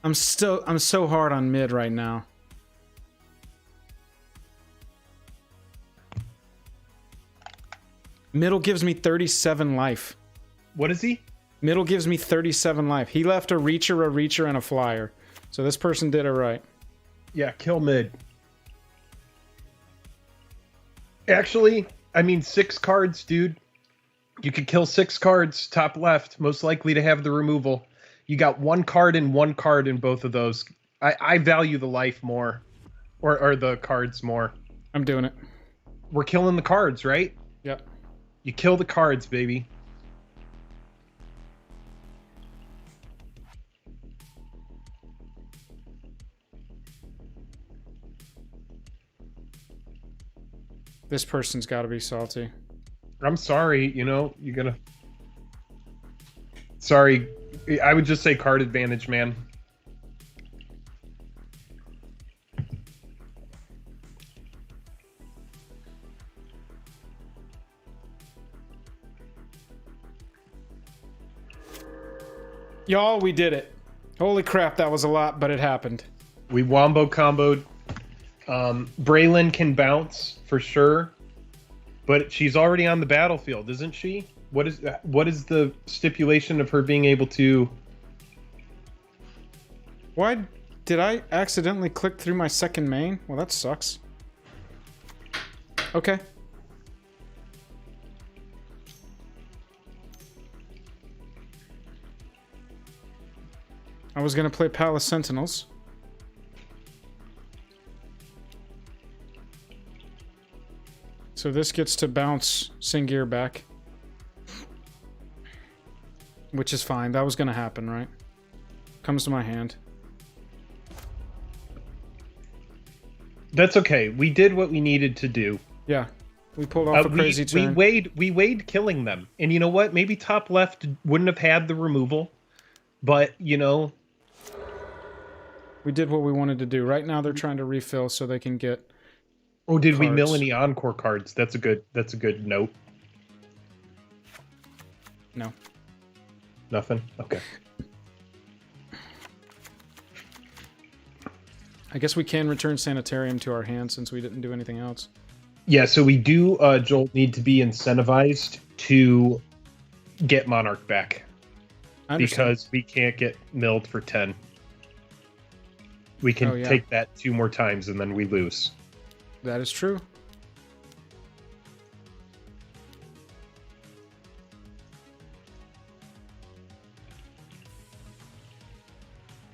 I'm so hard on mid right now. Middle gives me 37 life. What is he? Middle gives me 37 life. He left a reacher, and a flyer. So this person did it right. Yeah, kill mid. Actually, I mean 6 cards, dude. You could kill 6 cards, top left, most likely to have the removal. You got 1 card and 1 card in both of those. I value the life more. Or the cards more. I'm doing it. We're killing the cards, right? Yep. You kill the cards, baby. This person's got to be salty. I'm sorry, you know, you're gonna... Sorry, I would just say card advantage, man. Y'all, we did it. Holy crap, that was a lot, but it happened. We wombo comboed. Braylon can bounce for sure, but she's already on the battlefield, isn't she? What is the stipulation of her being able to? Why did I accidentally click through my second main? Well, that sucks. Okay. I was gonna play Palace Sentinels. So this gets to bounce Singir back. Which is fine. That was gonna happen, right? Comes to my hand. That's okay. We did what we needed to do. Yeah. We pulled off a crazy turn. We weighed killing them. And you know what? Maybe top left wouldn't have had the removal. But, you know... We did what we wanted to do. Right now they're trying to refill so they can get... Oh, did we cards. mill any encore cards? That's a good note. No. Nothing? Okay. I guess we can return Sanitarium to our hand since we didn't do anything else. Yeah, so we do, Joel, need to be incentivized to get Monarch back. Because we can't get milled for 10. We can take that 2 more times and then we lose. That is true.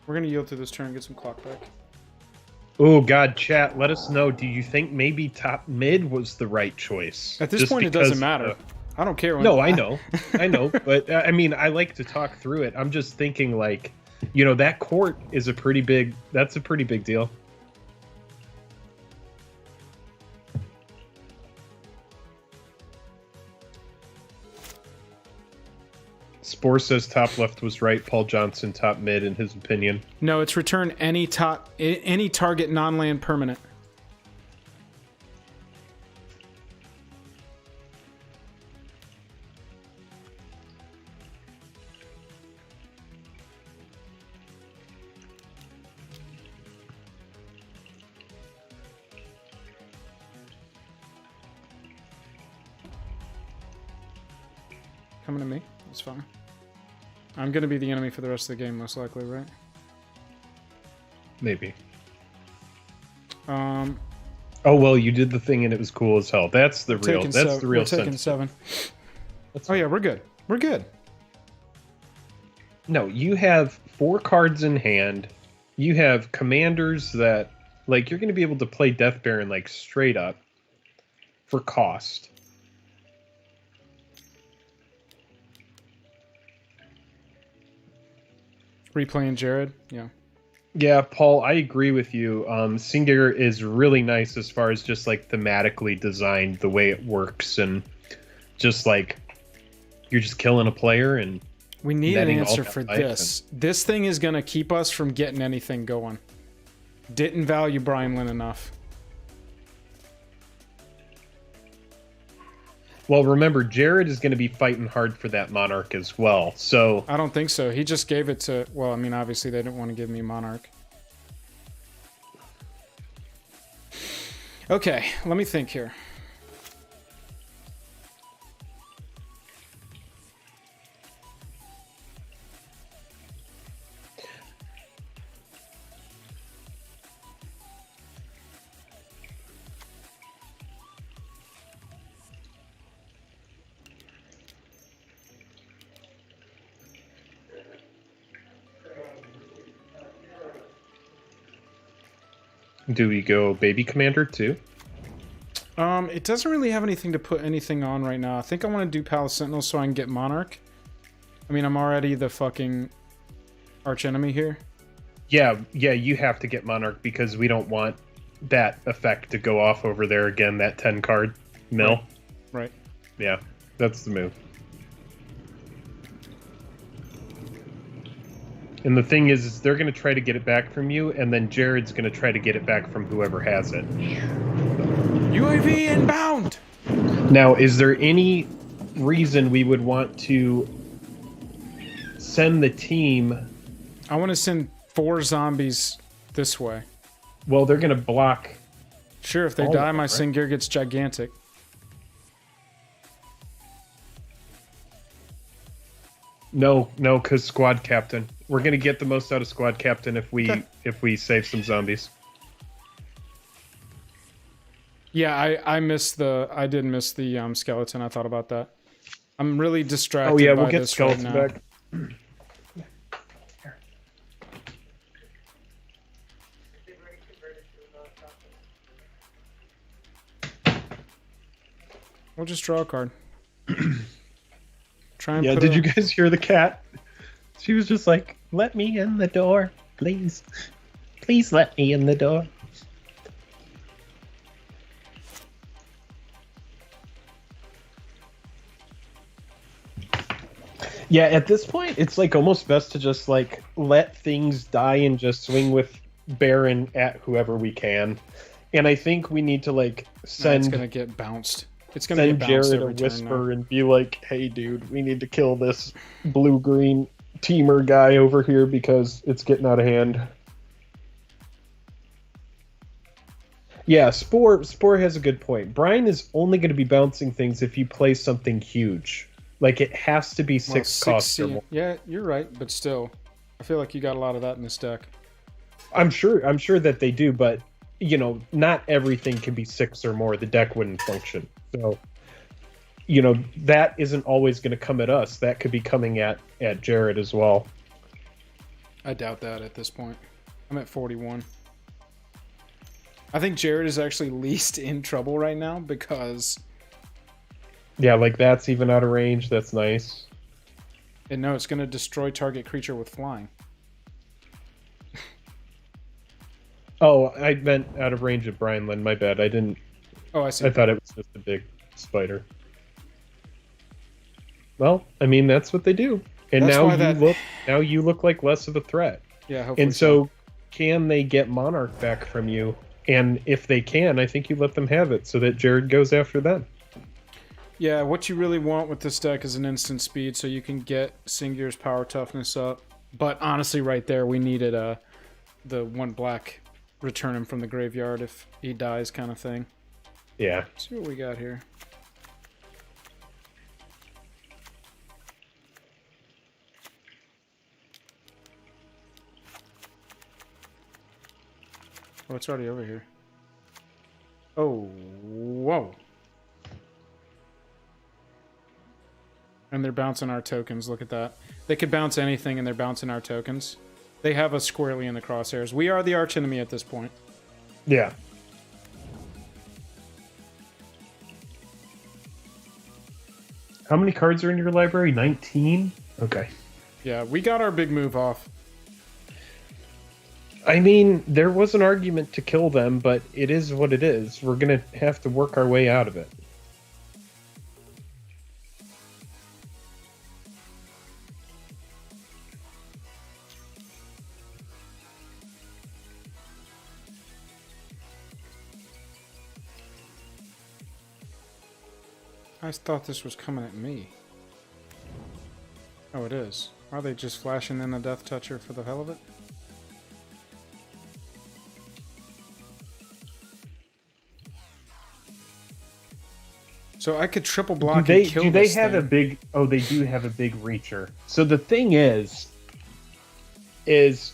We're going to yield to this turn and get some clock back. Oh, God, chat, let us know. Do you think maybe top mid was the right choice? At this point, it doesn't matter. I don't care. No, I know. I know. But, I mean, I like to talk through it. I'm just thinking, like, you know, that court is a pretty big... That's a pretty big deal. Spore says top left was right. Paul Johnson top mid in his opinion. No, it's return any target non-land permanent. Coming to me. That's fine. I'm going to be the enemy for the rest of the game, most likely, right? Maybe. Oh, well, you did the thing and it was cool as hell. That's the real. That's the real. We're taking 7. Oh yeah, we're good. We're good. No, you have 4 cards in hand. You have commanders that, like, you're going to be able to play Death Baron like straight up for cost. Replaying Jared, yeah. Yeah, Paul, I agree with you. Singer is really nice as far as just like thematically designed, the way it works, and just like you're just killing a player and we need an answer for this. This thing is gonna keep us from getting anything going. Didn't value Brian Lynn enough. Well, remember, Jared is going to be fighting hard for that Monarch as well, so... I don't think so. He just gave it to... Well, I mean, obviously they didn't want to give me Monarch. Okay, let me think here. Do we go Baby Commander too? It doesn't really have anything to put anything on right now. I think I want to do Palace Sentinel so I can get Monarch. I mean, I'm already the fucking archenemy here. Yeah, you have to get Monarch because we don't want that effect to go off over there again, that 10 card mill. Right. Yeah, that's the move. And the thing is they're going to try to get it back from you, and then Jared's going to try to get it back from whoever has it. UAV inbound! Now, is there any reason we would want to send the team... I want to send 4 zombies this way. Well, they're going to block... Sure, if they die, my Singir gets gigantic. No, because squad captain. We're gonna get the most out of squad captain if we save some zombies. Yeah, I did miss the skeleton. I thought about that. I'm really distracted. Oh yeah, by we'll get this skeleton right now. back. We'll just draw a card. Try and did you guys hear the cat? She was just like, "Let me in the door, please. Please let me in the door." Yeah, at this point, it's like almost best to just like let things die and just swing with Baron at whoever we can. And I think we need to like send. It's gonna get bounced. It's gonna get bounced Jared a whisper and be like, "Hey, dude, we need to kill this blue-green teamer guy over here because it's getting out of hand." Yeah, Spore has a good point. Brian is only going to be bouncing things if you play something huge. Like, it has to be six costs or more. Yeah, you're right, but still, I feel like you got a lot of that in this deck. I'm sure that they do, but you know, not everything can be 6 or more. The deck wouldn't function. So, you know, that isn't always going to come at us. That could be coming at Jared as well. I doubt that at this point. I'm at 41. I think Jared is actually least in trouble right now because... Yeah, like that's even out of range. That's nice. And no, it's going to destroy target creature with flying. Oh, I meant out of range of Brian Lynn. My bad. I didn't... Oh, I see. I thought it was just a big spider. Well, I mean, that's what they do. And now you look like less of a threat. Yeah, hopefully. And so can they get Monarch back from you? And if they can, I think you let them have it so that Jared goes after them. Yeah, what you really want with this deck is an instant speed so you can get Singir's power toughness up. But honestly, right there, we needed the 1 black return him from the graveyard if he dies kind of thing. Yeah. Let's see what we got here. Oh, it's already over here. Oh, whoa. And they're bouncing our tokens. Look at that. They could bounce anything and they're bouncing our tokens. They have us squarely in the crosshairs. We are the archenemy at this point. Yeah. How many cards are in your library? 19? Okay. Yeah, we got our big move off. I mean, there was an argument to kill them, but it is what it is. We're going to have to work our way out of it. I thought this was coming at me. Oh, it is. Are they just flashing in a Death Toucher for the hell of it? So I could triple block and kill this thing. Do they have a big... Oh, they do have a big reacher. So the thing is it's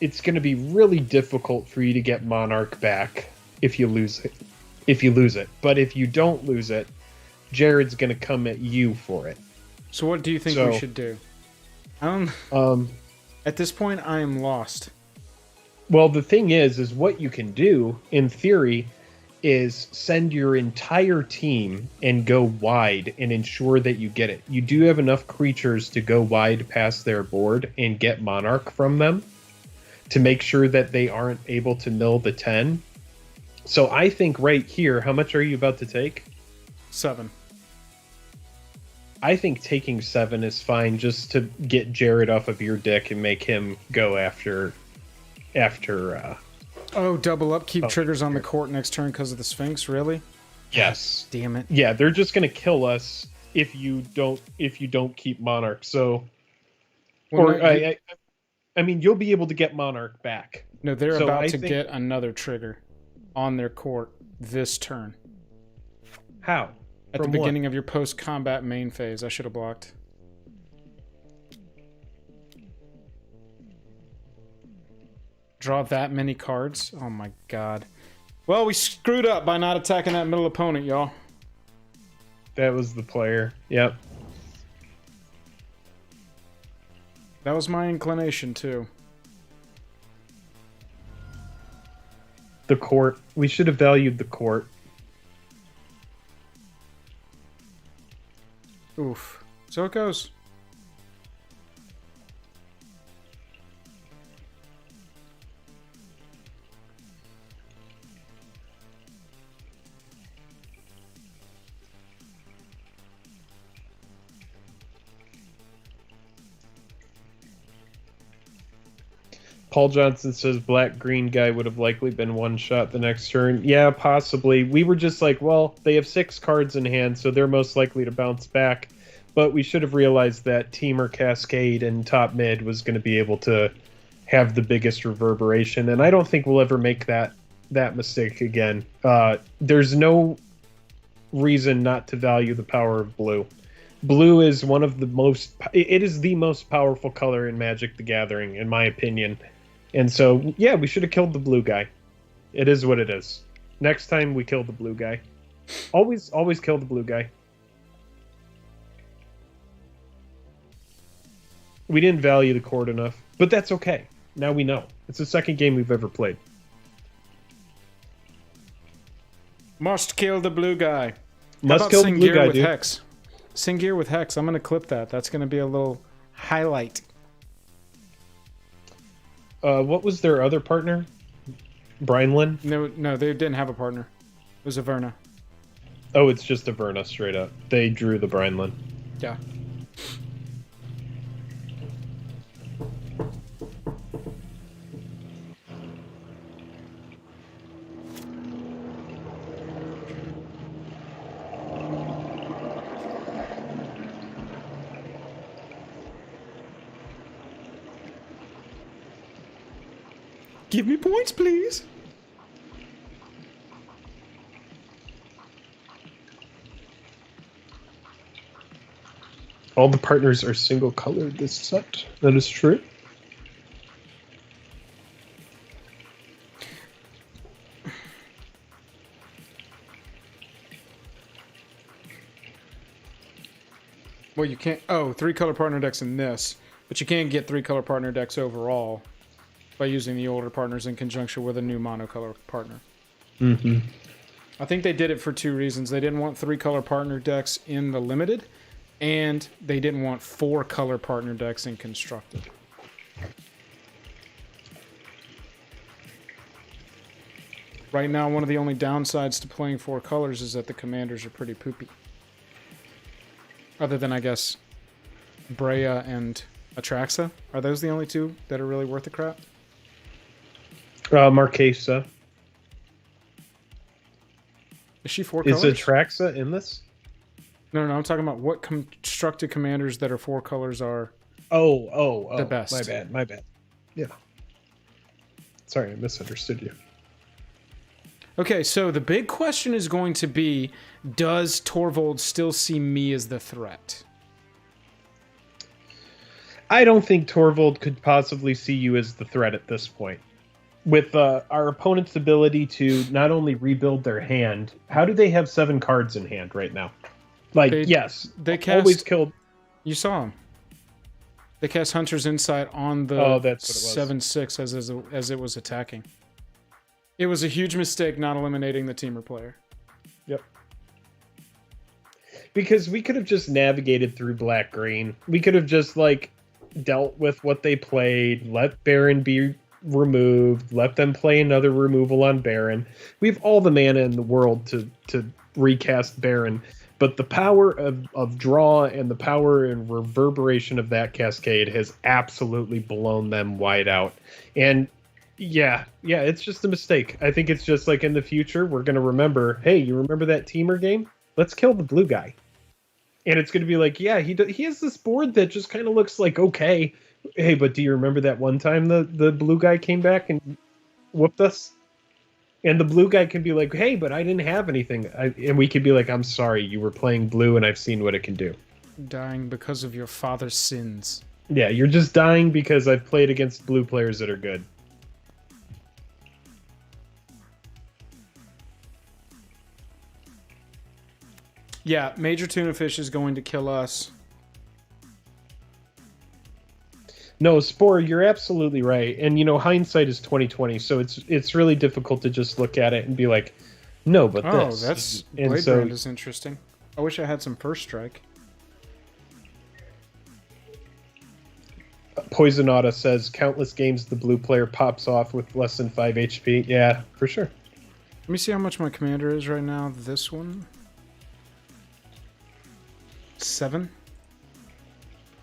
going to be really difficult for you to get Monarch back if you lose it. But if you don't lose it, Jared's going to come at you for it. So what do you think we should do? At this point, I am lost. Well, the thing is what you can do, in theory, is send your entire team and go wide and ensure that you get it. You do have enough creatures to go wide past their board and get Monarch from them to make sure that they aren't able to mill the 10. So I think right here, how much are you about to take? 7. I think taking 7 is fine just to get Jared off of your dick and make him go after oh, double up, keep triggers on the court next turn because of the Sphinx, really? Yes. Damn it. Yeah, they're just gonna kill us if you don't keep Monarch. So I mean you'll be able to get Monarch back. No, they're about to get another trigger on their court this turn. How? At the beginning of your post-combat main phase. I should have blocked. Draw that many cards? Oh my god. Well, we screwed up by not attacking that middle opponent, y'all. That was the player. Yep. That was my inclination, too. The court. We should have valued the court. Oof. So it goes. Paul Johnson says black-green guy would have likely been one shot the next turn. Yeah, possibly. We were just like, well, they have 6 cards in hand, so they're most likely to bounce back. But we should have realized that Teamer Cascade and top mid was going to be able to have the biggest reverberation. And I don't think we'll ever make that that mistake again. There's no reason not to value the power of blue. Blue is one of the most... It is the most powerful color in Magic the Gathering, in my opinion. And so, yeah, we should have killed the blue guy. It is what it is. Next time, we kill the blue guy. Always kill the blue guy. We didn't value the court enough, but that's okay. Now we know. It's the second game we've ever played. Must kill the blue guy. Must kill the blue guy, with dude. Hex? Singir with Hex. I'm going to clip that. That's going to be a little highlight. What was their other partner? Brineland? No, they didn't have a partner. It was Averna. Oh, it's just Averna, straight up. They drew the Brineland. Yeah. Give me points, please. All the partners are single colored this set. That is true. Well, you can't... Oh, 3-color partner decks in this. But you can get 3-color partner decks overall by using the older partners in conjunction with a new monocolor partner. Mm-hmm. I think they did it for 2 reasons. They didn't want 3-color partner decks in the limited, and they didn't want 4-color partner decks in constructed. Right now, one of the only downsides to playing 4 colors is that the commanders are pretty poopy. Other than, I guess, Brea and Atraxa. Are those the only 2 that are really worth the crap? Marquesa. Is she 4 Is colors? Atraxa in this? No, I'm talking about what constructed commanders that are 4 colors are Oh. the best. My bad. Yeah. Sorry, I misunderstood you. Okay, so the big question is going to be, does Torvald still see me as the threat? I don't think Torvald could possibly see you as the threat at this point. With our opponent's ability to not only rebuild their hand, how do they have 7 cards in hand right now? Like, yes, they cast, always killed. You saw them. They cast Hunter's Insight on the that's what it was. 7/6 as it was attacking. It was a huge mistake not eliminating the teamer player. Yep. Because we could have just navigated through black-green. We could have just, like, dealt with what they played, let Baron be removed, let them play another removal on Baron. We have all the mana in the world to recast Baron, but the power of draw and the power and reverberation of that cascade has absolutely blown them wide out. And yeah, it's just a mistake. I think it's just like in the future, we're going to remember, hey, you remember that teamer game? Let's kill the blue guy. And it's going to be like, yeah, he has this board that just kind of looks like, okay, hey, but do you remember that one time the blue guy came back and whooped us? And the blue guy can be like, hey, but I didn't have anything. And we could be like, I'm sorry, you were playing blue and I've seen what it can do. Dying because of your father's sins. Yeah, you're just dying because I've played against blue players that are good. Yeah, Major Tuna Fish is going to kill us. No, Spore, you're absolutely right. And, hindsight is 20/20, so it's really difficult to just look at it and be like, no, but this. Oh, that's... And Blade so, Brand is interesting. I wish I had some First Strike. Poisonata says, countless games the blue player pops off with less than 5 HP. Yeah, for sure. Let me see how much my commander is right now. This one. 7.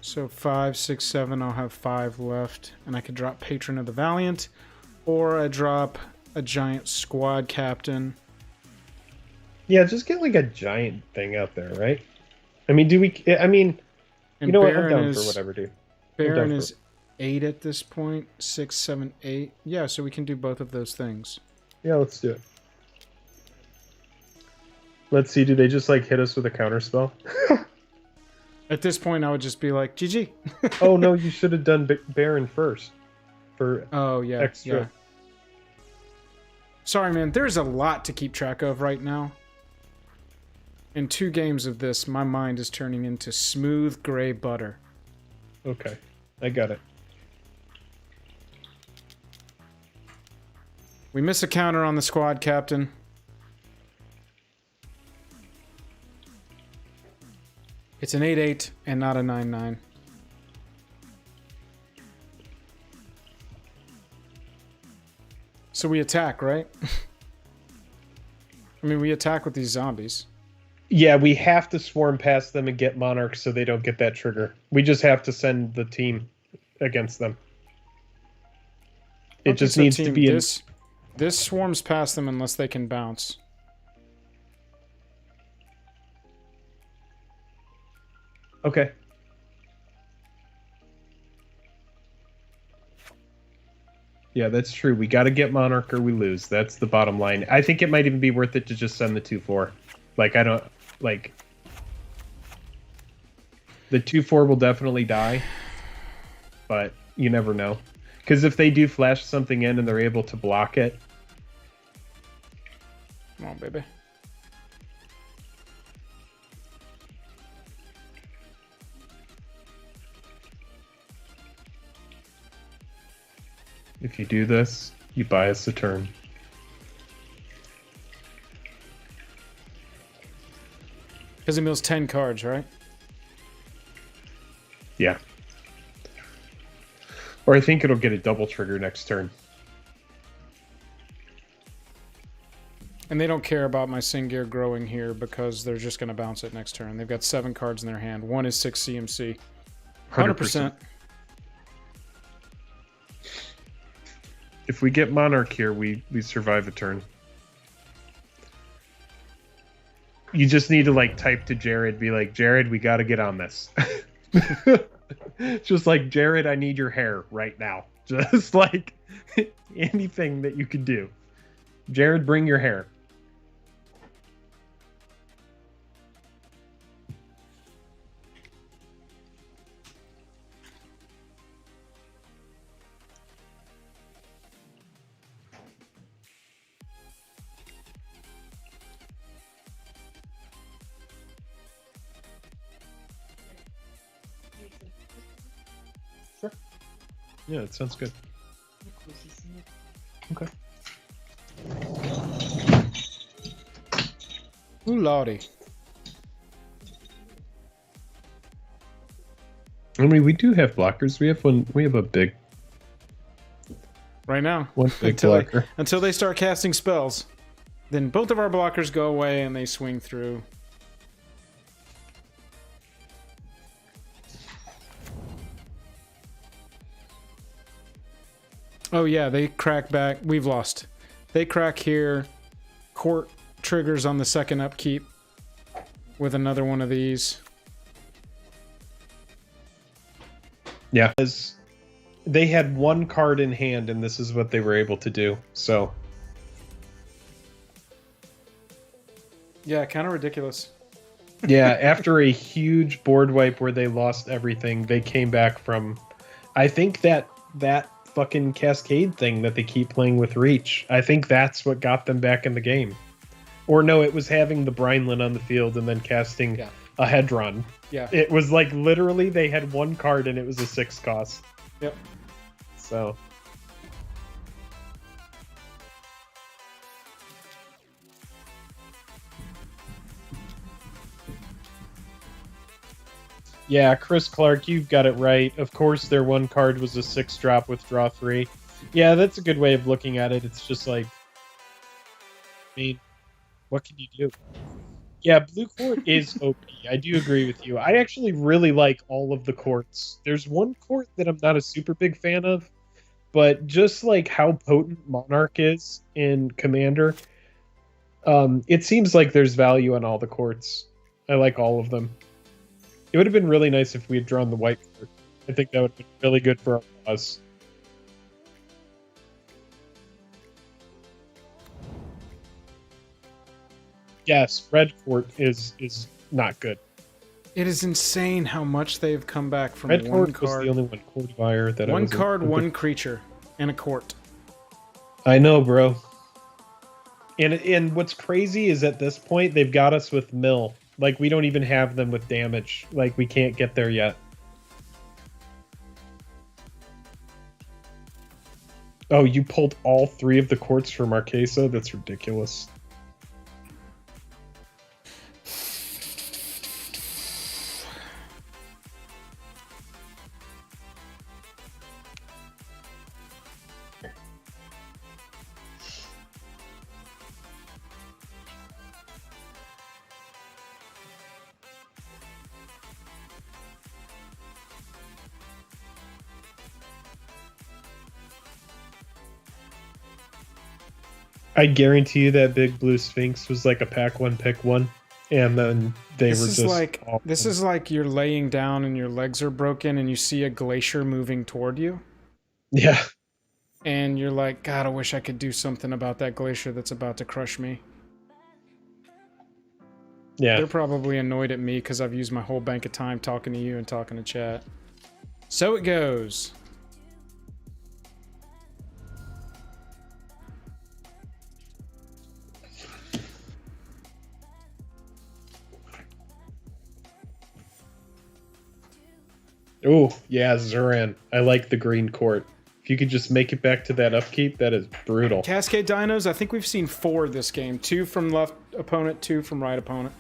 So 5, 6, 7, I'll have 5 left. And I could drop Patron of the Valiant. Or I drop a Giant Squad Captain. Yeah, just get like a giant thing out there, right? I mean, what? I'm down for whatever, dude. Baron is 8 at this point. 6, 7, 8. Yeah, so we can do both of those things. Yeah, let's do it. Let's see, do they just like hit us with a counter spell? At this point, I would just be like, GG. Oh no, you should have done Baron first. For Oh, yeah. extra. Yeah. Sorry, man. There's a lot to keep track of right now. In 2 games of this, my mind is turning into smooth gray butter. Okay, I got it. We miss a counter on the squad, Captain. It's an 8-8 and not a 9-9. So we attack, right? I mean, we attack with these zombies. Yeah, we have to swarm past them and get Monarchs so they don't get that trigger. We just have to send the team against them. It just needs to be This swarms past them unless they can bounce. Okay. Yeah, that's true. We got to get Monarch or we lose. That's the bottom line. I think it might even be worth it to just send the 2/4. Like, I don't... Like... The 2/4 will definitely die. But you never know. Because if they do flash something in and they're able to block it... Come on, baby. If you do this, you buy us a turn. Because it mills 10 cards, right? Yeah. Or I think it'll get a double trigger next turn. And they don't care about my Singir growing here because they're just going to bounce it next turn. They've got 7 cards in their hand. 1 is 6 CMC. 100%. If we get Monarch here, we survive a turn. You just need to like type to Jared, be like, Jared, we got to get on this. Just like, Jared, I need your hair right now. Just like anything that you could do. Jared, bring your hair. Yeah, it sounds good. Okay. Ooh, lordy. I mean, we do have blockers. We have one. We have a big Right now. one big blocker. Until they start casting spells. Then both of our blockers go away and they swing through. Oh yeah, they crack back. We've lost. They crack here. Court triggers on the second upkeep with another one of these. Yeah. As they had one card in hand, and this is what they were able to do. So. Yeah, kind of ridiculous. Yeah, after a huge board wipe where they lost everything, they came back from... I think that fucking Cascade thing that they keep playing with Reach, I think that's what got them back in the game. Or no, it was having the Brinelin on the field and then casting a Hedron. Yeah. It was like literally they had one card and it was a 6 cost. Yep. So... Yeah, Chris Clark, you've got it right. Of course, their one card was a 6-drop with draw 3. Yeah, that's a good way of looking at it. It's just like, I mean, what can you do? Yeah, Blue Court is OP. I do agree with you. I actually really like all of the courts. There's one court that I'm not a super big fan of, but just like how potent Monarch is in Commander, it seems like there's value on all the courts. I like all of them. It would have been really nice if we had drawn the white card. I think that would have been really good for our cause. Yes, red court is not good. It is insane how much they've come back from Red one court card. was the only one court buyer that I One was card, one creature, and a court. I know, bro. And what's crazy is at this point they've got us with mill. Like we don't even have them with damage. Like we can't get there yet. Oh, you pulled all 3 of the courts for Marquesa? That's ridiculous. I guarantee you that big blue Sphinx was like a pack 1, pick 1, and then This is like you're laying down and your legs are broken and you see a glacier moving toward you. Yeah. And you're like, God, I wish I could do something about that glacier that's about to crush me. Yeah. They're probably annoyed at me because I've used my whole bank of time talking to you and talking to chat. So it goes. Oh, yeah, Zuran. I like the green court. If you could just make it back to that upkeep, that is brutal. Cascade Dinos, I think we've seen 4 this game. 2 from left opponent, 2 from right opponent.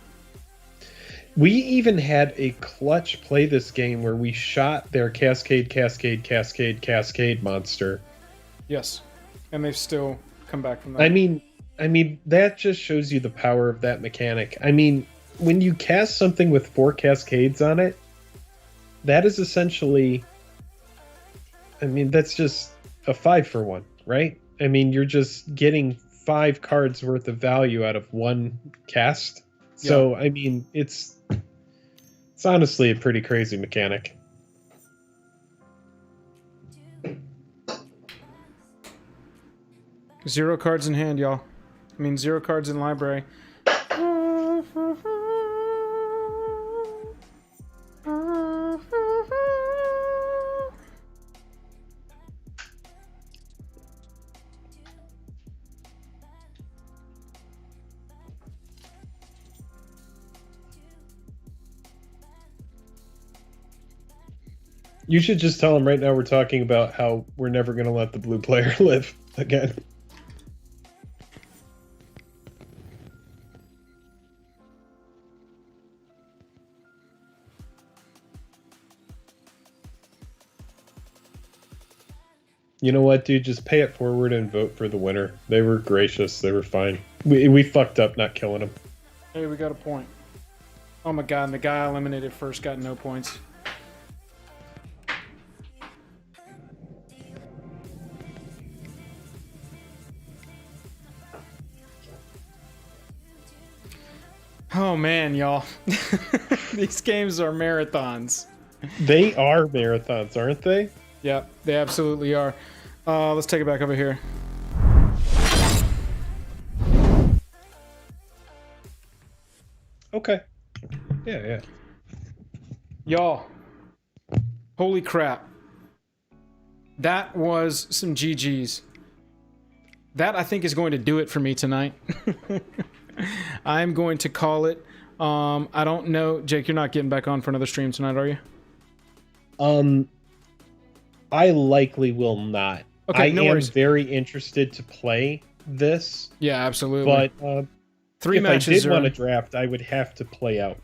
We even had a clutch play this game where we shot their Cascade monster. Yes. And they've still come back from that. I mean, that just shows you the power of that mechanic. I mean, when you cast something with 4 cascades on it, that is essentially, I mean, that's just a 5-for-1, right? I mean, you're just getting 5 cards worth of value out of 1 cast. So, yeah. I mean, it's honestly a pretty crazy mechanic. Zero cards in hand, y'all. I mean, 0 cards in library. You should just tell him right now we're talking about how we're never going to let the blue player live again. You know what, dude? Just pay it forward and vote for the winner. They were gracious. They were fine. We fucked up not killing them. Hey, we got a point. Oh my god, and the guy eliminated first got no points. Oh man, y'all. These games are marathons. They are marathons, aren't they? Yep, they absolutely are. Let's take it back over here. Okay. Yeah. Y'all. Holy crap. That was some GGs. That, I think, is going to do it for me tonight. I'm going to call it. I don't know. Jake, you're not getting back on for another stream tonight, are you? I likely will not. Okay, no worries. I am very interested to play this. Yeah, absolutely. But 3 matches. If I did want to draft, I would have to play out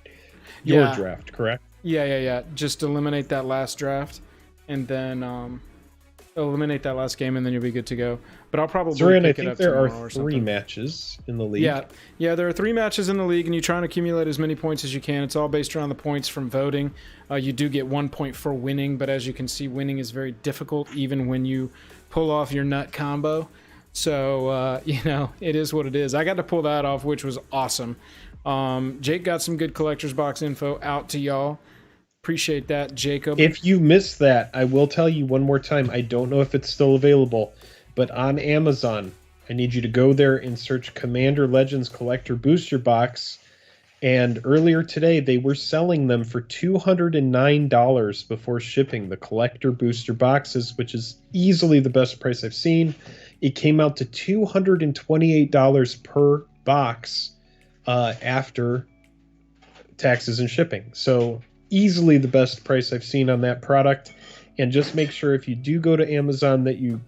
your draft, correct? Yeah. Just eliminate that last draft, and then eliminate that last game, and then you'll be good to go. But I'll probably pick it up tomorrow or something. There are 3 matches in the league. Yeah, there are 3 matches in the league, and you try and accumulate as many points as you can. It's all based around the points from voting. You do get 1 point for winning, but as you can see, winning is very difficult, even when you pull off your nut combo. So, it is what it is. I got to pull that off, which was awesome. Jake got some good collector's box info out to y'all. Appreciate that, Jacob. If you missed that, I will tell you one more time. I don't know if it's still available, but on Amazon, I need you to go there and search Commander Legends Collector Booster Box. And earlier today, they were selling them for $209 before shipping, the collector booster boxes, which is easily the best price I've seen. It came out to $228 per box after taxes and shipping. So easily the best price I've seen on that product. And just make sure if you do go to Amazon that you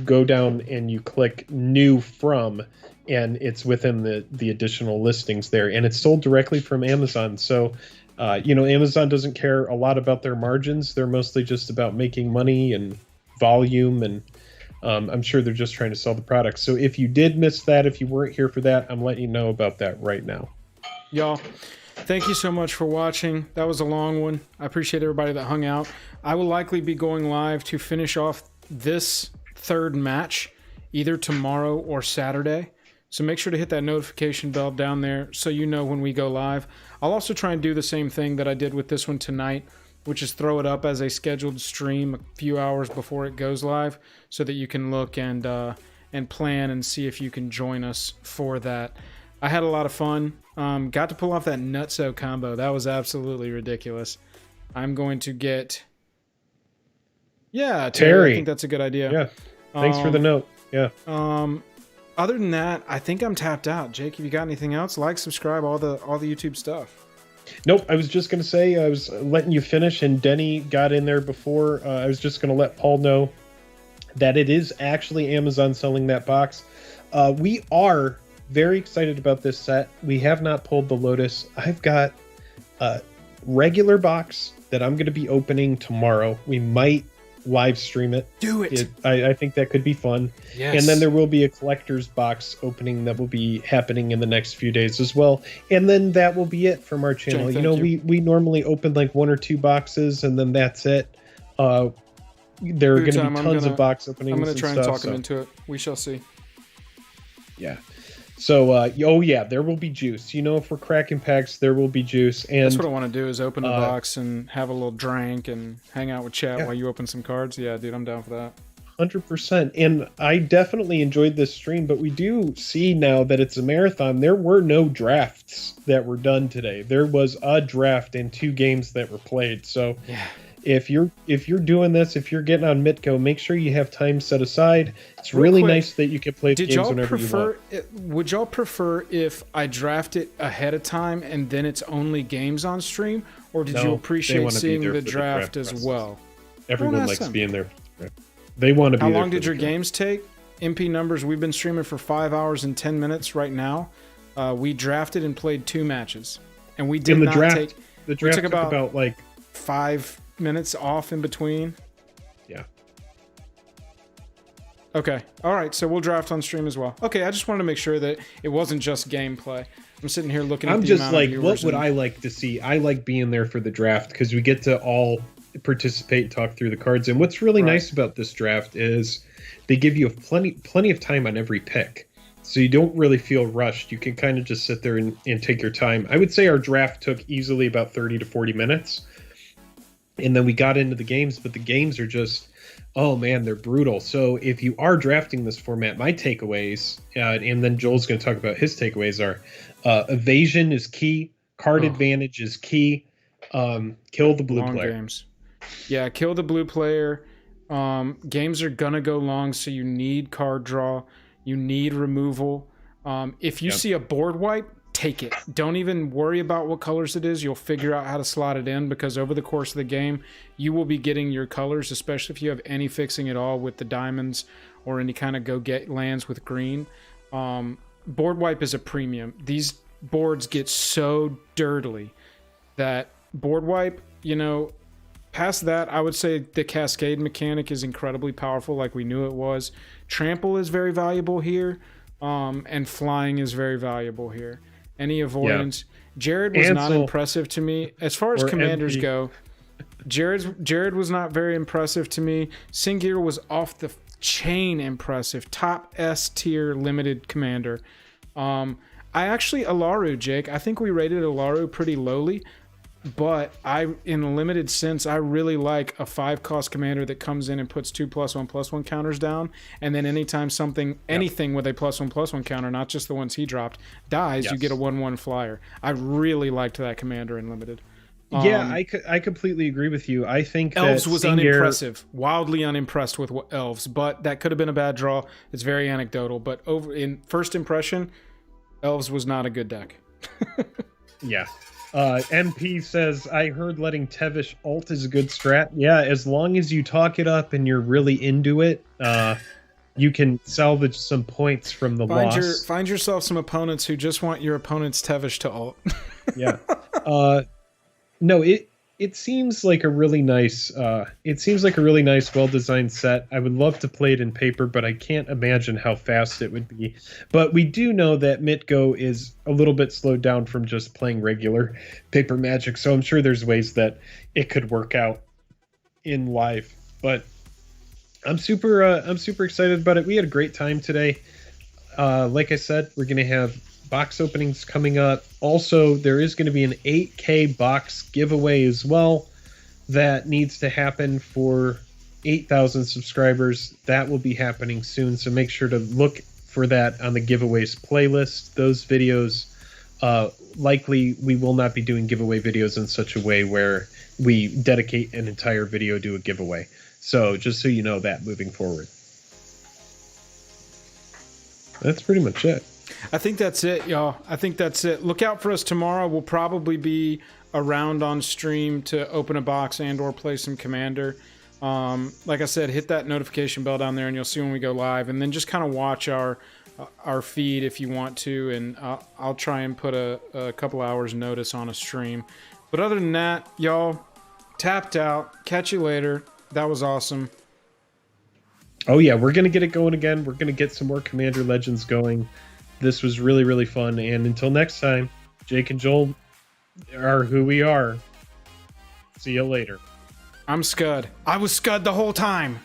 go down and you click new from, and it's within the additional listings there, and it's sold directly from Amazon. So Amazon doesn't care a lot about their margins. They're mostly just about making money and volume, and I'm sure they're just trying to sell the product. So if you did miss that, if you weren't here for that, I'm letting you know about that right now. Y'all, thank you so much for watching. That was a long one. I appreciate everybody that hung out. I will likely be going live to finish off this third match either tomorrow or Saturday. So make sure to hit that notification bell down there so you know when we go live. I'll also try and do the same thing that I did with this one tonight, which is throw it up as a scheduled stream a few hours before it goes live so that you can look and plan and see if you can join us for that. I had a lot of fun. Got to pull off that nutso combo. That was absolutely ridiculous. I'm going to get... Yeah, Terry. I think that's a good idea. Yeah. Thanks for the note. Yeah. Other than that, I think I'm tapped out. Jake, have you got anything else? Like, subscribe, all the YouTube stuff. Nope. I was just going to say, I was letting you finish, and Denny got in there before. I was just going to let Paul know that it is actually Amazon selling that box. We are very excited about this set. We have not pulled the Lotus. I've got a regular box that I'm going to be opening tomorrow. We might live stream it. Do it. I think that could be fun. Yes. And then there will be a collector's box opening that will be happening in the next few days as well. And then that will be it from our channel. Jake, we normally open like 1 or 2 boxes and then that's it. There are going to be tons of box openings. I'm going to try and talk him into it. We shall see. Yeah. So, oh yeah, there will be juice. If we're cracking packs, there will be juice. And that's what I want to do, is open the box and have a little drink and hang out with chat while you open some cards. Yeah, dude, I'm down for that. 100%. And I definitely enjoyed this stream, but we do see now that it's a marathon. There were no drafts that were done today. There was a draft and 2 games that were played. So yeah. If you're doing this, if you're getting on MTGO, make sure you have time set aside. It's really nice that you can play games whenever you want. Would y'all prefer if I draft it ahead of time and then it's only games on stream, or did you appreciate seeing the draft as well? Everyone likes being there. They want to be there. How long did your games take? MP numbers, we've been streaming for 5 hours and 10 minutes right now. We drafted and played 2 matches, and we did not take. The draft took about like 5 minutes off in between. Yeah. Okay. All right. So we'll draft on stream as well. Okay. I just wanted to make sure that it wasn't just gameplay. I'm sitting here looking at the amount of viewers. What would I like to see? I like being there for the draft because we get to all participate and talk through the cards. And what's really nice about this draft is they give you plenty of time on every pick. So you don't really feel rushed. You can kind of just sit there and take your time. I would say our draft took easily about 30 to 40 minutes. And then we got into the games, but the games are just, oh man, they're brutal. So if you are drafting this format, my takeaways, and then Joel's going to talk about his takeaways, are evasion is key, card advantage is key, kill the blue player. Games. Yeah, kill the blue player. Games are going to go long, so you need card draw, you need removal. If you see a board wipe, take it. Don't even worry about what colors it is. You'll figure out how to slot it in, because over the course of the game, you will be getting your colors, especially if you have any fixing at all with the diamonds or any kind of go-get lands with green. Board wipe is a premium. These boards get so dirtily that board wipe, past that, I would say the cascade mechanic is incredibly powerful, like we knew it was. Trample is very valuable here, and flying is very valuable here. Any avoidance. Jared was not impressive to me. As far as commanders go, Jared was not very impressive to me. Singir was off the chain impressive. Top S tier limited commander. Alaru, Jake, I think we rated Alaru pretty lowly. but in a limited sense, I really like a 5-cost commander that comes in and puts 2+1/+1 counters down, and then anytime anything with a +1/+1 counter, not just the ones he dropped, dies, you get a 1/1 flyer. I really liked that commander in limited. Yeah, I completely agree with you. I think Elves that was unimpressive, wildly unimpressed with Elves, but that could have been a bad draw. It's very anecdotal, but in first impression, Elves was not a good deck. Yeah. MP says, I heard letting Tevish ult is a good strat. Yeah, as long as you talk it up and you're really into it, you can salvage some points from the loss. Find yourself some opponents who just want your opponent's Tevish to ult. Yeah. No, it seems like a really nice well-designed set. I would love to play it in paper, but I can't imagine how fast it would be. But we do know that MTGO is a little bit slowed down from just playing regular paper Magic, so I'm sure there's ways that it could work out in live. But I'm super excited about it. We had a great time today. Like I said, we're gonna have box openings coming up. Also, there is going to be an 8K box giveaway as well that needs to happen for 8,000 subscribers. That will be happening soon, so make sure to look for that on the giveaways playlist. Those videos, likely we will not be doing giveaway videos in such a way where we dedicate an entire video to a giveaway. So just so you know that moving forward. That's pretty much it. I think that's it, y'all. I think that's it. Look out for us tomorrow. We'll probably be around on stream to open a box and or play some Commander. Like I said, hit that notification bell down there and you'll see when we go live. And then just kind of watch our feed if you want to. And I'll try and put a couple hours notice on a stream. But other than that, y'all, tapped out. Catch you later. That was awesome. Oh yeah, we're going to get it going again. We're going to get some more Commander Legends going. This was really, really fun. And until next time, Jake and Joel are who we are. See you later. I'm Scud. I was Scud the whole time.